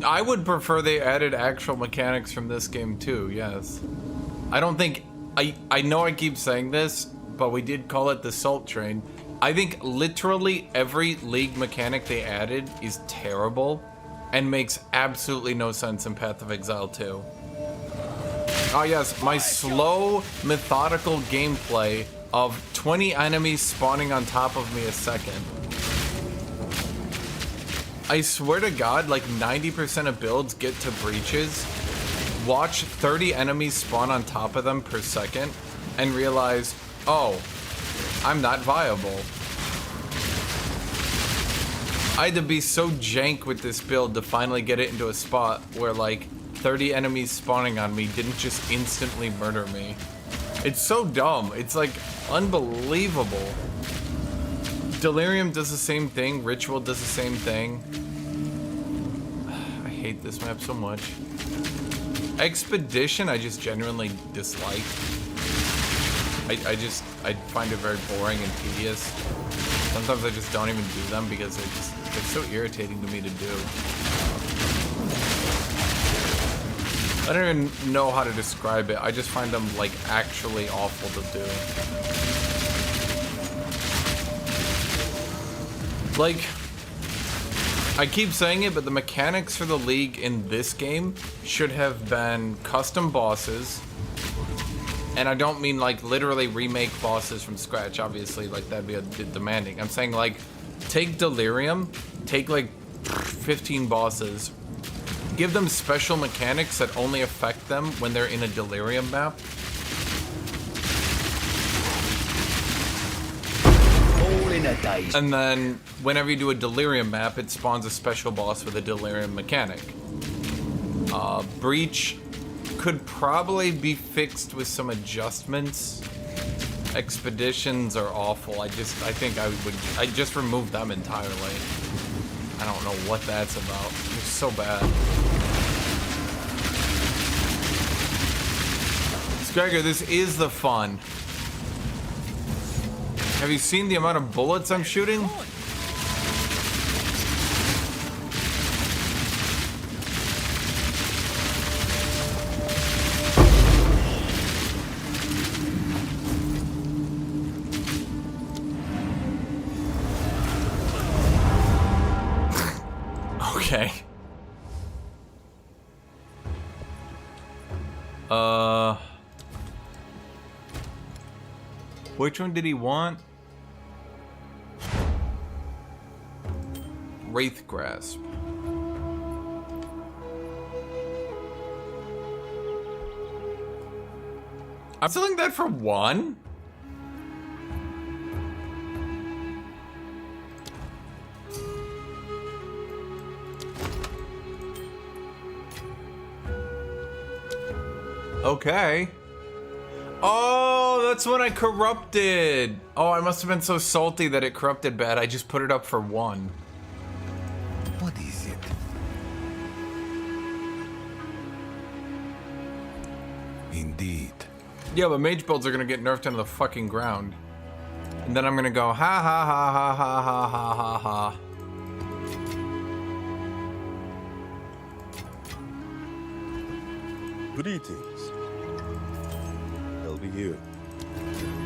I would prefer they added actual mechanics from this game too, yes. I don't think, I know I keep saying this, but we did call it the Salt Train. I think literally every League mechanic they added is terrible and makes absolutely no sense in Path of Exile 2. Oh yes, my slow, methodical gameplay of 20 enemies spawning on top of me a second. I swear to God, like 90% of builds get to breaches, watch 30 enemies spawn on top of them per second, and realize, oh, I'm not viable. I had to be so jank with this build to finally get it into a spot where like 30 enemies spawning on me didn't just instantly murder me. It's so dumb. It's like unbelievable. Delirium does the same thing. Ritual does the same thing. I hate this map so much. Expedition, I just genuinely dislike. I find it very boring and tedious. Sometimes I just don't even do them because they're so irritating to me to do. I don't even know how to describe it. I just find them like actually awful to do. Like, I keep saying it, but the mechanics for the League in this game should have been custom bosses. And I don't mean like literally remake bosses from scratch, obviously, like that'd be a bit demanding. I'm saying like, take Delirium, take like 15 bosses, give them special mechanics that only affect them when they're in a Delirium map. All in a daze. And then whenever you do a Delirium map, it spawns a special boss with a Delirium mechanic. Breach could probably be fixed with some adjustments. Expeditions are awful. I think I'd just remove them entirely. I don't know what that's about. They're so bad. Gregor, this is the fun. Have you seen the amount of bullets I'm shooting? Okay. Which one did he want? Wraith Grasp. I'm selling that for one? Okay. Oh, that's when I corrupted. Oh, I must have been so salty that it corrupted bad. I just put it up for one. What is it? Indeed. Yeah, but mage builds are gonna get nerfed into the fucking ground. And then I'm gonna go, ha ha ha ha ha ha ha ha ha. Greetings. I'll be here,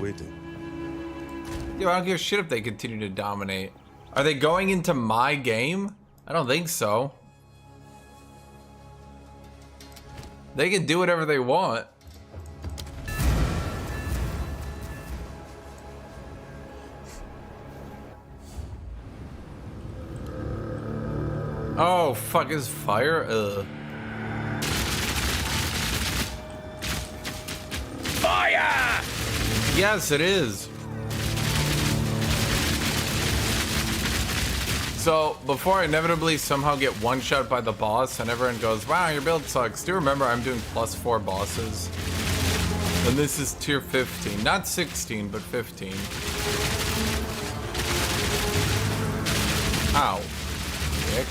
waiting. Yo, I don't give a shit if they continue to dominate. Are they going into my game? I don't think so. They can do whatever they want. Oh, fuck, is fire? Ugh. Fire! Yes, it is. So, before I inevitably somehow get one-shot by the boss and everyone goes, wow, your build sucks, do remember I'm doing +4 bosses. And this is tier 15. Not 16, but 15. Ow. Dick.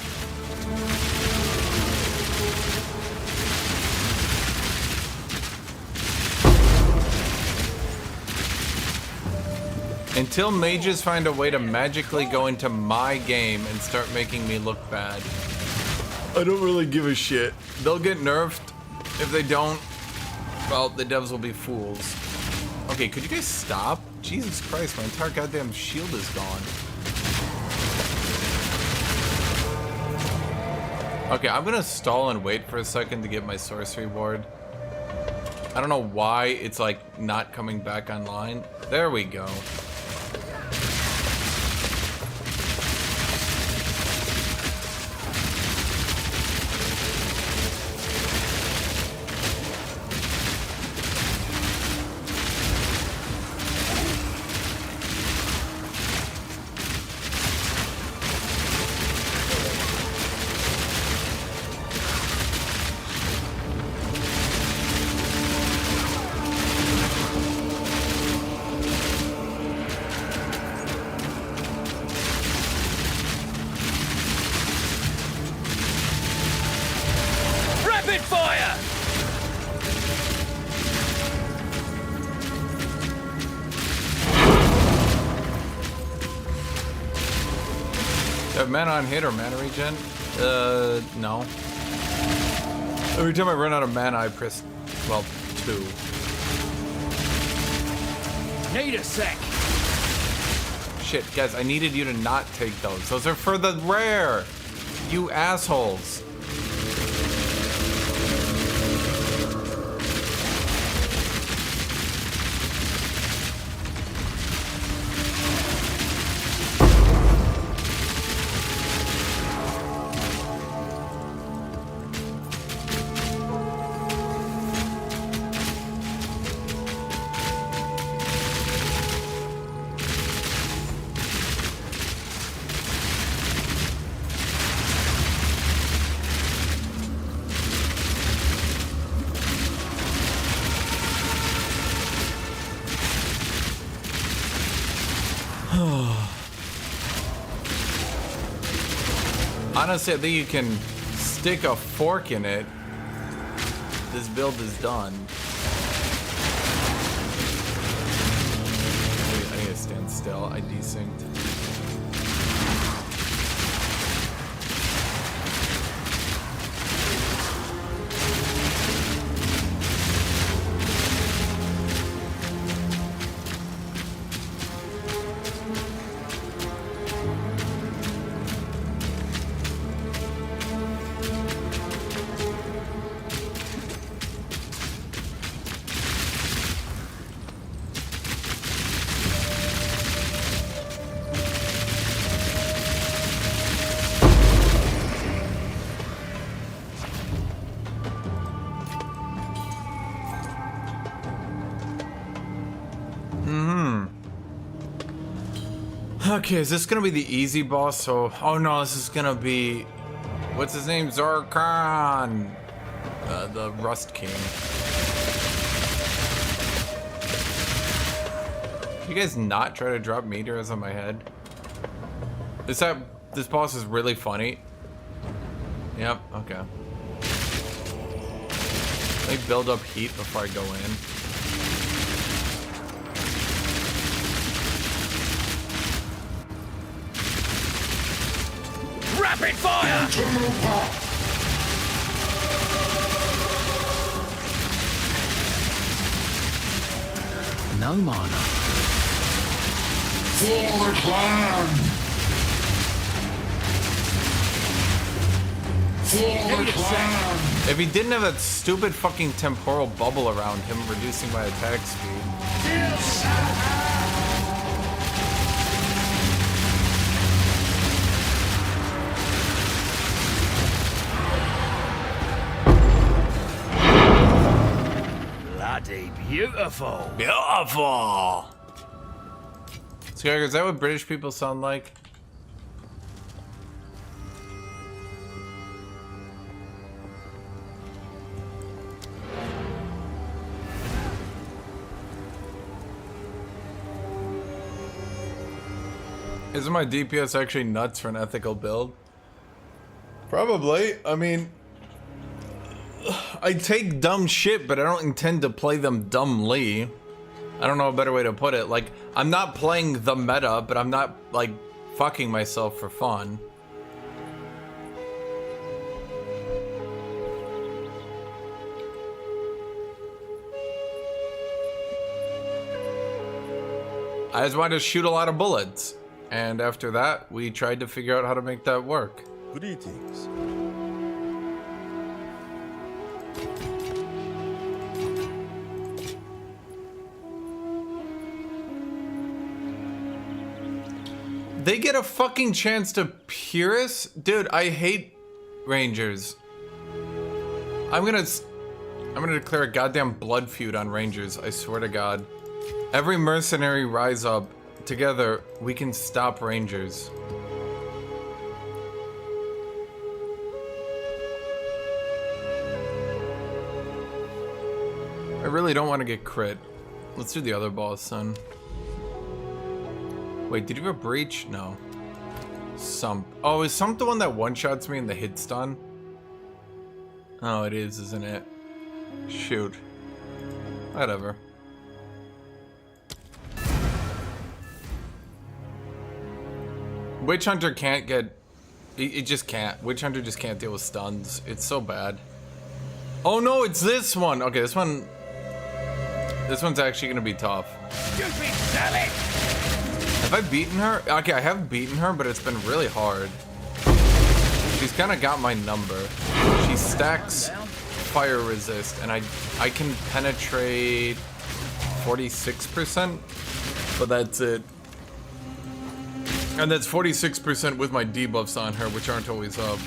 Until mages find a way to magically go into my game and start making me look bad, I don't really give a shit. They'll get nerfed. If they don't, well, the devs will be fools. Okay, could you guys stop? Jesus Christ, my entire goddamn shield is gone. Okay, I'm gonna stall and wait for a second to get my sorcery ward. I don't know why it's like not coming back online. There we go. have mana on hit or mana regen? No. Every time I run out of mana, I press, well, 2. Need a sec. Shit, guys, I needed you to not take those. Those are for the rare! You assholes. Honestly, I think you can stick a fork in it. This build is done. I need to stand still. I desynced. Okay, is this gonna be the easy boss? So, oh no, this is gonna be, what's his name? Zarkon, the Rust King. You guys not try to drop meteors on my head? This boss is really funny. Yep. Okay. Let me build up heat before I go in. Rapid fire! No mana. For the clan! For the clan! If he didn't have that stupid fucking temporal bubble around him reducing my attack speed. Bloody beautiful. Beautiful! Skyler, is that what British people sound like? Isn't my DPS actually nuts for an ethical build? Probably. I mean, I take dumb shit, but I don't intend to play them dumbly. I don't know a better way to put it. Like, I'm not playing the meta, but I'm not, like, fucking myself for fun. I just wanted to shoot a lot of bullets. And after that, we tried to figure out how to make that work. Greetings. They get a fucking chance to Purus? Dude, I hate Rangers. I'm gonna declare a goddamn blood feud on Rangers, I swear to God. Every mercenary rise up. Together, we can stop Rangers. I really don't want to get crit. Let's do the other boss, son. Wait, did you have a breach? No. Sump. Oh, is Sump the one that one-shots me in the hit stun? Oh, it is, isn't it? Shoot. Whatever. Witch Hunter can't get It just can't. Witch Hunter just can't deal with stuns. It's so bad. Oh no, it's this one. Okay, this one's actually gonna be tough. Stupid Sally! Have I beaten her? Okay, I have beaten her, but it's been really hard. She's kind of got my number. She stacks fire resist, and I can penetrate 46%, but that's it. And that's 46% with my debuffs on her, which aren't always up.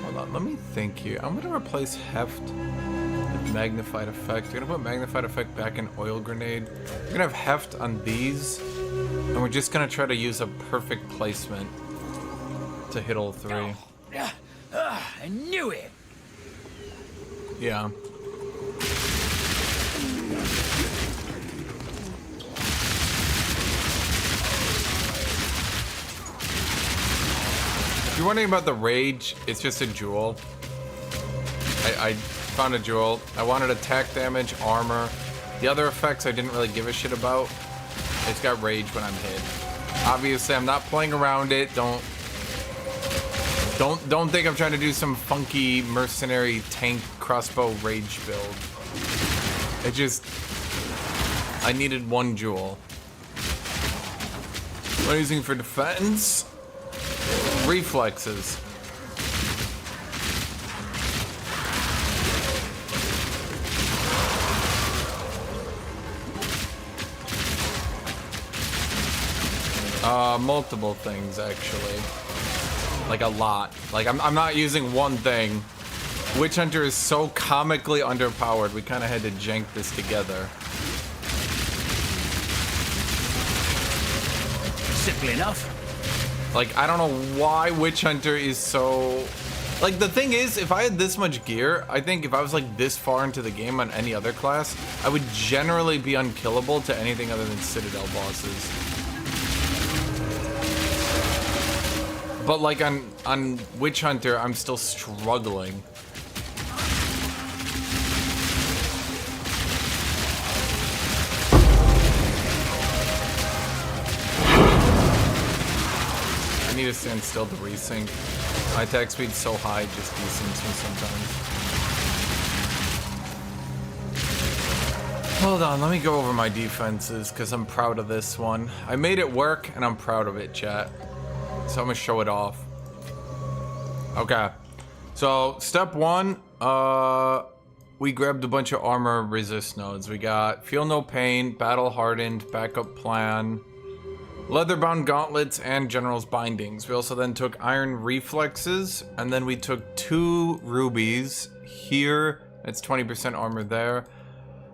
Hold on, let me think here. I'm gonna replace Heft with Magnified Effect. We're gonna put Magnified Effect back in Oil Grenade. We're gonna have Heft on these, and we're just gonna try to use a perfect placement to hit all three. I knew it! Yeah. If you're wondering about the rage, it's just a jewel. I found a jewel. I wanted attack damage, armor. The other effects I didn't really give a shit about. It's got rage when I'm hit. Obviously, I'm not playing around it. Don't think I'm trying to do some funky mercenary tank crossbow rage build. It just... I needed one jewel. What am I using for defense? Reflexes. Multiple things, actually. Like a lot. Like I'm not using one thing. Witch Hunter is so comically underpowered. We kind of had to jank this together. Simple enough. Like I don't know why Witch Hunter is so. Like the thing is, if I had this much gear, I think if I was like this far into the game on any other class, I would generally be unkillable to anything other than Citadel bosses. But like on Witch Hunter, I'm still struggling. I need to stand still to resync. My attack speed's so high, it just desyncs me sometimes. Hold on, let me go over my defenses, because I'm proud of this one. I made it work, and I'm proud of it, chat. So I'm gonna show it off. Okay. So step one, we grabbed a bunch of armor resist nodes. We got Feel No Pain, Battle Hardened, Backup Plan, Leatherbound Gauntlets, and General's Bindings. We also then took Iron Reflexes, and then we took 2 rubies. Here, it's 20% armor there.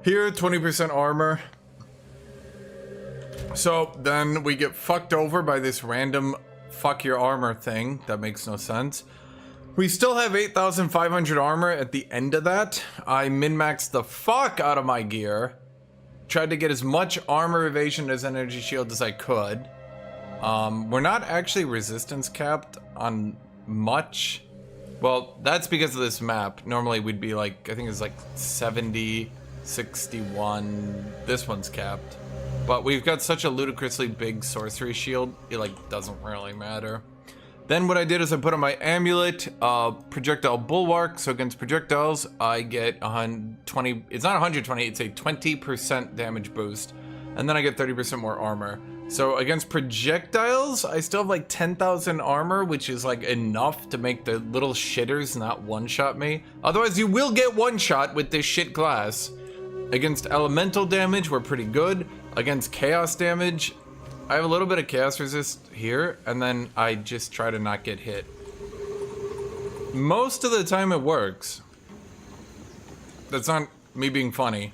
Here, 20% armor. So then we get fucked over by this random fuck your armor thing. That makes no sense. We still have 8,500 armor at the end of that. I min-maxed the fuck out of my gear. Tried to get as much armor evasion as energy shield as I could. We're not actually resistance capped on much. Well, that's because of this map. Normally we'd be like, I think it's like 70, 61. This one's capped. But we've got such a ludicrously big sorcery shield, it like doesn't really matter. Then what I did is I put on my amulet, projectile bulwark. So against projectiles, I get 120. It's not 120. It's a 20% damage boost, and then I get 30% more armor. So against projectiles, I still have like 10,000 armor, which is like enough to make the little shitters not one-shot me. Otherwise, you will get one-shot with this shit class. Against elemental damage, we're pretty good. Against chaos damage, I have a little bit of chaos resist here, and then I just try to not get hit. Most of the time it works. That's not me being funny.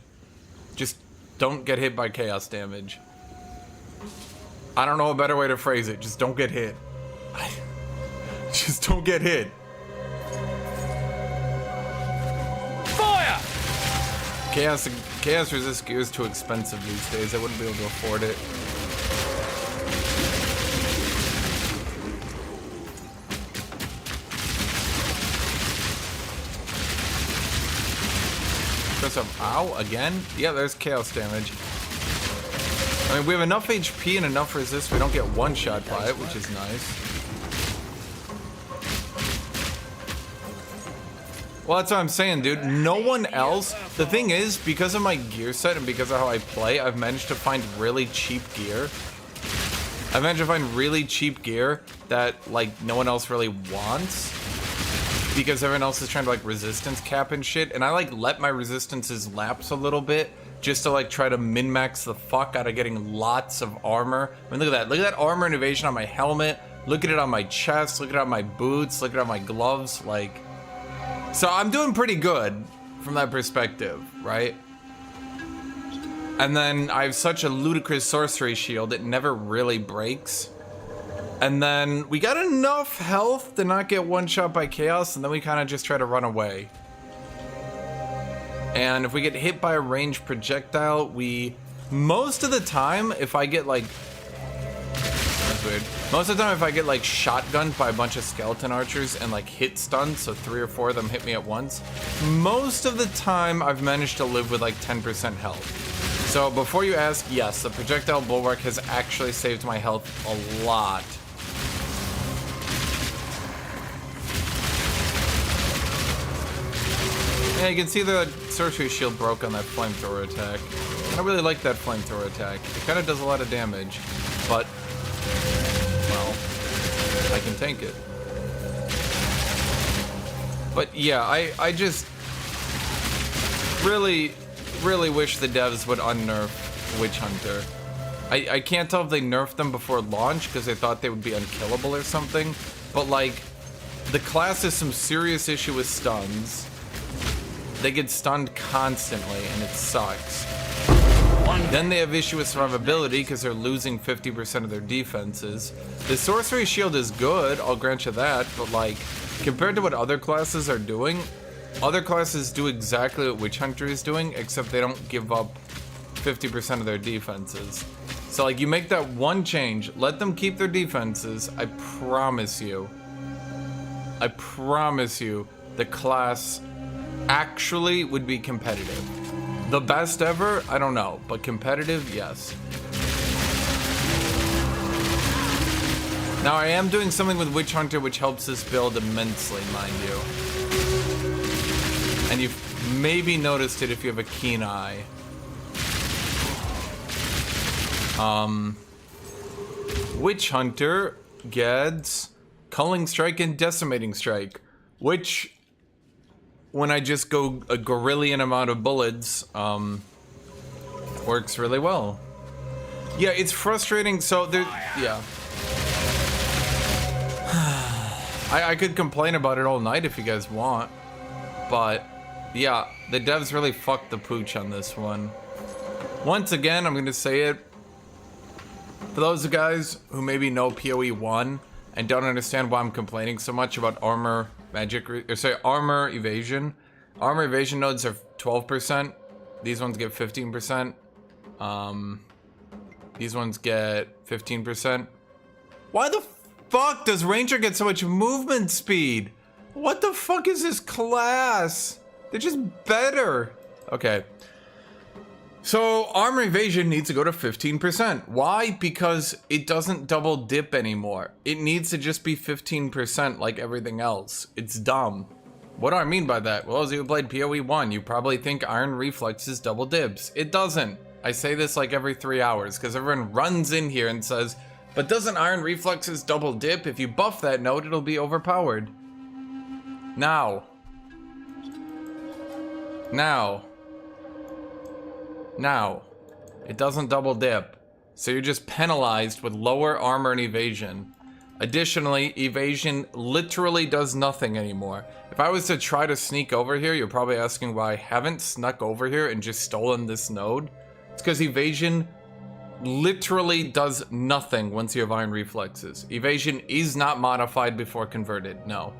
Just don't get hit by chaos damage. I don't know a better way to phrase it. Just don't get hit. Just don't get hit. Fire! Chaos resist gear is too expensive these days. I wouldn't be able to afford it. Because of ow again. Yeah, there's chaos damage. I mean, we have enough HP and enough resist. We don't get one shot by it, which is nice. Well, that's what I'm saying, dude. No one else. The thing is, because of my gear set and because of how I play, I've managed to find really cheap gear. I've managed to find really cheap gear that, like, no one else really wants. Because everyone else is trying to, like, resistance cap and shit. And I, like, let my resistances lapse a little bit just to, like, try to min-max the fuck out of getting lots of armor. I mean, look at that. Look at that armor and evasion on my helmet. Look at it on my chest. Look at it on my boots. Look at it on my gloves. Like... So I'm doing pretty good from that perspective, right? And then I have such a ludicrous sorcery shield, it never really breaks. And then we got enough health to not get one shot by chaos, and then we kind of just try to run away. And if we get hit by a ranged projectile, most of the time, if I get like... That's weird. Most of the time, if I get like shotgunned by a bunch of skeleton archers and like hit stunned, so 3 or 4 of them hit me at once, most of the time I've managed to live with like 10% health. So before you ask, yes, the projectile bulwark has actually saved my health a lot. Yeah, you can see the sorcery shield broke on that flamethrower attack. I don't really like that flamethrower attack. It kind of does a lot of damage, but... well, I can tank it. But yeah, I just really wish the devs would unnerf Witch Hunter. I can't tell if they nerfed them before launch because they thought they would be unkillable or something, but like, the class has some serious issue with stuns. They get stunned constantly and it sucks. Then they have issue with survivability because they're losing 50% of their defenses. The sorcery shield is good, I'll grant you that, but like, compared to what other classes are doing, other classes do exactly what Witch Hunter is doing, except they don't give up 50% of their defenses. So like, you make that one change, let them keep their defenses, I promise you, the class actually would be competitive. The best ever? I don't know, but competitive, yes. Now I am doing something with Witch Hunter which helps this build immensely, mind you. And you've maybe noticed it if you have a keen eye. Witch Hunter gets Culling Strike and Decimating Strike, which, when I just go a gorillion amount of bullets, works really well. Yeah, it's frustrating, so there, yeah. I could complain about it all night if you guys want, but yeah, the devs really fucked the pooch on this one. Once again, I'm gonna say it, for those guys who maybe know PoE 1 and don't understand why I'm complaining so much about armor armor evasion. Armor evasion nodes are 12%. These ones get 15%. These ones get 15%. Why the fuck does Ranger get so much movement speed? What the fuck is this class? They're just better. Okay. So armor evasion needs to go to 15%. Why? Because it doesn't double dip anymore. It needs to just be 15% like everything else. It's dumb. What do I mean by that? Well, as you played PoE 1, you probably think Iron Reflex is double dibs. It doesn't. I say this like every 3 hours because everyone runs in here and says, but doesn't Iron Reflexes double dip? If you buff that node, it'll be overpowered. Now, it doesn't double dip, so you're just penalized with lower armor and evasion. Additionally, evasion literally does nothing anymore. If I was to try to sneak over here, you're probably asking why I haven't snuck over here and just stolen this node. It's because evasion literally does nothing once you have Iron Reflexes. Evasion is not modified before converted, no.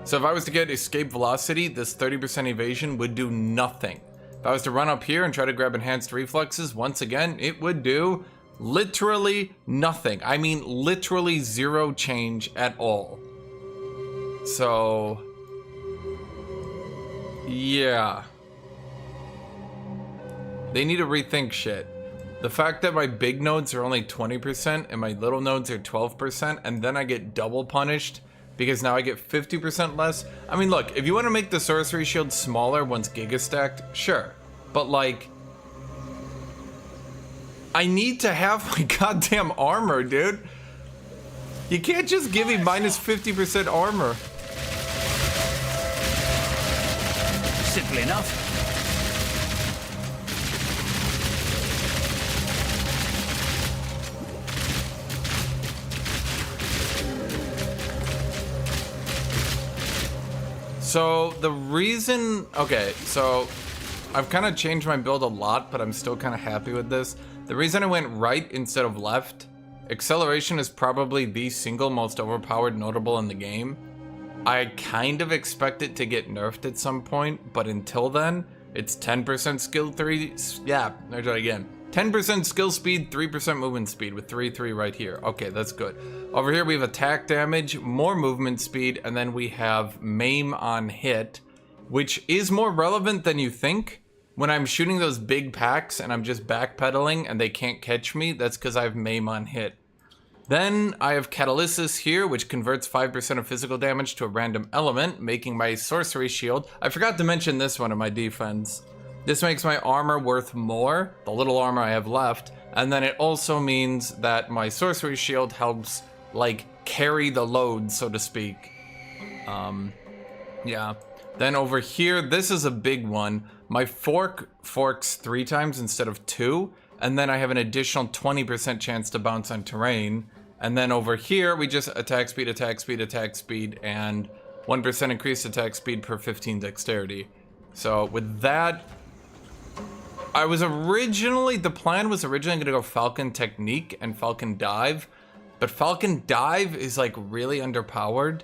So if I was to get escape velocity, this 30% evasion would do nothing. If I was to run up here and try to grab enhanced reflexes, once again, it would do literally nothing. I mean, literally zero change at all. So, yeah. They need to rethink shit. The fact that my big nodes are only 20% and my little nodes are 12%, and then I get double punished because now I get 50% less. I mean, look, if you want to make the sorcery shield smaller once Giga stacked, sure. But like, I need to have my goddamn armor, dude. You can't just give me minus 50% armor. Simple enough. So the reason, okay, so I've kind of changed my build a lot, but I'm still kind of happy with this. The reason I went right instead of left, acceleration is probably the single most overpowered notable in the game. I kind of expect it to get nerfed at some point, but until then, it's 10% skill 3, yeah, there's that again. 10% skill speed, 3% movement speed with 3/3 right here. Okay, that's good. Over here we have attack damage, more movement speed, and then we have maim on hit, which is more relevant than you think. When I'm shooting those big packs and I'm just backpedaling and they can't catch me, that's because I have maim on hit. Then I have Catalysis here, which converts 5% of physical damage to a random element, making my sorcery shield. I forgot to mention this one in my defense. This makes my armor worth more, the little armor I have left, and then it also means that my sorcery shield helps, like, carry the load, so to speak. Yeah. Then over here, this is a big one. My fork forks 3 times instead of 2, and then I have an additional 20% chance to bounce on terrain. And then over here, we just attack speed, attack speed, attack speed, and 1% increased attack speed per 15 dexterity. So with that, the plan was originally gonna go Falcon Technique and Falcon Dive, but Falcon Dive is like really underpowered,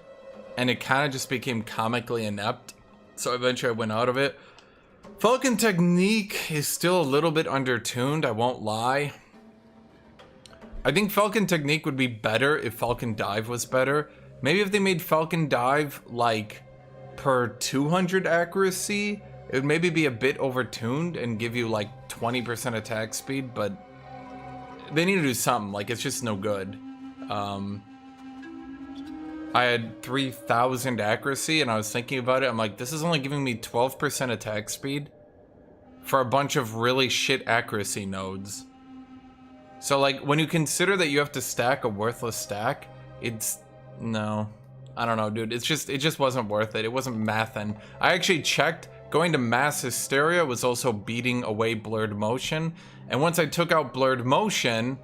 and it kind of just became comically inept, so eventually I went out of it. Falcon Technique is still a little bit undertuned, I won't lie. I think Falcon Technique would be better if Falcon Dive was better. Maybe if they made Falcon Dive like per 200 accuracy, it would maybe be a bit overtuned and give you like 20% attack speed, but they need to do something, like it's just no good. I had 3000 accuracy and I was thinking about it, I'm like, this is only giving me 12% attack speed for a bunch of really shit accuracy nodes. So like, when you consider that you have to stack a worthless stack, no. I don't know, dude, it just wasn't worth it. It wasn't mathin'. I actually checked. Going to Mass Hysteria was also beating away blurred motion, and once I took out blurred motion,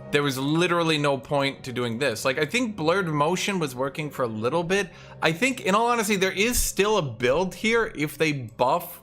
there was literally no point to doing this. Like, I think blurred motion was working for a little bit. I think, in all honesty, there is still a build here. If they buff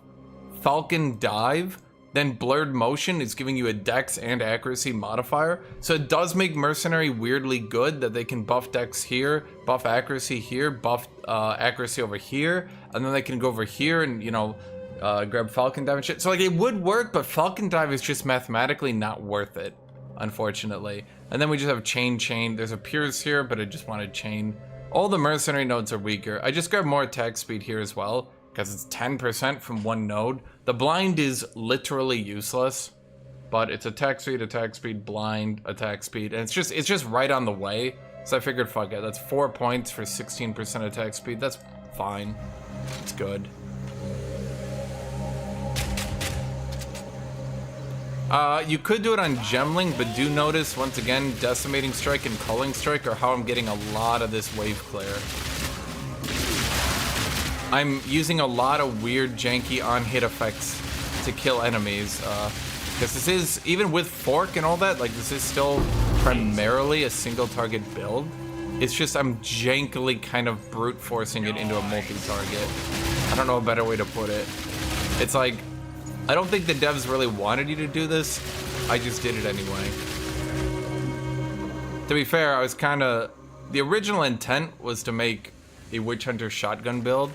Falcon Dive, then blurred motion is giving you a dex and accuracy modifier. So it does make Mercenary weirdly good that they can buff dex here, buff accuracy here, buff accuracy over here, and then they can go over here and, you know, grab Falcon Dive and shit. So like, it would work, but Falcon Dive is just mathematically not worth it, unfortunately. And then we just have Chain. There's a Pierce here, but I just wanted Chain. All the Mercenary nodes are weaker. I just grabbed more attack speed here as well, because it's 10% from one node. The blind is literally useless, but it's attack speed, blind, attack speed, and it's just right on the way. So I figured, fuck it, that's 4 points for 16% attack speed. That's fine. It's good. You could do it on Gemling, but do notice, once again, Decimating Strike and Culling Strike are how I'm getting a lot of this wave clear. I'm using a lot of weird, janky on-hit effects to kill enemies, because this is, even with Fork and all that, like, this is still primarily a single-target build. It's just I'm jankily kind of brute-forcing it into a multi-target. I don't know a better way to put it. It's like, I don't think the devs really wanted you to do this, I just did it anyway. To be fair, I was kinda... The original intent was to make a Witch Hunter shotgun build,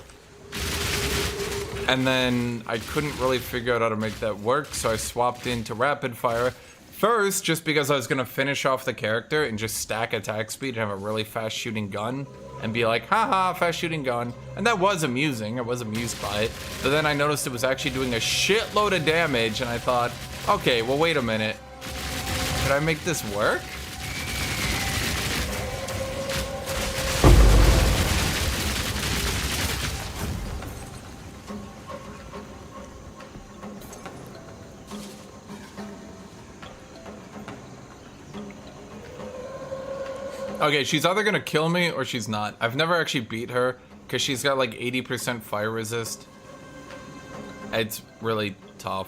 and then I couldn't really figure out how to make that work, so I swapped into rapid fire. First, just because I was gonna finish off the character and just stack attack speed and have a really fast shooting gun and be like, haha, fast shooting gun. And that was amusing, I was amused by it. But then I noticed it was actually doing a shitload of damage, and I thought, Okay, well, wait a minute. Could I make this work? Okay, she's either gonna kill me or she's not. I've never actually beat her because she's got like 80% fire resist. It's really tough.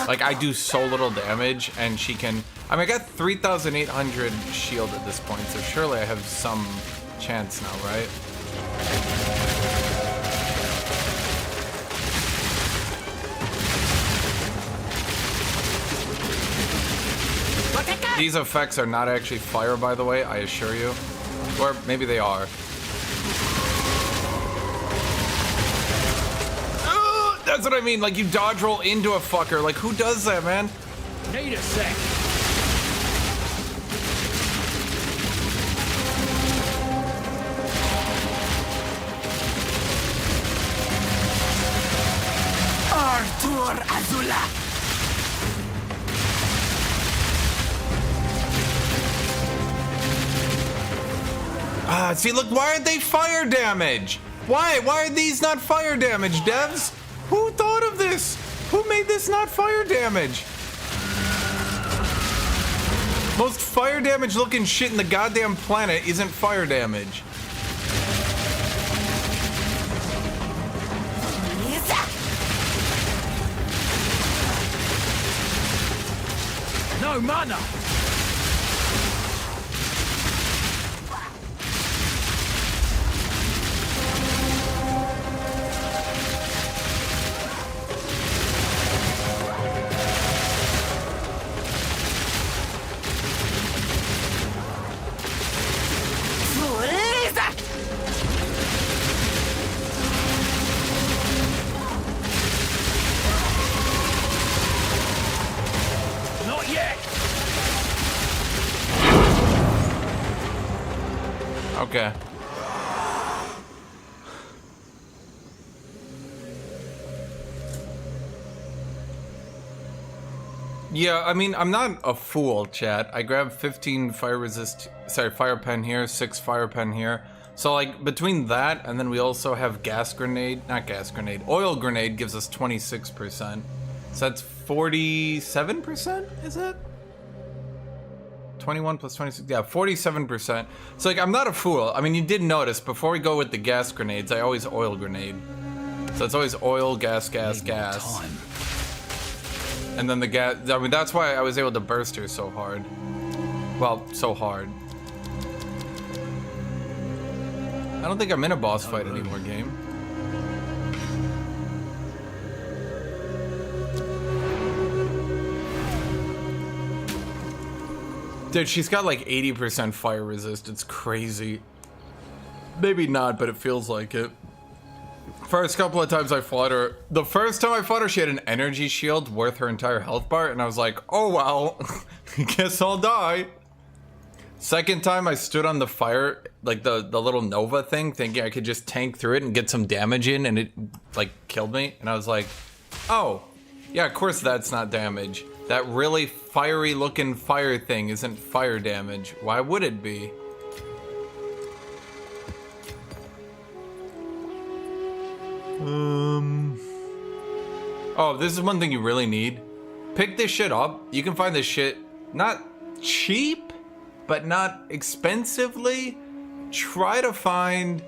Like, I do so little damage, and she can... I mean, I got 3,800 shield at this point, so surely I have some chance now, right? These effects are not actually fire, by the way, I assure you. Or maybe they are. That's what I mean, like you dodge roll into a fucker. Like, who does that, man? Need a sec. Artur Azula. Ah, see, look, why aren't they fire damage? Why? Why are these not fire damage, devs? Who thought of this? Who made this not fire damage? Most fire damage looking shit in the goddamn planet isn't fire damage. No mana. Not yet. Okay. Yeah, I mean, I'm not a fool, chat. I grabbed 15 fire pen here, 6 fire pen here. So, like, between that and then we also have oil grenade gives us 26%. So that's 47%, is it? 21 plus 26, yeah, 47%. So, like, I'm not a fool. I mean, you did notice, before we go with the gas grenades, I always oil grenade. So it's always oil, gas, gas, gas. Time. And then the gas, I mean, that's why I was able to burst her so hard. Well, so hard. I don't think I'm in a boss fight anymore, game. Dude, she's got like 80% fire resist. It's crazy. Maybe not, but it feels like it. First couple of times I fought her, the first time I fought her, she had an energy shield worth her entire health bar, and I was like, oh well, guess I'll die. Second time I stood on the fire, like the little Nova thing, thinking I could just tank through it and get some damage in, and it like killed me, and I was like, oh, yeah, of course that's not damage. That really fiery looking fire thing isn't fire damage. Why would it be? Oh, this is one thing you really need. Pick this shit up. You can find this shit not cheap, but not expensively. Try to find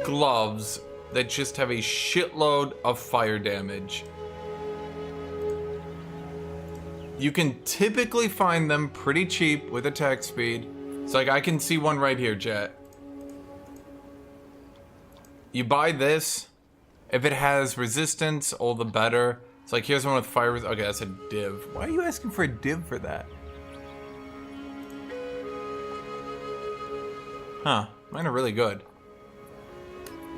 gloves that just have a shitload of fire damage. You can typically find them pretty cheap with attack speed. It's like, I can see one right here, chat. You buy this. If it has resistance, all the better. It's like, here's one with fire okay, that's a div. Why are you asking for a div for that? Huh, mine are really good.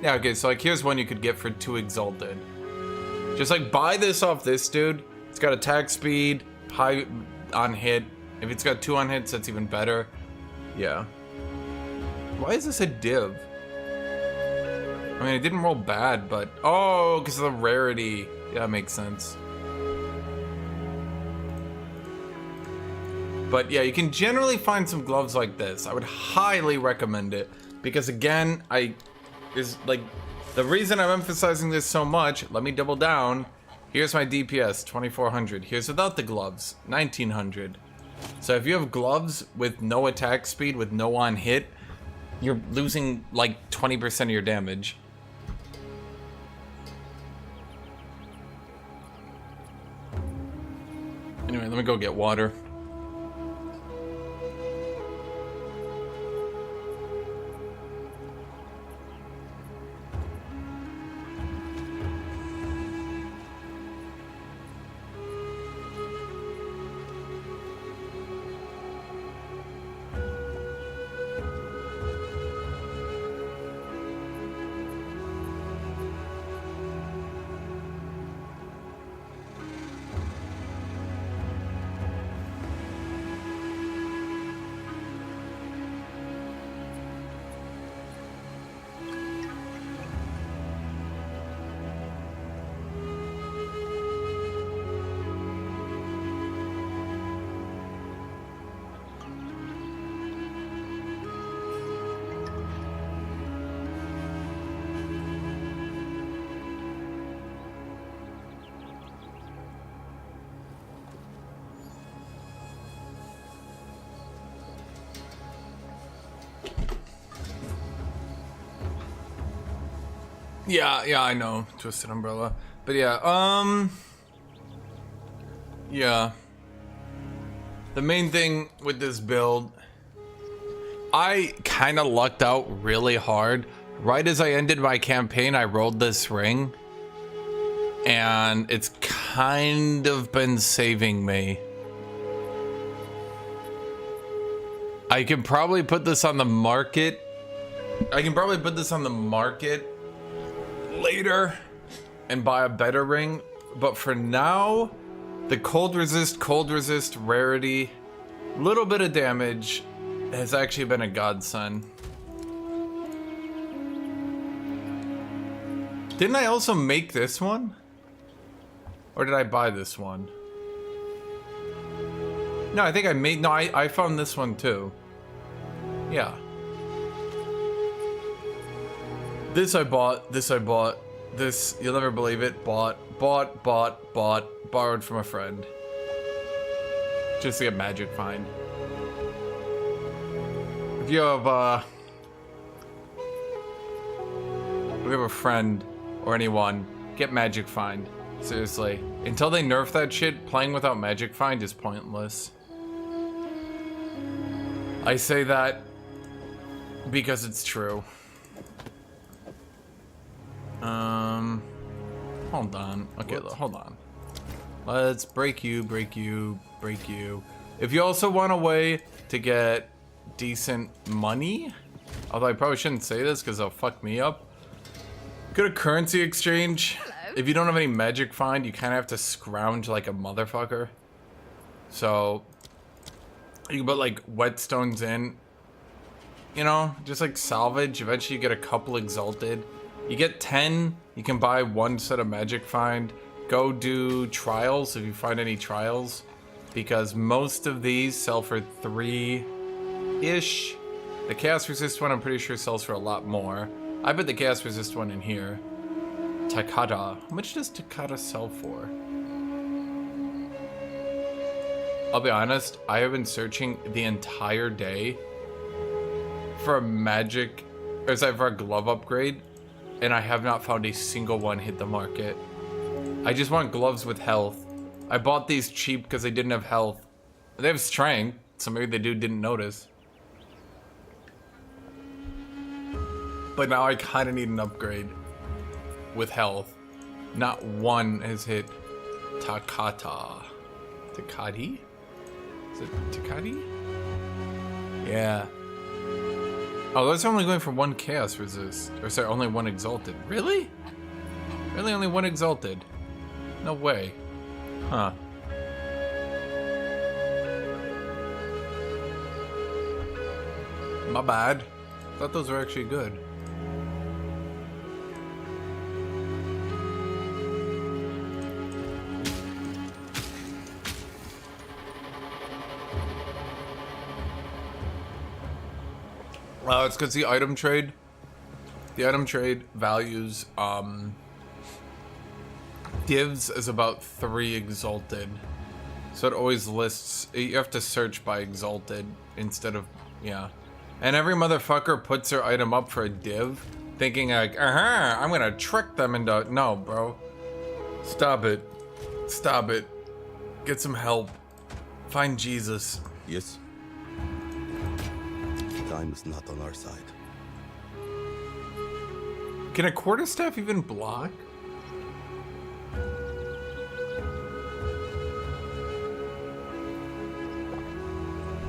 Yeah, okay, so like, here's one you could get for 2 exalted. Just like, buy this off this dude. It's got attack speed, high on hit. If it's got 2 on hits, that's even better. Yeah. Why is this a div? I mean, it didn't roll bad, but... Oh, because of the rarity. Yeah, that makes sense. But yeah, you can generally find some gloves like this. I would highly recommend it. Because again, the reason I'm emphasizing this so much, let me double down. Here's my DPS, 2400. Here's without the gloves, 1900. So if you have gloves with no attack speed, with no on hit, you're losing like 20% of your damage. Anyway, let me go get water. Yeah, I know. Twisted Umbrella. But yeah, yeah. The main thing with this build, I kind of lucked out really hard. Right as I ended my campaign, I rolled this ring. And it's kind of been saving me. I can probably put this on the market. Later and buy a better ring, but for now the cold resist rarity, little bit of damage has actually been a godsend. Didn't I also make this one, or did I buy this one? No, I think I found this one too. Yeah. This I bought, this, you'll never believe it, bought, borrowed from a friend. Just to get magic find. If you have a friend or anyone, get magic find. Seriously. Until they nerf that shit, playing without magic find is pointless. I say that because it's true. Hold on. Okay, hold on. Let's break you. If you also want a way to get decent money, although I probably shouldn't say this because they'll fuck me up, go to currency exchange. Hello. If you don't have any magic find, you kind of have to scrounge like a motherfucker. So you can put like whetstones in, you know, just like salvage. Eventually you get a couple exalted. You get 10, you can buy one set of magic find. Go do trials if you find any trials, because most of these sell for 3-ish. The chaos resist one I'm pretty sure sells for a lot more. I bet the chaos resist one in here. Takata. How much does Takata sell for? I'll be honest, I have been searching the entire day for a magic, or sorry, for a glove upgrade, and I have not found a single one hit the market. I just want gloves with health. I bought these cheap because they didn't have health. They have strength, so maybe the dude didn't notice. But now I kind of need an upgrade with health. Not one has hit Takata. Takati? Is it Takati? Yeah. Oh, that's only going for 1 chaos resist. Or sorry, only 1 exalted. Really? Really only 1 exalted? No way. Huh. My bad. Thought those were actually good. It's because the item trade values divs as about 3 exalted. So it always lists, you have to search by exalted instead of, yeah. And every motherfucker puts their item up for a div, thinking like, I'm gonna trick them into, no, bro. Stop it. Stop it. Get some help. Find Jesus. Yes. Time is not on our side. Can a quarterstaff even block?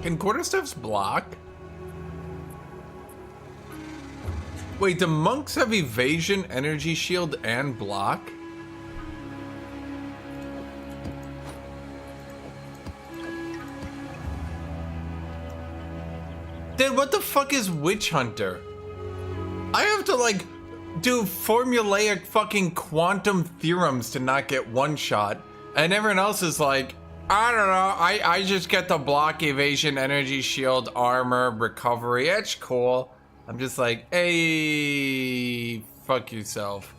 Can quarterstaffs block? Wait, do monks have evasion, energy shield, and block? Then what the fuck is Witch Hunter? I have to like do formulaic fucking quantum theorems to not get one shot, and everyone else is like, I don't know, I just get the block, evasion, energy shield, armor, recovery, it's cool. I'm just like, hey, fuck yourself.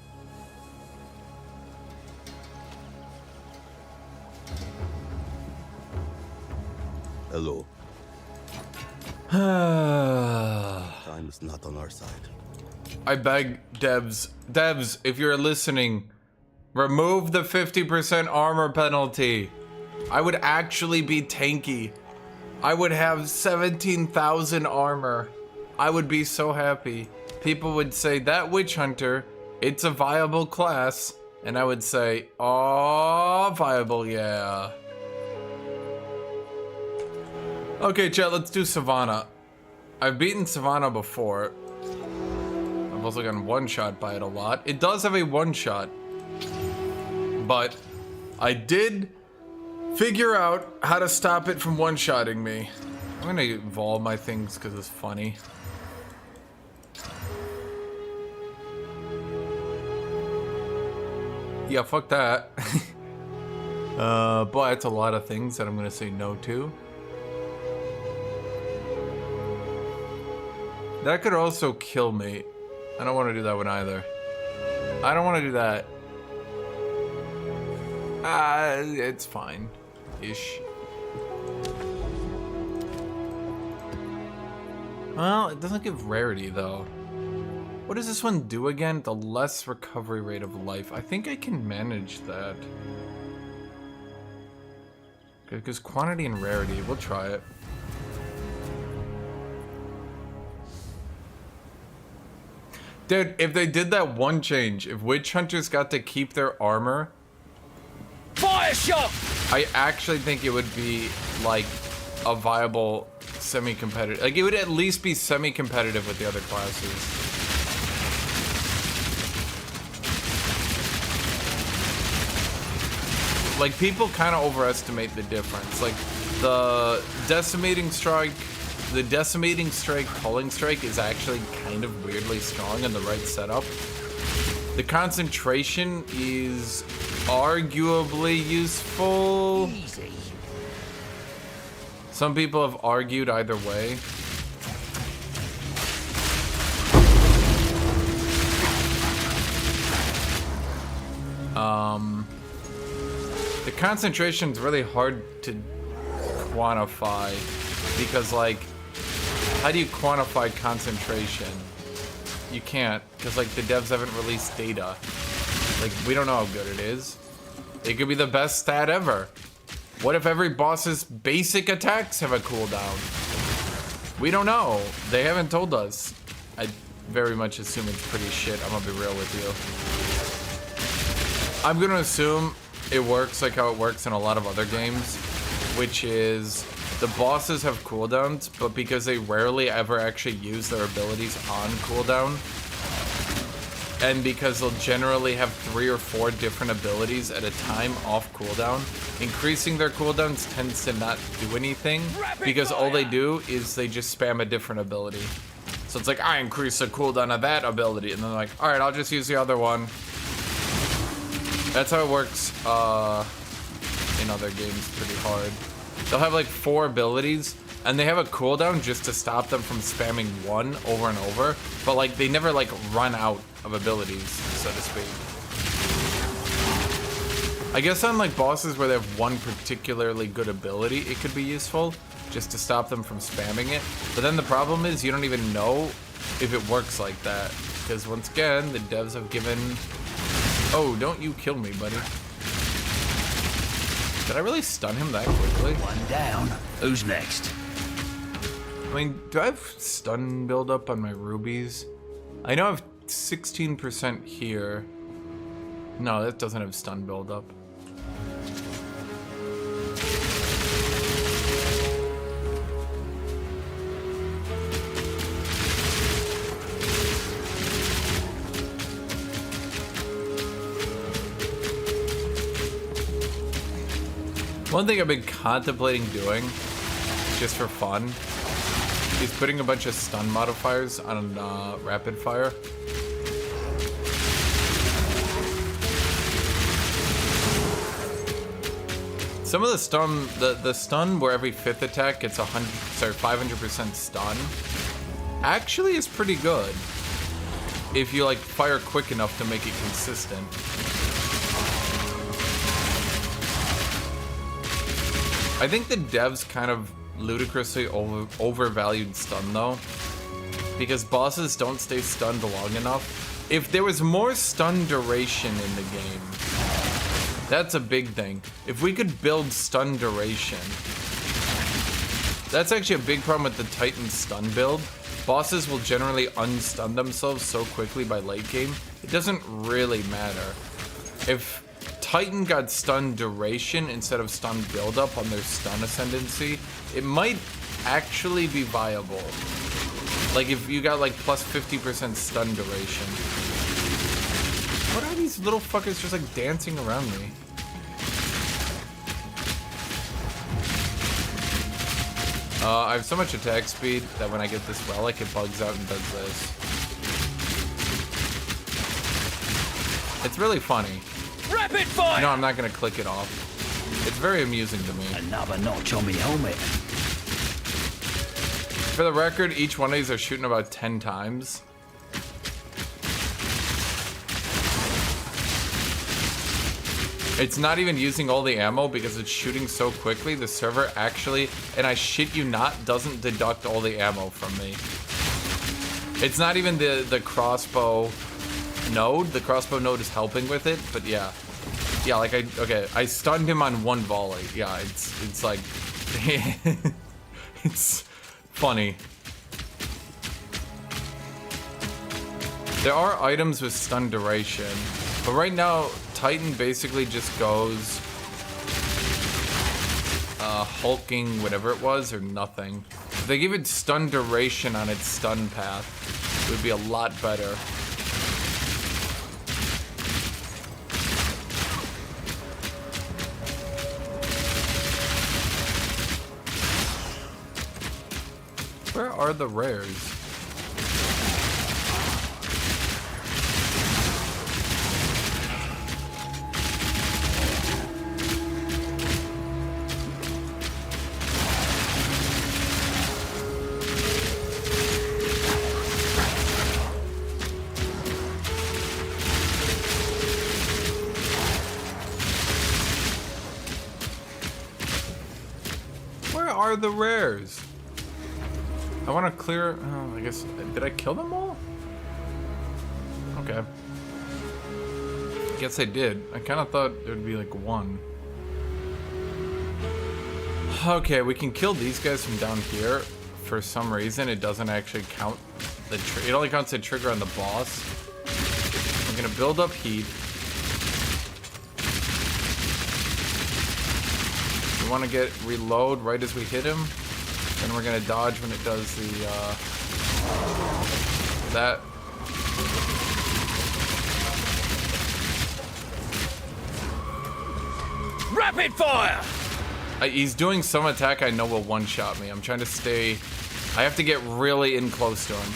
Hello. Time is not on our side. I beg devs, if you're listening, remove the 50% armor penalty. I would actually be tanky. I would have 17,000 armor. I would be so happy. People would say, that Witch Hunter, it's a viable class. And I would say, oh, viable, yeah. Okay, chat, let's do Savannah. I've beaten Savannah before. I've also gotten one-shot by it a lot. It does have a one-shot. But I did figure out how to stop it from one-shotting me. I'm gonna evolve my things because it's funny. Yeah, fuck that. But it's a lot of things that I'm gonna say no to. That could also kill me. I don't want to do that one either. I don't want to do that. It's fine. Ish. Well, it doesn't give rarity though. What does this one do again? The less recovery rate of life. I think I can manage that. Okay, because quantity and rarity, we'll try it. Dude, if they did that one change, if Witch Hunters got to keep their armor, Fire shot! I actually think it would be like a viable semi-competitive. Like it would at least be semi-competitive with the other classes. Like people kind of overestimate the difference. Like the decimating strike pulling strike is actually kind of weirdly strong in the right setup. The concentration is arguably useful. Easy. Some people have argued either way. The concentration is really hard to quantify because, like, how do you quantify concentration? You can't, because like the devs haven't released data. Like we don't know how good it is. It could be the best stat ever. What if every boss's basic attacks have a cooldown? We don't know. They haven't told us. I very much assume it's pretty shit. I'm gonna be real with you. I'm gonna assume it works like how it works in a lot of other games, which is the bosses have cooldowns, but because they rarely ever actually use their abilities on cooldown, and because they'll generally have 3 or 4 different abilities at a time off cooldown, increasing their cooldowns tends to not do anything, because all they do is they just spam a different ability. So it's like, I increase the cooldown of that ability, and then they're like, alright, I'll just use the other one. That's how it works in other games pretty hard. They'll have like 4 abilities, and they have a cooldown just to stop them from spamming 1 over and over, but like they never like run out of abilities, so to speak. I guess on like bosses where they have one particularly good ability, it could be useful just to stop them from spamming it. But then the problem is you don't even know if it works like that, because once again, the devs have given... Oh, don't you kill me, buddy. Did I really stun him that quickly? One down. Who's next? I mean, do I have stun build up on my rubies? I know I have 16% here. No, that doesn't have stun build up. One thing I've been contemplating doing, just for fun, is putting a bunch of stun modifiers on rapid fire. Some of the stun, the stun where every 5th attack gets 500% stun, actually is pretty good if you like fire quick enough to make it consistent. I think the devs kind of ludicrously overvalued stun though, because bosses don't stay stunned long enough. If there was more stun duration in the game, that's a big thing. If we could build stun duration, that's actually a big problem with the Titan stun build. Bosses will generally unstun themselves so quickly by late game, it doesn't really matter. If Titan got stun duration instead of stun buildup on their stun ascendancy, it might actually be viable. Like if you got like plus 50% stun duration. What are these little fuckers just like dancing around me? I have so much attack speed that when I get this relic, it bugs out and does this. It's really funny. Rapid fire! No, I'm not gonna click it off. It's very amusing to me. Another notch on me helmet. For the record, each one of these are shooting about 10 times. It's not even using all the ammo because it's shooting so quickly. The server actually, and I shit you not, doesn't deduct all the ammo from me. It's not even the crossbow node. The crossbow node is helping with it, but yeah. Yeah, like I stunned him on one volley. Yeah, it's like it's funny. There are items with stun duration, but right now Titan basically just goes hulking whatever it was or nothing. If they give it stun duration on its stun path, it would be a lot better. Where are the rares? Where are the rares? I want to clear... Oh, I guess... Did I kill them all? Okay. Guess I did. I kind of thought it would be like one. Okay, we can kill these guys from down here. For some reason, it doesn't actually count the... It only counts the trigger on the boss. I'm going to build up heat. We want to get reload right as we hit him. Then we're gonna dodge when it does the that. Rapid fire! He's doing some attack I know will one-shot me. I'm trying to stay. I have to get really in close to him.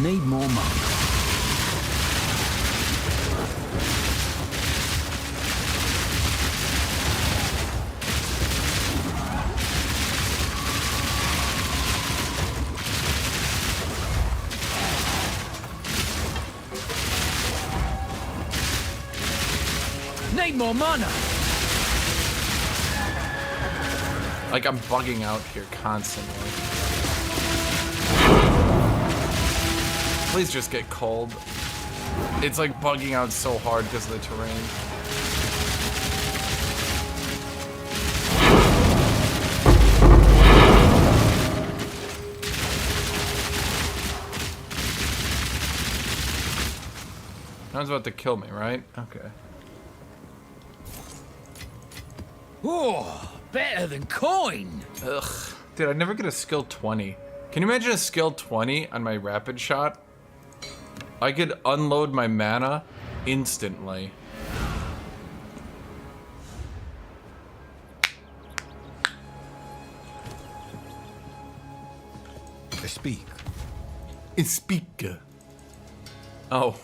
Need more money. need more mana. Like, I'm bugging out here constantly. Please just get cold. It's like bugging out so hard because of the terrain. No one's about to kill me, right? Okay. Oh, better than coin. Ugh. Dude, I never get a skill 20. Can you imagine a skill 20 on my rapid shot? I could unload my mana instantly. Speak. Speak. Oh.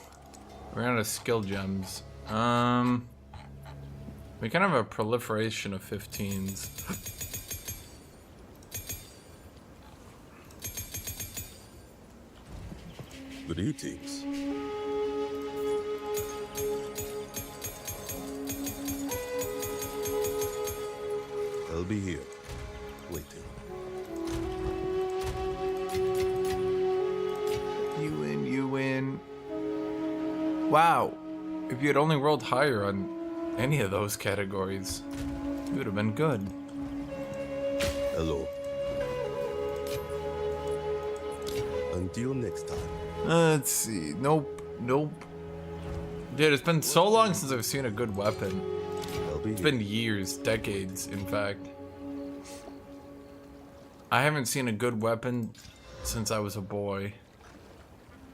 We're out of skill gems. We kind of have a proliferation of 15s. Greetings. I'll be here, waiting. You win. Wow. If you had only rolled higher on any of those categories, you would have been good. Hello. Until next time. Let's see. Nope. Dude, it's been so long since I've seen a good weapon. I'll be It's here. been years, decades, in fact. I haven't seen a good weapon since I was a boy.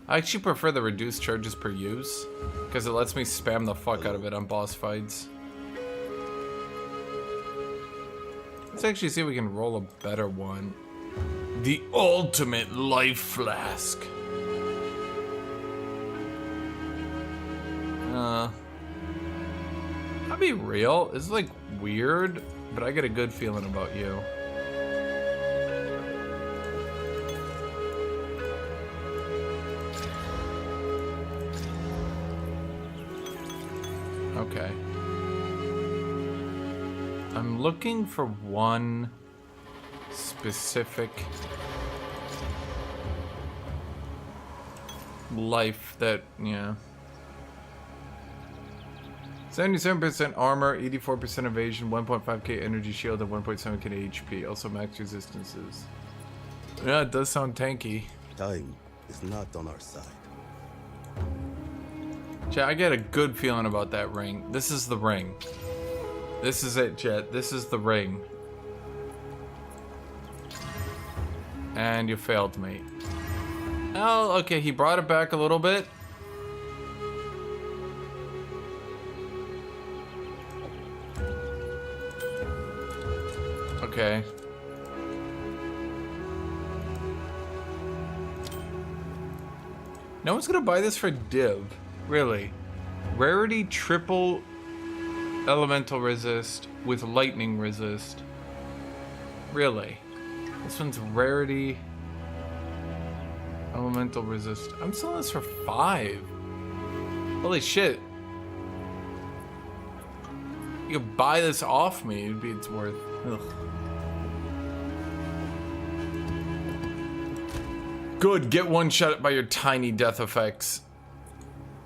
I actually prefer the reduced charges per use, because it lets me spam the fuck out of it on boss fights. Let's actually see if we can roll a better one. The ultimate life flask. I'll be real, it's like weird, but I get a good feeling about you. Okay. I'm looking for one specific life that, yeah. 77% armor, 84% evasion, 1.5k energy shield, and 1.7k HP. Also max resistances. Yeah, it does sound tanky. Time is not on our side. Chat, I get a good feeling about that ring. This is the ring. This is it, chat. This is the ring. And you failed me. Oh, okay, he brought it back a little bit. Okay. No one's gonna buy this for div. Really. Rarity triple elemental resist with lightning resist. Really. This one's rarity elemental resist. I'm selling this for 5. Holy shit. You could buy this off me, it's worth. Ugh. Good, get one shot by your tiny death effects.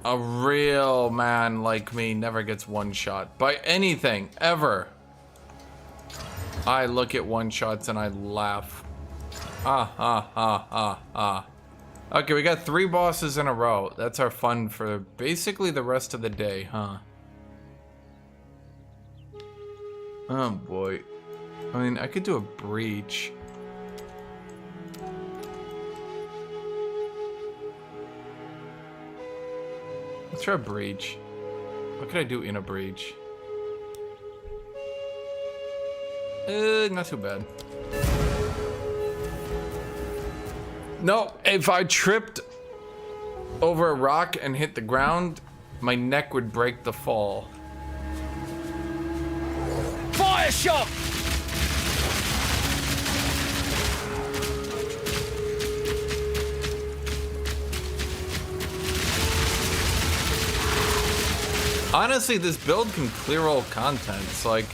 A real man like me never gets one shot by anything, ever. I look at one shots and I laugh. Okay, we got 3 bosses in a row. That's our fun for basically the rest of the day, huh? Oh boy. I mean, I could do a breach. Let's try a breach. What could I do in a breach? Not too bad. No, if I tripped over a rock and hit the ground, my neck would break the fall. Fire shot! Honestly, this build can clear all content. It's like,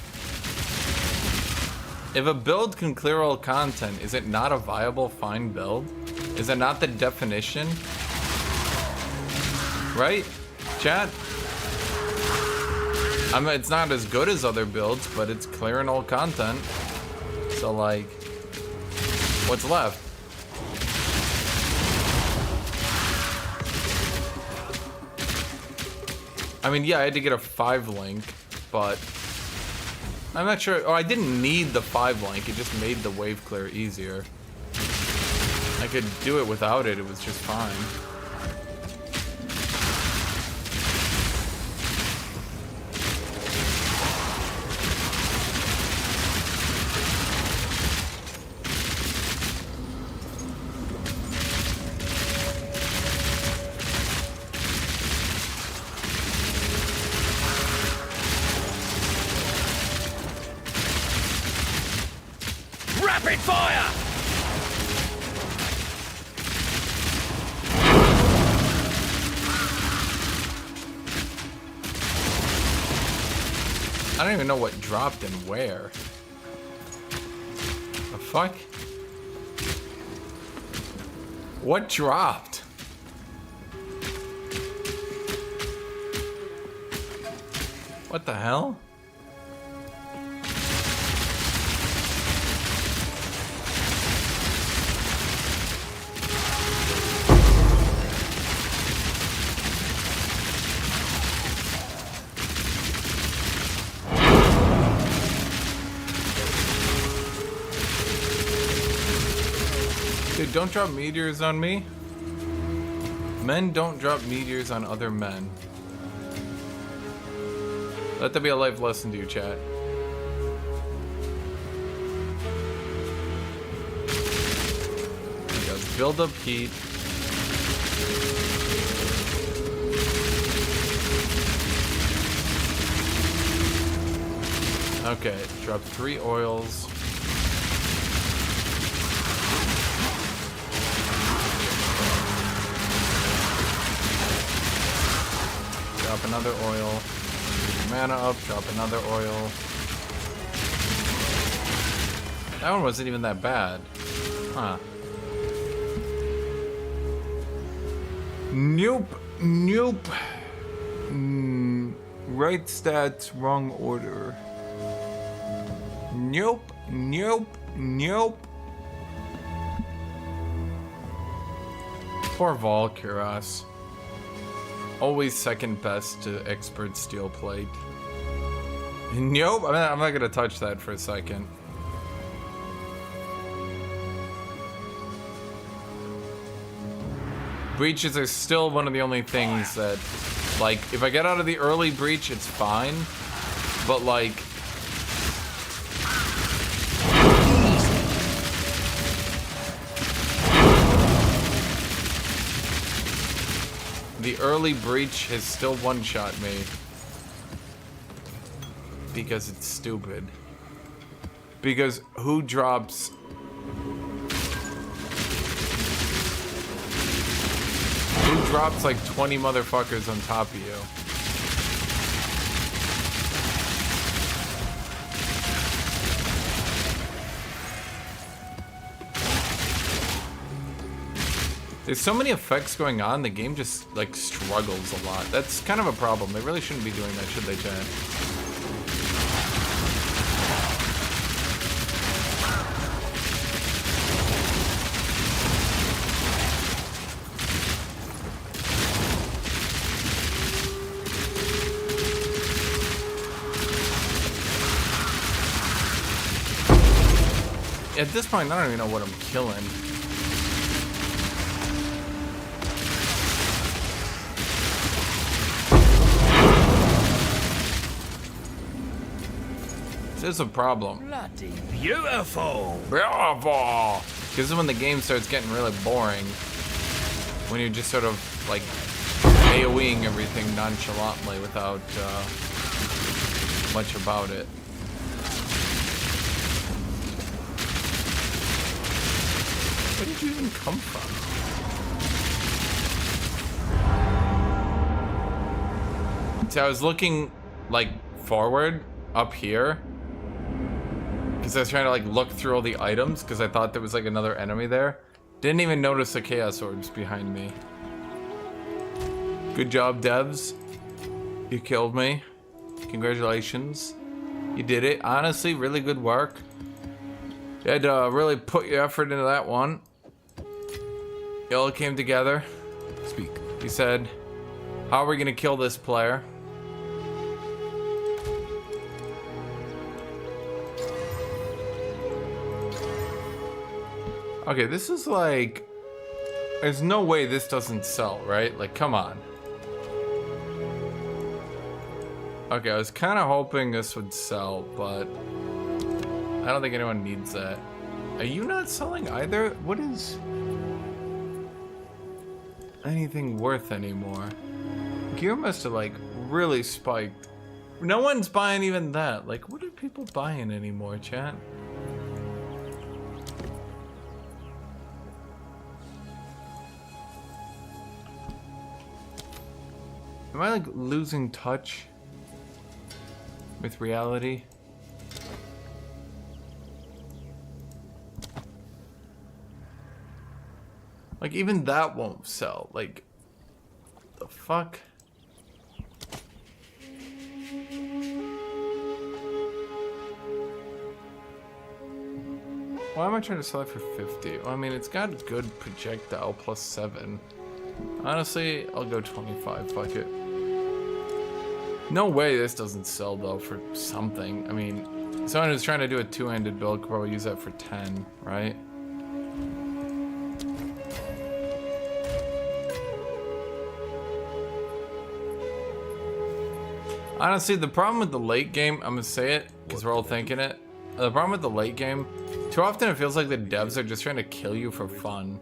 if a build can clear all content, is it not a viable, fine build? Is it not the definition? Right? Chat? I mean, it's not as good as other builds, but it's clearing all content. So, like, what's left? I mean, yeah, I had to get a 5 link, but I'm not sure. Oh, I didn't need the 5 link. It just made the wave clear easier. I could do it without it. It was just fine. Rapid fire! I don't even know what dropped and where. The fuck? What dropped? What the hell? Dude, don't drop meteors on me. Men don't drop meteors on other men. Let that be a life lesson to you, chat. Let's build up heat. Okay, drop 3 oils. Drop another oil. Mana up, drop another oil. That one wasn't even that bad. Huh. Nope. Nope. Right stats, wrong order. Nope. Nope. Nope. Poor Valkyras. Always second best to expert steel plate. Nope, I'm not gonna touch that for a second. Breaches are still one of the only things that, like, if I get out of the early breach, it's fine. But, like, the early breach has still one-shot me. Because it's stupid. Because who drops... Who drops like 20 motherfuckers on top of you? There's so many effects going on, the game just, like, struggles a lot. That's kind of a problem. They really shouldn't be doing that, should they, chat? At this point, I don't even know what I'm killing. This is a problem. Bloody beautiful! Beautiful! Because when the game starts getting really boring, when you're just sort of like AoEing everything nonchalantly without much about it. Where did you even come from? See, I was looking like forward up here because I was trying to like look through all the items because I thought there was like another enemy there. Didn't even notice the chaos orbs behind me. Good job, devs. You killed me. Congratulations. You did it. Honestly, really good work. You had to really put your effort into that one. It all came together. Speak. He said, how are we gonna kill this player? Okay, this is like... There's no way this doesn't sell, right? Like, come on. Okay, I was kind of hoping this would sell, but... I don't think anyone needs that. Are you not selling either? What is... anything worth anymore? Gear must have, like, really spiked. No one's buying even that. Like, what are people buying anymore, chat? Am I, like, losing touch with reality? Like, even that won't sell. Like, the fuck? Why am I trying to sell it for 50? Well, I mean, it's got good projectile plus 7. Honestly, I'll go 25. Fuck it. No way this doesn't sell, though, for something. I mean, someone who's trying to do a two-handed build could probably use that for 10, right? Honestly, the problem with the late game, I'm gonna say it because we're all thinking it. The problem with the late game, too often it feels like the devs are just trying to kill you for fun.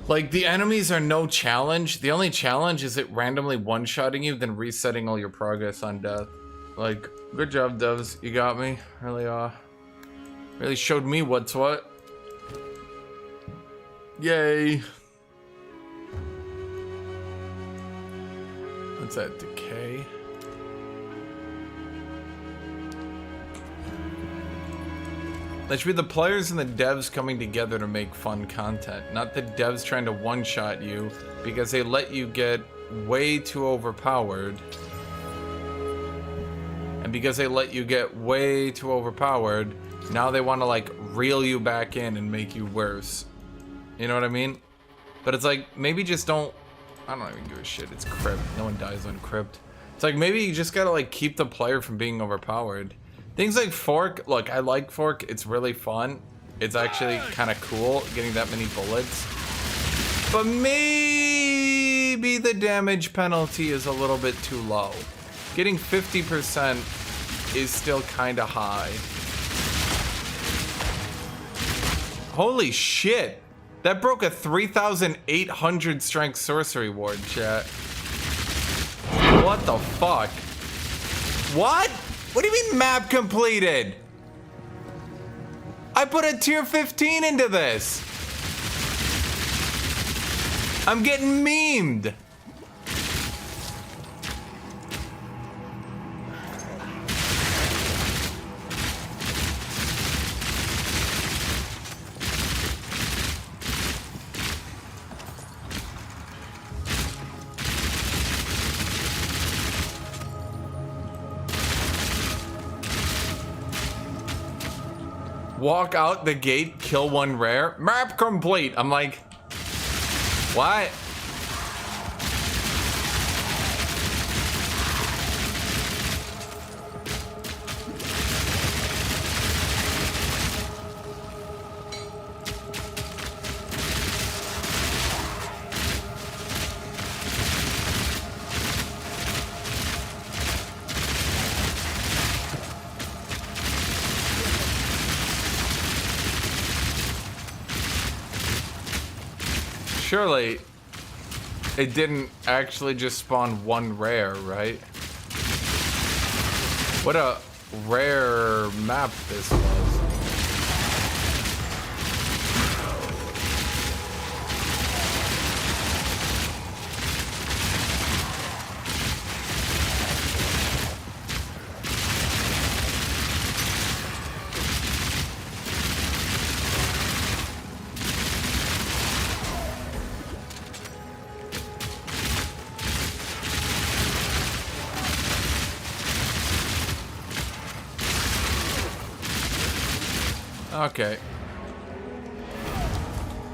Like, the enemies are no challenge. The only challenge is it randomly one-shotting you, then resetting all your progress on death. Like, good job, devs. You got me. Really showed me what's what. Yay. What's that? Decay? That should be the players and the devs coming together to make fun content, not the devs trying to one-shot you because they let you get way too overpowered. And because they let you get way too overpowered, now they want to like reel you back in and make you worse. You know what I mean? But it's like, maybe just don't... I don't even give a shit. It's crypt. No one dies on crypt. It's like, maybe you just gotta like keep the player from being overpowered. Things like Fork, look, I like Fork, it's really fun. It's actually kind of cool getting that many bullets. But maybe the damage penalty is a little bit too low. Getting 50% is still kind of high. Holy shit! That broke a 3,800 strength sorcery ward, chat. What the fuck? What? What do you mean map completed? I put a tier 15 into this. I'm getting memed. Walk out the gate, kill one rare, map complete. I'm like, what? Surely, it didn't actually just spawn one rare, right? What a rare map this was. Okay.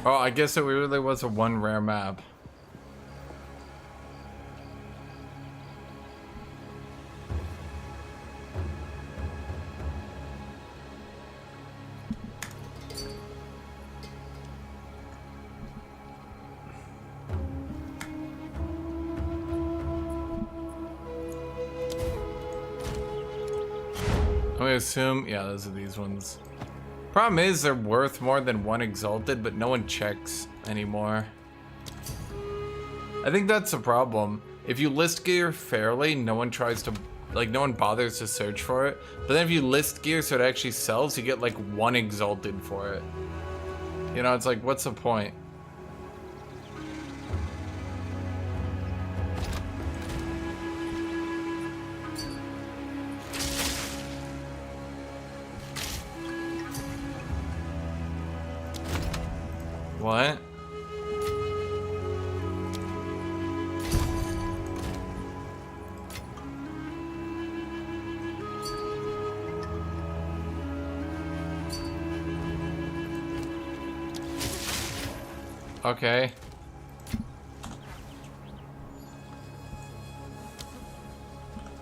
Oh, I guess it really was a one rare map. I assume, yeah, those are these ones. Problem is, they're worth more than one exalted, but no one checks anymore. I think that's the problem. If you list gear fairly, no one tries to, like, no one bothers to search for it. But then if you list gear so it actually sells, you get like one exalted for it. You know, it's like, what's the point? What? Okay.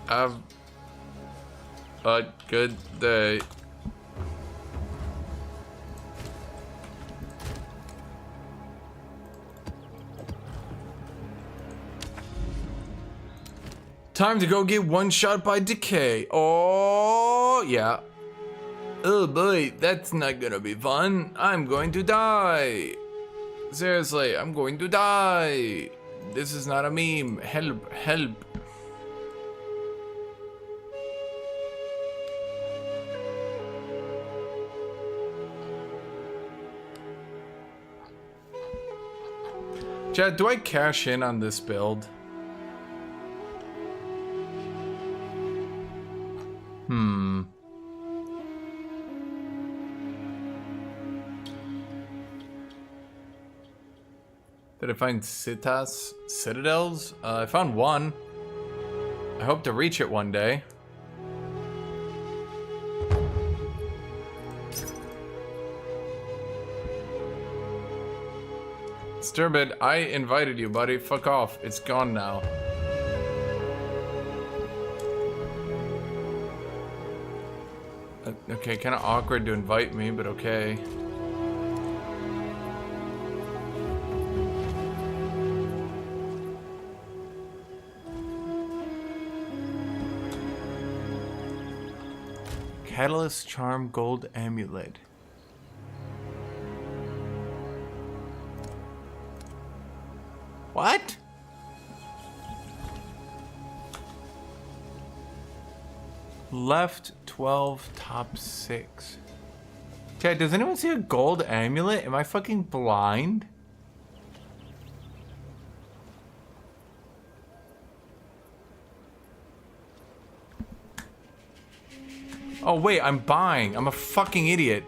Have a good day. Time to go get one shot by decay. Oh, yeah. Oh boy, that's not gonna be fun. I'm going to die. Seriously, I'm going to die. This is not a meme. Help, help. Chad, do I cash in on this build? Did I find citadels? I found one. I hope to reach it one day. Sturbid, I invited you, buddy. Fuck off. It's gone now. Okay, kind of awkward to invite me, but okay. Catalyst Charm Gold Amulet. What? Left 12, top 6. Okay, does anyone see a gold amulet? Am I fucking blind? Oh wait, I'm buying. I'm a fucking idiot.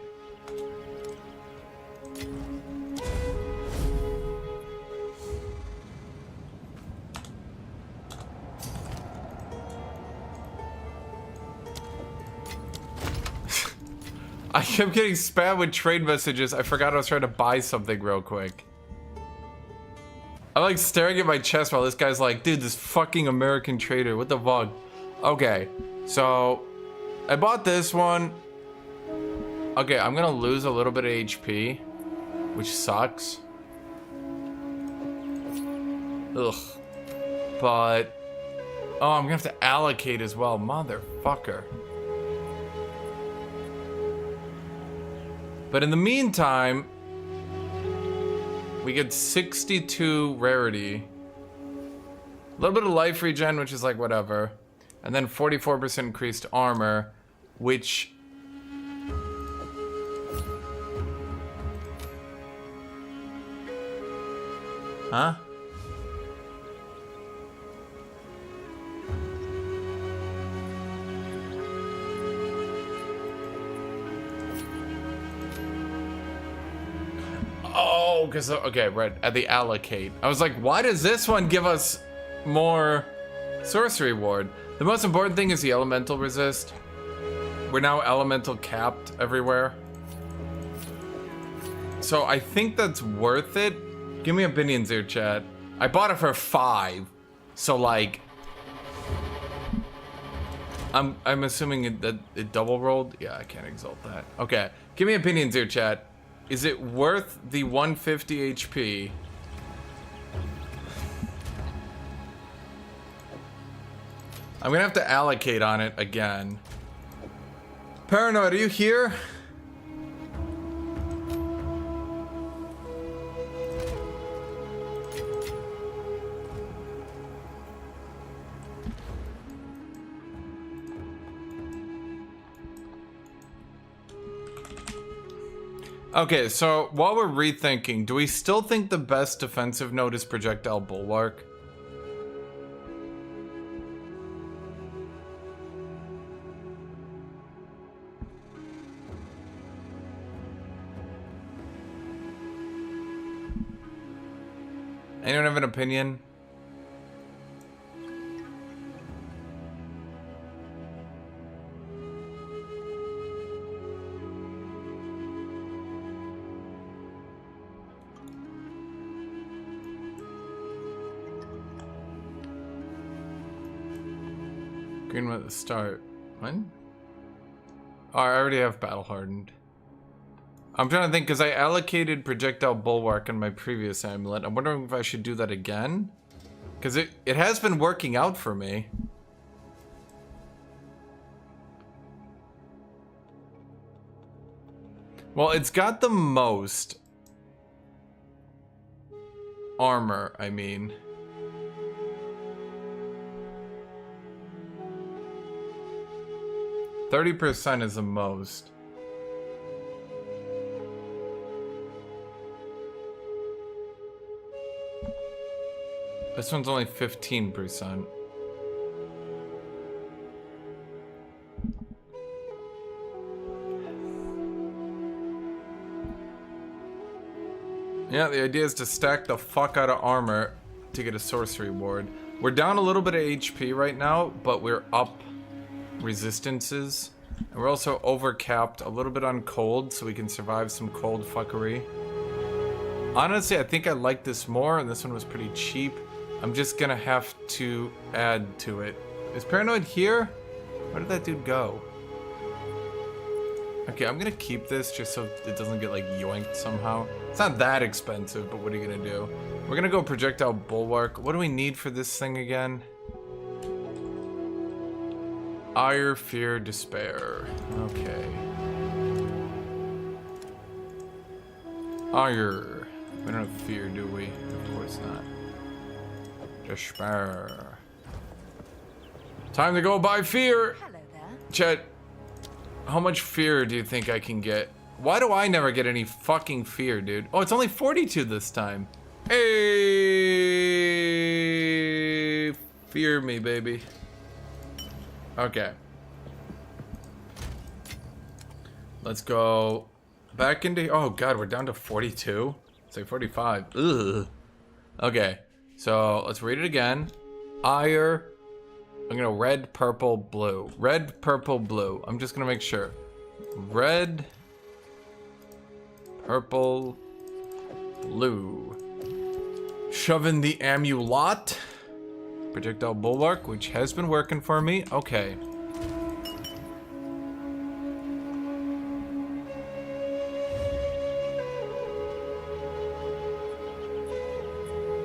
I kept getting spammed with trade messages. I forgot I was trying to buy something real quick. I'm like staring at my chest while this guy's like, dude, this fucking American trader, what the fuck? Okay, so I bought this one. Okay, I'm gonna lose a little bit of HP, which sucks. Ugh. But, oh, I'm gonna have to allocate as well, motherfucker. But in the meantime, we get 62 rarity. A little bit of life regen, which is like whatever. And then 44% increased armor, which... Huh? Oh, because, okay, right, at the allocate. I was like, why does this one give us more sorcery ward? The most important thing is the elemental resist. We're now elemental capped everywhere. So I think that's worth it. Give me opinions here, chat. I bought it for 5. So like, I'm assuming that it double rolled. Yeah, I can't exalt that. Okay, give me opinions here, chat. Is it worth the 150 HP? I'm gonna have to allocate on it again. Paranoid, are you here? Okay, so while we're rethinking, do we still think the best defensive node is projectile bulwark? Anyone have an opinion? Green at the start. When? Oh, I already have battle hardened. I'm trying to think because I allocated projectile bulwark in my previous amulet. I'm wondering if I should do that again. Because it has been working out for me. Well, it's got the most armor, I mean. %30 is the most. This one's only 15%. Yeah, the idea is to stack the fuck out of armor to get a sorcery ward. We're down a little bit of HP right now, but we're up resistances. And we're also overcapped a little bit on cold, so we can survive some cold fuckery. Honestly, I think I like this more, and this one was pretty cheap. I'm just gonna have to add to it. Is Paranoid here? Where did that dude go? Okay, I'm gonna keep this just so it doesn't get like yoinked somehow. It's not that expensive, but what are you gonna do? We're gonna go projectile bulwark. What do we need for this thing again? Ire, fear, despair. Okay. Ire. We don't have fear, do we? Of course not. Despair. Time to go buy fear! Hello there. Chet, how much fear do you think I can get? Why do I never get any fucking fear, dude? Oh, it's only 42 this time. Hey, fear me, baby. Okay. Let's go back into... Oh, God, we're down to 42? It's like 45. Ugh. Okay. So let's read it again. Ire. I'm gonna red, purple, blue. Red, purple, blue. I'm just gonna make sure. Red, purple, blue. Shove in the amulet. Projectile bulwark, which has been working for me. Okay.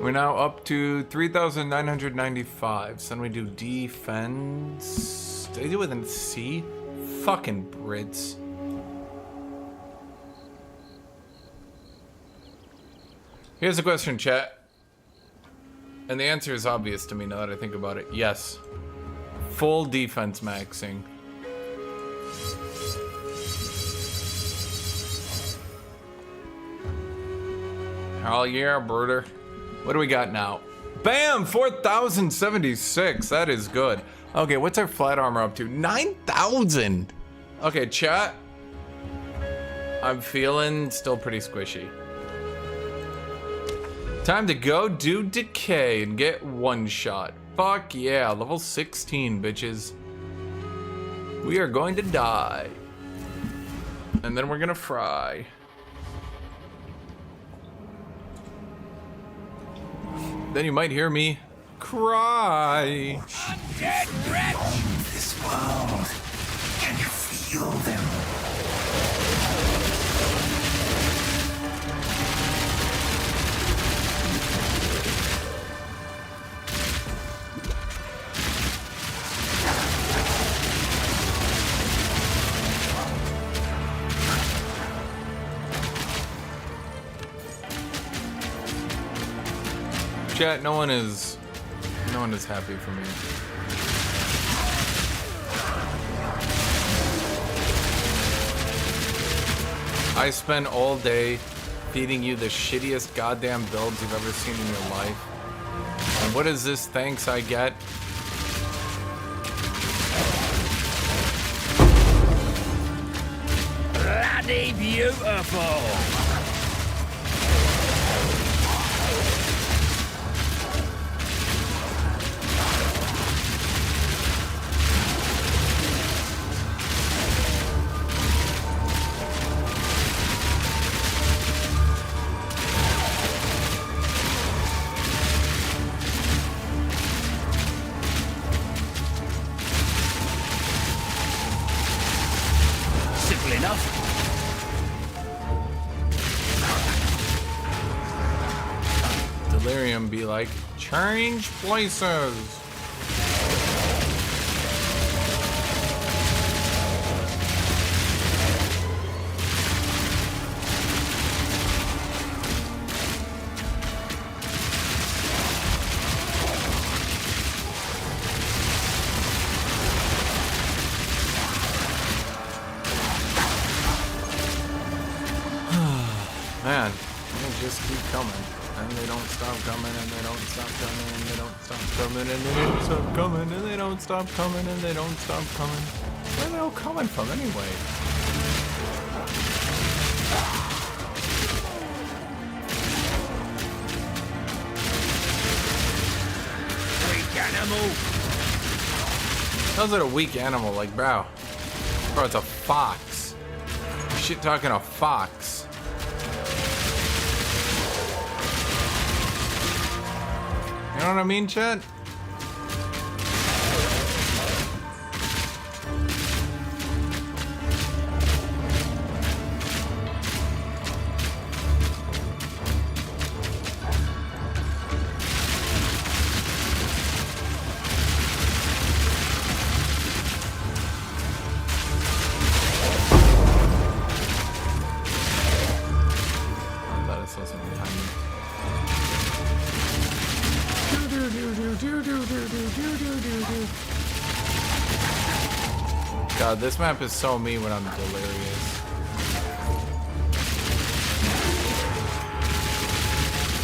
We're now up to 3,995. So then we do defense. Did I do it with a C? Fucking Brits. Here's a question, chat. And the answer is obvious to me now that I think about it. Yes. Full defense maxing. Hell yeah, brother. What do we got now? Bam! 4,076. That is good. Okay, what's our flat armor up to? 9,000! Okay, chat. I'm feeling still pretty squishy. Time to go do decay and get one shot. Fuck yeah, level 16, bitches. We are going to die. And then we're gonna fry. then you might hear me cry. Dead wretch! This world. Can you feel them? Chat, no one is happy for me. I spend all day feeding you the shittiest goddamn builds you've ever seen in your life. And what is this thanks I get? Bloody beautiful! Simple enough. Delirium be like, change places. Man, they just keep coming. And they don't stop coming, and they don't stop coming, and they don't stop coming, and they don't stop coming, and they don't stop coming, and they don't stop coming. Where are they all coming from anyway? Weak animal. How's it a weak animal? Like, bro, it's a fox. Shit talking a fox. You know what I mean, chat? I thought I saw something behind me. God, this map is so me when I'm delirious.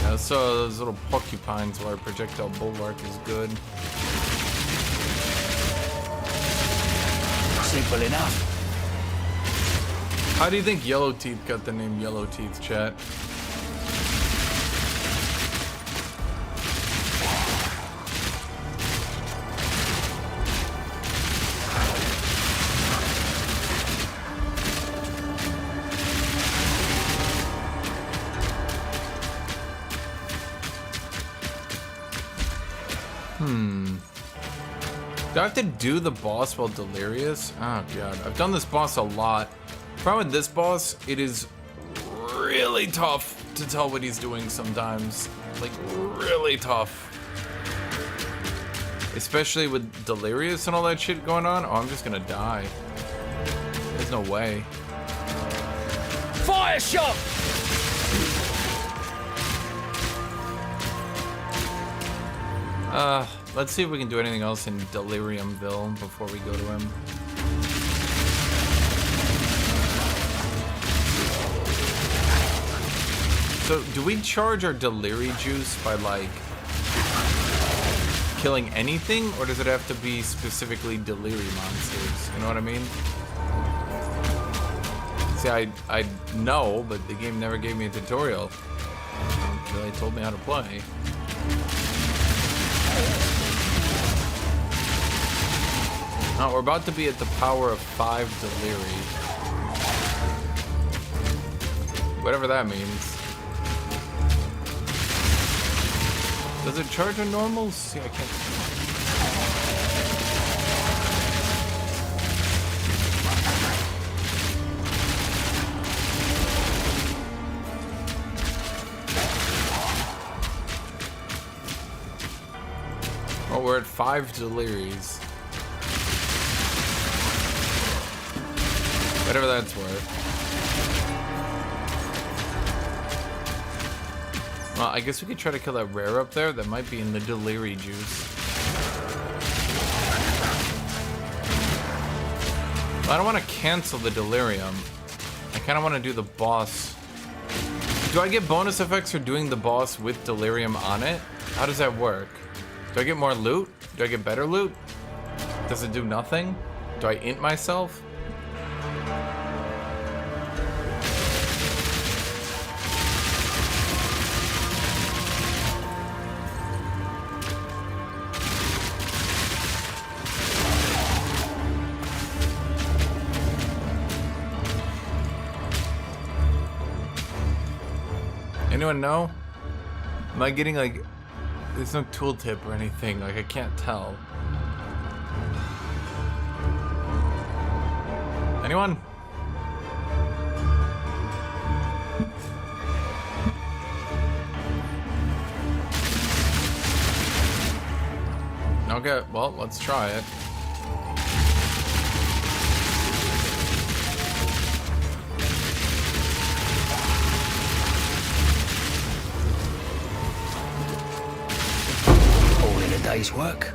Yeah, so those little porcupines where projectile bulwark is good. Simple enough. How do you think Yellow Teeth got the name Yellow Teeth, chat? Do I have to do the boss while delirious? Oh god, I've done this boss a lot. The problem with this boss, it is really tough to tell what he's doing sometimes. Like, really tough. Especially with delirious and all that shit going on. Oh, I'm just gonna die. There's no way. Fire shot! Let's see if we can do anything else in Deliriumville before we go to him. So, do we charge our Deliri juice by, like, killing anything? Or does it have to be specifically Deliri monsters? You know what I mean? See, I know, but the game never gave me a tutorial. Until they told me how to play. Oh, we're about to be at the power of 5 Deliri. Whatever that means. Does it charge on normals? See, I can't. Oh, we're at 5 Deliriums. Whatever that's worth. Well, I guess we could try to kill that rare up there. That might be in the Delirium juice. But I don't want to cancel the Delirium. I kind of want to do the boss. Do I get bonus effects for doing the boss with Delirium on it? How does that work? Do I get more loot? Do I get better loot? Does it do nothing? Do I int myself? Anyone know? Am I getting like... There's no tooltip or anything, like I can't tell. Anyone? Okay, well, let's try it. Day's work.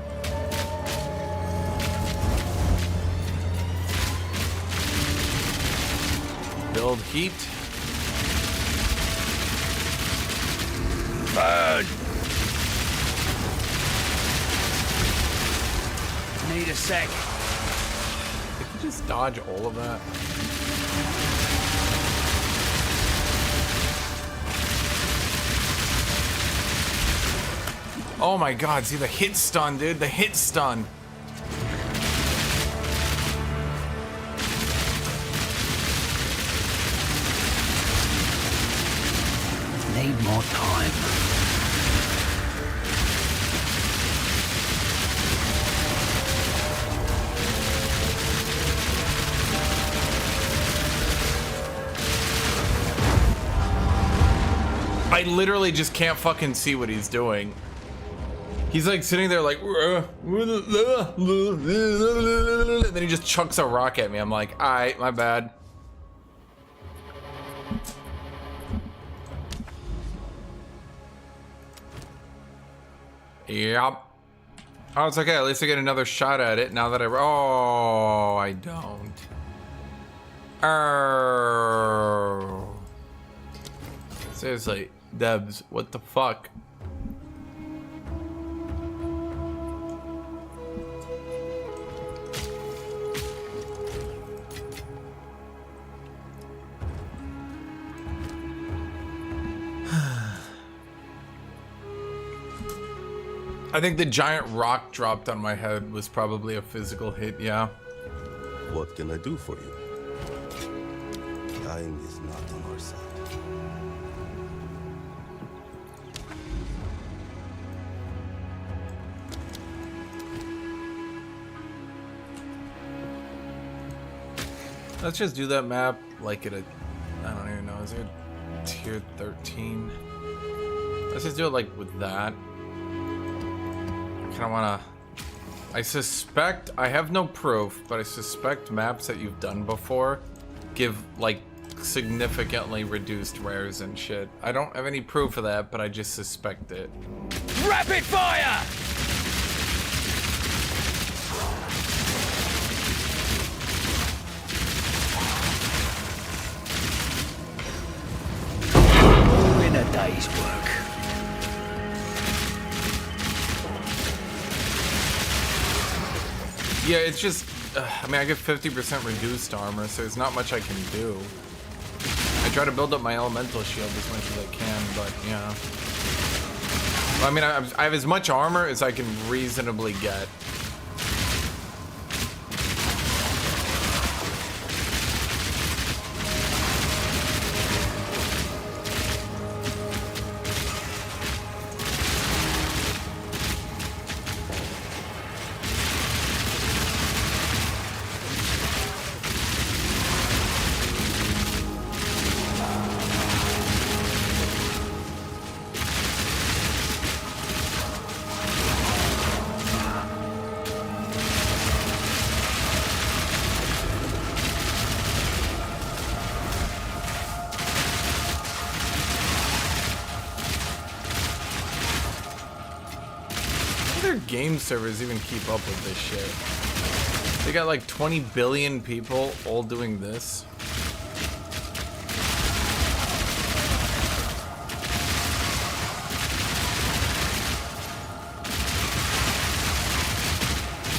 Build heat. Burn! Need a sec. Did you just dodge all of that? Oh my god, see the hit stun, dude, the hit stun. Need more time. I literally just can't fucking see what he's doing. He's like sitting there like, and then he just chucks a rock at me. I'm like, alright, my bad. Yep. Oh, it's okay. At least I get another shot at it now that oh, I don't. Oh. Seriously, Debs, what the fuck? I think the giant rock dropped on my head was probably a physical hit, yeah. What can I do for you? Dying is not on our side. Let's just do that map like at a, I don't even know, is it tier 13? Let's just do it like with that. I kind of want to, I suspect, I have no proof, but I suspect maps that you've done before give like significantly reduced rares and shit. I don't have any proof of that, but I just suspect it. Rapid fire! In a day's work. Yeah, it's just, I mean, I get 50% reduced armor, so there's not much I can do. I try to build up my elemental shield as much as I can, but yeah. I mean, I have as much armor as I can reasonably get. their game servers even keep up with this shit? They got like 20 billion people all doing this.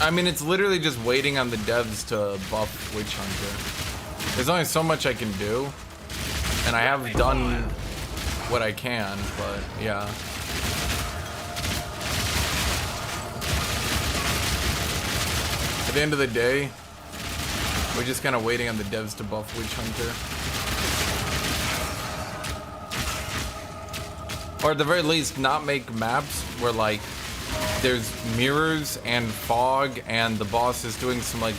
I mean, it's literally just waiting on the devs to buff Witch Hunter. There's only so much I can do, and I have done what I can, but yeah. At the end of the day, we're just kind of waiting on the devs to buff Witch Hunter. Or at the very least, not make maps where, like, there's mirrors and fog and the boss is doing some, like,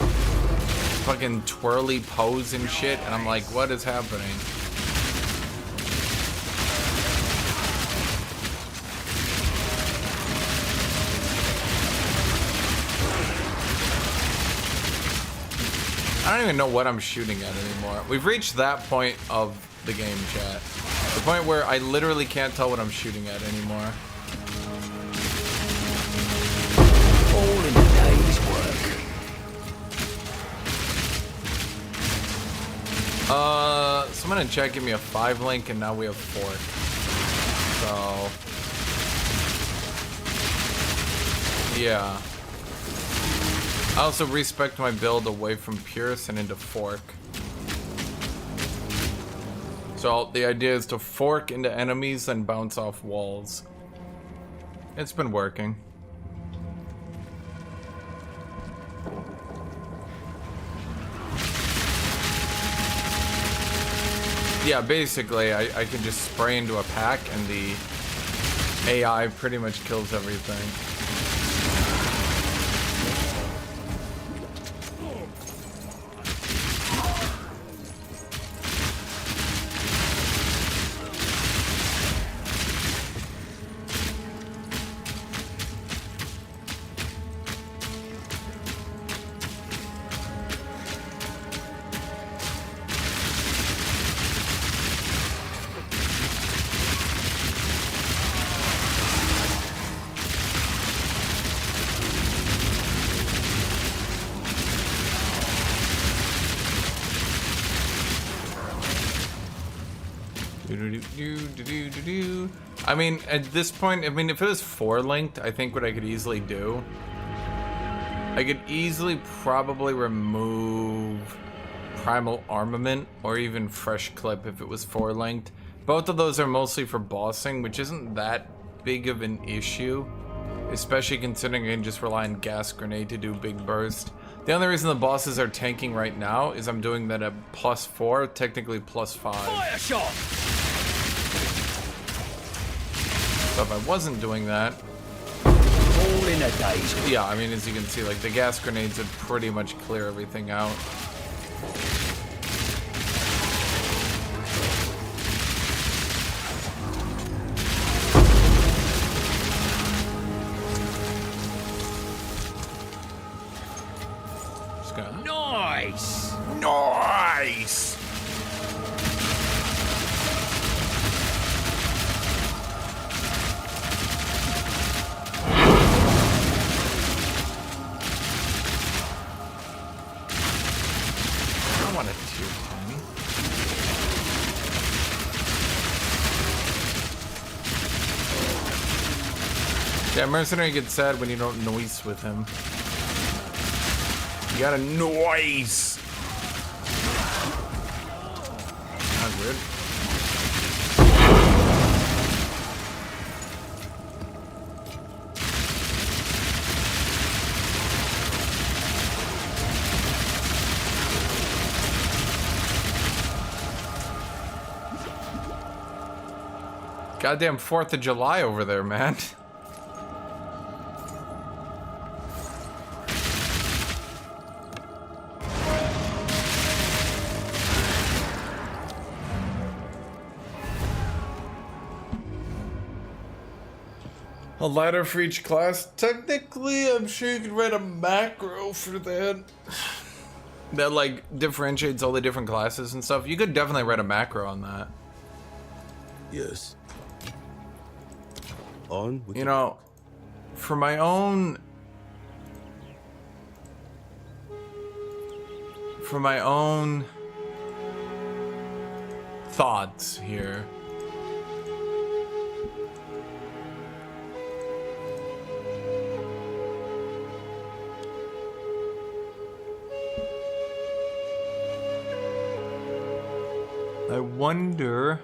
fucking twirly pose and shit, and I'm like, what is happening? I don't even know what I'm shooting at anymore. We've reached that point of the game, chat. The point where I literally can't tell what I'm shooting at anymore. All in a day's work. Someone in chat gave me a 5 link and now we have 4. So yeah. I also respect my build away from Pierce and into Fork. So the idea is to fork into enemies and bounce off walls. It's been working. Yeah, basically, I can just spray into a pack and the AI pretty much kills everything. I mean, at this point, I mean, if it was 4 linked, I think what I could easily do, I could easily probably remove Primal Armament or even Fresh Clip if it was 4 linked. Both of those are mostly for bossing, which isn't that big of an issue, especially considering I can just rely on Gas Grenade to do big burst. The only reason the bosses are tanking right now is I'm doing that at +4, technically +5. Fire shot! So if I wasn't doing that, All in a day's work. yeah, I mean, as you can see, like, the gas grenades would pretty much clear everything out. Just gonna... Nice! Nice! Yeah, Mercenary gets sad when you don't noise with him. You gotta noise! That's weird. Goddamn 4th of July over there, man. A ladder for each class? Technically, I'm sure you could write a macro for that. That, like, differentiates all the different classes and stuff. You could definitely write a macro on that. Yes. On with You know, for my own thoughts here. I wonder.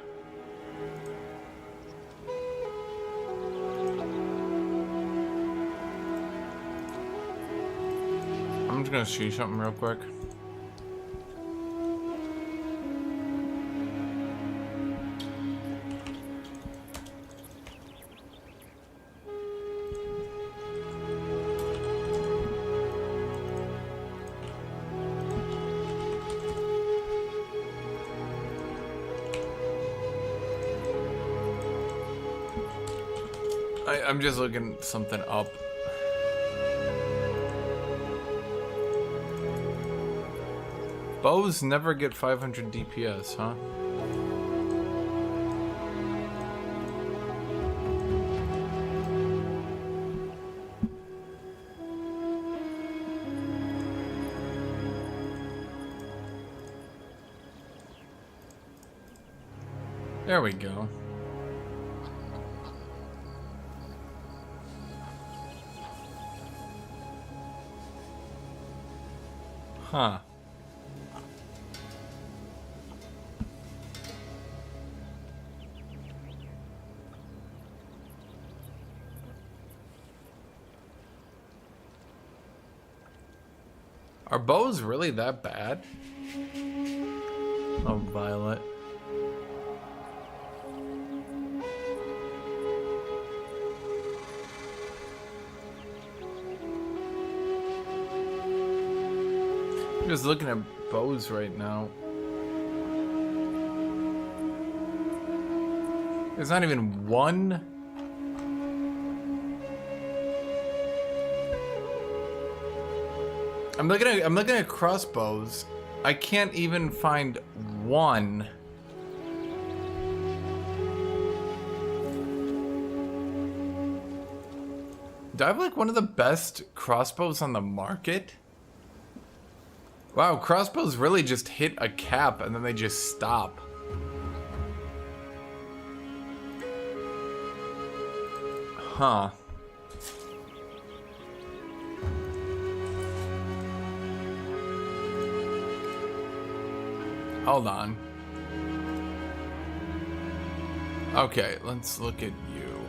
I'm just gonna see something real quick. I'm just looking something up. Bows never get 500 DPS, huh? There we go. Huh. Are bows really that bad? Oh, Violet. I'm just looking at bows right now. There's not even one. I'm looking at crossbows. I can't even find one. Do I have like one of the best crossbows on the market? Wow, crossbows really just hit a cap and then they just stop. Huh. Hold on. Okay, let's look at you.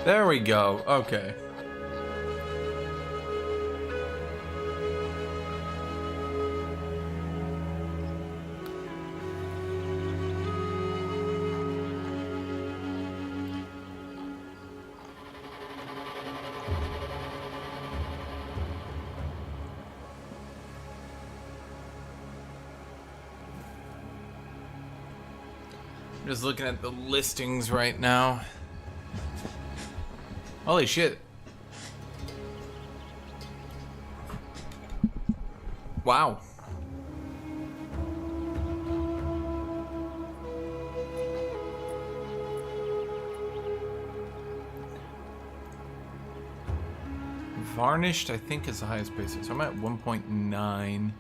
There we go. Okay. Just looking at the listings right now. Holy shit. Wow. Varnished, I think, is the highest basis. So I'm at 1.9.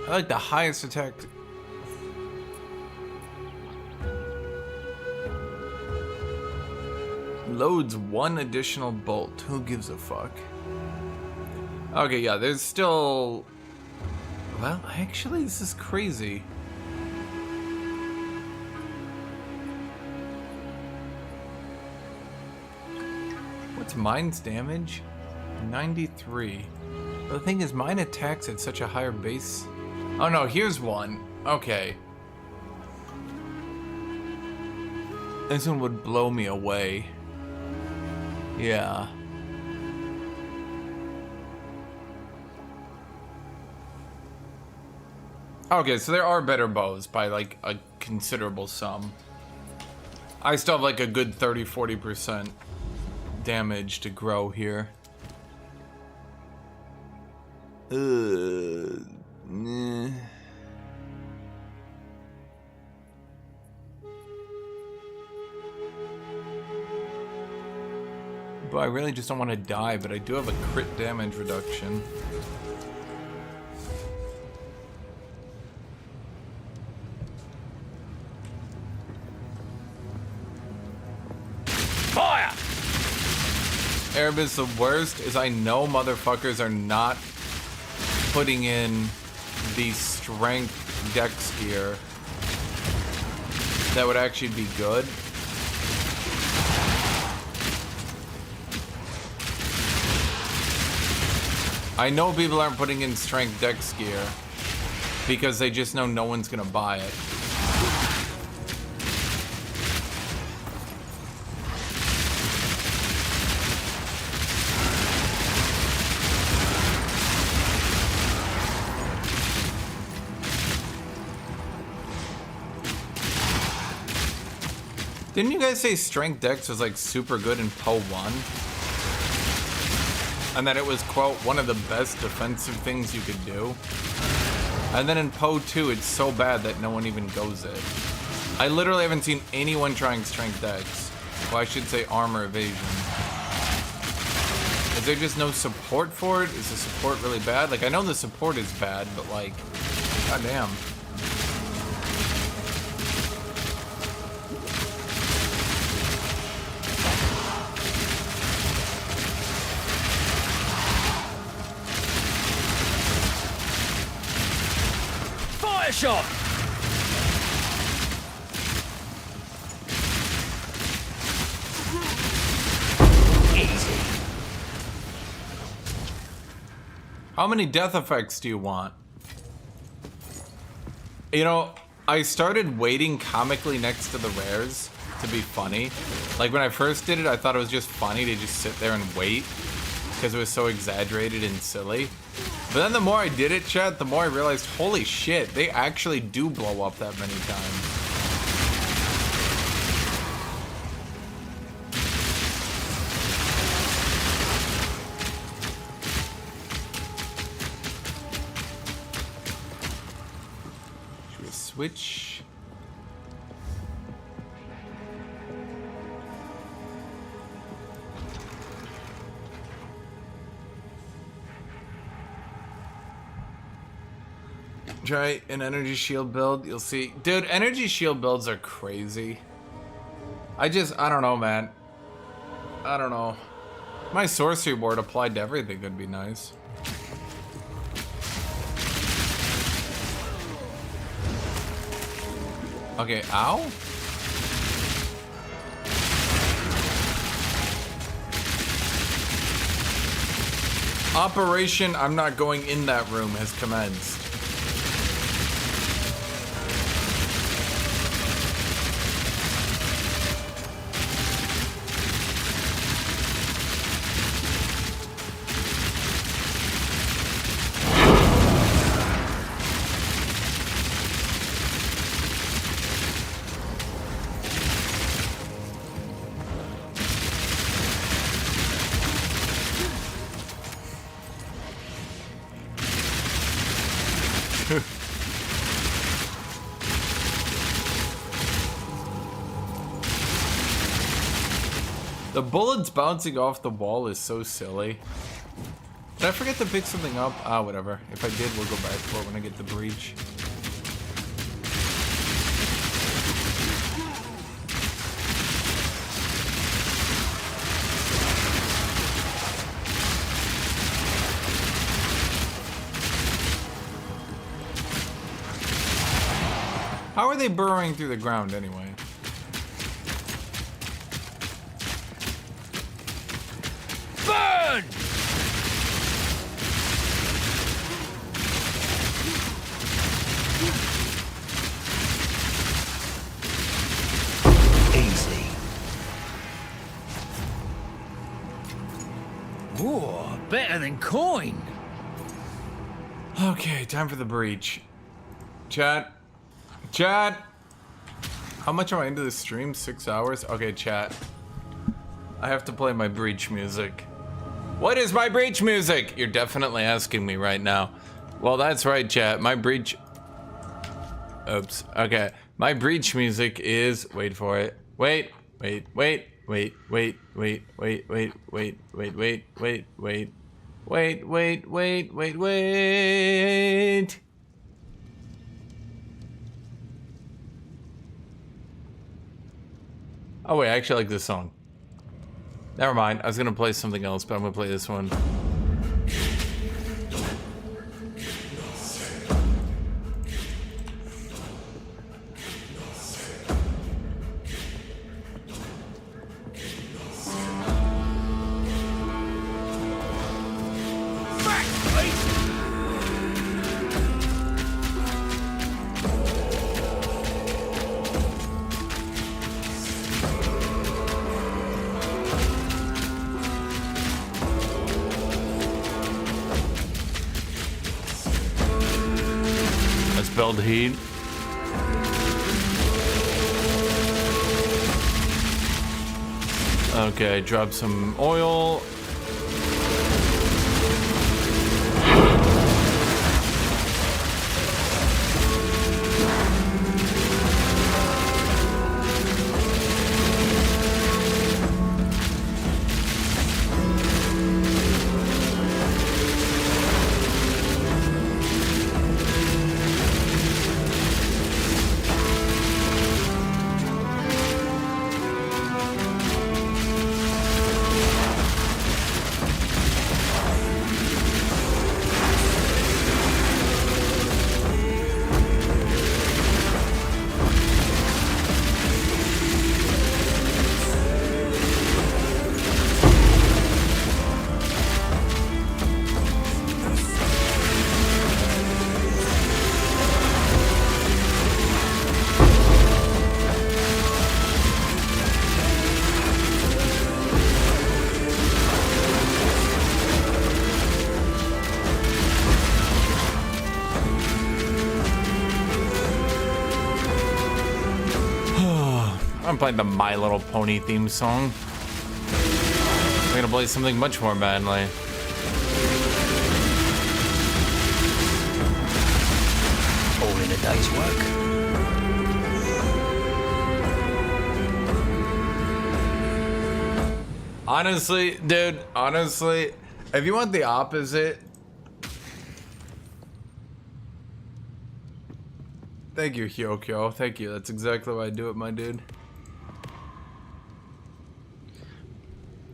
I like the highest attack. Loads one additional bolt. Who gives a fuck? Okay, yeah, there's still... Well, actually, this is crazy. What's mine's damage? 93. But the thing is, mine attacks at such a higher base. Oh no, here's one. Okay. This one would blow me away. Yeah. Okay, so there are better bows by like a considerable sum. I still have like a good 30-40% damage to grow here. Nah. I really just don't want to die, but I do have a crit damage reduction. Fire! Arab is the worst is I know motherfuckers are not putting in the strength dex gear that would actually be good. I know people aren't putting in strength dex gear because they just know no one's gonna buy it. Didn't you guys say strength dex was like super good in PO 1? And that it was, quote, one of the best defensive things you could do? And then in PO 2, it's so bad that no one even goes it. I literally haven't seen anyone trying strength dex. Well, I should say armor evasion. Is there just no support for it? Is the support really bad? Like, I know the support is bad, but like, goddamn. Shot! Easy. How many death effects do you want? You know, I started waiting comically next to the rares to be funny. Like when I first did it, I thought it was just funny to just sit there and wait because it was so exaggerated and silly. But then the more I did it, chat, the more I realized, holy shit, they actually do blow up that many times. Should we switch? Try an energy shield build, you'll see. Dude, energy shield builds are crazy. I don't know, man. I don't know. My sorcery ward applied to everything would be nice. Okay, ow? Operation I'm not going in that room has commenced. The bullets bouncing off the wall is so silly. Did I forget to pick something up? Ah, whatever. If I did, we'll go back for it when I get the breach. How are they burrowing through the ground anyway? Burn! Easy. Whoa, better than coin. Okay, time for the breach. Chat. Chat! How much am I into the stream? 6 hours? Okay, chat. I have to play my breach music. What is my breach music? You're definitely asking me right now. Well, that's right, chat. My breach... Oops. Okay. My breach music is... Wait for it. Wait. wait, wait, wait, wait, wait, wait, wait, wait, wait, wait, wait, wait, wait, wait, wait. Oh wait, I actually like this song. Never mind, I was gonna play something else, but I'm gonna play this one. Build heat. Okay, drop some oil. I'm playing the My Little Pony theme song. I'm gonna play something much more manly. All in a day's work. Honestly, dude, honestly, if you want the opposite... Thank you, Hyokyo. Thank you. That's exactly why I do it, my dude.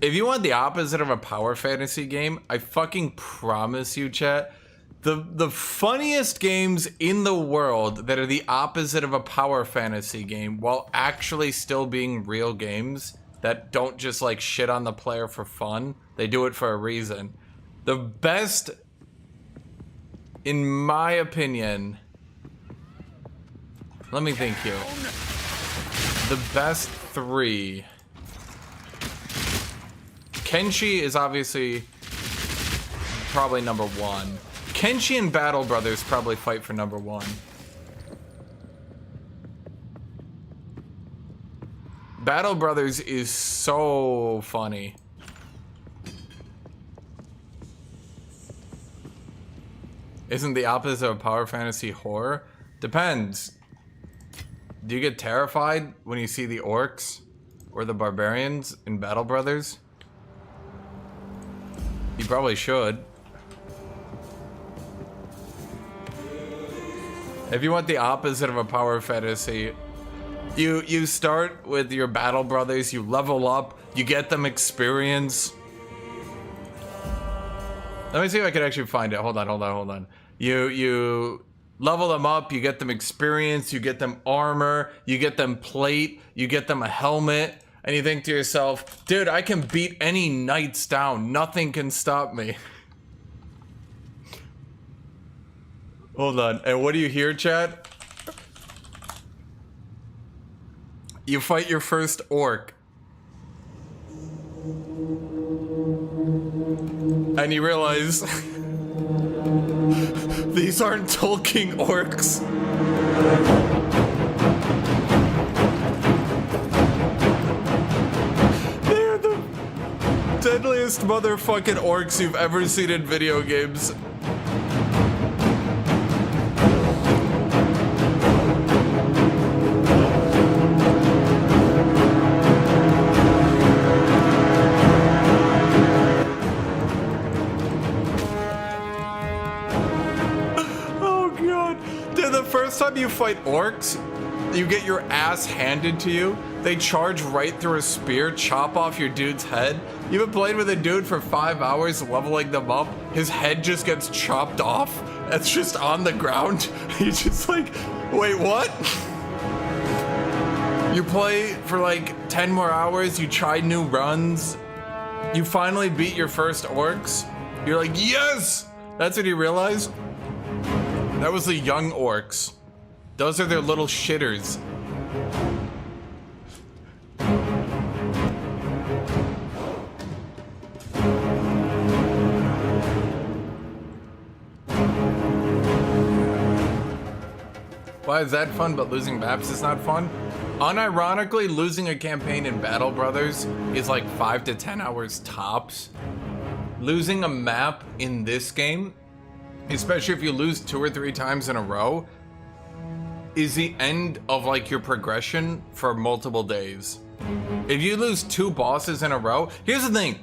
If you want the opposite of a power fantasy game, I fucking promise you, chat, the funniest games in the world that are the opposite of a power fantasy game while actually still being real games that don't just like shit on the player for fun, they do it for a reason. The best, in my opinion, let me think here. The best three. Kenshi is obviously probably number one. Kenshi and Battle Brothers probably fight for number one. Battle Brothers is so funny. Isn't the opposite of power fantasy horror? Depends. Do you get terrified when you see the orcs or the barbarians in Battle Brothers? You probably should. If you want the opposite of a power fantasy, you start with your Battle Brothers, you level up, you get them experience. Let me see if I can actually find it. Hold on. You level them up, you get them experience, you get them armor, you get them plate, you get them a helmet. And you think to yourself, dude, I can beat any knights down. Nothing can stop me. Hold on. And what do you hear, chat? You fight your first orc. And you realize these aren't Tolkien orcs. Deadliest motherfucking orcs you've ever seen in video games. time you fight orcs, you get your ass handed to you. They charge right through a spear, chop off your dude's head. You've been playing with a dude for 5 hours, leveling them up. His head just gets chopped off. It's just on the ground. You're just like, wait, what? You play for like 10 more hours. You try new runs. You finally beat your first orcs. You're like, yes! That's when you realize that was the young orcs. Those are their little shitters. Why is that fun, but losing maps is not fun? Unironically, losing a campaign in Battle Brothers is like 5 to 10 hours tops. Losing a map in this game, especially if you lose 2 or 3 times in a row, is the end of like your progression for multiple days. If you lose 2 bosses in a row, here's the thing.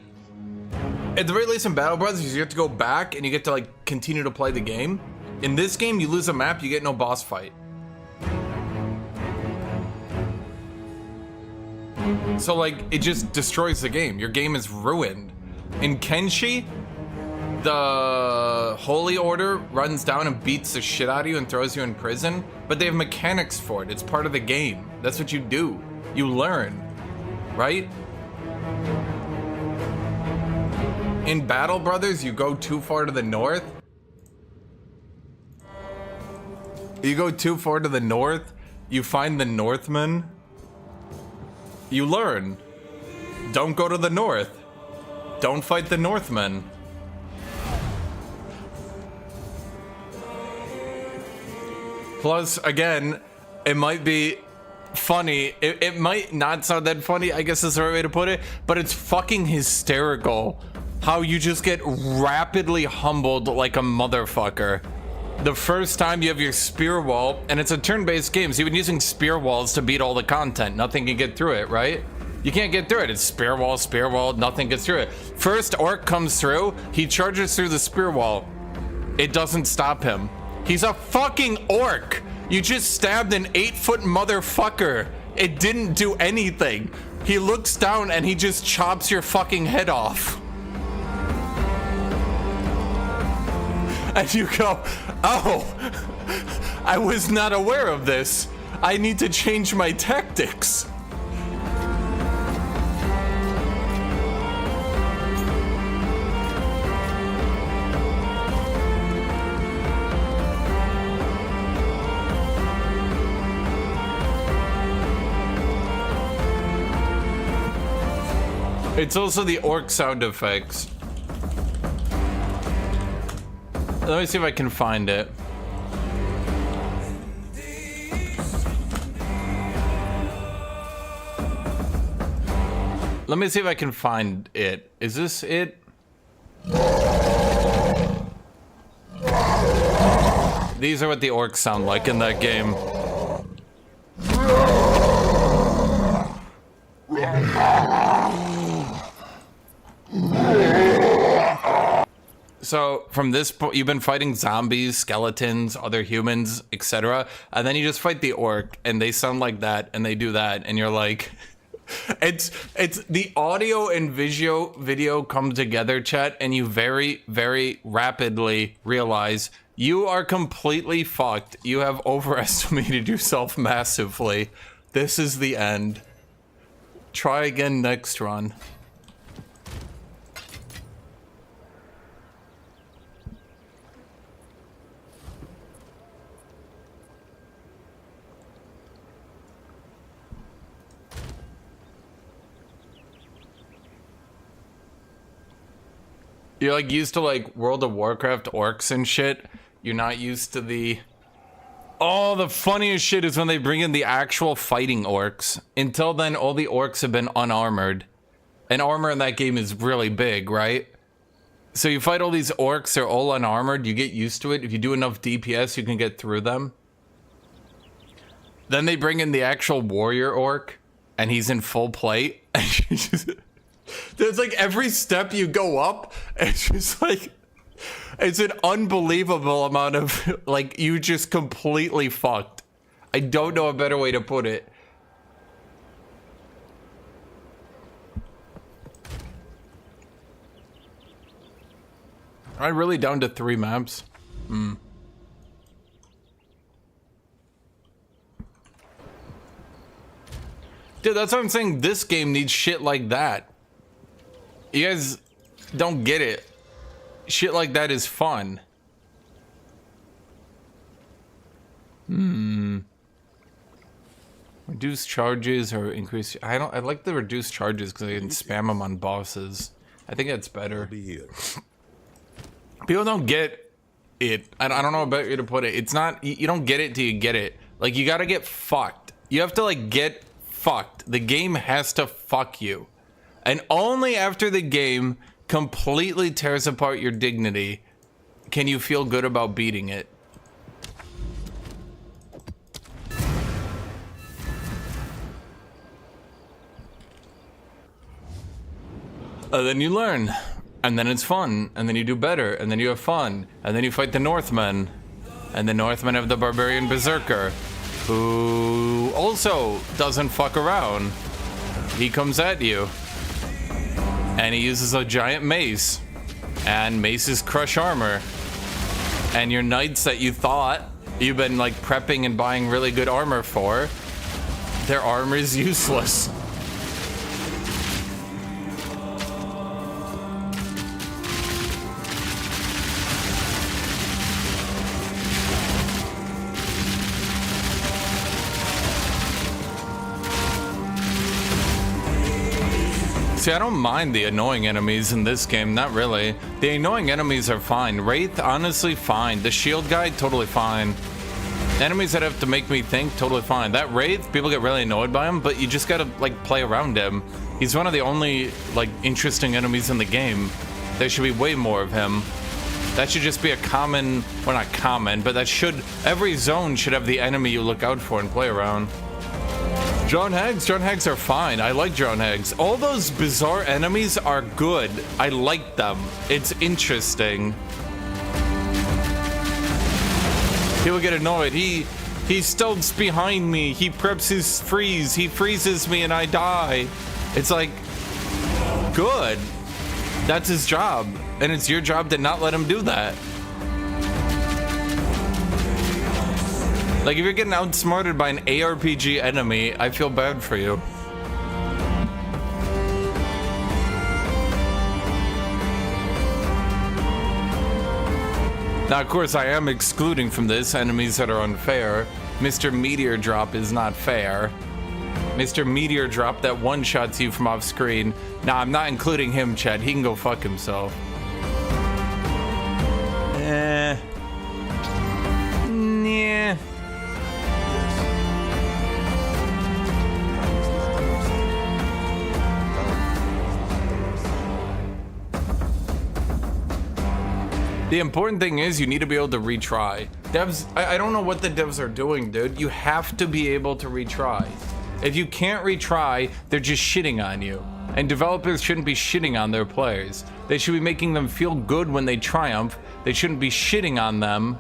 At the very least in Battle Brothers, you get to go back and you get to like continue to play the game. In this game, you lose a map, you get no boss fight. So like, it just destroys the game. Your game is ruined. In Kenshi, the Holy Order runs down and beats the shit out of you and throws you in prison, but they have mechanics for it. It's part of the game. That's what you do. You learn, right? In Battle Brothers, you go too far to the north. You go too far to the north, you find the Northmen. You learn. Don't go to the north. Don't fight the Northmen. Plus, again, it might be funny. It might not sound that funny, I guess is the right way to put it, but it's fucking hysterical how you just get rapidly humbled like a motherfucker. The first time you have your spear wall, and it's a turn-based game, so you've been using spear walls to beat all the content. Nothing can get through it, right? You can't get through it. It's spear wall, nothing gets through it. First orc comes through, he charges through the spear wall. It doesn't stop him. He's a fucking orc. You just stabbed an 8-foot motherfucker. It didn't do anything. He looks down and he just chops your fucking head off. And you go, oh, I was not aware of this. I need to change my tactics. It's also the orc sound effects. Let me see if I can find it. Let me see if I can find it. Is this it? These are what the orcs sound like in that game. So from this point, you've been fighting zombies, skeletons, other humans, etc. And then you just fight the orc and they sound like that and they do that. And you're like, it's the audio and video come together, chat. And you very, very rapidly realize you are completely fucked. You have overestimated yourself massively. This is the end. Try again next run. You're like used to like World of Warcraft orcs and shit. You're not used to the... Oh, the funniest shit is when they bring in the actual fighting orcs. Until then, all the orcs have been unarmored. And armor in that game is really big, right? So you fight all these orcs, they're all unarmored. You get used to it. If you do enough DPS, you can get through them. Then they bring in the actual warrior orc. And he's in full plate. And you just... There's like every step you go up, it's just like, it's an unbelievable amount of, like, you just completely fucked. I don't know a better way to put it. Am I really down to 3 maps? Hmm. Dude, that's what I'm saying. This game needs shit like that. You guys don't get it. Shit like that is fun. Reduce charges or increase. I like the reduced charges because I can spam them on bosses. I think that's better. I'll be here. People don't get it. I don't know about you to put it. It's not. You don't get it till you get it. Like, you gotta get fucked. You have to, like, get fucked. The game has to fuck you. And only after the game completely tears apart your dignity can you feel good about beating it. Then you learn, and then it's fun, and then you do better, and then you have fun, and then you fight the Northmen, and the Northmen have the Barbarian Berserker, who also doesn't fuck around. He comes at you, and he uses a giant mace, and maces crush armor, and your knights that you thought you've been, like, prepping and buying really good armor for, their armor is useless. See, I don't mind the annoying enemies in this game, not really. The annoying enemies are fine. Wraith, honestly, fine. The shield guy, totally fine. Enemies that have to make me think, totally fine. That Wraith, people get really annoyed by him, but you just gotta, like, play around him. He's one of the only, like, interesting enemies in the game. There should be way more of him. That should just be a common, well, not common, but that should, every zone should have the enemy you look out for and play around. Drone hags are fine. I like drone hags. All those bizarre enemies are good. I like them. It's interesting. People get annoyed. He stunts behind me. He preps his freeze. He freezes me and I die. It's like, good. That's his job. And it's your job to not let him do that. Like, if you're getting outsmarted by an ARPG enemy, I feel bad for you. Now, of course, I am excluding from this enemies that are unfair. Mr. Meteor Drop is not fair. Mr. Meteor Drop that one-shots you from off screen. Nah, I'm not including him, Chad. He can go fuck himself. Nah. The important thing is you need to be able to retry. Devs, I don't know what the devs are doing, dude. You have to be able to retry. If you can't retry, they're just shitting on you. And developers shouldn't be shitting on their players. They should be making them feel good when they triumph. They shouldn't be shitting on them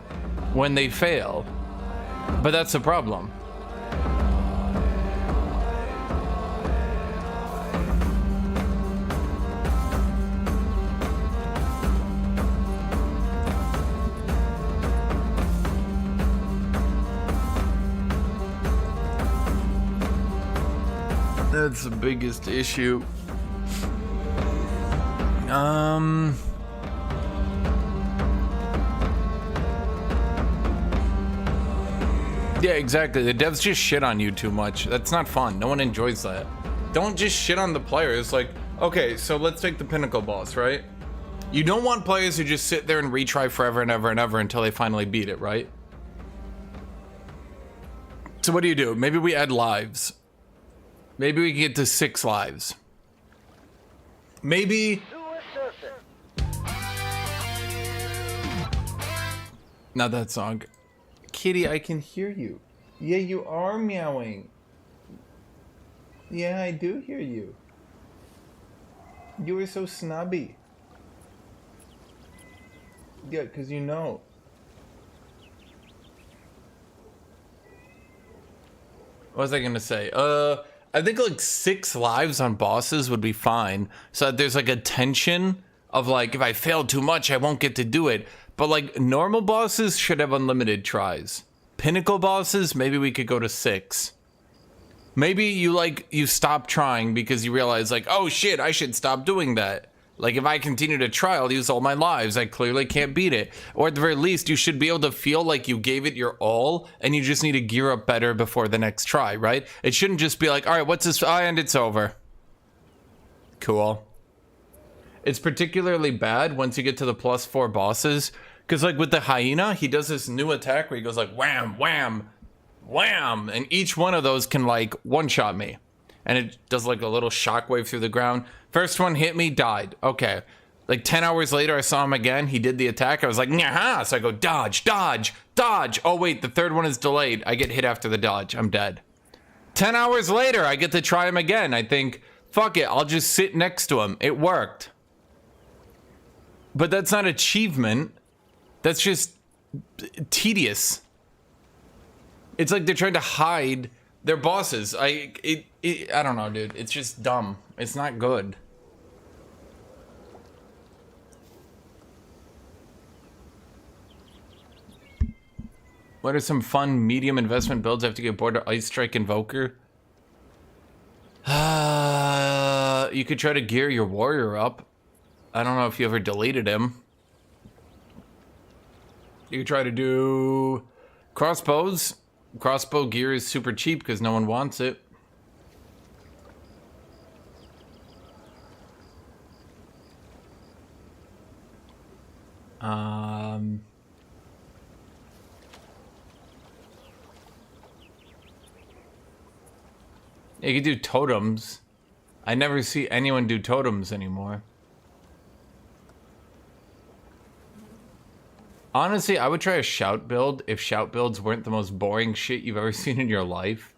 when they fail. But that's the problem. That's the biggest issue. Yeah, exactly. The devs just shit on you too much. That's not fun. No one enjoys that. Don't just shit on the players. Like, okay, so let's take the Pinnacle boss, right? You don't want players who just sit there and retry forever and ever and ever until they finally beat it, right? So what do? Maybe we add lives. Maybe we can get to 6 lives. Maybe... Not that song. Kitty, I can hear you. Yeah, you are meowing. Yeah, I do hear you. You were so snobby. Yeah, because you know. What was I gonna say? I think like 6 lives on bosses would be fine. So that there's like a tension of like, if I fail too much, I won't get to do it. But like normal bosses should have unlimited tries. Pinnacle bosses, maybe we could go to 6. Maybe you stop trying because you realize like, oh shit, I should stop doing that. Like if I continue to try, I'll use all my lives. I clearly can't beat it. Or at the very least, you should be able to feel like you gave it your all and you just need to gear up better before the next try, right? It shouldn't just be like, all right, what's this? And it's over. Cool. It's particularly bad once you get to the +4 bosses. Because like with the hyena, he does this new attack where he goes like wham, wham, wham. And each one of those can like one-shot me. And it does like a little shockwave through the ground. First one hit me, died. Okay. Like 10 hours later, I saw him again. He did the attack. I was like, nah. So I go dodge, dodge, dodge. Oh wait, the third one is delayed. I get hit after the dodge. I'm dead. 10 hours later, I get to try him again. I think, fuck it. I'll just sit next to him. It worked. But that's not achievement. That's just tedious. It's like they're trying to hide their bosses. I don't know, dude. It's just dumb. It's not good. What are some fun medium investment builds I have to get bored of Ice Strike Invoker? You could try to gear your warrior up. I don't know if you ever deleted him. You could try to do crossbows. Crossbow gear is super cheap because no one wants it. You could do totems. I never see anyone do totems anymore. Honestly, I would try a shout build if shout builds weren't the most boring shit you've ever seen in your life.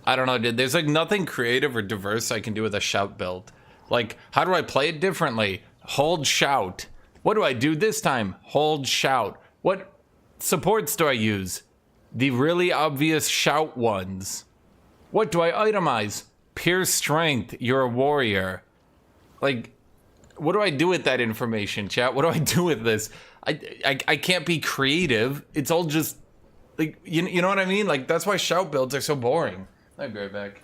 I don't know, dude. There's like nothing creative or diverse I can do with a shout build. Like, how do I play it differently? Hold shout. What do I do this time? Hold shout. What supports do I use? The really obvious shout ones. What do I itemize? Pure strength. You're a warrior. Like, what do I do with that information, chat? What do I do with this? I can't be creative. It's all just like, you know what I mean? Like, that's why shout builds are so boring. I'll be right back.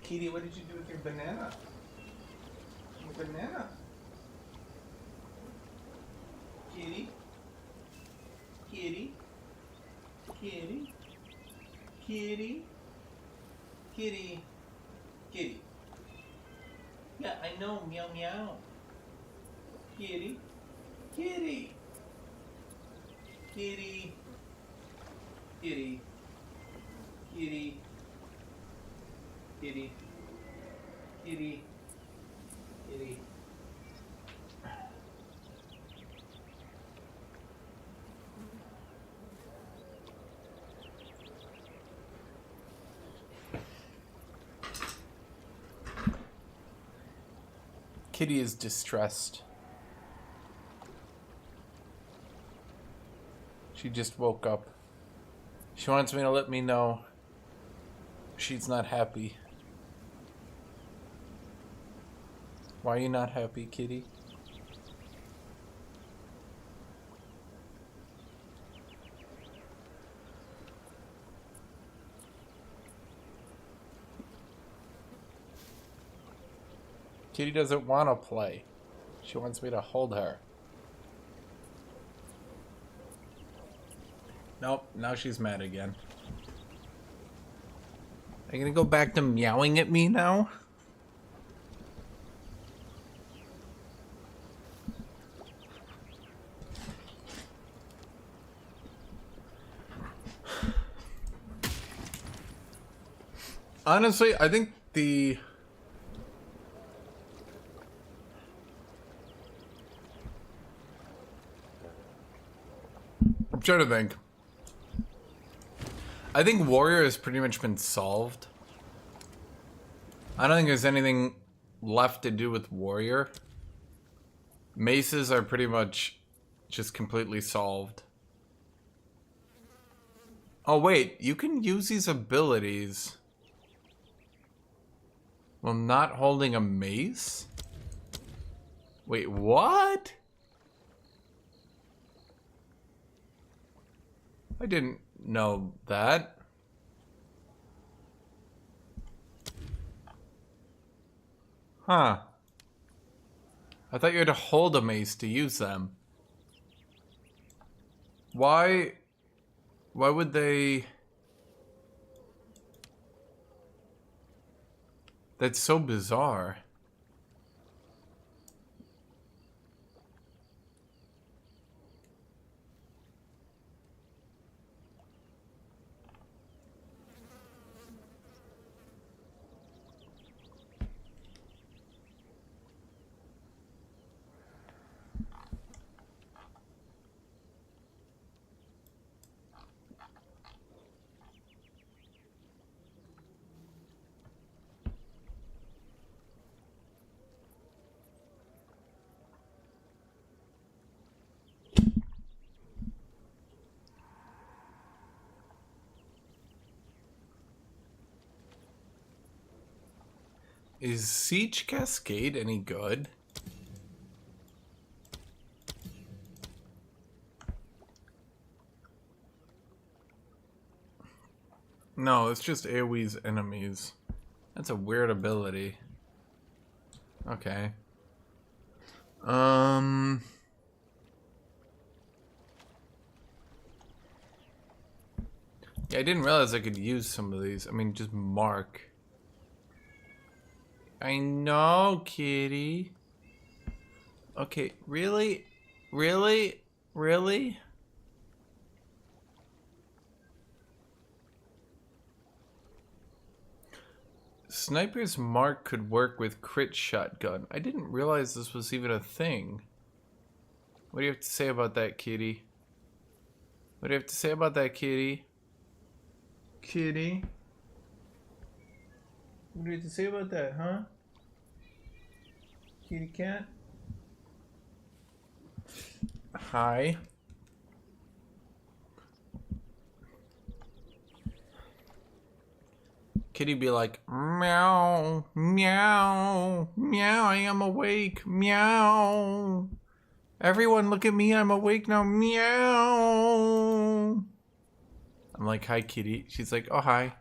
Kitty, what did you do with your banana? Your banana? Kitty? Kitty? Kitty? Kitty? Kitty? Kitty? Yeah, I know. Meow meow. Kitty? Kitty? Kitty? Kitty? Kitty? Kitty. Kitty. Kitty. Kitty is distressed. She just woke up. She wants me to let me know she's not happy. Why are you not happy, Kitty? Kitty doesn't want to play. She wants me to hold her. Nope, now she's mad again. Are you gonna go back to meowing at me now? Honestly, I think I'm trying to think. I think Warrior has pretty much been solved. I don't think there's anything left to do with Warrior. Maces are pretty much just completely solved. Oh wait, you can use these abilities while not holding a mace? Wait, what? I didn't know that. Huh. I thought you had to hold a mace to use them. Why would they... That's so bizarre. Is Siege Cascade any good? No, it's just AoE's enemies. That's a weird ability. Okay. Yeah, I didn't realize I could use some of these. I mean, just mark. I know, kitty. Okay, really? Really? Really? Sniper's Mark could work with crit shotgun. I didn't realize this was even a thing. What do you have to say about that, kitty? What do you have to say about that, kitty? Kitty? What do you have to say about that, huh? Kitty cat? Hi. Kitty be like, meow, meow, meow, I am awake, meow. Everyone look at me, I'm awake now, meow. I'm like, hi, kitty. She's like, oh, hi.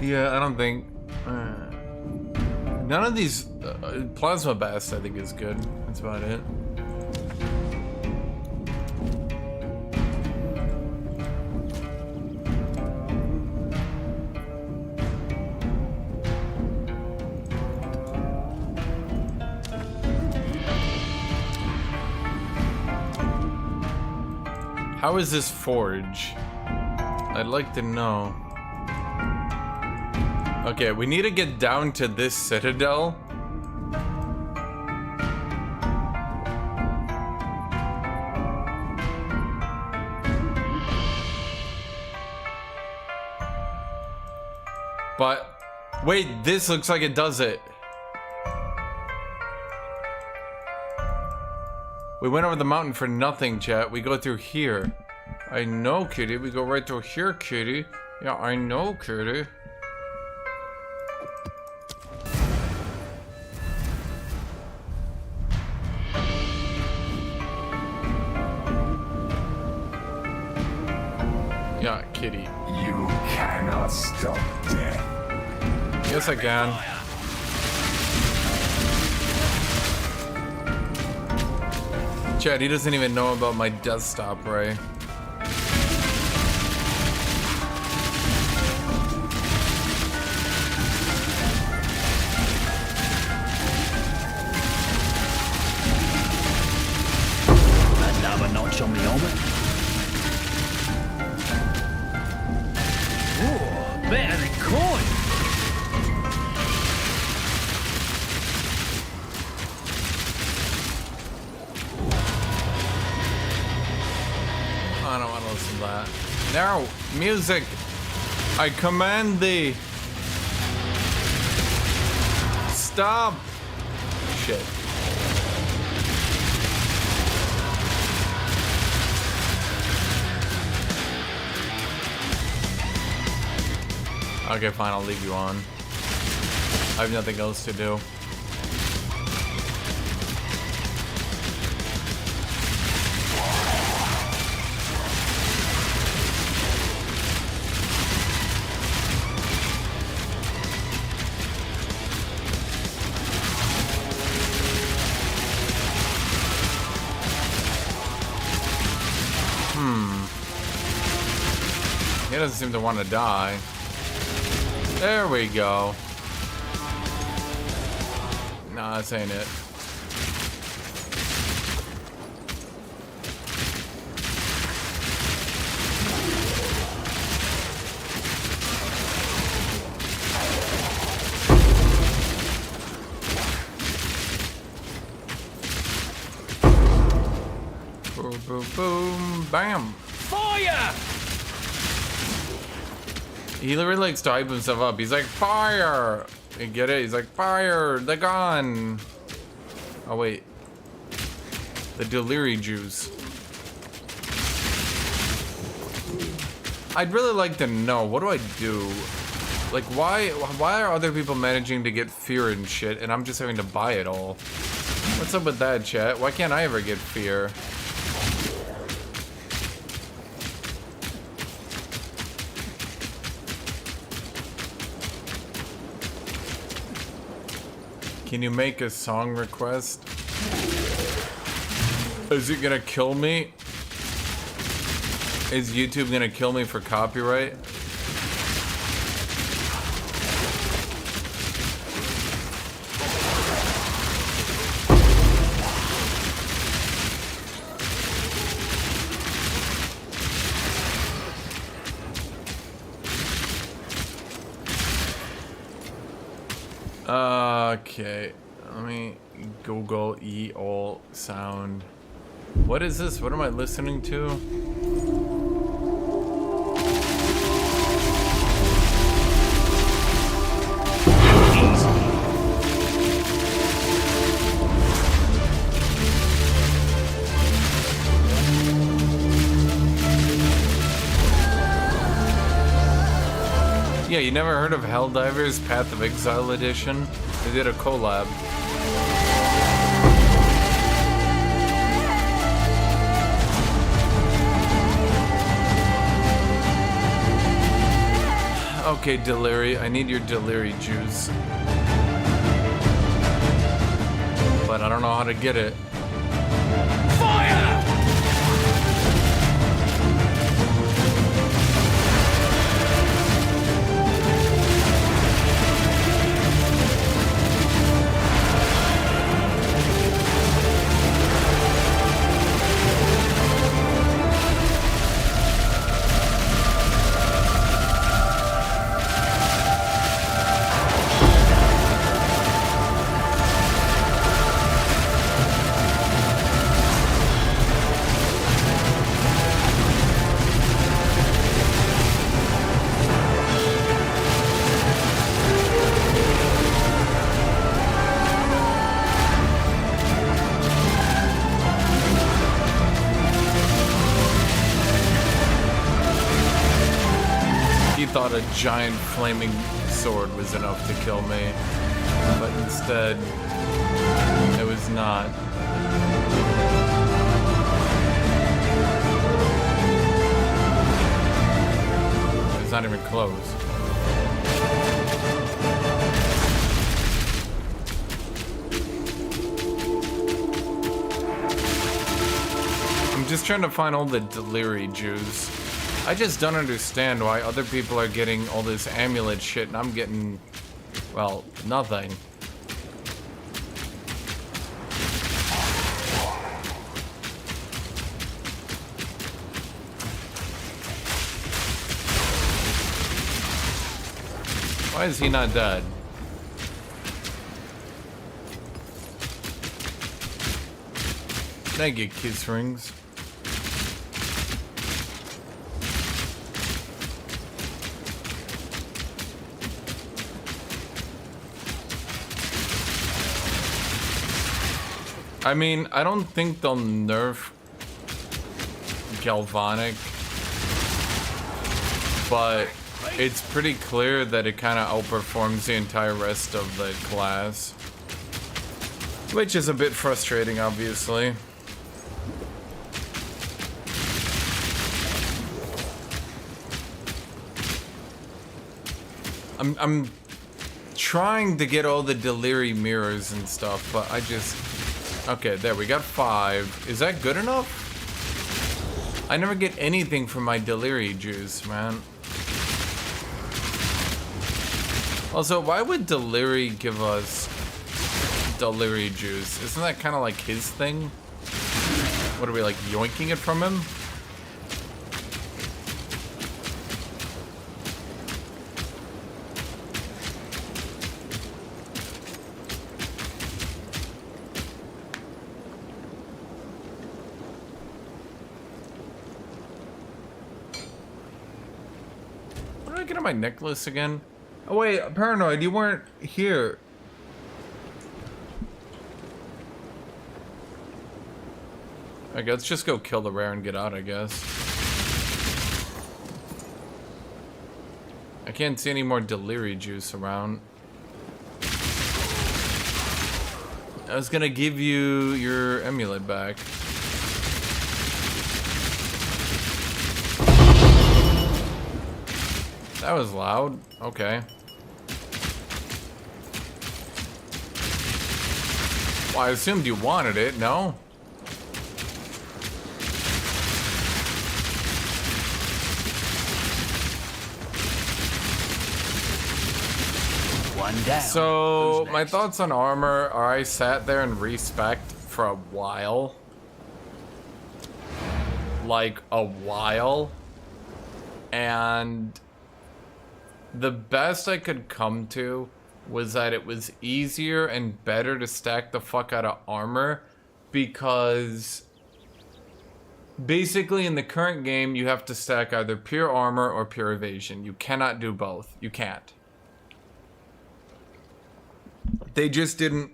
Yeah, I don't think... none of these... Plasma Bast, I think, is good. That's about it. How is this forge? I'd like to know. Okay, we need to get down to this citadel. But, wait, this looks like it does it. We went over the mountain for nothing, chat. We go through here. I know, kitty. We go right through here, kitty. Yeah, I know, kitty. Yeah, kitty. You cannot stop death. Yes, I can. Chad, he doesn't even know about my desktop, Ray. Another notch on the helmet. Ooh, better than coin. I don't want to listen to that. Now, music! I command thee! Stop! Shit. Okay, fine, I'll leave you on. I have nothing else to do. He doesn't seem to want to die. There we go. Nah, this ain't it. Boom, boom, boom, bam. Fire! He really likes to hype himself up. He's like, fire! You get it? He's like, fire! The gun! Oh, wait. The Delirium juice. I'd really like to know, what do I do? Like, why are other people managing to get fear and shit, and I'm just having to buy it all? What's up with that, chat? Why can't I ever get fear? Can you make a song request? Is it gonna kill me? Is YouTube gonna kill me for copyright? Okay, let me Google all sound. What is this? What am I listening to? Yeah, you never heard of Helldivers Path of Exile Edition? They did a collab. Okay, Delirium, I need your Delirium juice. But I don't know how to get it. thought a giant flaming sword was enough to kill me, but instead, it was not. It's not even close. I'm just trying to find all the Delirium juice. I just don't understand why other people are getting all this amulet shit and I'm getting, well, nothing. Why is he not dead? Thank you, kiss rings. I mean, I don't think they'll nerf Galvanic, but it's pretty clear that it kind of outperforms the entire rest of the class, which is a bit frustrating, obviously. I'm trying to get all the Delirium mirrors and stuff, but I just... Okay, there, we got 5. Is that good enough? I never get anything from my Delirium juice, man. Also, why would Delirium give us Delirium juice? Isn't that kind of like his thing? What are we, like, yoinking it from him? My necklace again? Oh wait, Paranoid, you weren't here. Okay, let's just go kill the rare and get out, I guess. I can't see any more Delirium juice around. I was gonna give you your amulet back. That was loud. Okay. Well, I assumed you wanted it, no? One down. So, my thoughts on armor are I sat there and respect for a while. Like, a while. And... the best I could come to was that it was easier and better to stack the fuck out of armor because basically in the current game you have to stack either pure armor or pure evasion. You cannot do both. You can't. They just didn't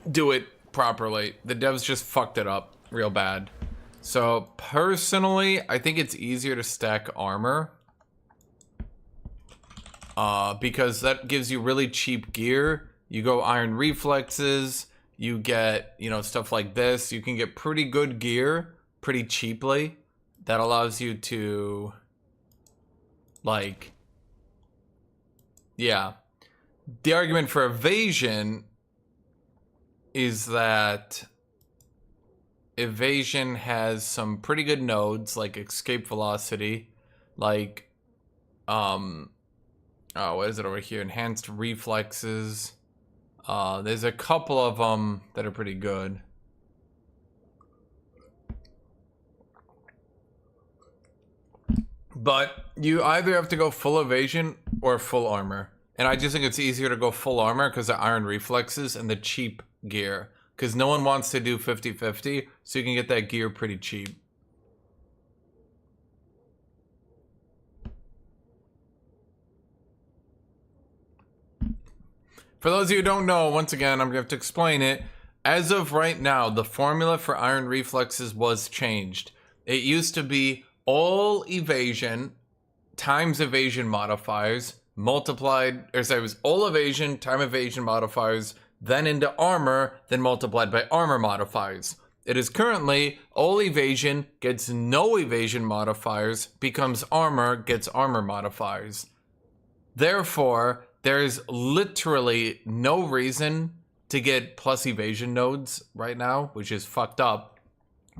do it properly. The devs just fucked it up real bad. So personally, I think it's easier to stack armor. Because that gives you really cheap gear. You go iron reflexes, you get, you know, stuff like this. You can get pretty good gear pretty cheaply. That allows you to, like, yeah. The argument for evasion is that evasion has some pretty good nodes, like escape velocity, like, oh, what is it over here? Enhanced reflexes. There's a couple of them that are pretty good. But you either have to go full evasion or full armor. And I just think it's easier to go full armor because of iron reflexes and the cheap gear. Because no one wants to do 50-50, so you can get that gear pretty cheap. For those of you who don't know, once again, I'm going to have to explain it. As of right now, the formula for iron reflexes was changed. It used to be all evasion times evasion modifiers multiplied, or sorry, it was all evasion, time evasion modifiers, then into armor, then multiplied by armor modifiers. It is currently all evasion gets no evasion modifiers, becomes armor, gets armor modifiers. Therefore, there's literally no reason to get plus evasion nodes right now, which is fucked up.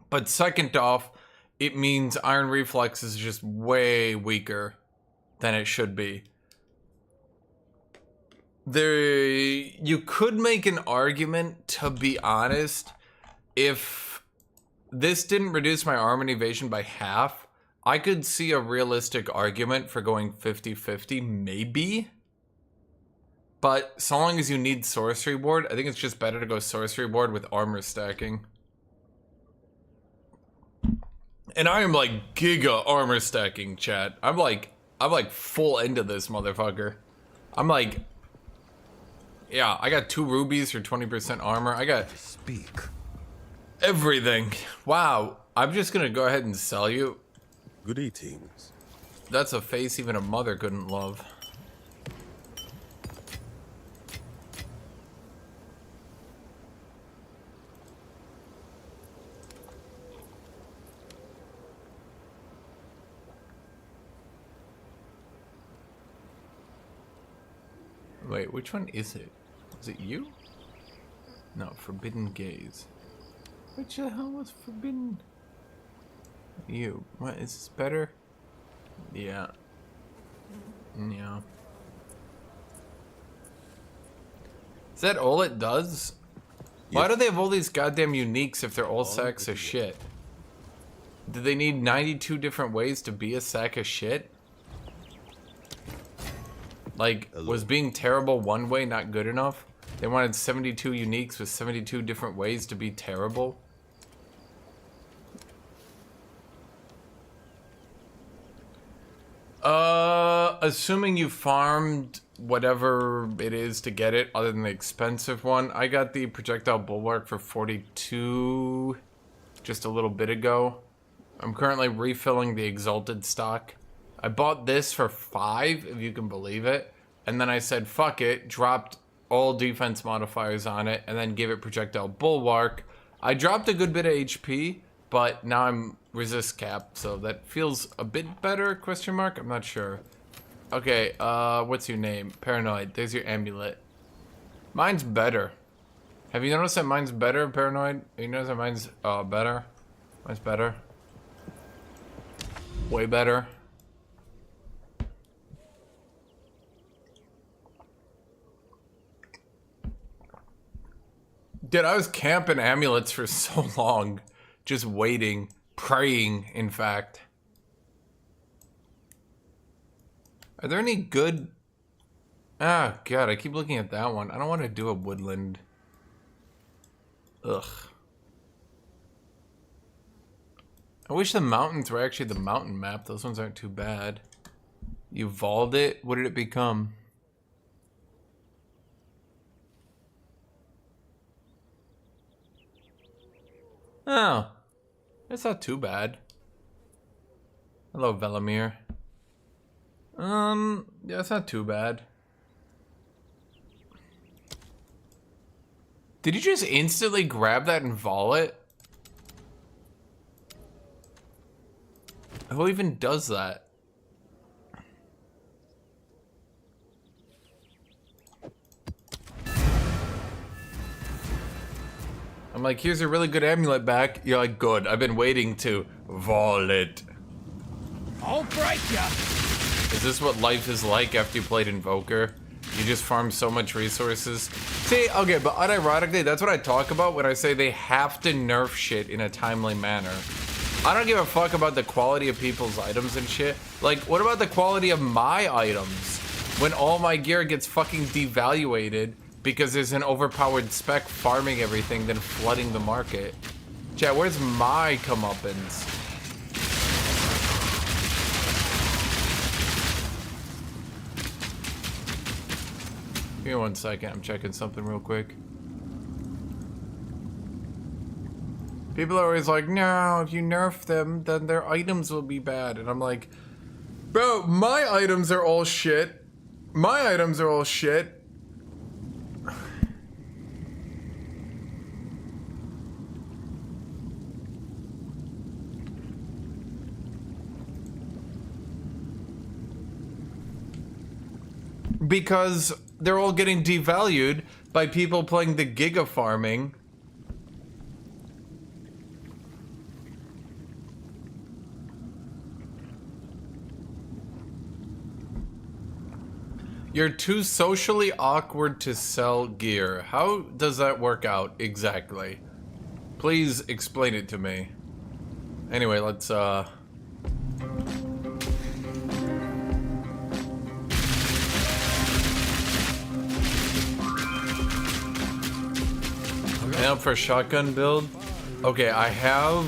But second off, it means Iron Reflex is just way weaker than it should be. You could make an argument, to be honest, if this didn't reduce my armor and evasion by half, I could see a realistic argument for going 50-50, maybe. But so long as you need sorcery board, I think it's just better to go sorcery board with armor stacking. And I am like giga armor stacking, chat. I'm like full into this motherfucker. I'm like, yeah, I got 2 rubies for 20% armor. I got Speak. everything. Wow. I'm just gonna go ahead and sell you. Good eatings. That's a face even a mother couldn't love. Wait, which one is it? Is it you? No, Forbidden Gaze. Which the hell was Forbidden? You. What, is this better? Yeah. Yeah. Is that all it does? Why do they have all these goddamn uniques if they're all sacks of shit? Do they need 92 different ways to be a sack of shit? Like, was being terrible one way not good enough? They wanted 72 uniques with 72 different ways to be terrible? Assuming you farmed whatever it is to get it, other than the expensive one. I got the projectile bulwark for 42 just a little bit ago. I'm currently refilling the exalted stock. I bought this for 5, if you can believe it. And then I said, fuck it, dropped all defense modifiers on it, and then gave it projectile bulwark. I dropped a good bit of HP, but now I'm resist cap, so that feels a bit better, question mark? I'm not sure. Okay, what's your name? Paranoid. There's your amulet. Mine's better. Have you noticed that mine's better, Paranoid? You notice that mine's better? Mine's better. Way better. Dude, I was camping amulets for so long. Just waiting. Praying, in fact. Are there any good... Ah, God, I keep looking at that one. I don't want to do a woodland. Ugh. I wish the mountains were actually the mountain map. Those ones aren't too bad. You evolved it? What did it become? Oh. That's not too bad. Hello, Velamir. Yeah, it's not too bad. Did you just instantly grab that and vol it? Who even does that? I'm like, here's a really good amulet back. You're like, good. I've been waiting to vol it. I'll break ya! Is this what life is like after you played Invoker? You just farm so much resources. See, okay, but unironically, that's what I talk about when I say they have to nerf shit in a timely manner. I don't give a fuck about the quality of people's items and shit. Like, what about the quality of my items? When all my gear gets fucking devaluated because there's an overpowered spec farming everything, then flooding the market. Chat, where's my comeuppance? Give me 1 second, I'm checking something real quick. People are always like, no, if you nerf them, then their items will be bad. And I'm like, Bro, my items are all shit. My items are all shit. Because they're all getting devalued by people playing the giga farming. You're too socially awkward to sell gear. How does that work out exactly? Please explain it to me. Anyway, let's Now for shotgun build. Okay, I have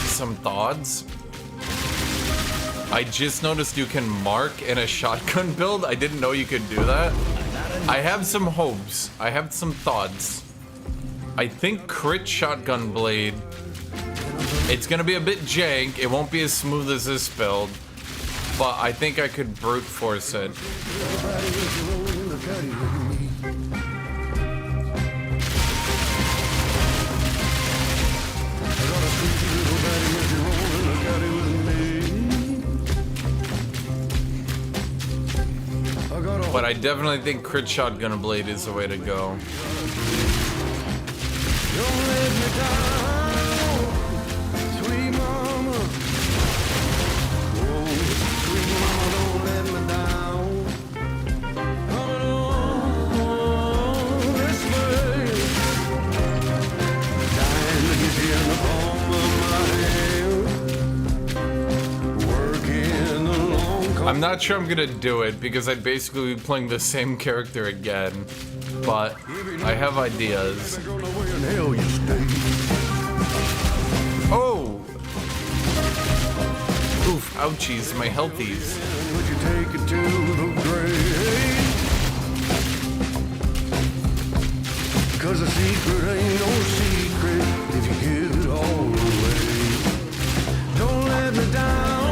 some thoughts. I just noticed you can mark in a shotgun build. I didn't know you could do that. I have some hopes. I have some thoughts. I think crit shotgun blade. It's gonna be a bit jank. It won't be as smooth as this build, but I think I could brute force it. But I definitely think crit shotgun blade is the way to go. I'm not sure I'm gonna do it because I'd basically be playing the same character again, but I have ideas. Oh! Oof, ouchies, my healthies. Cause a secret ain't no secret if you give it all away. Don't let me down.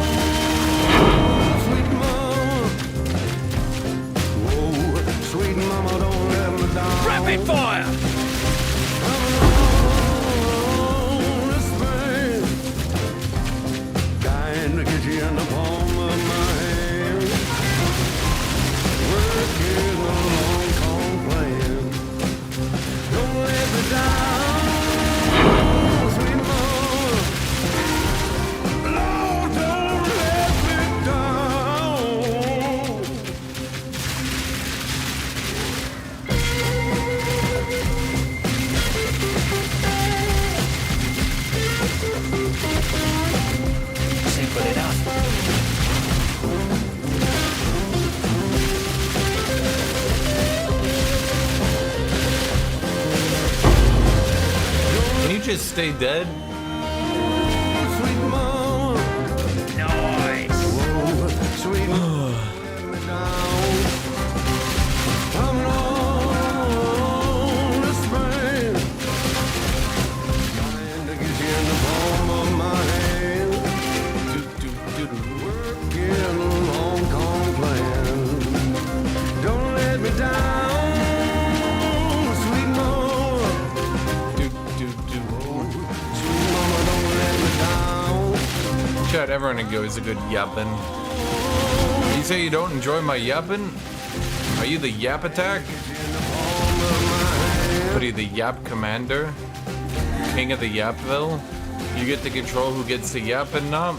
Sweet mama, don't let me down. Rapid fire! Dying to get you in the palm of my hand. Working a long, con plan. Don't let me down, sweet mama. Lord, don't let me down. Simple enough. Can you just stay dead? Sweet mama. Nice. Whoa, sweet mama. Let me down. Coming on the spring. Trying to get you in the palm of my hand. Working a long, con plan. Don't let me down, sweet mama. Sweet mama, don't let me down. Chad, everyone enjoys a good yapping. You say you don't enjoy my yapping? Are you the yap attack? What are you, the yap commander? King of the Yapville? You get to control who gets to yap and not?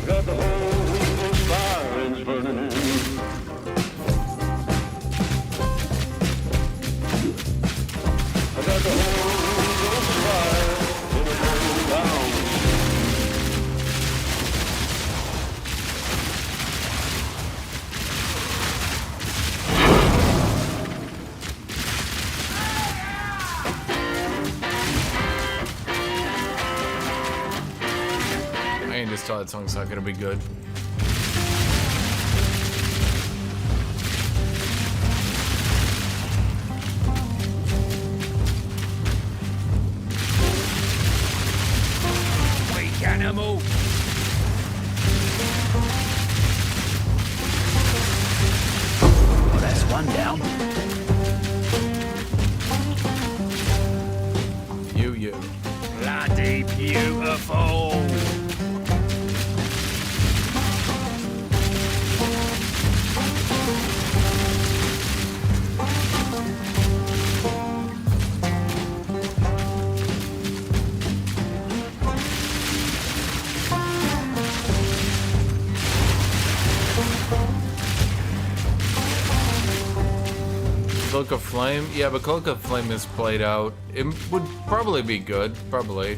Got the whole sirens burning. I got the whole fire burning down. I can just tell that song's not gonna be good. camel. Well, that's one down. You. Bloody beautiful. Cloak of Flame? Yeah, but Cloak of Flame is played out. It would probably be good, probably.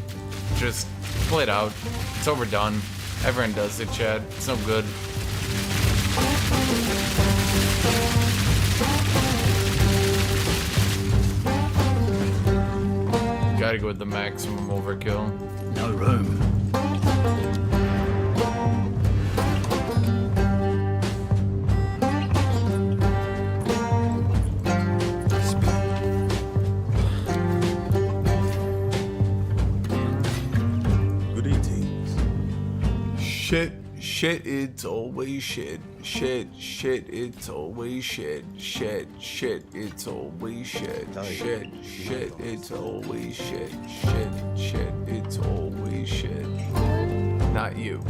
Just played out. It's overdone. Everyone does it, Chad. It's no good. Gotta go with the maximum overkill. No room. Shit, it's always shit. Shit, it's always shit. Shit, it's always shit. Shit, it's always shit. Shit, it's always shit. Not you.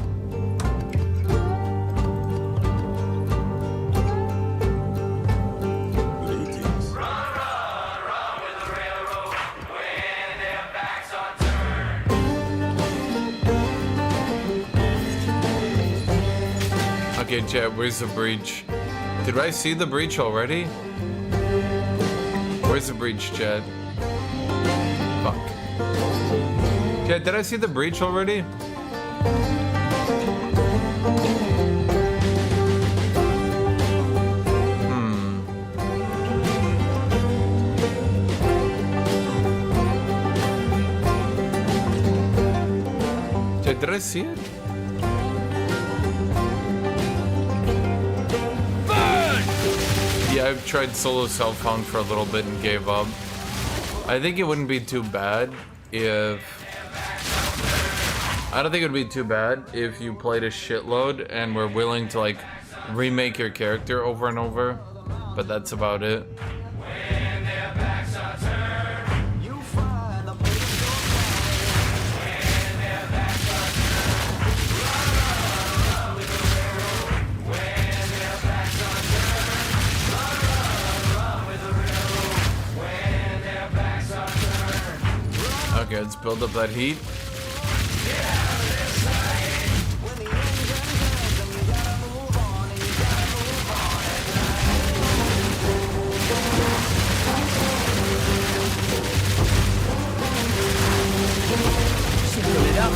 Okay, Chad, where's the breach? Did I see the breach already? Where's the breach, Chad? Fuck. Chad, did I see the breach already? Chad, did I see it? Yeah, I've tried solo self-found for a little bit and gave up. I think it wouldn't be too bad if... I don't think it would be too bad if you played a shitload and were willing to, like, remake your character over and over. But that's about it. Okay, let's build up that heat. Build it up.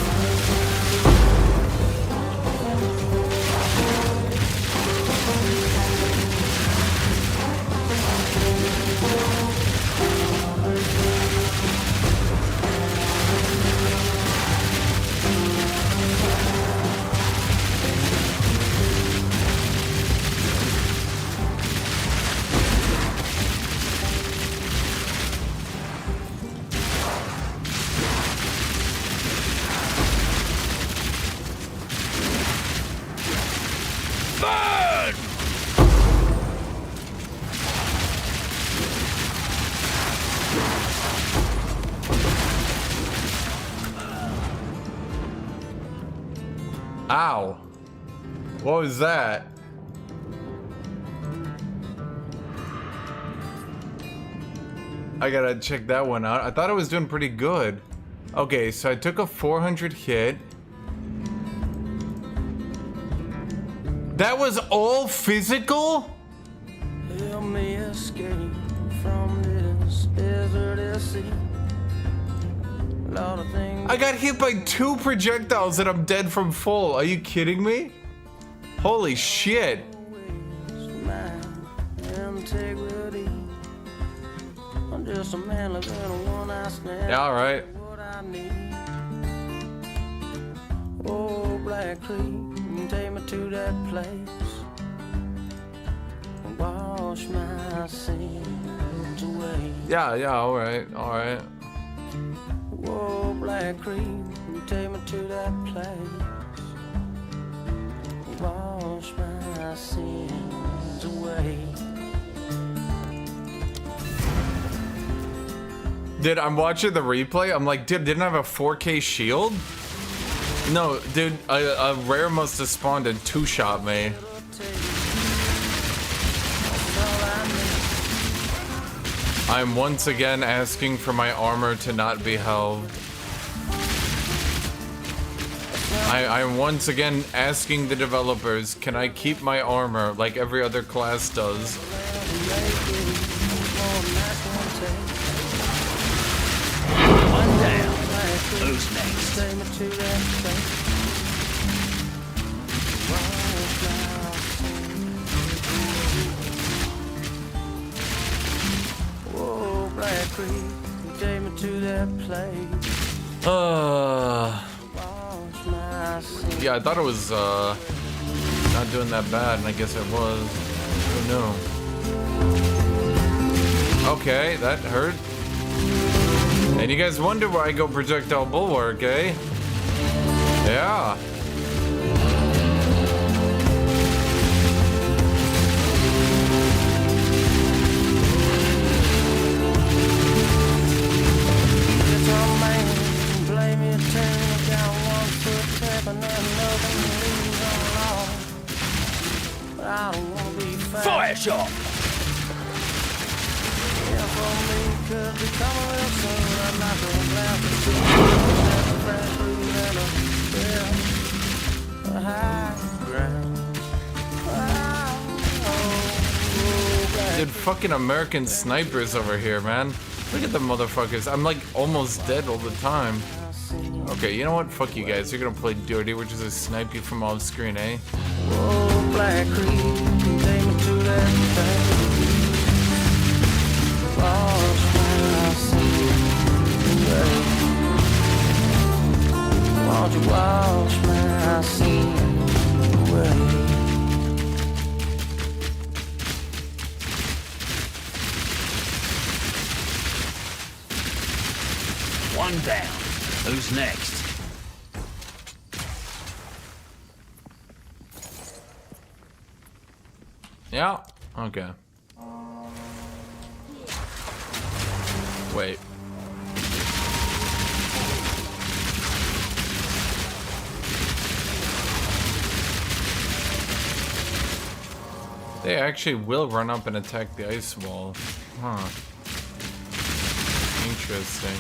Ow. What was that? I gotta check that one out. I thought I was doing pretty good. Okay, so I took a 400 hit. That was all physical? Help me escape from this desert sea. Lot of things I got hit by 2 projectiles and I'm dead from full. Are you kidding me? Holy shit. my integrity. I'm just a man living a one-night stand. Yeah, alright. What I need. Oh, Black Creek, take me to that place. Wash my sins away. Yeah, alright. Whoa, Black Black Creek, take me to that place. Wash my sins away. Dude, I'm watching the replay. I'm like, dude, didn't I have a 4K shield? No, dude, a rare must have spawned and two-shot me. I'm once again asking for my armor to not be held. I'm once again asking the developers, can I keep my armor like every other class does? One down. Who's next? Whoa, Black Creek, take me to that place. Yeah, I thought it was not doing that bad, and I guess it was. Oh no. Okay, that hurt. And you guys wonder why I go projectile bulwark, eh? Yeah. Fire shot! Dude, fucking American snipers over here, man. Look at the motherfuckers. I'm like almost dead all the time. Okay, you know what? Fuck you guys. You're gonna play dirty. We're just gonna snipe you from off screen, eh? Whoa, Black Creek, take me to that place. Wash my sins away. Won't you wash my sins away? One down. Who's next? Yeah. Okay. Wait. They actually will run up and attack the ice wall. Huh. Interesting.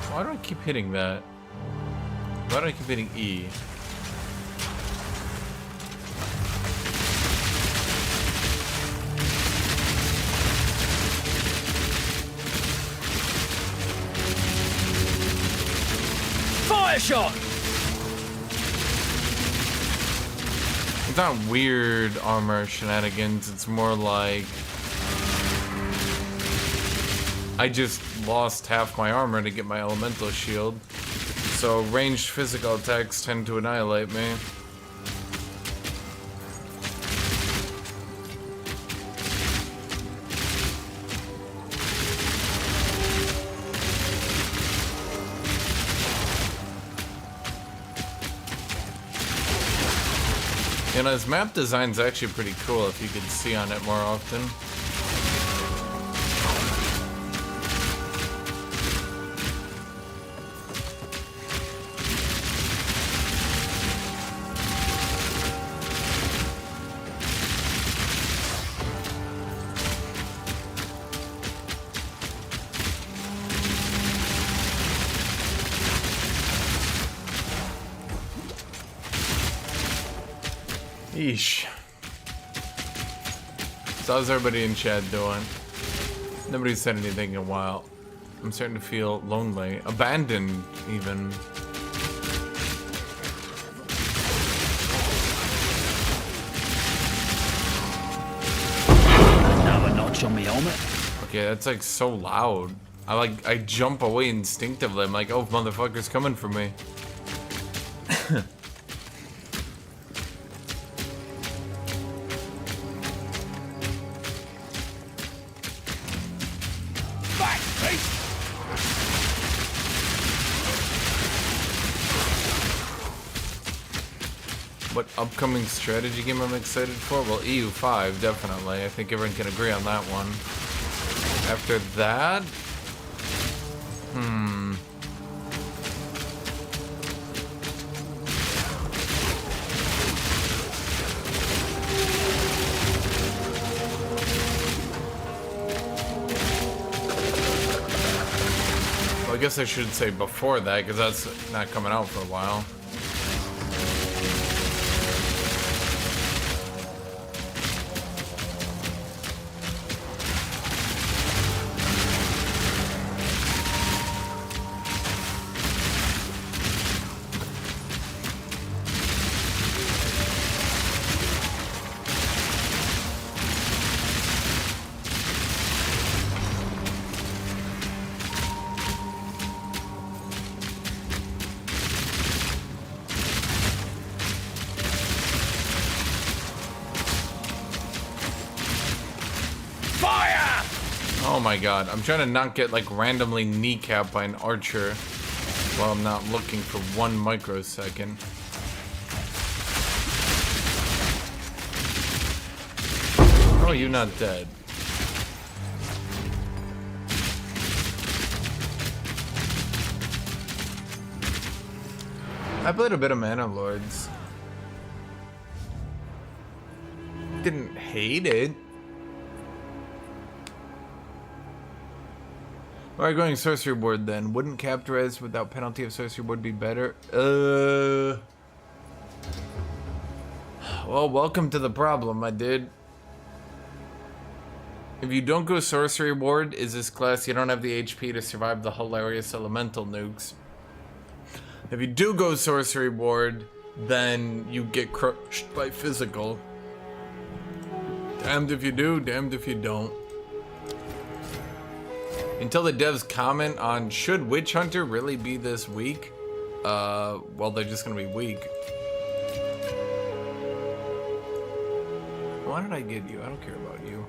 Why do I keep hitting that? Why do I keep hitting E? Fire shot! It's not weird armor shenanigans, it's more like I just lost half my armor to get my elemental shield, so ranged physical attacks tend to annihilate me. You know, his map design's actually pretty cool if you could see on it more often. Eesh. So how's everybody in chat doing? Nobody's said anything in a while. I'm starting to feel lonely. Abandoned, even. Okay, that's like so loud. I jump away instinctively. I'm like, oh, motherfucker's coming for me. What upcoming strategy game I'm excited for? Well, EU5, definitely. I think everyone can agree on that one. After that... Well, I guess I should say before that, because that's not coming out for a while. Oh my god, I'm trying to not get like randomly kneecapped by an archer while I'm not looking for 1 microsecond. Oh, you're not dead. I played a bit of Mana Lords. Didn't hate it. Alright, going sorcery board then. Wouldn't capitalize without penalty of sorcery board be better? Well, welcome to the problem, my dude. If you don't go sorcery board, is this class you don't have the HP to survive the hilarious elemental nukes. If you do go sorcery board, then you get crushed by physical. Damned if you do, damned if you don't. Until the devs comment on should Witch Hunter really be this weak, well, they're just gonna be weak. Why did I get you? I don't care about you.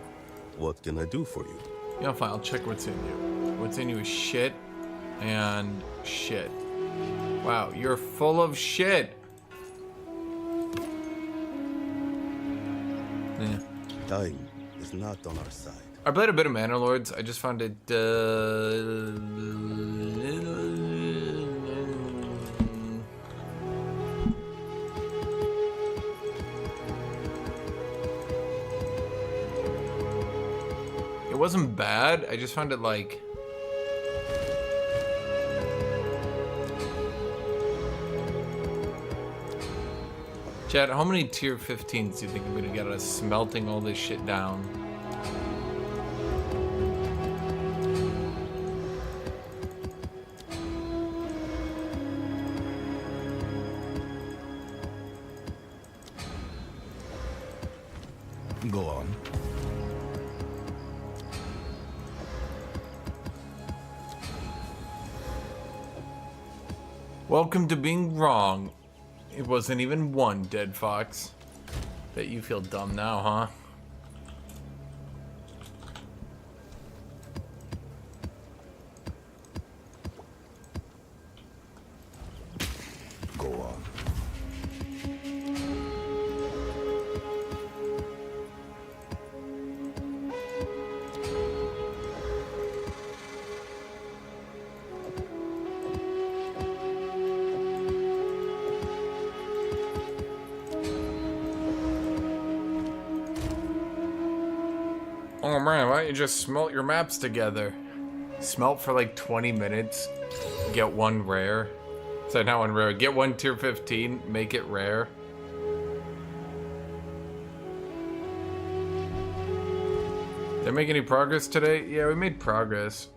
What can I do for you? Yeah, fine, I'll check what's in you. What's in you is shit and shit. Wow, you're full of shit. Yeah. Time is not on our side. I played a bit of Mana Lords. I just found it it wasn't bad. I just found it like Chad, how many tier 15s do you think I'm gonna get out of smelting all this shit down? Go on. Welcome to being wrong. It wasn't even 1 dead fox. Bet you feel dumb now, huh? Go on. Oh man, why don't you just smelt your maps together? Smelt for like 20 minutes, get 1 rare. So not 1 rare, get 1 tier 15, make it rare. Did I make any progress today? Yeah, we made progress.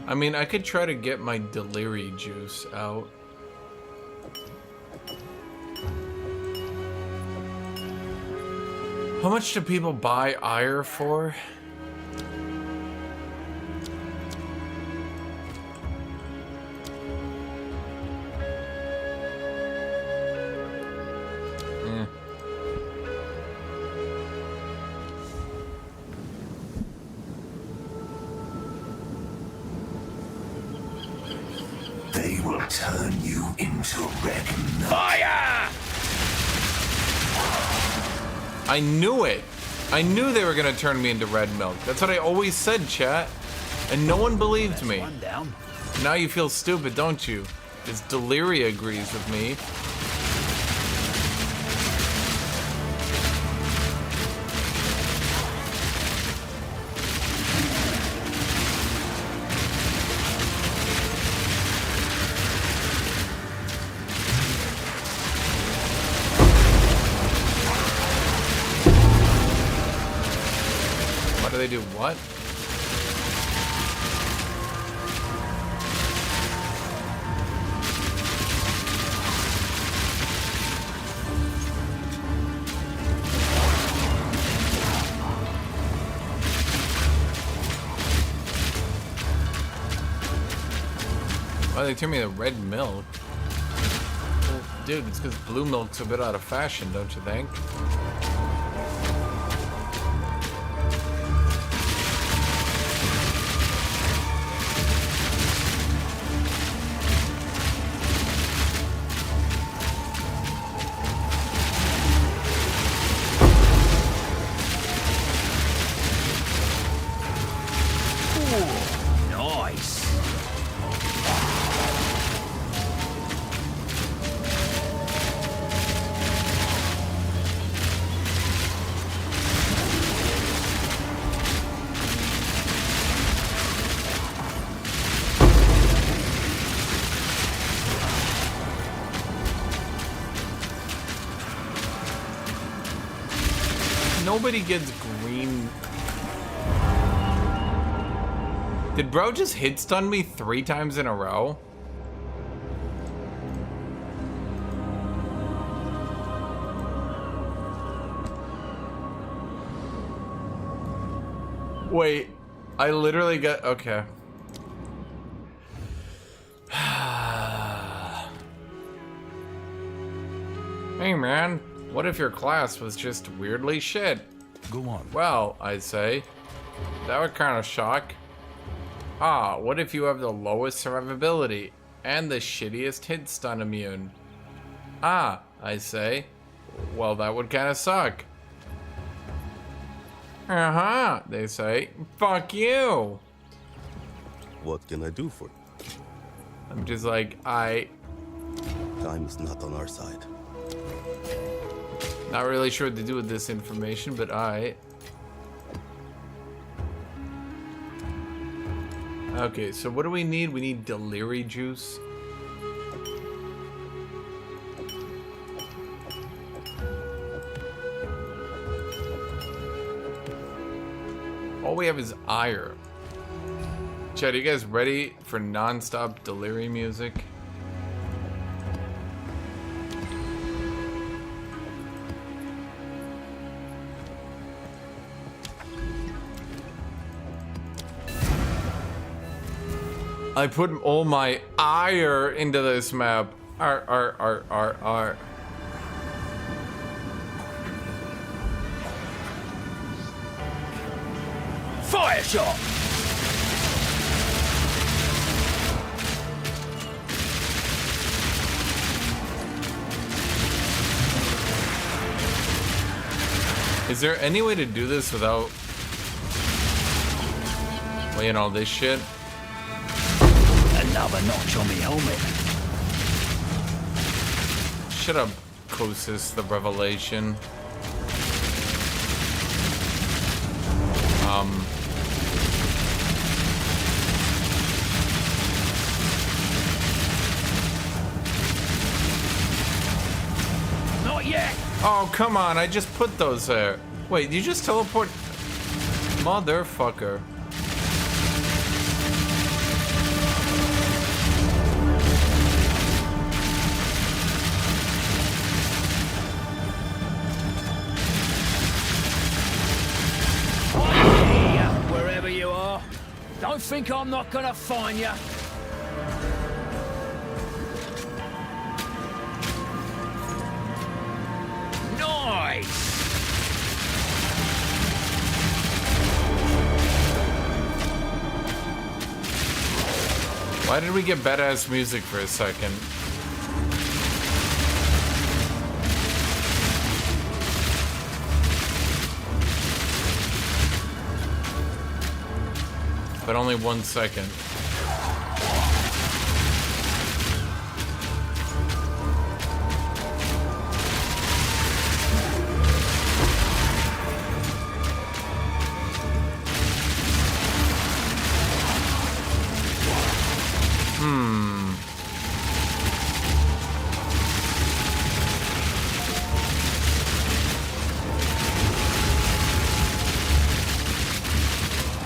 I mean, I could try to get my Delirium juice out. How much do people buy ire for? They will turn you into red milk. Fire! I knew it. I knew they were gonna turn me into red milk. That's what I always said, chat. And no one believed me. One down. Now you feel stupid, don't you? Because Delirium agrees with me. Why do they do what? Why they turn me to red milk? Well, dude, it's because blue milk's a bit out of fashion, don't you think? Nice. Nobody gets green. Did bro just hit stun me 3 times in a row? Wait, I literally got, okay. Hey man, what if your class was just weirdly shit? Go on. Well, I'd say, that would kind of shock. Ah, what if you have the lowest survivability and the shittiest hit stun immune? Ah, I say, well that would kind of suck. Uh-huh, they say, fuck you. What can I do for you? I'm just like, Time is not on our side. not really sure what to do with this information, but okay, so what do we need? We need Delirium juice. All we have is ire. Chad, are you guys ready for non-stop Delirium music? I put all my ire into this map. R. Fire shot! Is there any way to do this without laying all this shit? Another notch on me helmet. Shut up, Kosis the Revelation. Not yet. Oh, come on, I just put those there. Wait, you just teleport? Motherfucker. Don't think I'm not gonna find you. Nice! Why did we get badass music for a second? But only 1 second.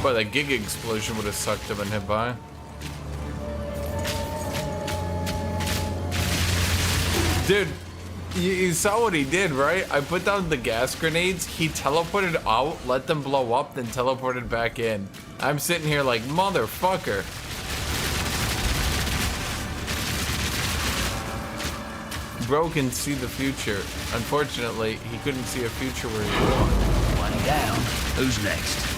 Boy, that gig explosion would have sucked to have been hit by. Dude, you saw what he did, right? I put down the gas grenades, he teleported out, let them blow up, then teleported back in. I'm sitting here like, motherfucker. Bro can see the future. Unfortunately, he couldn't see a future where he was. One down. Who's next?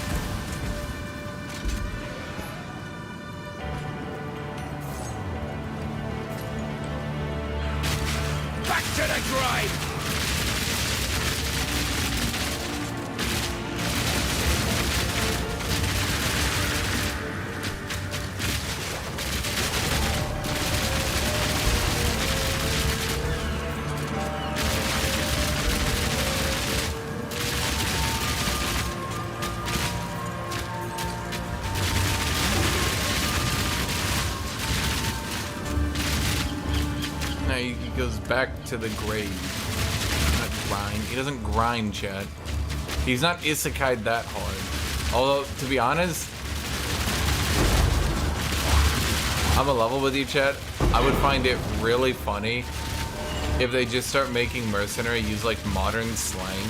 Back to the grave! He goes back to the grave. Not grind. He doesn't grind, chat. He's not isekai'd that hard. Although, to be honest, I'm a level with you, chat. I would find it really funny if they just start making mercenary use like modern slang.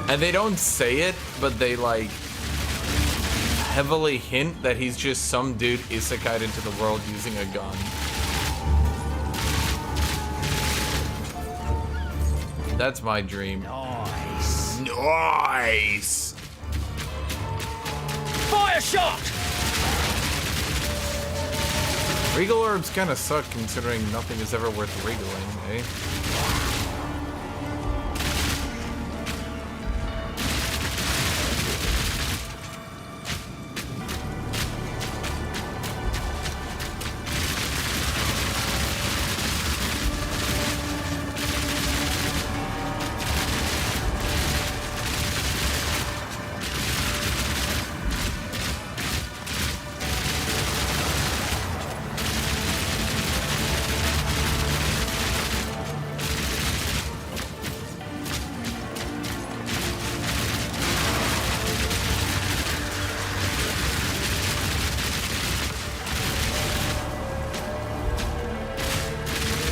And they don't say it, but they like heavily hint that he's just some dude isekai'd into the world using a gun. That's my dream. Nice. Nice! Fire shot! Regal orbs kind of suck considering nothing is ever worth regaling, eh?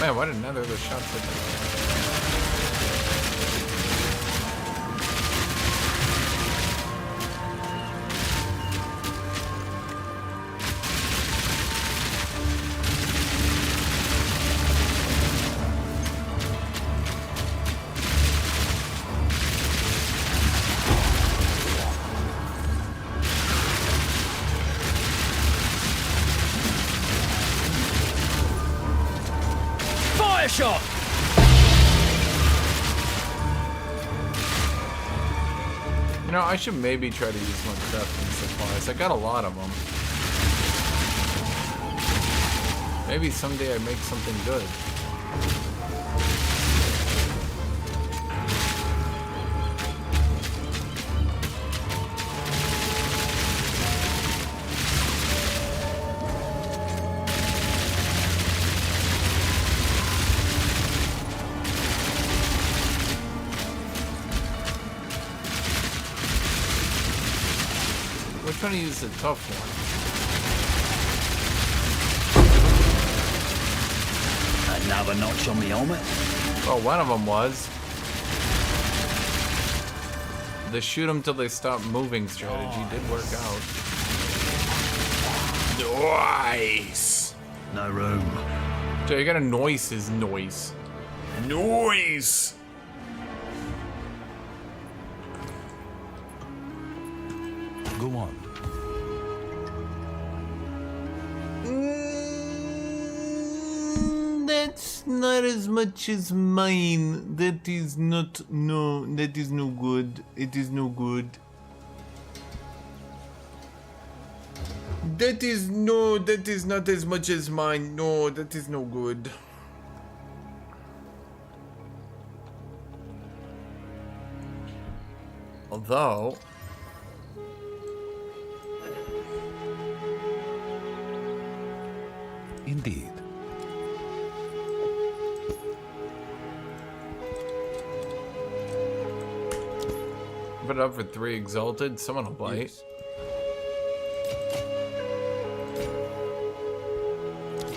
Man, why did none of those shots hit me? Shot! You know, I should maybe try to use my crafting supplies. I got a lot of them. Maybe someday I make something good. Trying to use the tough one. Another notch on the helmet. Oh, one of them was the shoot them till they stop moving strategy did work out. Noise. No room. Joe, you got a noise is noise. Noise. Go on. That's not as much as mine. That is not, no, that is no good. It is no good. That is not as much as mine. No, that is no good. Although... Indeed. Put it up for 3 exalted. Someone will bite. Yes.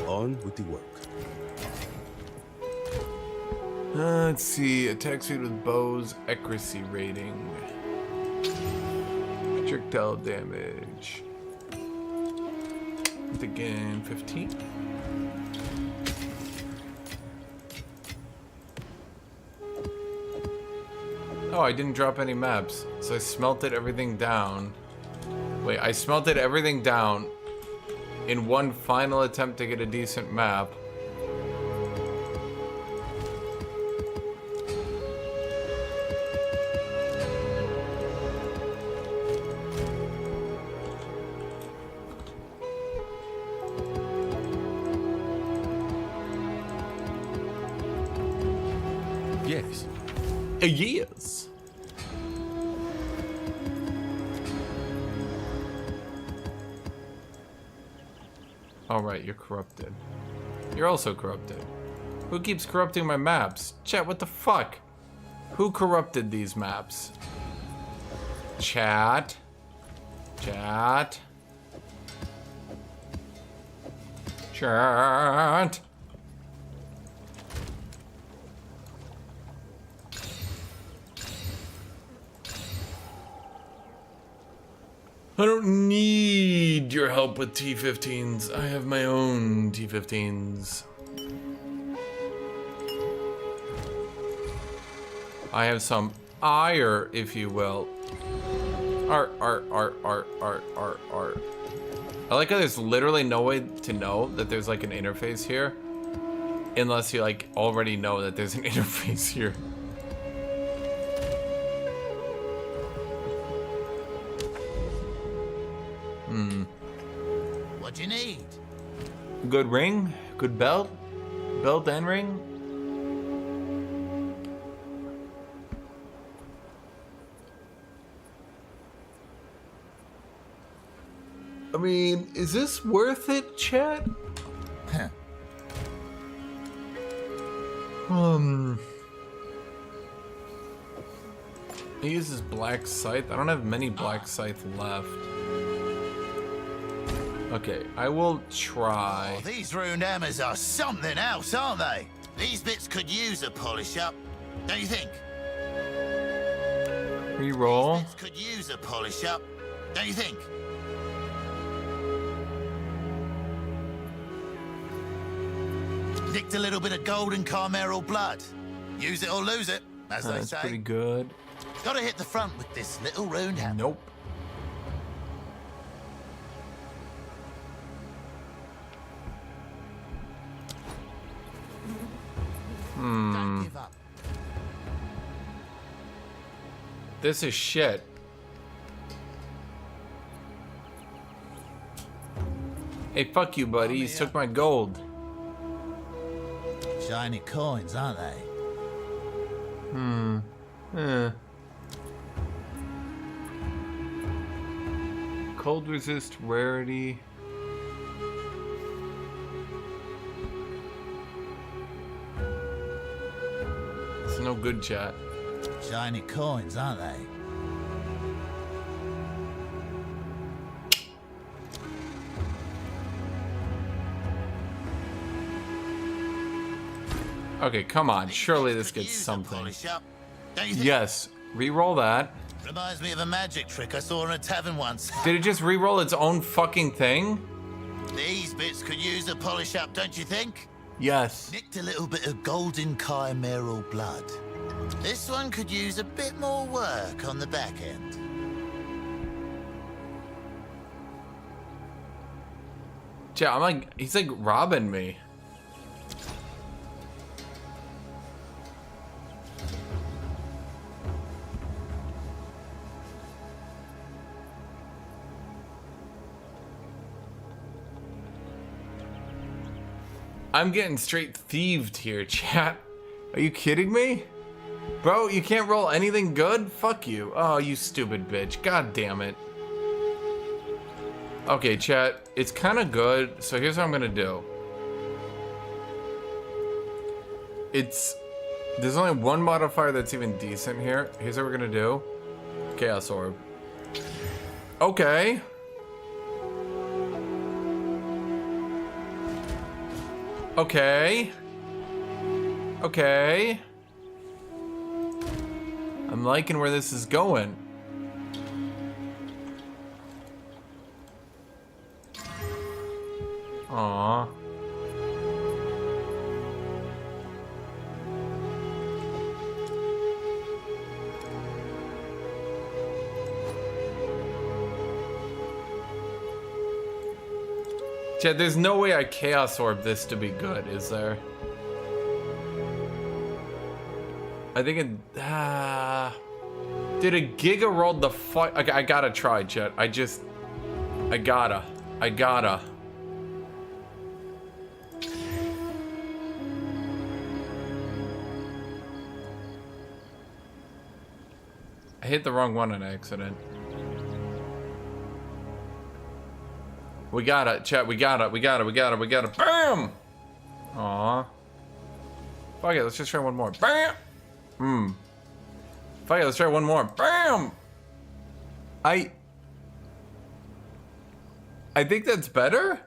On with the work. Let's see. Attack speed with bows. Accuracy rating. Projectile damage. Again, 15. Oh, I didn't drop any maps. So I smelted everything down. Wait, I smelted everything down in one final attempt to get a decent map. Yes. Yes. All right, you're corrupted. You're also corrupted. Who keeps corrupting my maps? Chat, what the fuck? Who corrupted these maps? Chat. Chat. Chat. I don't need your help with T-15s. I have my own T-15s. I have some ire, if you will. Art. I like how there's literally no way to know that there's like an interface here. Unless you like already know that there's an interface here. What do you need? Good ring, good belt, belt and ring. I mean, is this worth it, chat? Huh. He uses black scythe. I don't have many black scythe left. Okay, I will try. Oh, these ruined hammers are something else, aren't they? These bits could use a polish up, don't you think? Reroll. These bits could use a polish up, don't you think? Nicked a little bit of golden chimeral blood. Use it or lose it, as they That's say. pretty good. Gotta hit the front with this little ruined hammer. Nope. Don't give up. This is shit. Hey, fuck you, buddy. You took my gold. Shiny coins, aren't they? Cold resist, rarity. It's no good, chat. Shiny coins, aren't they? Okay, come on. Surely this Could gets use a something. polish up, don't you think? Yes. Reroll that. Reminds me of a magic trick I saw in a tavern once. Did it just reroll its own fucking thing? These bits could use a polish up, don't you think? Yes. Nicked a little bit of golden chimeral blood. This one could use a bit more work on the back end. Yeah, I'm like, he's like robbing me. I'm getting straight thieved here, chat. Are you kidding me? Bro, you can't roll anything good? Fuck you. Oh, you stupid bitch. God damn it. Okay, chat. It's kind of good. So here's what I'm gonna do. There's only one modifier that's even decent here. Here's what we're gonna do. Chaos Orb. Okay. Okay. Okay. I'm liking where this is going. Aww. Chad, there's no way I Chaos Orb this to be good, is there? I think it... Dude, a Giga rolled the fuck... I gotta try, Chet. I gotta. I hit the wrong one on accident. We got it, chat. We got it. Bam! Aw. Fuck it, let's just try one more. Bam! Fuck it, let's try one more. Bam! I think that's better?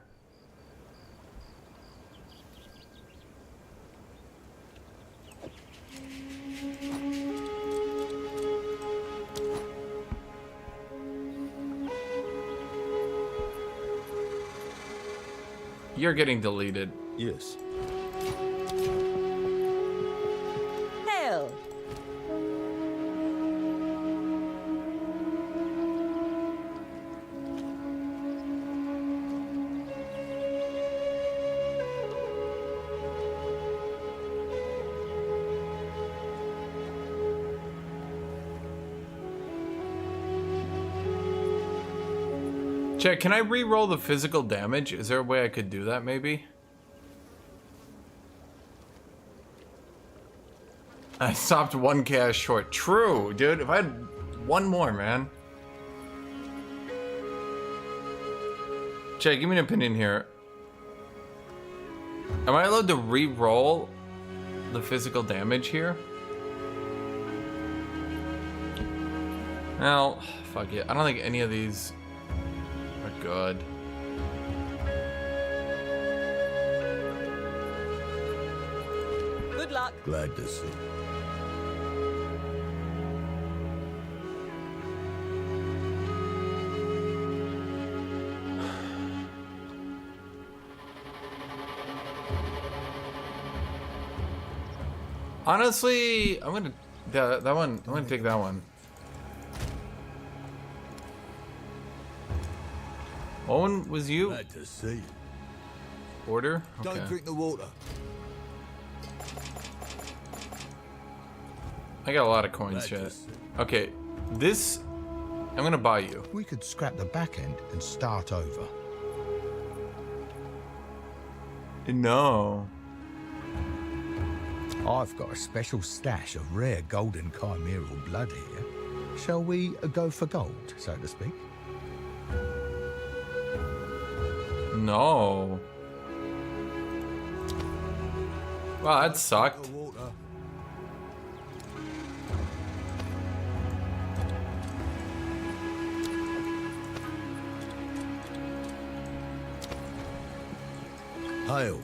You're getting deleted. Yes. Hell. Chat, can I re-roll the physical damage? Is there a way I could do that, maybe? I stopped one cast short. True, dude. If I had one more, man. Chat, give me an opinion here. Am I allowed to re-roll the physical damage here? Well, fuck it. I don't think any of these... good. Good luck. Glad to see. Honestly, I'm gonna that one. I'm gonna take that one. Owen, was you? Glad to see you. Order? Okay. Don't drink the water. I got a lot of coins, chat. Okay, this I'm gonna buy you. We could scrap the back end and start over. No. I've got a special stash of rare golden chimeral blood here. Shall we go for gold, so to speak? No. Wow, that sucked. Hail.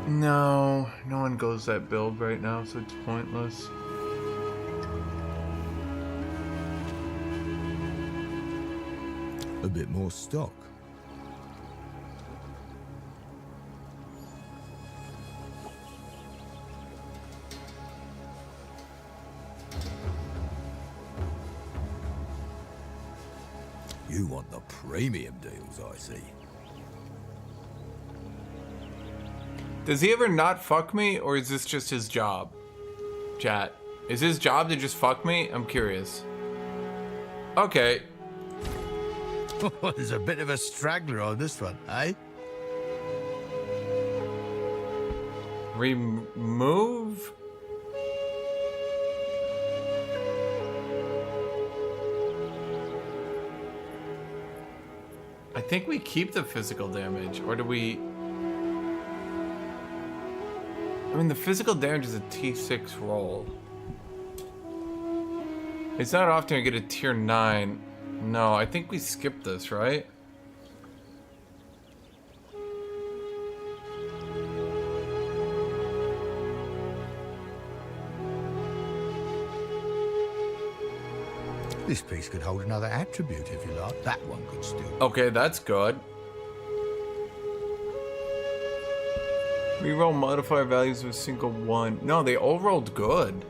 No one goes that build right now, so it's pointless. bit more stock. You want the premium deals, I see. Does he ever not fuck me, or is this just his job? Chat. Is his job to just fuck me? I'm curious. Okay. There's a bit of a straggler on this one, eh? Remove? I think we keep the physical damage, or do we... I mean, the physical damage is a T6 roll. It's not often you get a tier 9. No, I think we skip this, right? This piece could hold another attribute if you like. That one could still. Okay, that's good. Reroll modifier values of a single one. No, they all rolled good.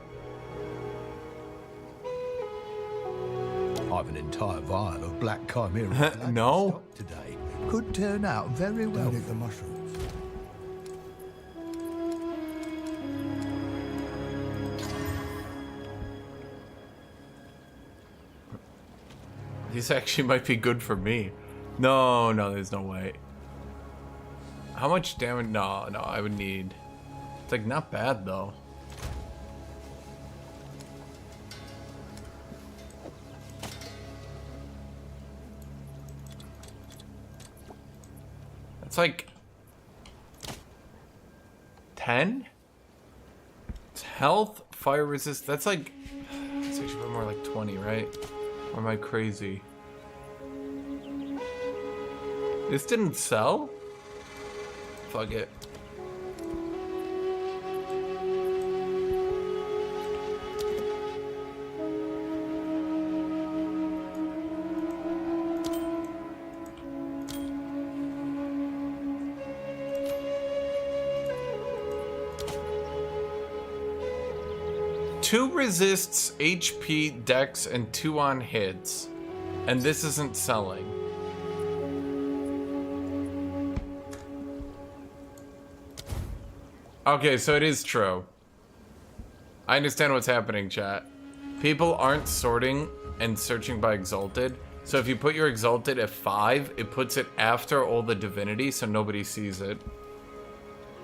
I have an entire vial of black chimera. No. Today could turn out very well. Don't eat the mushrooms. This actually might be good for me. No, there's no way. How much damage? No, I would need... It's like not bad though. It's like 10? It's health, fire resist. That's like, it's actually more like 20, right? Or am I crazy? This didn't sell? Fuck it. Two resists HP, dex, and 2 on hits. And this isn't selling. Okay, so it is true. I understand what's happening, chat. People aren't sorting and searching by Exalted. So if you put your Exalted at 5, it puts it after all the divinity so nobody sees it.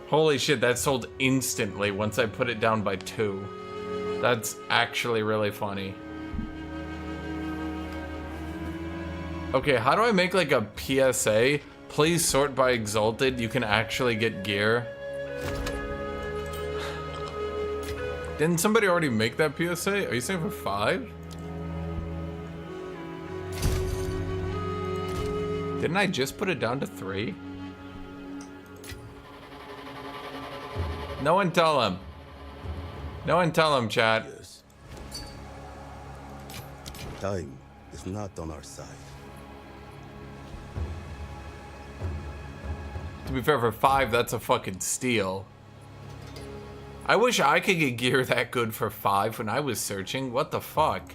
Holy shit, that sold instantly once I put it down by 2. That's actually really funny. Okay, how do I make like a PSA? Please sort by Exalted. You can actually get gear. Didn't somebody already make that PSA? Are you saying for 5? Didn't I just put it down to 3? No one tell him. No one tell him, chat. Yes. Time is not on our side. To be fair, for 5, that's a fucking steal. I wish I could get gear that good for 5 when I was searching. What the fuck?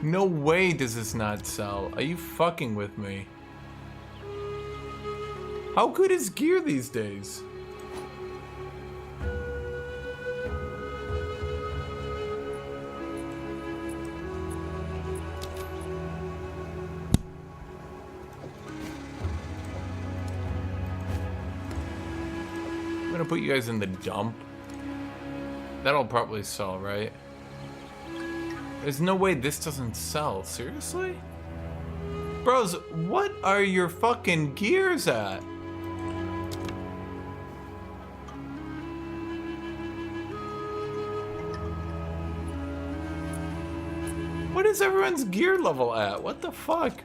No way does this not sell. Are you fucking with me? How good is gear these days? I'm gonna put you guys in the dump. That'll probably sell, right? There's no way this doesn't sell. Seriously? Bros, what are your fucking gears at? What is everyone's gear level at? What the fuck?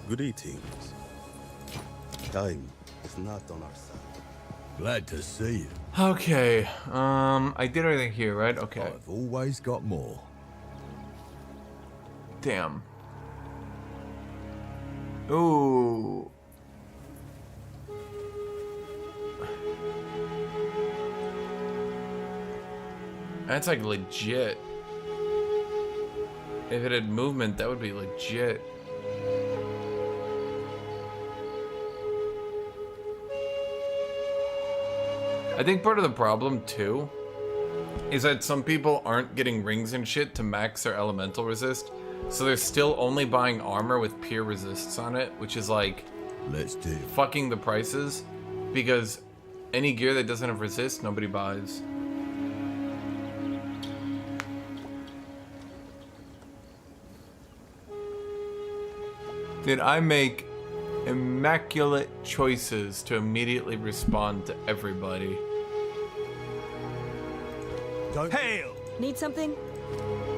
Greetings. Time is not on our side. Glad to see you. Okay, I did everything here, right? Okay. I've always got more. Damn. Ooh. That's like legit. If it had movement, that would be legit. I think part of the problem too is that some people aren't getting rings and shit to max their elemental resist, so they're still only buying armor with pure resists on it, which is like Let's do. fucking the prices, because any gear that doesn't have resist, nobody buys. Did I make immaculate choices to immediately respond to everybody? Don't hail. Need something?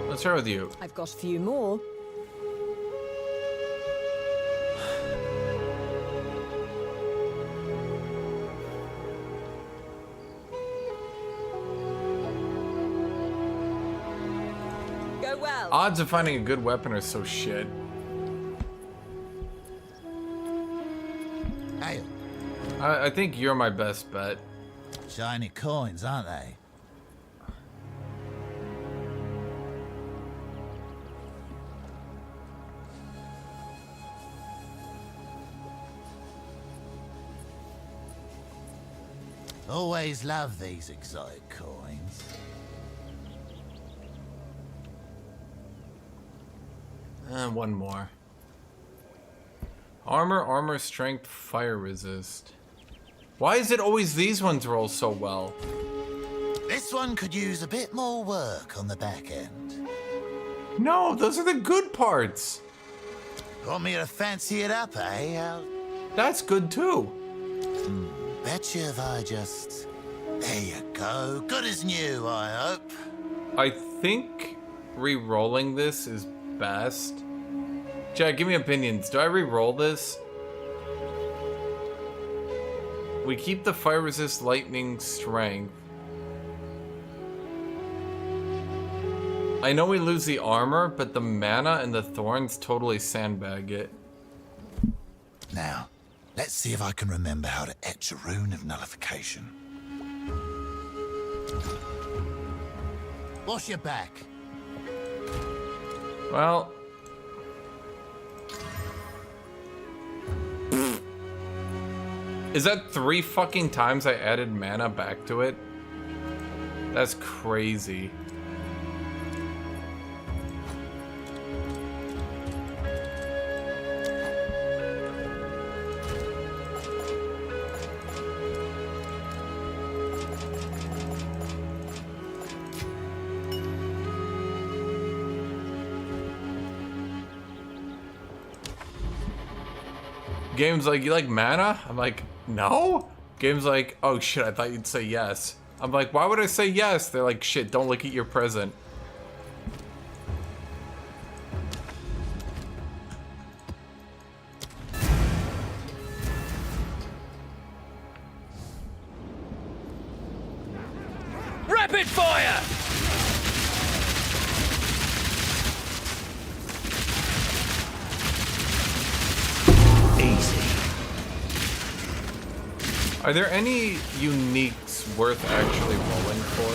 Let's start with you. I've got a few more. Go well. Odds of finding a good weapon are so shit. Hail. I think you're my best bet. Shiny coins, aren't they? Always love these exotic coins. And one more. Armor, strength, fire resist. Why is it always these ones roll so well? This one could use a bit more work on the back end. No, those are the good parts. Want me to fancy it up, eh? That's good too. Betcha if I just... There you go. Good as new, I hope. I think re-rolling this is best. Jack, give me opinions. Do I re-roll this? We keep the fire resist, lightning, strength. I know we lose the armor, but the mana and the thorns totally sandbag it. Now, let's see if I can remember how to etch a rune of nullification. Wash your back. Well... Is that 3 fucking times I added mana back to it? That's crazy. Game's like, you like mana? I'm like, no? Game's like, oh shit, I thought you'd say yes. I'm like, why would I say yes? They're like, shit, don't look at your present. Rapid fire! Are there any uniques worth actually rolling for?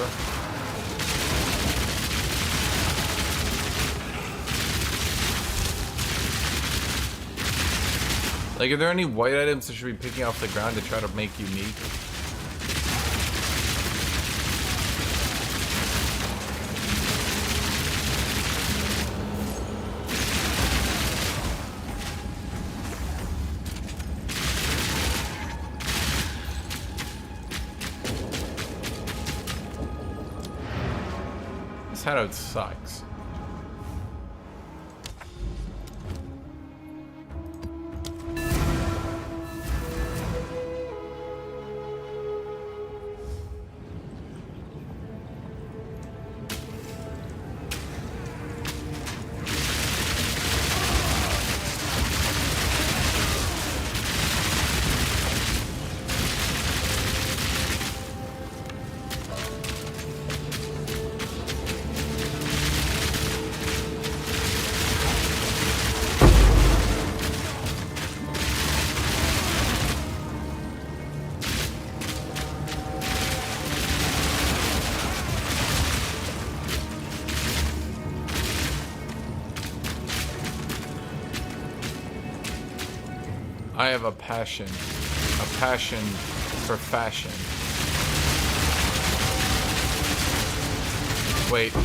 Like, are there any white items that should be picking off the ground to try to make unique? This hideout sucks. I have a passion for fashion. Wait,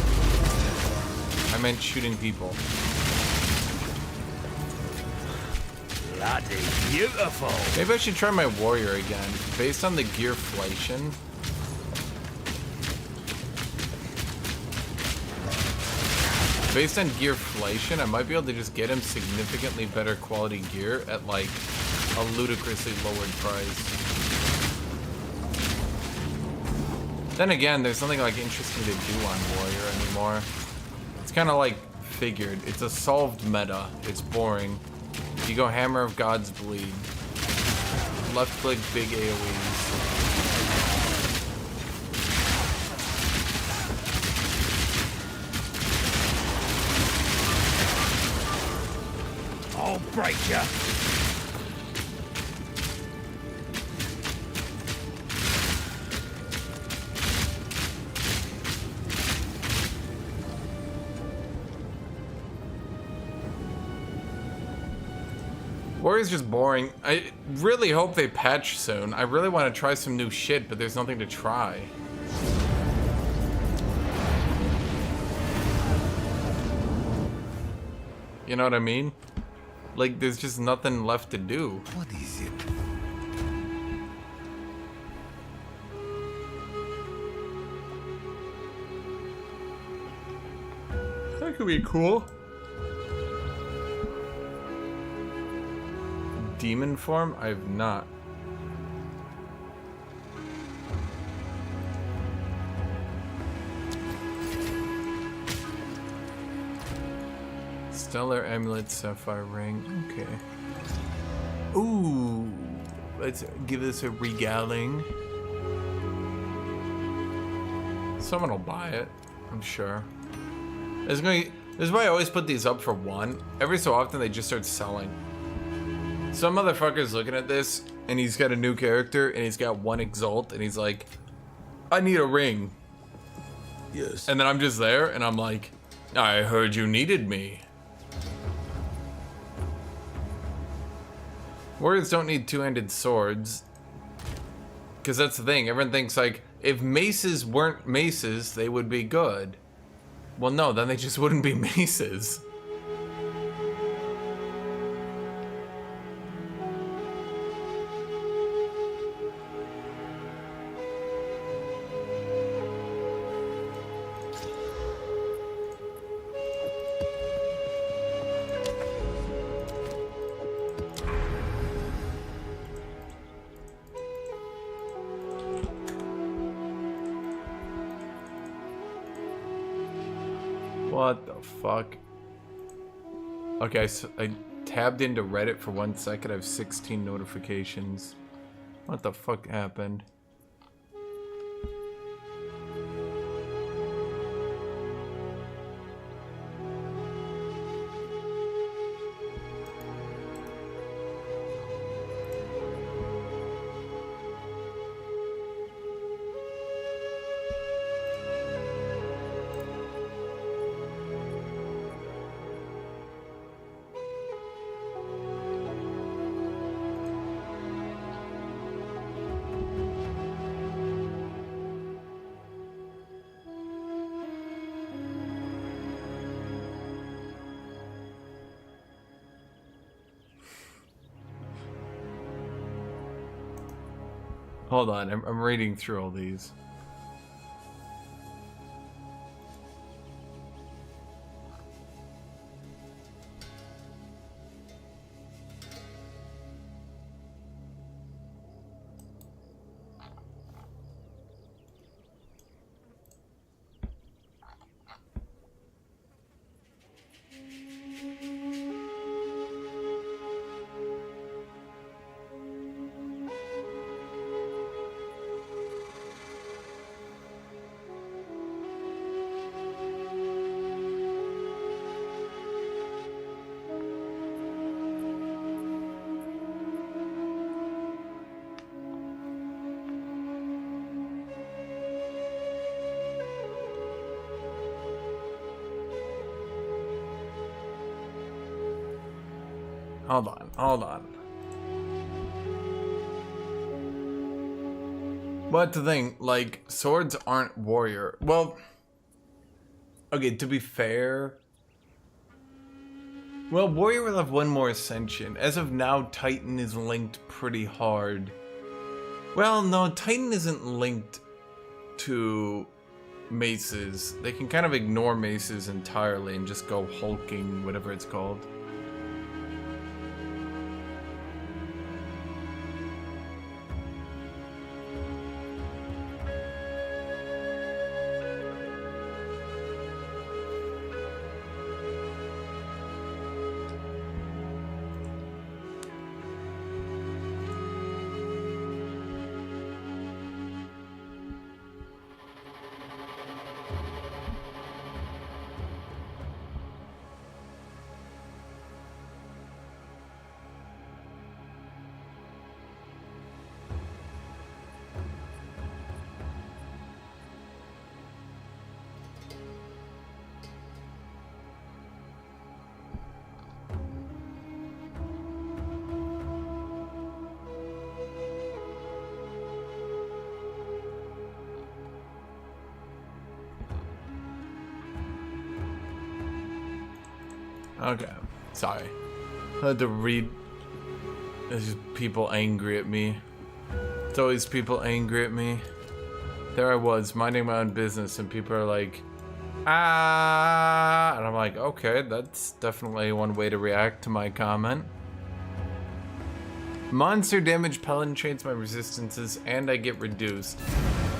I meant shooting people. Bloody beautiful. Maybe I should try my warrior again. Based on the gearflation. Based on gearflation, I might be able to just get him significantly better quality gear at like a ludicrously lowered price. Then again, there's nothing like interesting to do on warrior anymore. It's kind of like figured. It's a solved meta. It's boring. You go Hammer of God's Bleed. Left click big AoEs. I'll break ya. Warrior's just boring. I really hope they patch soon. I really want to try some new shit, but there's nothing to try. You know what I mean? Like, there's just nothing left to do. What is it? That could be cool. Demon form? I have not. Stellar Amulet, Sapphire Ring. Okay. Ooh. Let's give this a regaling. Someone will buy it, I'm sure. This is why I always put these up for one. Every so often they just start selling. Some motherfucker's looking at this and he's got a new character and he's got one exalt and he's like, I need a ring. Yes. And then I'm just there and I'm like, I heard you needed me. Warriors don't need two-handed swords. Because that's the thing. Everyone thinks like, if maces weren't maces, they would be good. Well, no, then they just wouldn't be maces. What the fuck? Okay, so I tabbed into Reddit for 1 second. I have 16 notifications. What the fuck happened? Hold on, I'm reading through all these. Hold on. But the thing, like, swords aren't warrior. Well, okay, to be fair, well, warrior will have one more ascension. As of now, Titan is linked pretty hard. Well, no, Titan isn't linked to maces. They can kind of ignore maces entirely and just go hulking, whatever it's called. Okay, sorry. I had to read. There's just people angry at me. It's always people angry at me. There I was, minding my own business, and people are like, ah, and I'm like, okay, that's definitely one way to react to my comment. Monster damage penetrates my resistances, and I get reduced.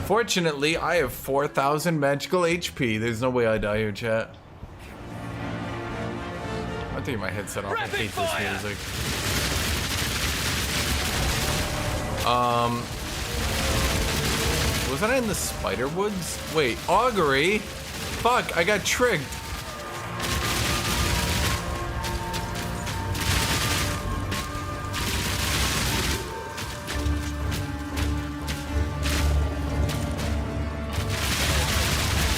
Fortunately, I have 4,000 magical HP. There's no way I die here, chat. I'm taking my headset off. I hate this music. Wasn't I in the spider woods? Wait, augury? Fuck, I got tricked.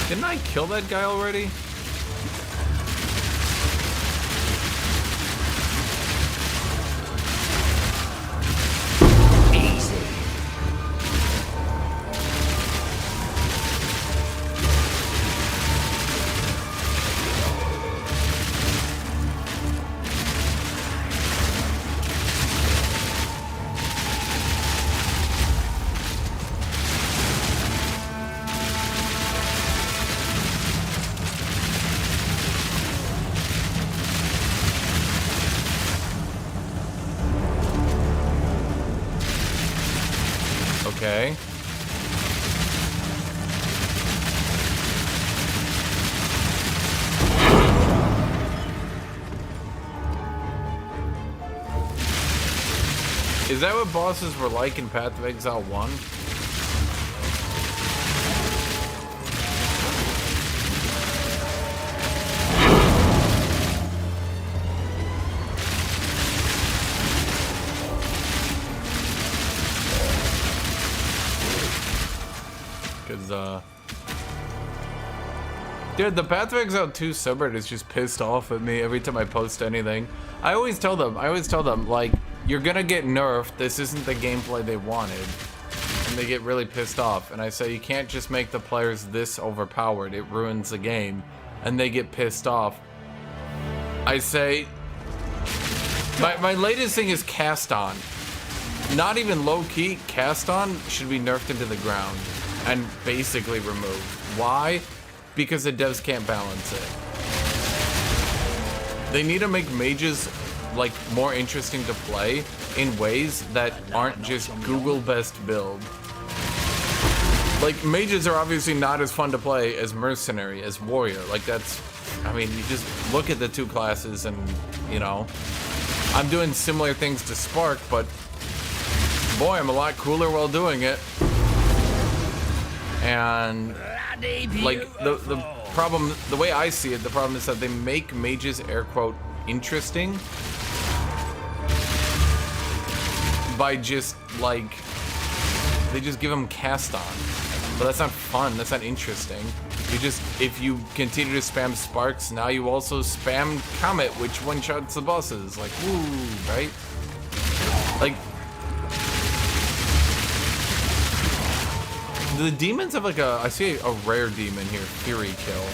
Didn't I kill that guy already? Okay. Is that what bosses were like in Path of Exile 1? Dude, the Path of Exile 2 subreddit is just pissed off at me every time I post anything. I always tell them, like, you're gonna get nerfed, this isn't the gameplay they wanted. And they get really pissed off. And I say, you can't just make the players this overpowered, it ruins the game. And they get pissed off. I say, my latest thing is cast on. Not even low key, cast on should be nerfed into the ground. And basically removed. Why? Because the devs can't balance it. They need to make mages like more interesting to play in ways that aren't just Google best build. Like mages are obviously not as fun to play as mercenary, as warrior. Like that's, I mean, you just look at the two classes and, you know, I'm doing similar things to Spark, but boy, I'm a lot cooler while doing it. And like the problem, the way I see it, the problem is that they make mages air quote interesting by just like they just give them cast on, but that's not fun, that's not interesting. You just, if you continue to spam sparks, now you also spam comet, which one-shots the bosses, like woo, right? Like The demons have like I see a rare demon here, Fury Kill.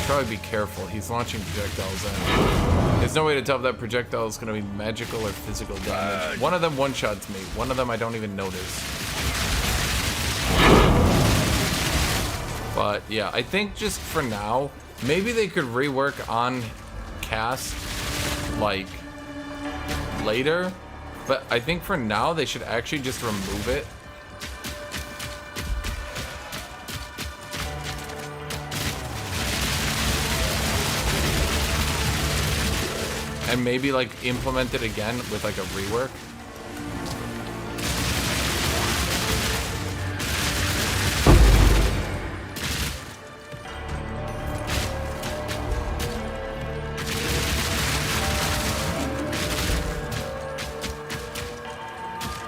Probably be careful. He's launching projectiles in. There's no way to tell if that projectile is going to be magical or physical damage. One of them one-shots me. One of them I don't even notice. But yeah, I think just for now, maybe they could rework on cast like later. But I think for now they should actually just remove it. And maybe like implement it again with like a rework.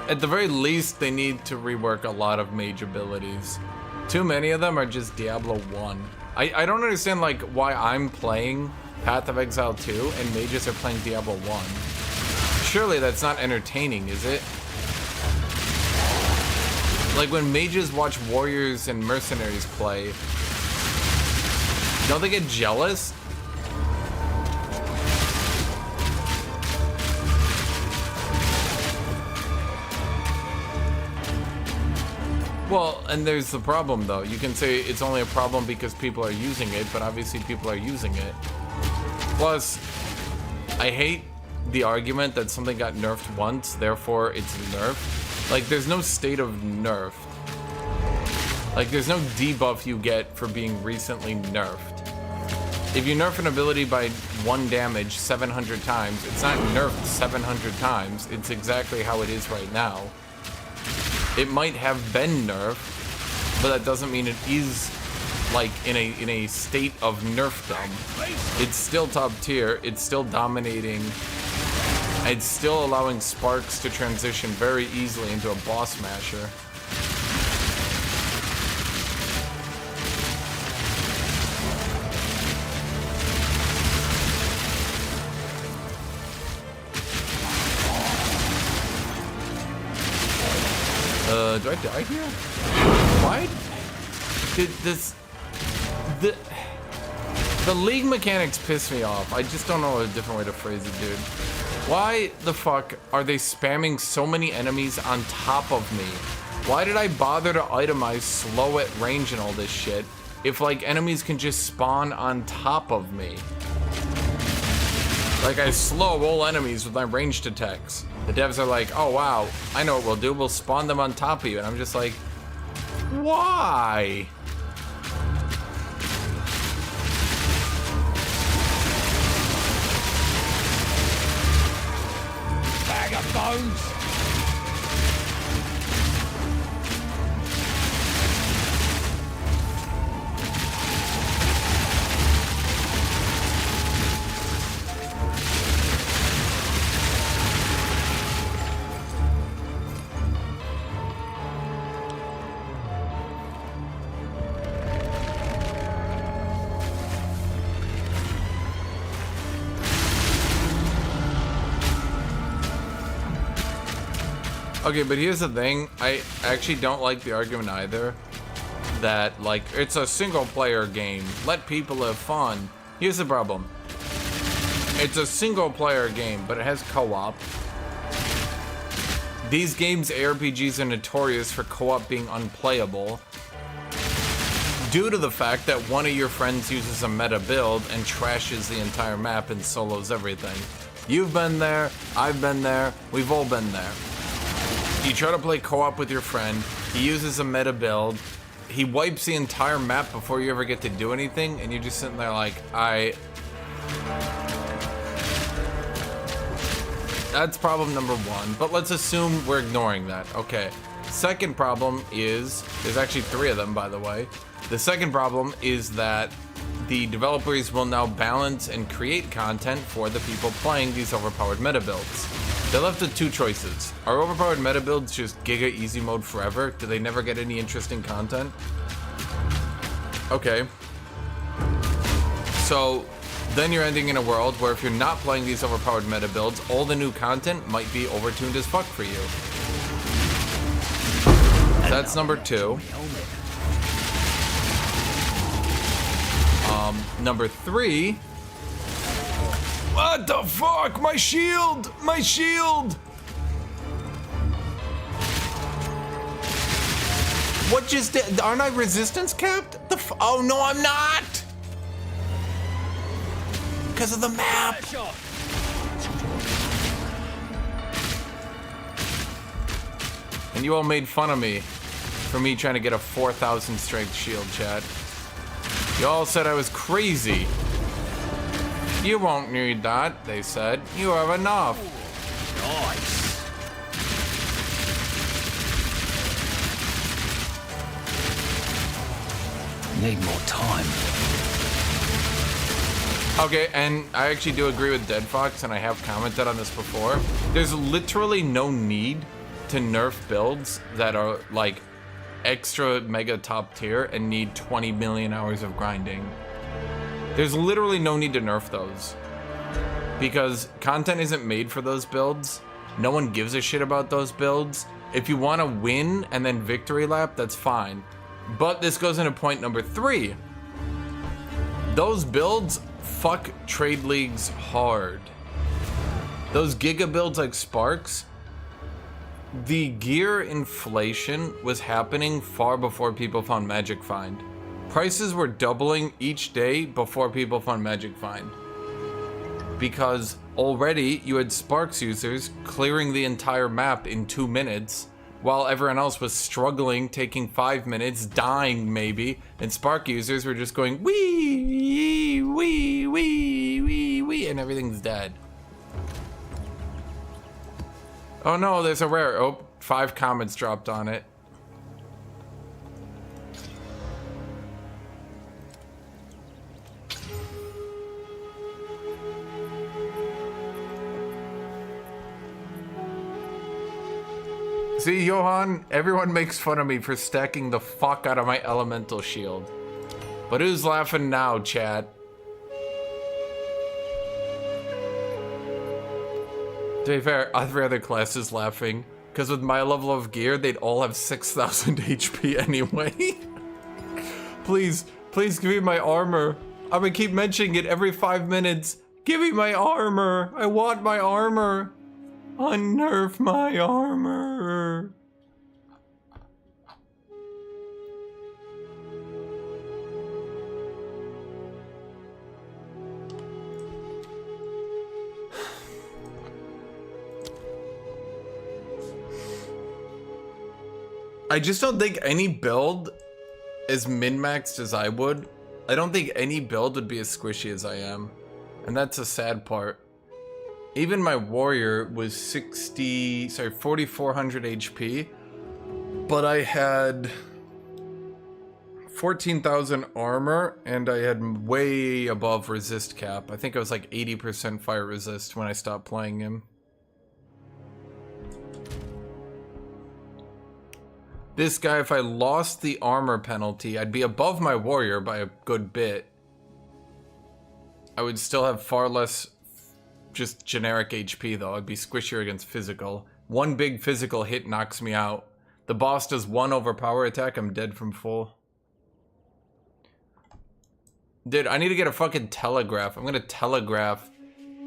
At the very least, they need to rework a lot of mage abilities. Too many of them are just Diablo 1. I don't understand like why I'm playing Path of Exile 2 and mages are playing Diablo 1. Surely that's not entertaining, is it? Like when mages watch warriors and mercenaries play, don't they get jealous? Well, and there's the problem though. You can say it's only a problem because people are using it, but obviously people are using it. Plus, I hate the argument that something got nerfed once, therefore it's nerfed. Like, there's no state of nerfed. Like, there's no debuff you get for being recently nerfed. If you nerf an ability by 1 damage 700 times, it's not nerfed 700 times. It's exactly how it is right now. It might have been nerfed, but that doesn't mean it is like in a state of nerfdom. It's still top tier, it's still dominating, it's still allowing sparks to transition very easily into a boss smasher. Do I die here? Why did this... The league mechanics piss me off. I just don't know a different way to phrase it, dude. Why the fuck are they spamming so many enemies on top of me? Why did I bother to itemize slow at range and all this shit if like enemies can just spawn on top of me? Like I slow all enemies with my ranged attacks. The devs are like, oh wow, I know what we'll do. We'll spawn them on top of you. And I'm just like, why? Bag of bones. Okay, but here's the thing. I actually don't like the argument either that, like, it's a single-player game. Let people have fun. Here's the problem. It's a single-player game, but it has co-op. These games, ARPGs, are notorious for co-op being unplayable due to the fact that one of your friends uses a meta build and trashes the entire map and solos everything. You've been there, I've been there, we've all been there. You try to play co-op with your friend, he uses a meta build, he wipes the entire map before you ever get to do anything, and you're just sitting there like, That's problem number one, but let's assume we're ignoring that. Okay. Second problem is, there's actually 3 of them, by the way. The second problem is that the developers will now balance and create content for the people playing these overpowered meta builds. They're left with 2 choices. Are overpowered meta builds just Giga easy mode forever? Do they never get any interesting content? Okay. So then you're ending in a world where if you're not playing these overpowered meta builds, all the new content might be overtuned as fuck for you. that's number 2. Number 3. What the fuck? My shield! My shield! What just did? Aren't I resistance capped? Oh no, I'm not! Because of the map! And you all made fun of me for me trying to get a 4,000 strength shield, chat. You all said I was crazy. You won't need that, they said. You have enough. Nice. Need more time. Okay, and I actually do agree with Dead Fox, and I have commented on this before. There's literally no need to nerf builds that are like extra mega top tier and need 20 million hours of grinding. There's literally no need to nerf those because content isn't made for those builds. No one gives a shit about those builds. If you want to win and then victory lap, that's fine. But this goes into point number 3. Those builds fuck trade leagues hard. Those giga builds like Sparks, the gear inflation was happening far before people found Magic Find. Prices were doubling each day before people found Magic Find. Because already you had Sparks users clearing the entire map in 2 minutes, while everyone else was struggling, taking 5 minutes, dying maybe, and Spark users were just going wee, wee, wee, wee, wee, and everything's dead. Oh no, there's a rare. Oh, 5 comments dropped on it. See, Johan, everyone makes fun of me for stacking the fuck out of my elemental shield. But who's laughing now, chat? To be fair, every other class is laughing. Because with my level of gear, they'd all have 6,000 HP anyway. Please, please give me my armor. I'm gonna keep mentioning it every 5 minutes. Give me my armor. I want my armor. Unnerf my armor. I just don't think any build as min-maxed as I would. I don't think any build would be as squishy as I am. And that's a sad part. Even my warrior was 4,400 HP, but I had 14,000 armor and I had way above resist cap. I think I was like 80% fire resist when I stopped playing him. This guy, if I lost the armor penalty, I'd be above my warrior by a good bit. I would still have far less just generic HP though. I'd be squishier against physical. One big physical hit knocks me out. The boss does 1 overpower attack, I'm dead from full. Dude, I need to get a fucking telegraph. I'm gonna telegraph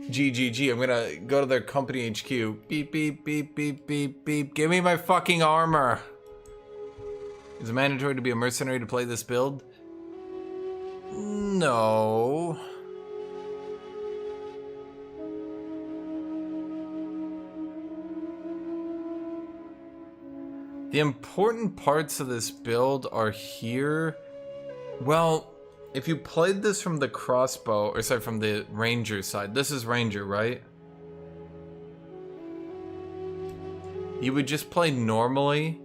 GGG. I'm gonna go to their company HQ. Beep, beep, beep, beep, beep, beep. Give me my fucking armor. Is it mandatory to be a mercenary to play this build? No. The important parts of this build are here. Well, if you played this from the crossbow, or sorry, from the ranger side, this is ranger, right? You would just play normally,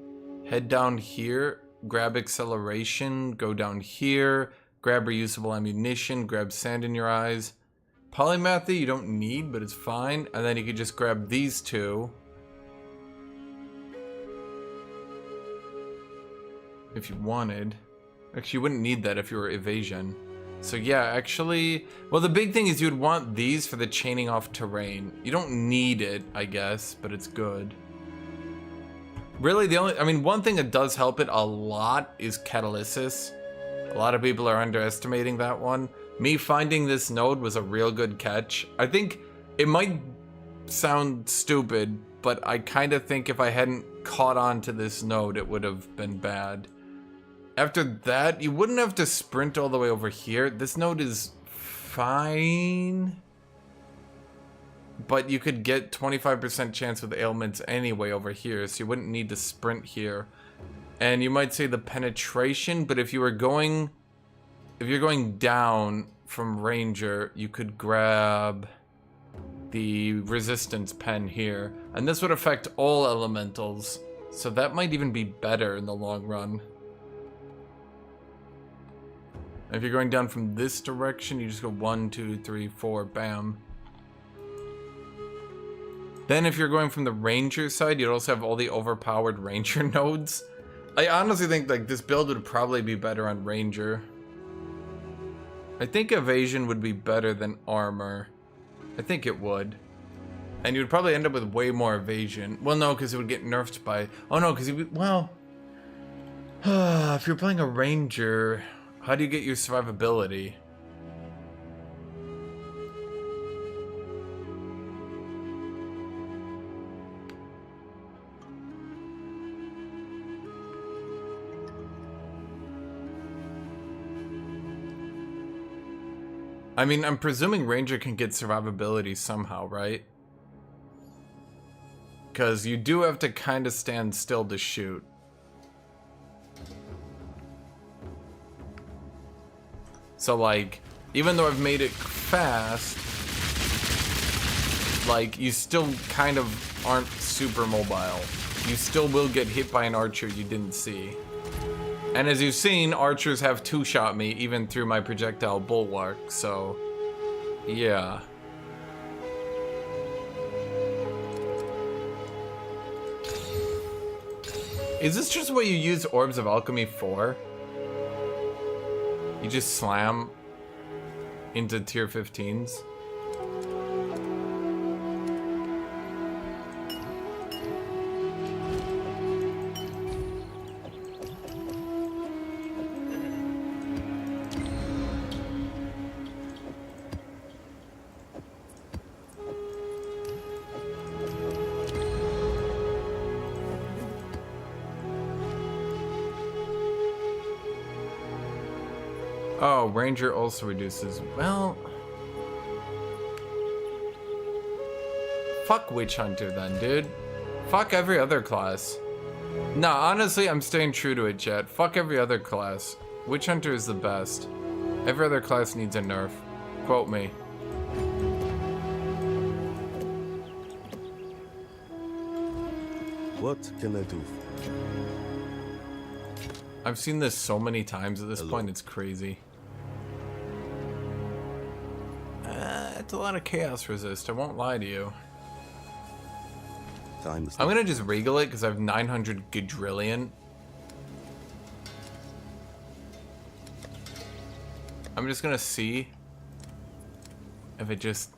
head down here, grab acceleration, go down here, grab reusable ammunition, grab sand in your eyes. Polymathy you don't need, but it's fine. And then you could just grab these 2. If you wanted. Actually, you wouldn't need that if you were evasion. So yeah, actually, well, the big thing is you'd want these for the chaining off terrain. You don't need it, I guess, but it's good. Really, the only, I mean, one thing that does help it a lot is catalysis. A lot of people are underestimating that one. Me finding this node was a real good catch. I think it might sound stupid, but I kind of think if I hadn't caught on to this node, it would have been bad. After that, you wouldn't have to sprint all the way over here. This node is fine, but you could get 25% chance with ailments anyway over here, so you wouldn't need to sprint here. And you might say the penetration, but if you're going down from Ranger, you could grab the resistance pen here, and this would affect all elementals, so that might even be better in the long run. If you're going down from this direction, you just go 1, 2, 3, 4, bam. Then if you're going from the Ranger side, you'd also have all the overpowered Ranger nodes. I honestly think like this build would probably be better on Ranger. I think evasion would be better than armor. I think it would. And you would probably end up with way more evasion. Well, no, because it would get nerfed by... Oh, no, because well... if you're playing a Ranger, how do you get your survivability? I mean, I'm presuming Ranger can get survivability somehow, right? Because you do have to kind of stand still to shoot. So, like, even though I've made it fast, like, you still kind of aren't super mobile. You still will get hit by an archer you didn't see. And as you've seen, archers have two-shot me even through my projectile bulwark, so yeah. Is this just what you use Orbs of Alchemy for? You just slam into tier 15s? Oh, Ranger also reduces. Well, fuck Witch Hunter then, dude. Fuck every other class. Nah, honestly, I'm staying true to it, chat. Fuck every other class. Witch Hunter is the best. Every other class needs a nerf. Quote me. What can I do? I've seen this so many times at this point, it's crazy. It's a lot of chaos resist, I won't lie to you. I'm gonna just regal it because I have 900 quadrillion. I'm just gonna see if it just...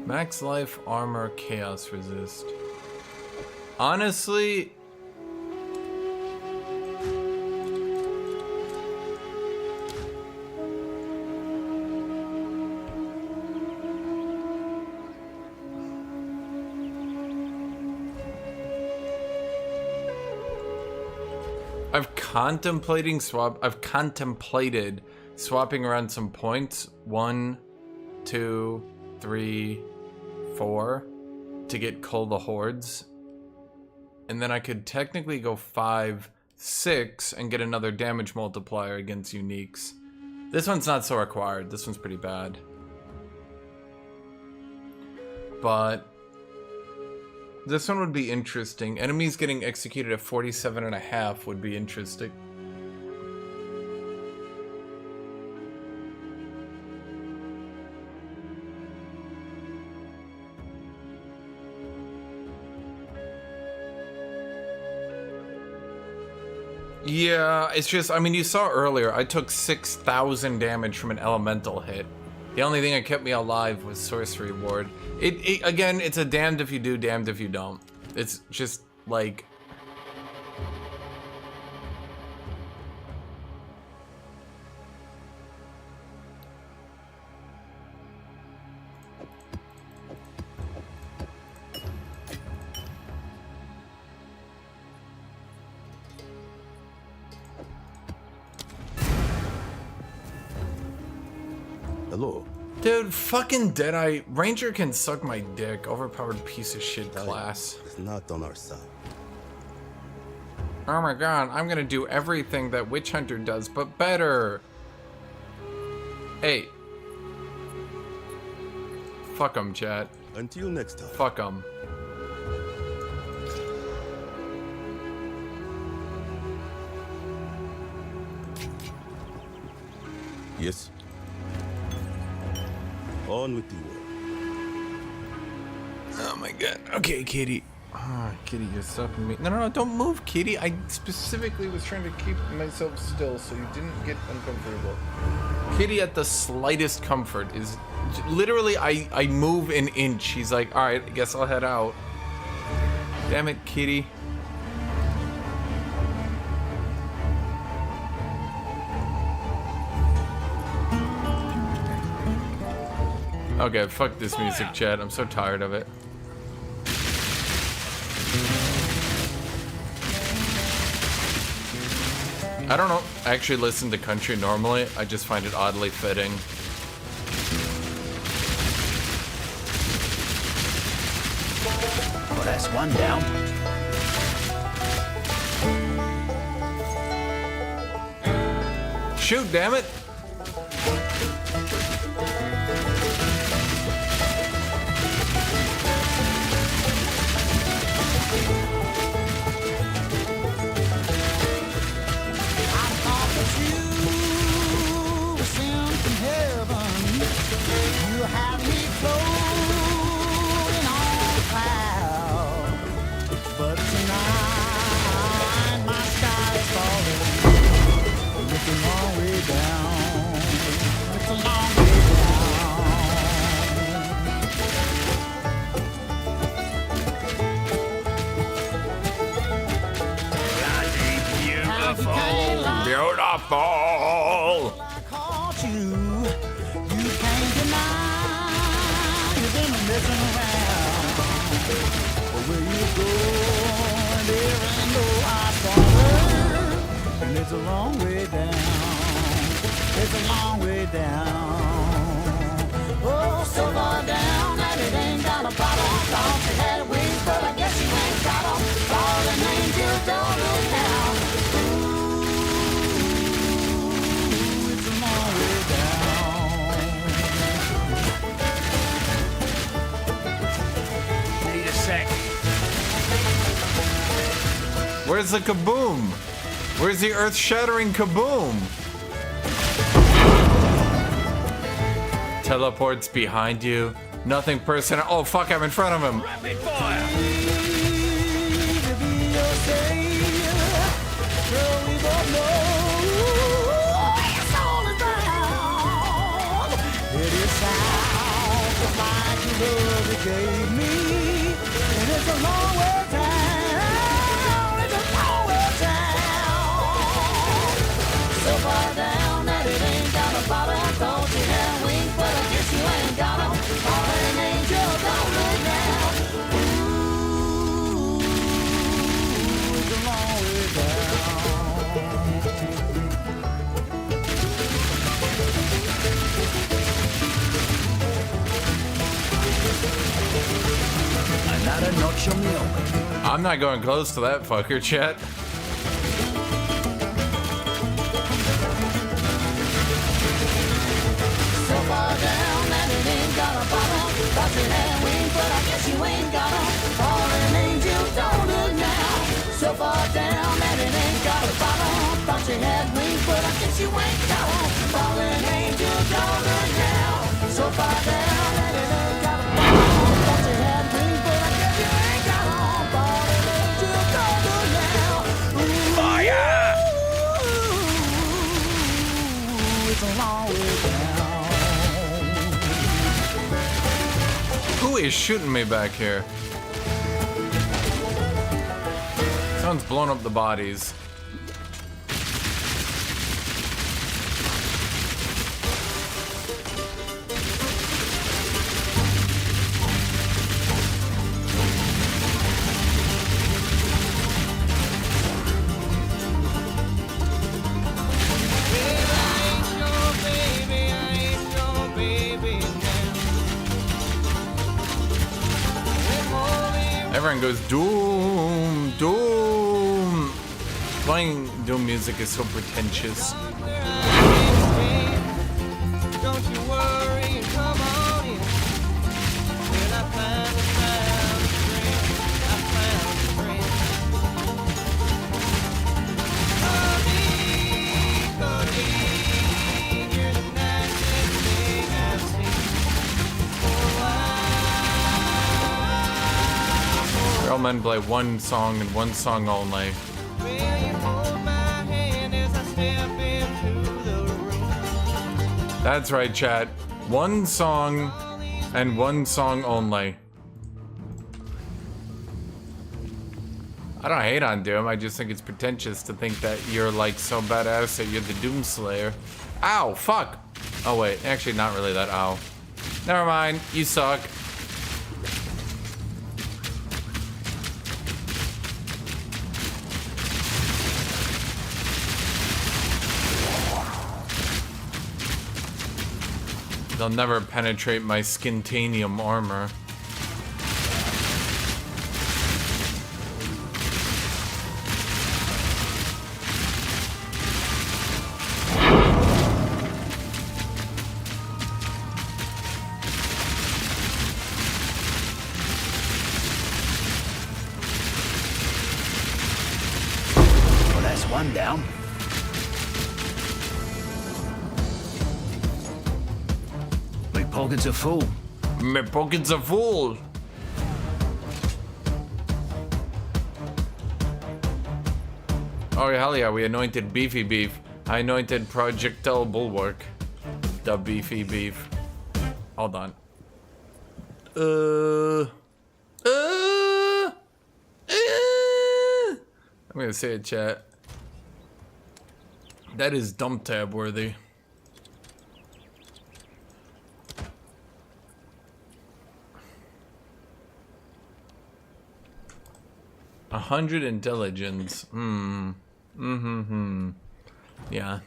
Max life, armor, chaos resist. Honestly, I've contemplated swapping around some points. 1, 2, 3, 4 to get Cull the Hordes, and then I could technically go 5, 6 and get another damage multiplier against uniques. This one's not so required. This one's pretty bad, but this one would be interesting. Enemies getting executed at 47.5 would be interesting. Yeah, it's just, I mean, you saw earlier, I took 6,000 damage from an elemental hit. The only thing that kept me alive was sorcery ward. Again, it's a damned if you do, damned if you don't. It's just like... Hello. Dude, fucking Deadeye. Ranger can suck my dick. Overpowered piece of shit class. It's not on our side. Oh my god, I'm gonna do everything that Witch Hunter does, but better. Hey. Fuck 'em, chat. Until next time. Fuck 'em. Yes. On with the work. Oh my god. Okay, Kitty. Oh, Kitty, you're stopping me. No, don't move, Kitty. I specifically was trying to keep myself still so you didn't get uncomfortable. Kitty at the slightest comfort is... Literally, I move an inch. She's like, alright, I guess I'll head out. Damn it, Kitty. Okay, fuck this music, chat. I'm so tired of it. I don't know. I actually listen to country normally. I just find it oddly fitting. Well, that's one down. Shoot, damn it! Beautiful! And it's a long way down. It's a long way down. Oh, so far down that it ain't got a bottom. Thought you had wings, but I guess you ain't got them. Falling angels don't look down. Ooh, it's a long way down. Need a sec. Where's the kaboom? Where's the earth-shattering kaboom? Teleports behind you. Nothing personal. Oh fuck, I'm in front of him. Rapid fire. So far down that it ain't got a bottom. Thought you had wings, but I guess you ain't got them. Falling angel, don't look down. Ooh, it's a long way down. Another notch on the oven. I'm not going close to that fucker, chat. Thought you had wings, but I guess you ain't got them. Fallen angel, don't look now. So far down that it ain't got a bottom. Thought you had wings, but I guess you ain't got them. Fallen angel, don't look now. So far down that it ain't got a bottom. Thought you had wings, but I guess you ain't got them. Fallen angel, don't look now. Ooh, fire! a long way down. Who is shooting me back here? Someone's blown up the bodies. Everyone goes doom, doom. Playing doom music is so pretentious. Don't you worry and come on in. Till I found a friend. I found a friend. Colleen, you're the nicest thing I've seen for a while. Real men play one song and one song only. Will you hold my hand as I step into the room? That's right, chat. One song and one song only. I don't hate on Doom, I just think it's pretentious to think that you're like so badass that you're the Doom Slayer. Ow, fuck! Oh wait, actually not really that ow. Never mind, you suck. They'll never penetrate my skintanium armor. Well, that's one down. My pockets are full. My pockets are full. Oh hell yeah, we anointed Beefy Beef. I anointed Projectile Bulwark. The Beefy Beef. Hold on. I'm gonna say it, chat. That is dump tab worthy. A 100 intelligence. Yeah,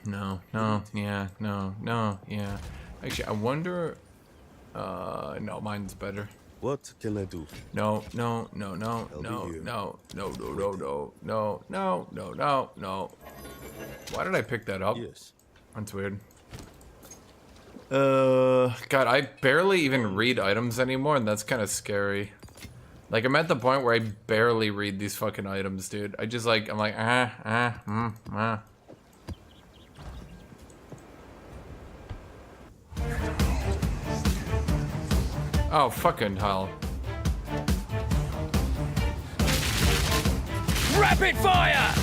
no, yeah, no, yeah. Actually, I wonder. No, mine's better. What can I do? No. Why did I pick that up? Yes. That's weird. God, I barely even read items anymore, and that's kind of scary. Like, I'm at the point where I barely read these fucking items, dude. I just like, I'm like, Oh, fucking hell. Rapid fire!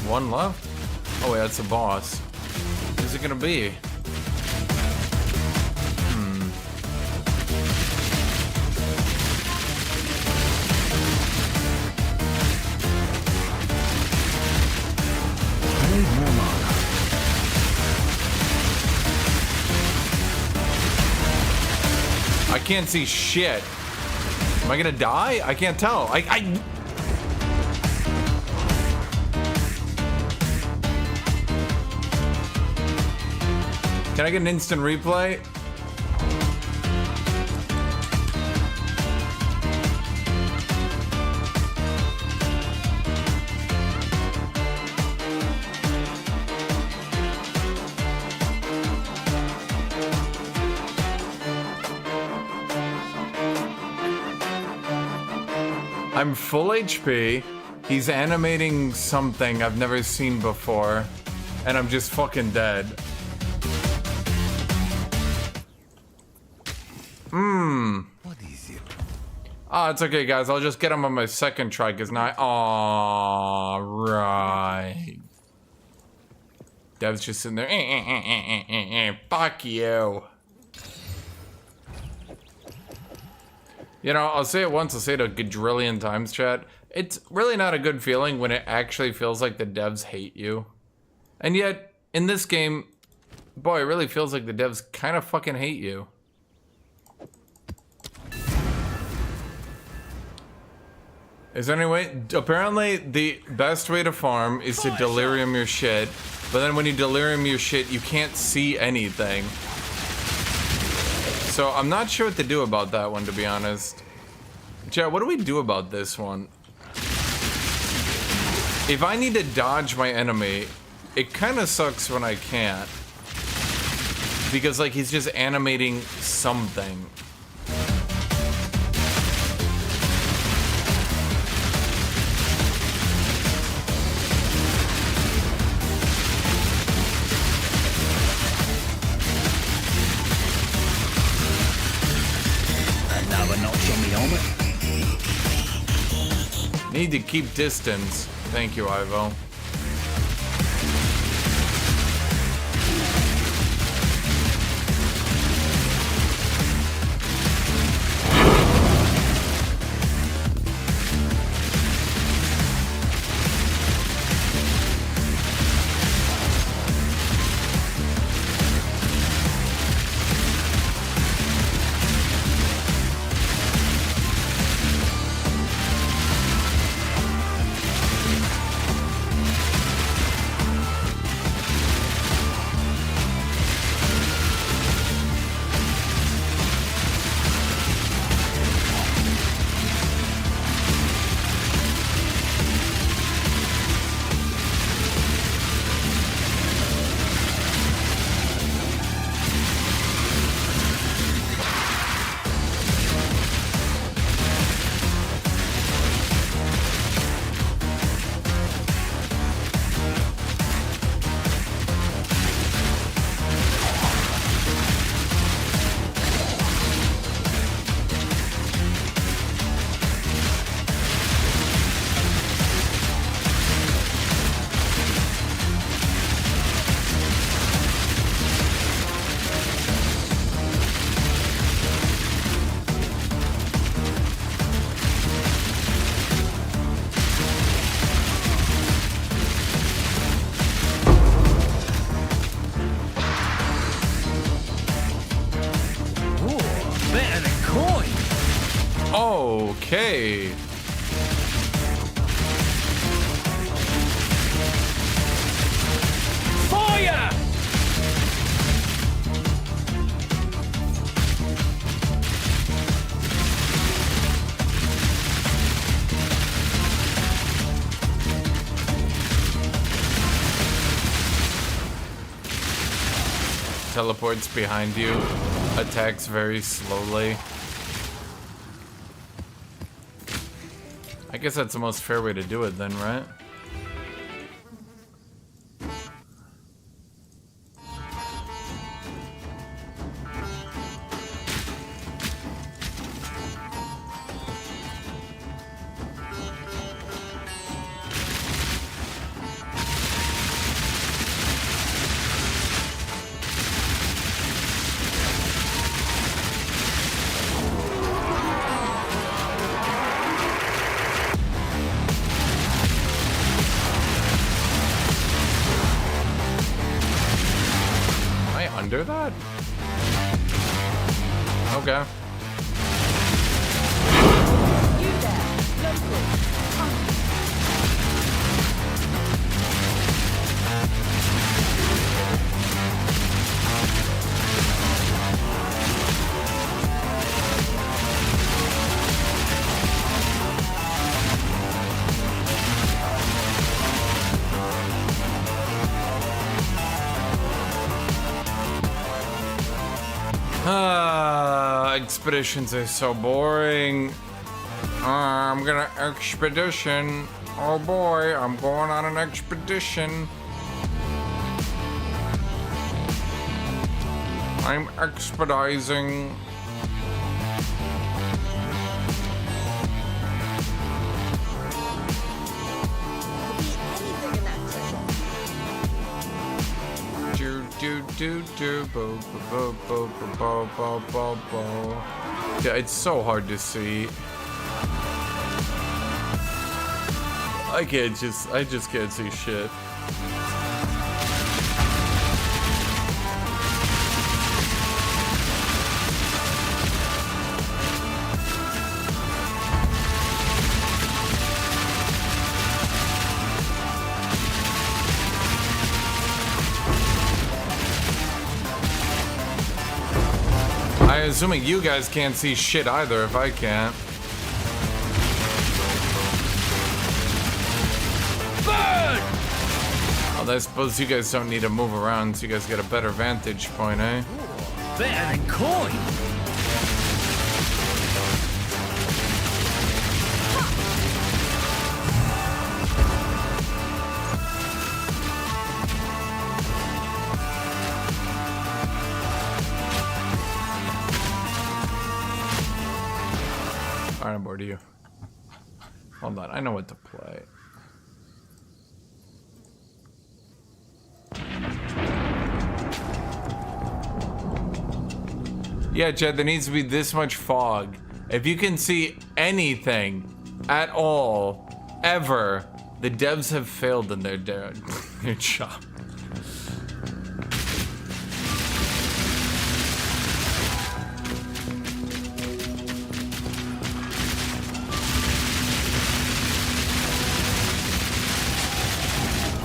One left? Oh wait, that's the boss. Who's it gonna be? I can't see shit. Am I gonna die? I can't tell. Can I get an instant replay? I'm full HP. He's animating something I've never seen before. And I'm just fucking dead. What is it? Oh, it's okay, guys. I'll just get him on my second try, because now right. Dev's just sitting there. Fuck you. You know, I'll say it once, I'll say it a quadrillion times, chat. It's really not a good feeling when it actually feels like the devs hate you. And yet, in this game, boy, it really feels like the devs kind of fucking hate you. Is there any way? Apparently, the best way to farm is to delirium your shit. But then when you delirium your shit, you can't see anything. So I'm not sure what to do about that one, to be honest. Chat, what do we do about this one? If I need to dodge my enemy, it kind of sucks when I can't. Because, like, he's just animating something. Another notch on the helmet. Need to keep distance. Thank you, Ivo. Okay. Fire! Teleports behind you. Attacks very slowly. I guess that's the most fair way to do it then, right? Under that? Okay. You there, local. Expeditions are so boring. I'm gonna expedition. Oh boy, I'm going on an expedition. I'm expediting. Yeah, it's so hard to see. I just can't see shit. I'm assuming you guys can't see shit either if I can't. Burn! Well, I suppose you guys don't need to move around, so you guys get a better vantage point, eh? Better than coin. Alright, I'm bored of you. Hold on, I know what to play. Yeah, Chad, there needs to be this much fog. If you can see anything at all, ever, the devs have failed in their job.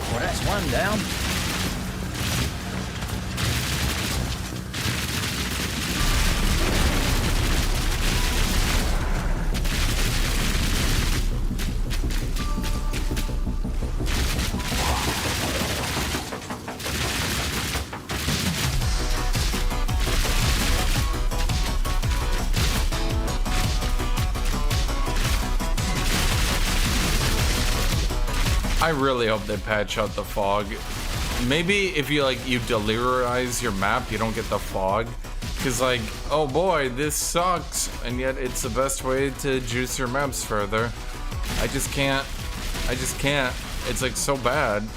Well, that's one down. I really hope they patch out the fog. Maybe if you delirize your map, you don't get the fog. Cause like, oh boy, this sucks, and yet it's the best way to juice your maps further. I just can't. It's like so bad.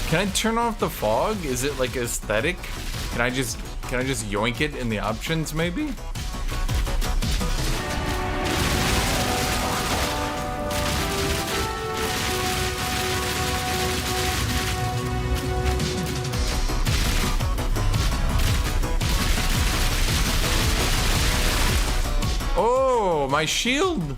Can I turn off the fog? Is it like aesthetic? Can I just yoink it in the options maybe? Oh, my shield!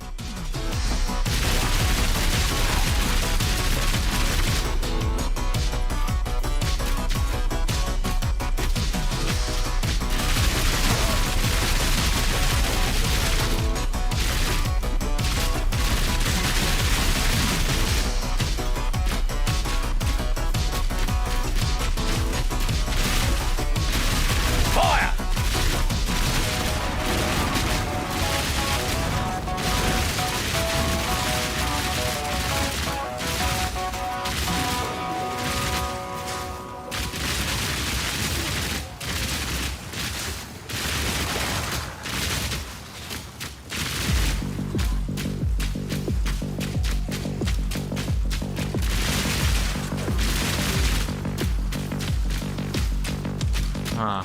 Huh.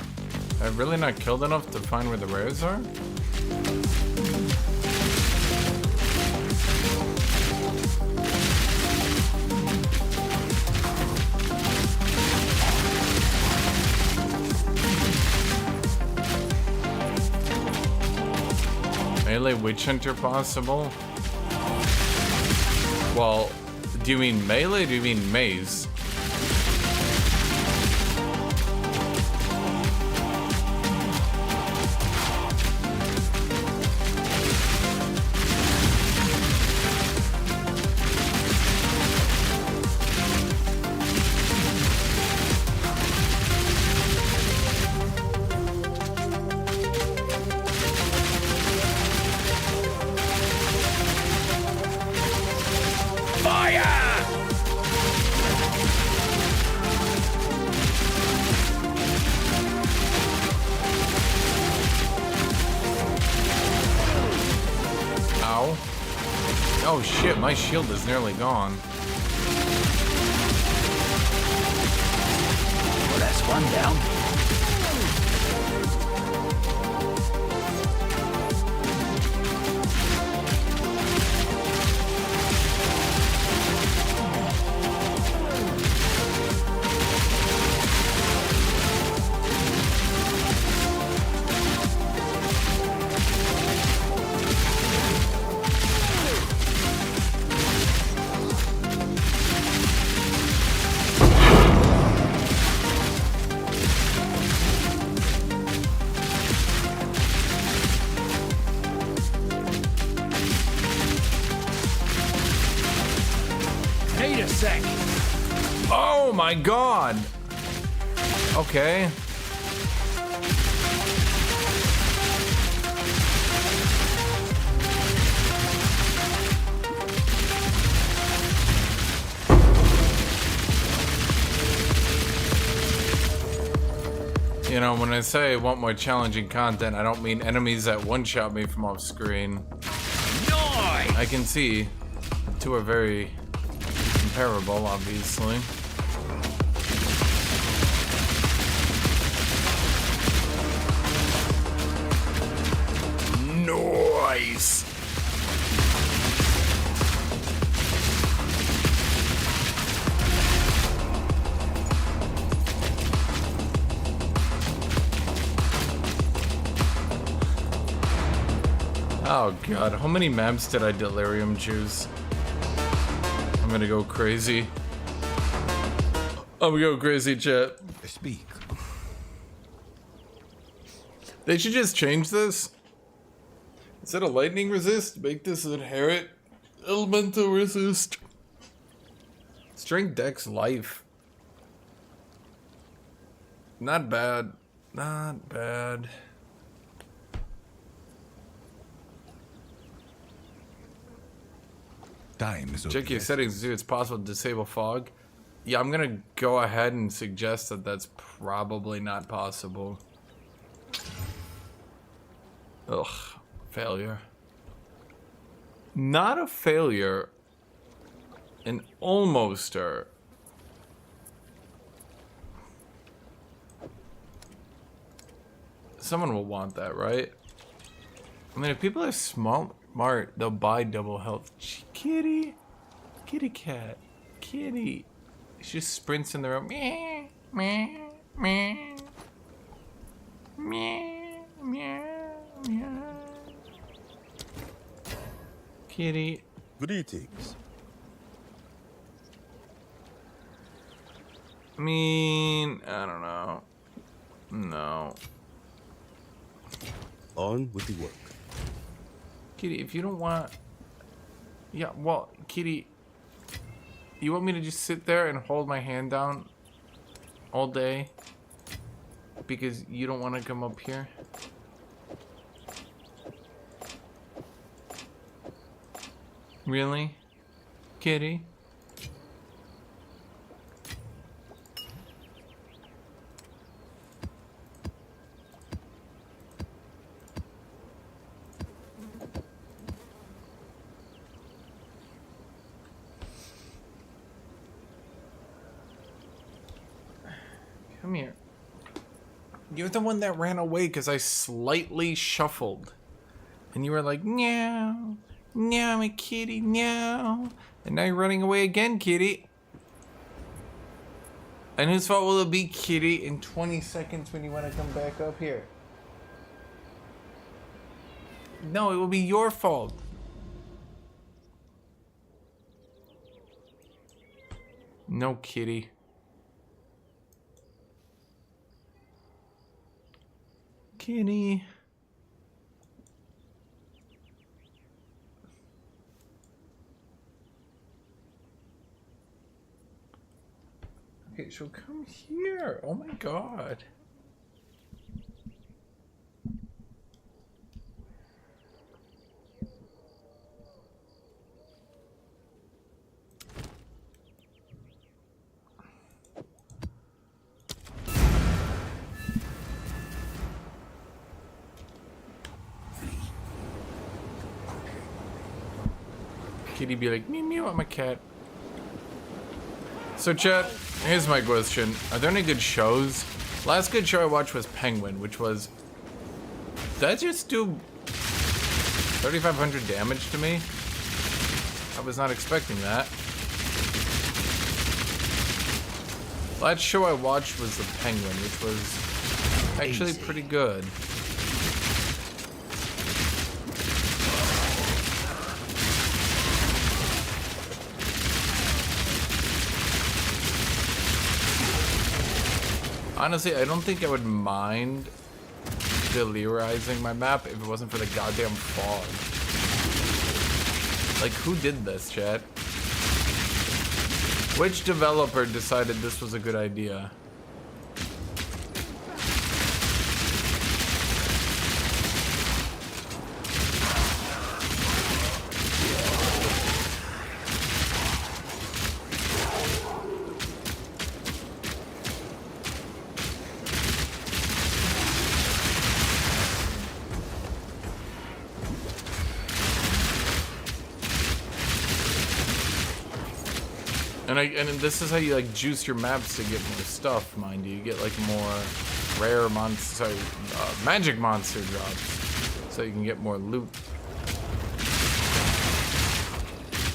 I've really not killed enough to find where the rares are? Melee Witch Hunter possible? Well, do you mean melee or do you mean maze? Oh shit, my shield is nearly gone. Well, that's one down. Need a sec. Oh my god! Okay. You know, when I say I want more challenging content, I don't mean enemies that one-shot me from off screen. Nice. I can see the two are very comparable, obviously. Nice! Oh god, how many maps did I Delirium choose? I'm gonna go crazy. I'm gonna go crazy, chat. Speak. They should just change this. Instead of lightning resist, make this inherent elemental resist. Strength dex life. Not bad. Not bad. Time is Check your settings to see if it's possible to disable fog. Yeah, I'm gonna go ahead and suggest that that's probably not possible. Ugh, failure. Not a failure. An almoster. Someone will want that, right? I mean, if people are smart, they'll buy double health. Kitty. Kitty cat. Kitty. She just sprints in the room. Meh, meh, meh. Meh, meh, meh. Kitty. Greetings. I mean, I don't know. No. On with the work. Kitty, if you don't want... Yeah, well, Kitty... You want me to just sit there and hold my hand down all day? Because you don't want to come up here? Really? Kitty? Come here. You're the one that ran away because I slightly shuffled. And you were like, meow, meow, my kitty, meow. And now you're running away again, kitty. And whose fault will it be, kitty, in 20 seconds when you want to come back up here? No, it will be your fault. No, kitty. Kitty. Okay, so come here. Oh my god. kitty be like, meow meow, I'm a cat. So chat, here's my question. Are there any good shows? Last good show I watched was Penguin, which was... Did that just do 3,500 damage to me? I was not expecting that. Last show I watched was The Penguin, which was actually pretty good. Honestly, I don't think I would mind delirializing my map if it wasn't for the goddamn fog. Like, who did this, chat? Which developer decided this was a good idea? And this is how you like juice your maps to get more stuff, mind you. You get like more rare magic monster drops, so you can get more loot.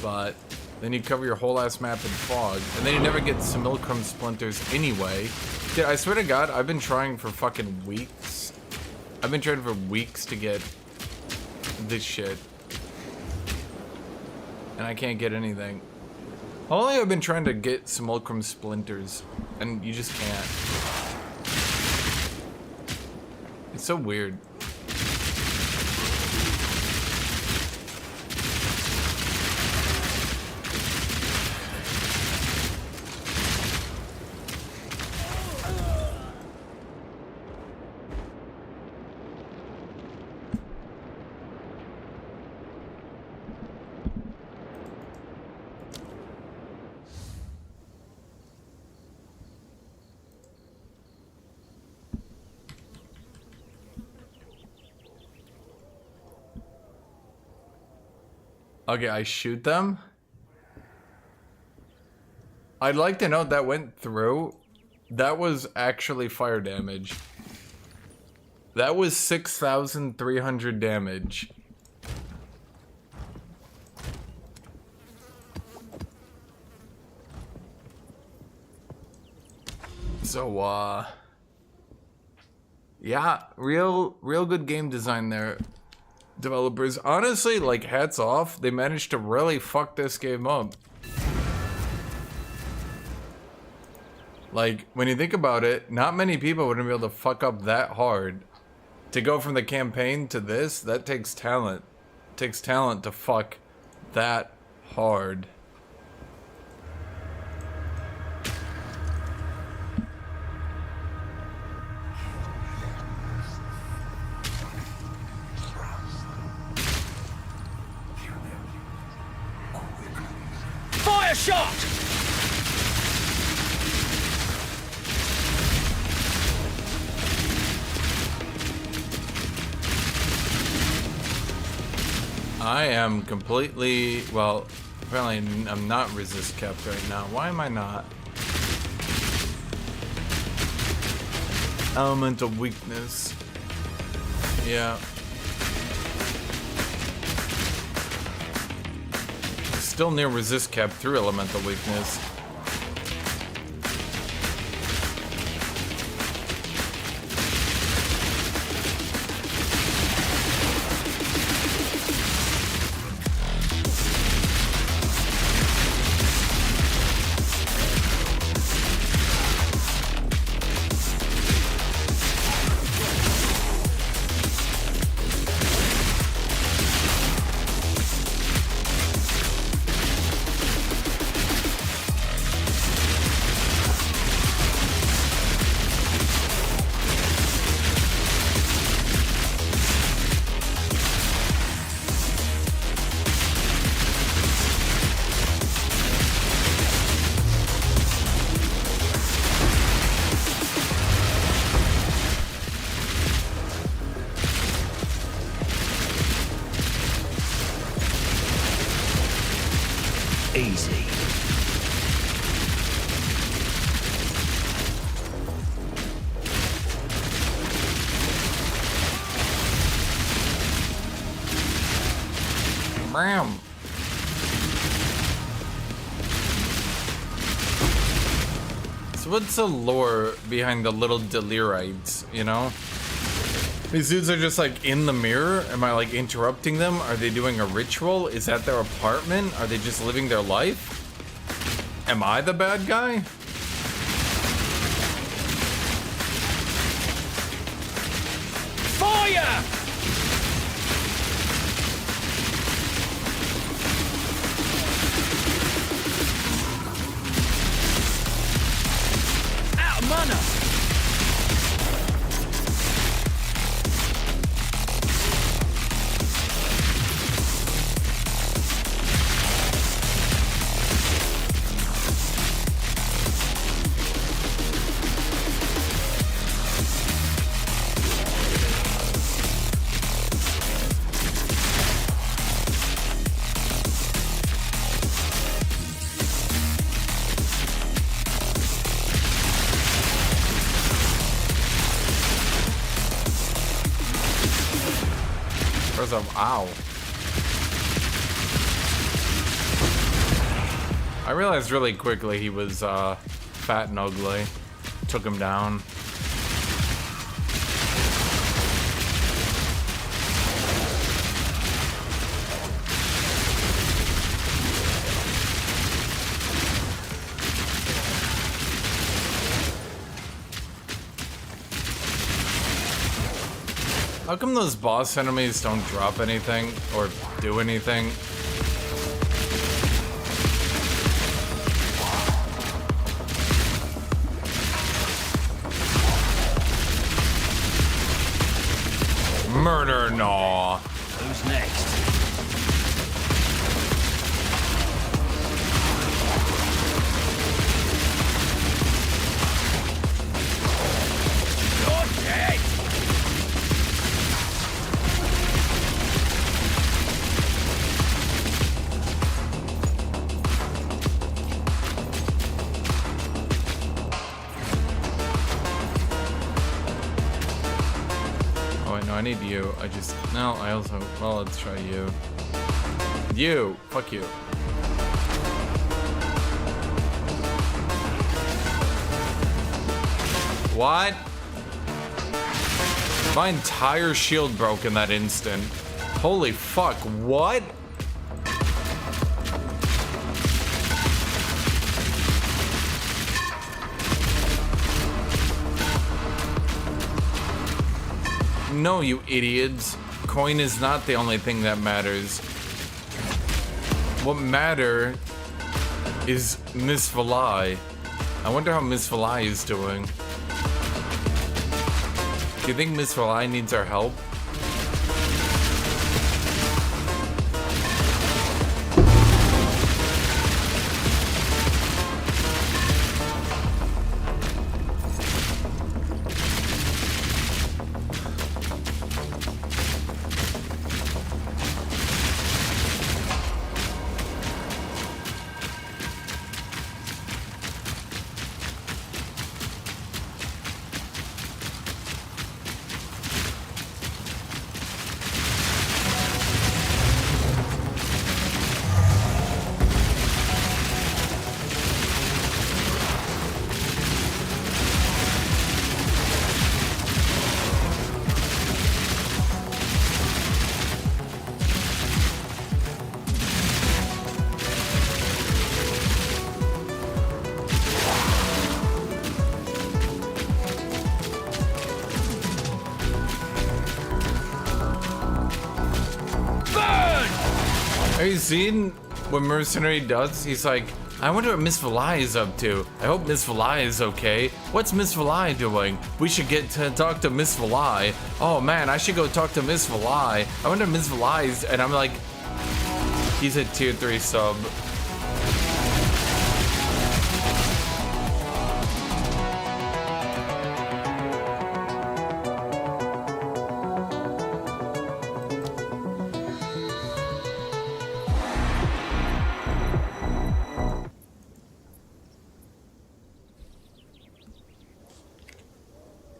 But then you cover your whole ass map in fog, and then you never get simulacrum splinters anyway. Dude, I swear to God, I've been trying for fucking weeks. I've been trying for weeks to get this shit, and I can't get anything. Only I've been trying to get simulacrum splinters, and you just can't. It's so weird. Okay, I shoot them. I'd like to note that went through. That was actually fire damage. That was 6,300 damage. So, yeah, real good game design there. Developers, honestly, like, hats off. They managed to really fuck this game up. Like, when you think about it, not many people would be able to fuck up that hard. To go from the campaign to this, that takes talent. It takes talent to fuck that hard. Fire shot! I am completely, well, apparently I'm not resist kept right now. Why am I not? Elemental weakness. Yeah. Still near resist cap through elemental weakness. Easy. Bam. So what's the lore behind the little Delirites, you know? These dudes are just like in the mirror. Am I like interrupting them? Are they doing a ritual? Is that their apartment? Are they just living their life? Am I the bad guy? Fire! Out of mana! Ow. I realized really quickly he was fat and ugly. Took him down. How come those boss enemies don't drop anything or do anything? Murder Gnaw. Who's next? You're dead! I need you. I also, well, let's try you. You! Fuck you. What? My entire shield broke in that instant. Holy fuck, what? No, you idiots. Coin is not the only thing that matters. What matter is Miss Valai. I wonder how Miss Valai is doing. Do you think Miss Valai needs our help? Have you seen what Mercenary does? He's like, I wonder what Miss Valai is up to. I hope Miss Valai is okay. What's Miss Valai doing? We should get to talk to Miss Valai. Oh man, I should go talk to Miss Valai. I wonder Miss Valai's, and I'm like, he's a tier 3 sub.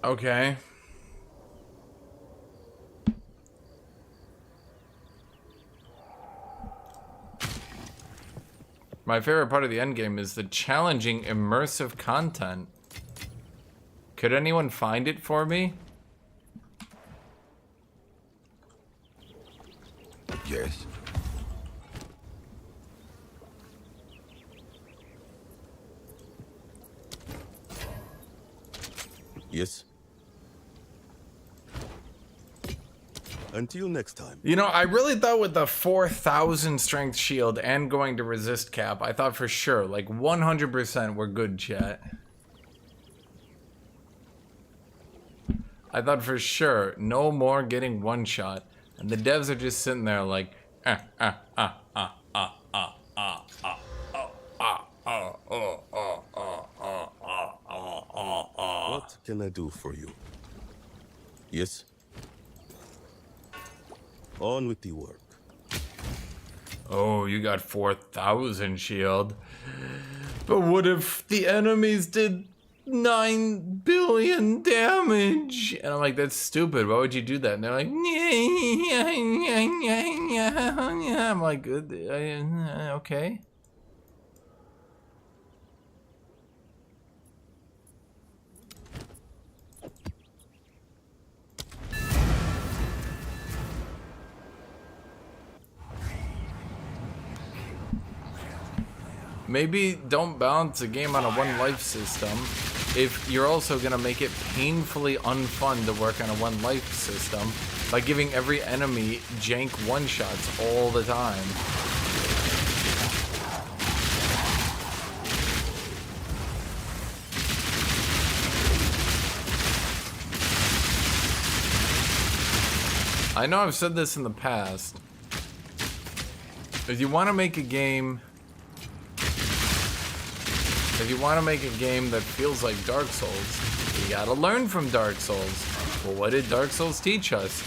Okay. My favorite part of the endgame is the challenging, immersive content. Could anyone find it for me? Yes. Yes. Until next time. You know, I really thought with the 4,000 strength shield and going to resist cap, I thought for sure, like 100% we're good, chat. I thought for sure, no more getting one shot. And the devs are just sitting there like, What can I do for you? Yes. On with the work. Oh, you got 4,000 shield. But what if the enemies did 9 billion damage? And I'm like, that's stupid. Why would you do that? And they're like, I'm like, okay. Maybe don't balance a game on a one life system if you're also gonna make it painfully unfun to work on a one life system by giving every enemy jank one shots all the time. I know I've said this in the past. If you want to make a game that feels like Dark Souls, you gotta learn from Dark Souls. Well, what did Dark Souls teach us?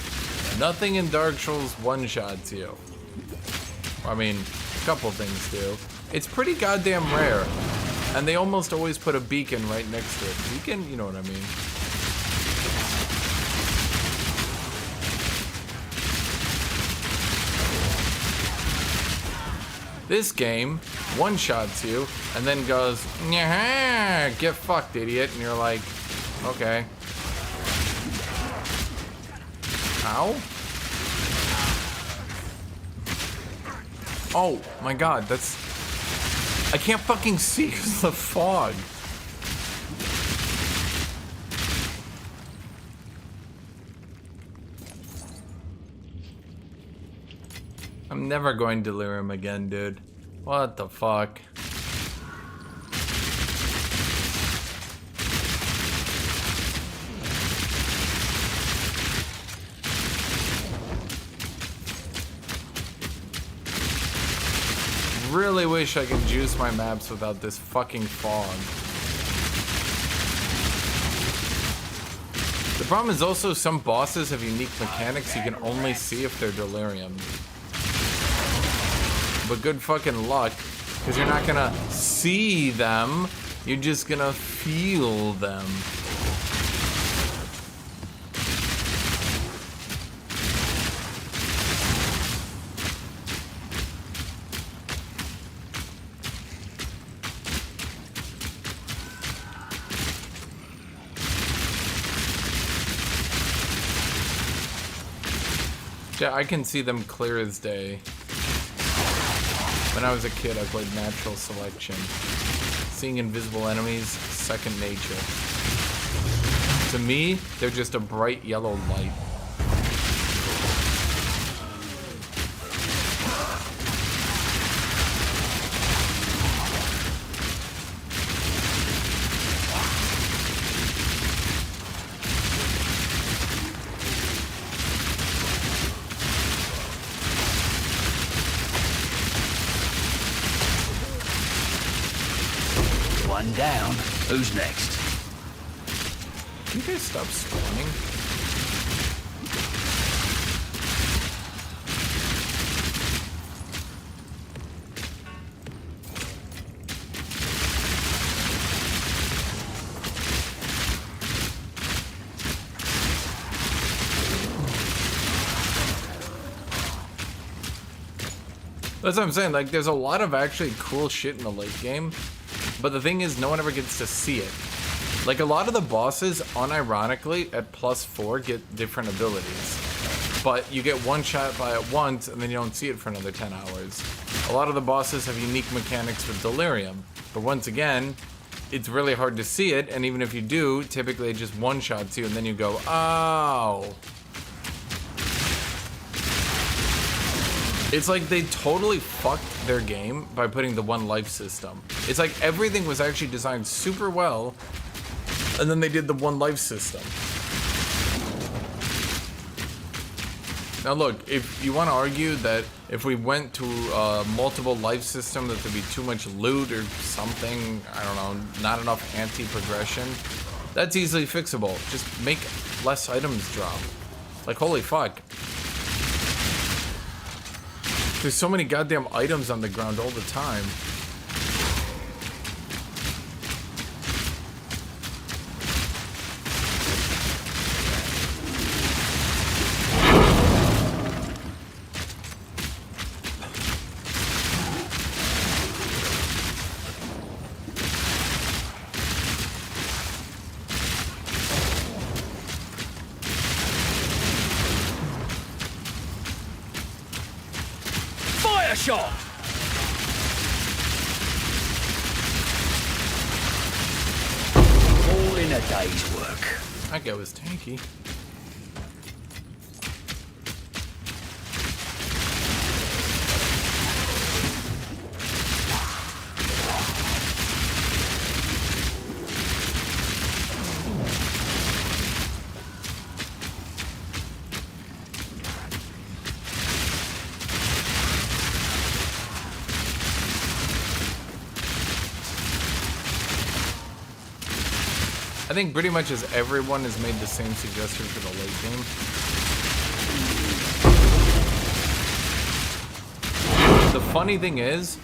Nothing in Dark Souls one-shots you. I mean, a couple things do. It's pretty goddamn rare. And they almost always put a beacon right next to it. Beacon? You know what I mean. This game one-shots you and then goes, "Nyah, get fucked, idiot," and you're like, okay. Ow. Oh my god, that's... I can't fucking see because of the fog. I'm never going Delirium again, dude. What the fuck? Really wish I could juice my maps without this fucking fog. The problem is also some bosses have unique mechanics you can only see if they're Delirium. But good fucking luck, because you're not gonna see them, you're just gonna feel them. Yeah, I can see them clear as day. When I was a kid, I played natural selection. Seeing invisible enemies, second nature. To me, they're just a bright yellow light. One down. Who's next? Can you guys stop spawning? That's what I'm saying. Like, there's a lot of actually cool shit in the late game, but the thing is, no one ever gets to see it. Like, a lot of the bosses, unironically, at +4 get different abilities. But you get one shot by it once, and then you don't see it for another 10 hours. A lot of the bosses have unique mechanics with Delirium, but once again, it's really hard to see it, and even if you do, typically it just one-shots you, and then you go, oh. It's like they totally fucked their game by putting the one life system. It's like everything was actually designed super well, and then they did the one life system. Now look, if you want to argue that if we went to a multiple life system that there'd be too much loot or something, I don't know, not enough anti-progression, that's easily fixable. Just make less items drop. Like, holy fuck. There's so many goddamn items on the ground all the time. Shot! All in a day's work. That guy was tanky. I think pretty much as everyone has made the same suggestion for the late game. The funny thing is,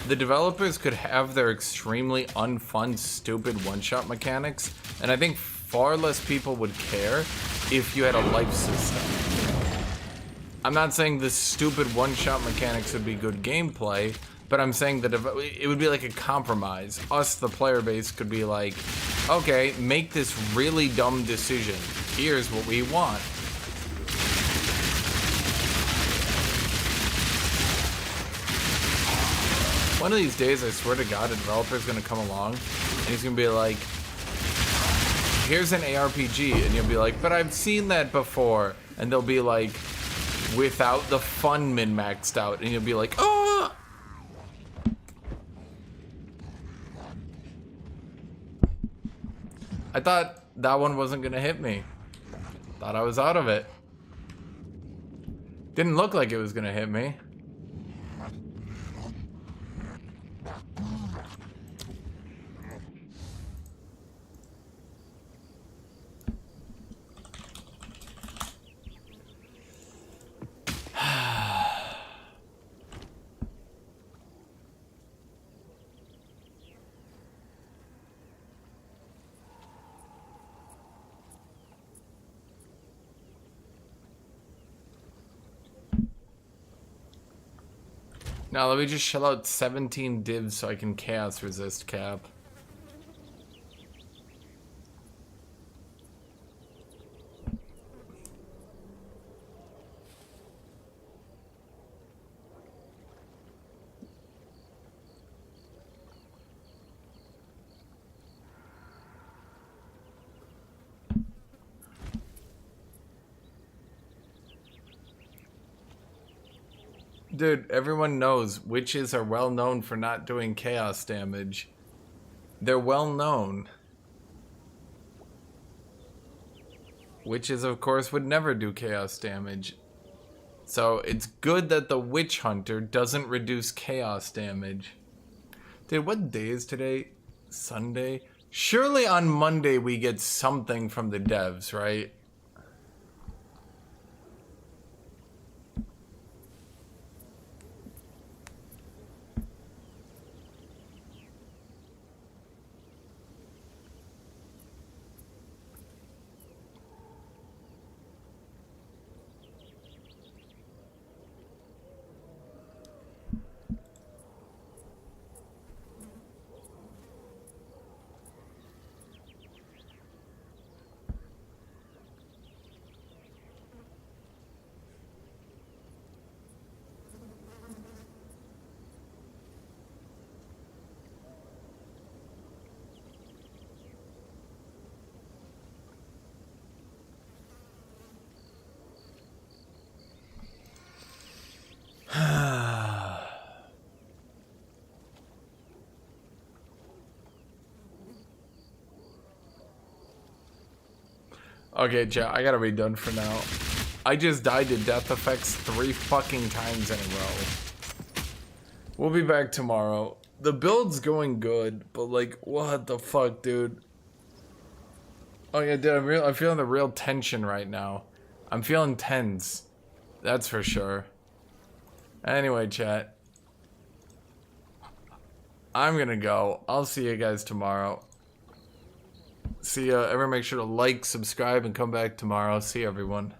the developers could have their extremely unfun, stupid one-shot mechanics, and I think far less people would care if you had a life system. I'm not saying the stupid one-shot mechanics would be good gameplay, but I'm saying that it would be like a compromise. Us, the player base, could be like, okay, make this really dumb decision. Here's what we want. One of these days, I swear to God, a developer's gonna come along, and he's gonna be like, here's an ARPG, and you'll be like, but I've seen that before. And they'll be like, without the fun min-maxed out, and you'll be like, oh! I thought that one wasn't gonna hit me. Thought I was out of it. Didn't look like it was gonna hit me. Now let me just shell out 17 divs so I can chaos resist cap. Dude, everyone knows witches are well known for not doing chaos damage. They're well known. Witches, of course, would never do chaos damage. So it's good that the witch hunter doesn't reduce chaos damage. Dude, what day is today? Sunday? Surely on Monday we get something from the devs, right? Okay, chat, I gotta be done for now. I just died to death effects 3 fucking times in a row. We'll be back tomorrow. The build's going good, but like, what the fuck, dude? Oh yeah, dude, I'm feeling the real tension right now. I'm feeling tense. That's for sure. Anyway, chat. I'm gonna go. I'll see you guys tomorrow. See ya. Everyone make sure to like, subscribe, and come back tomorrow. See everyone.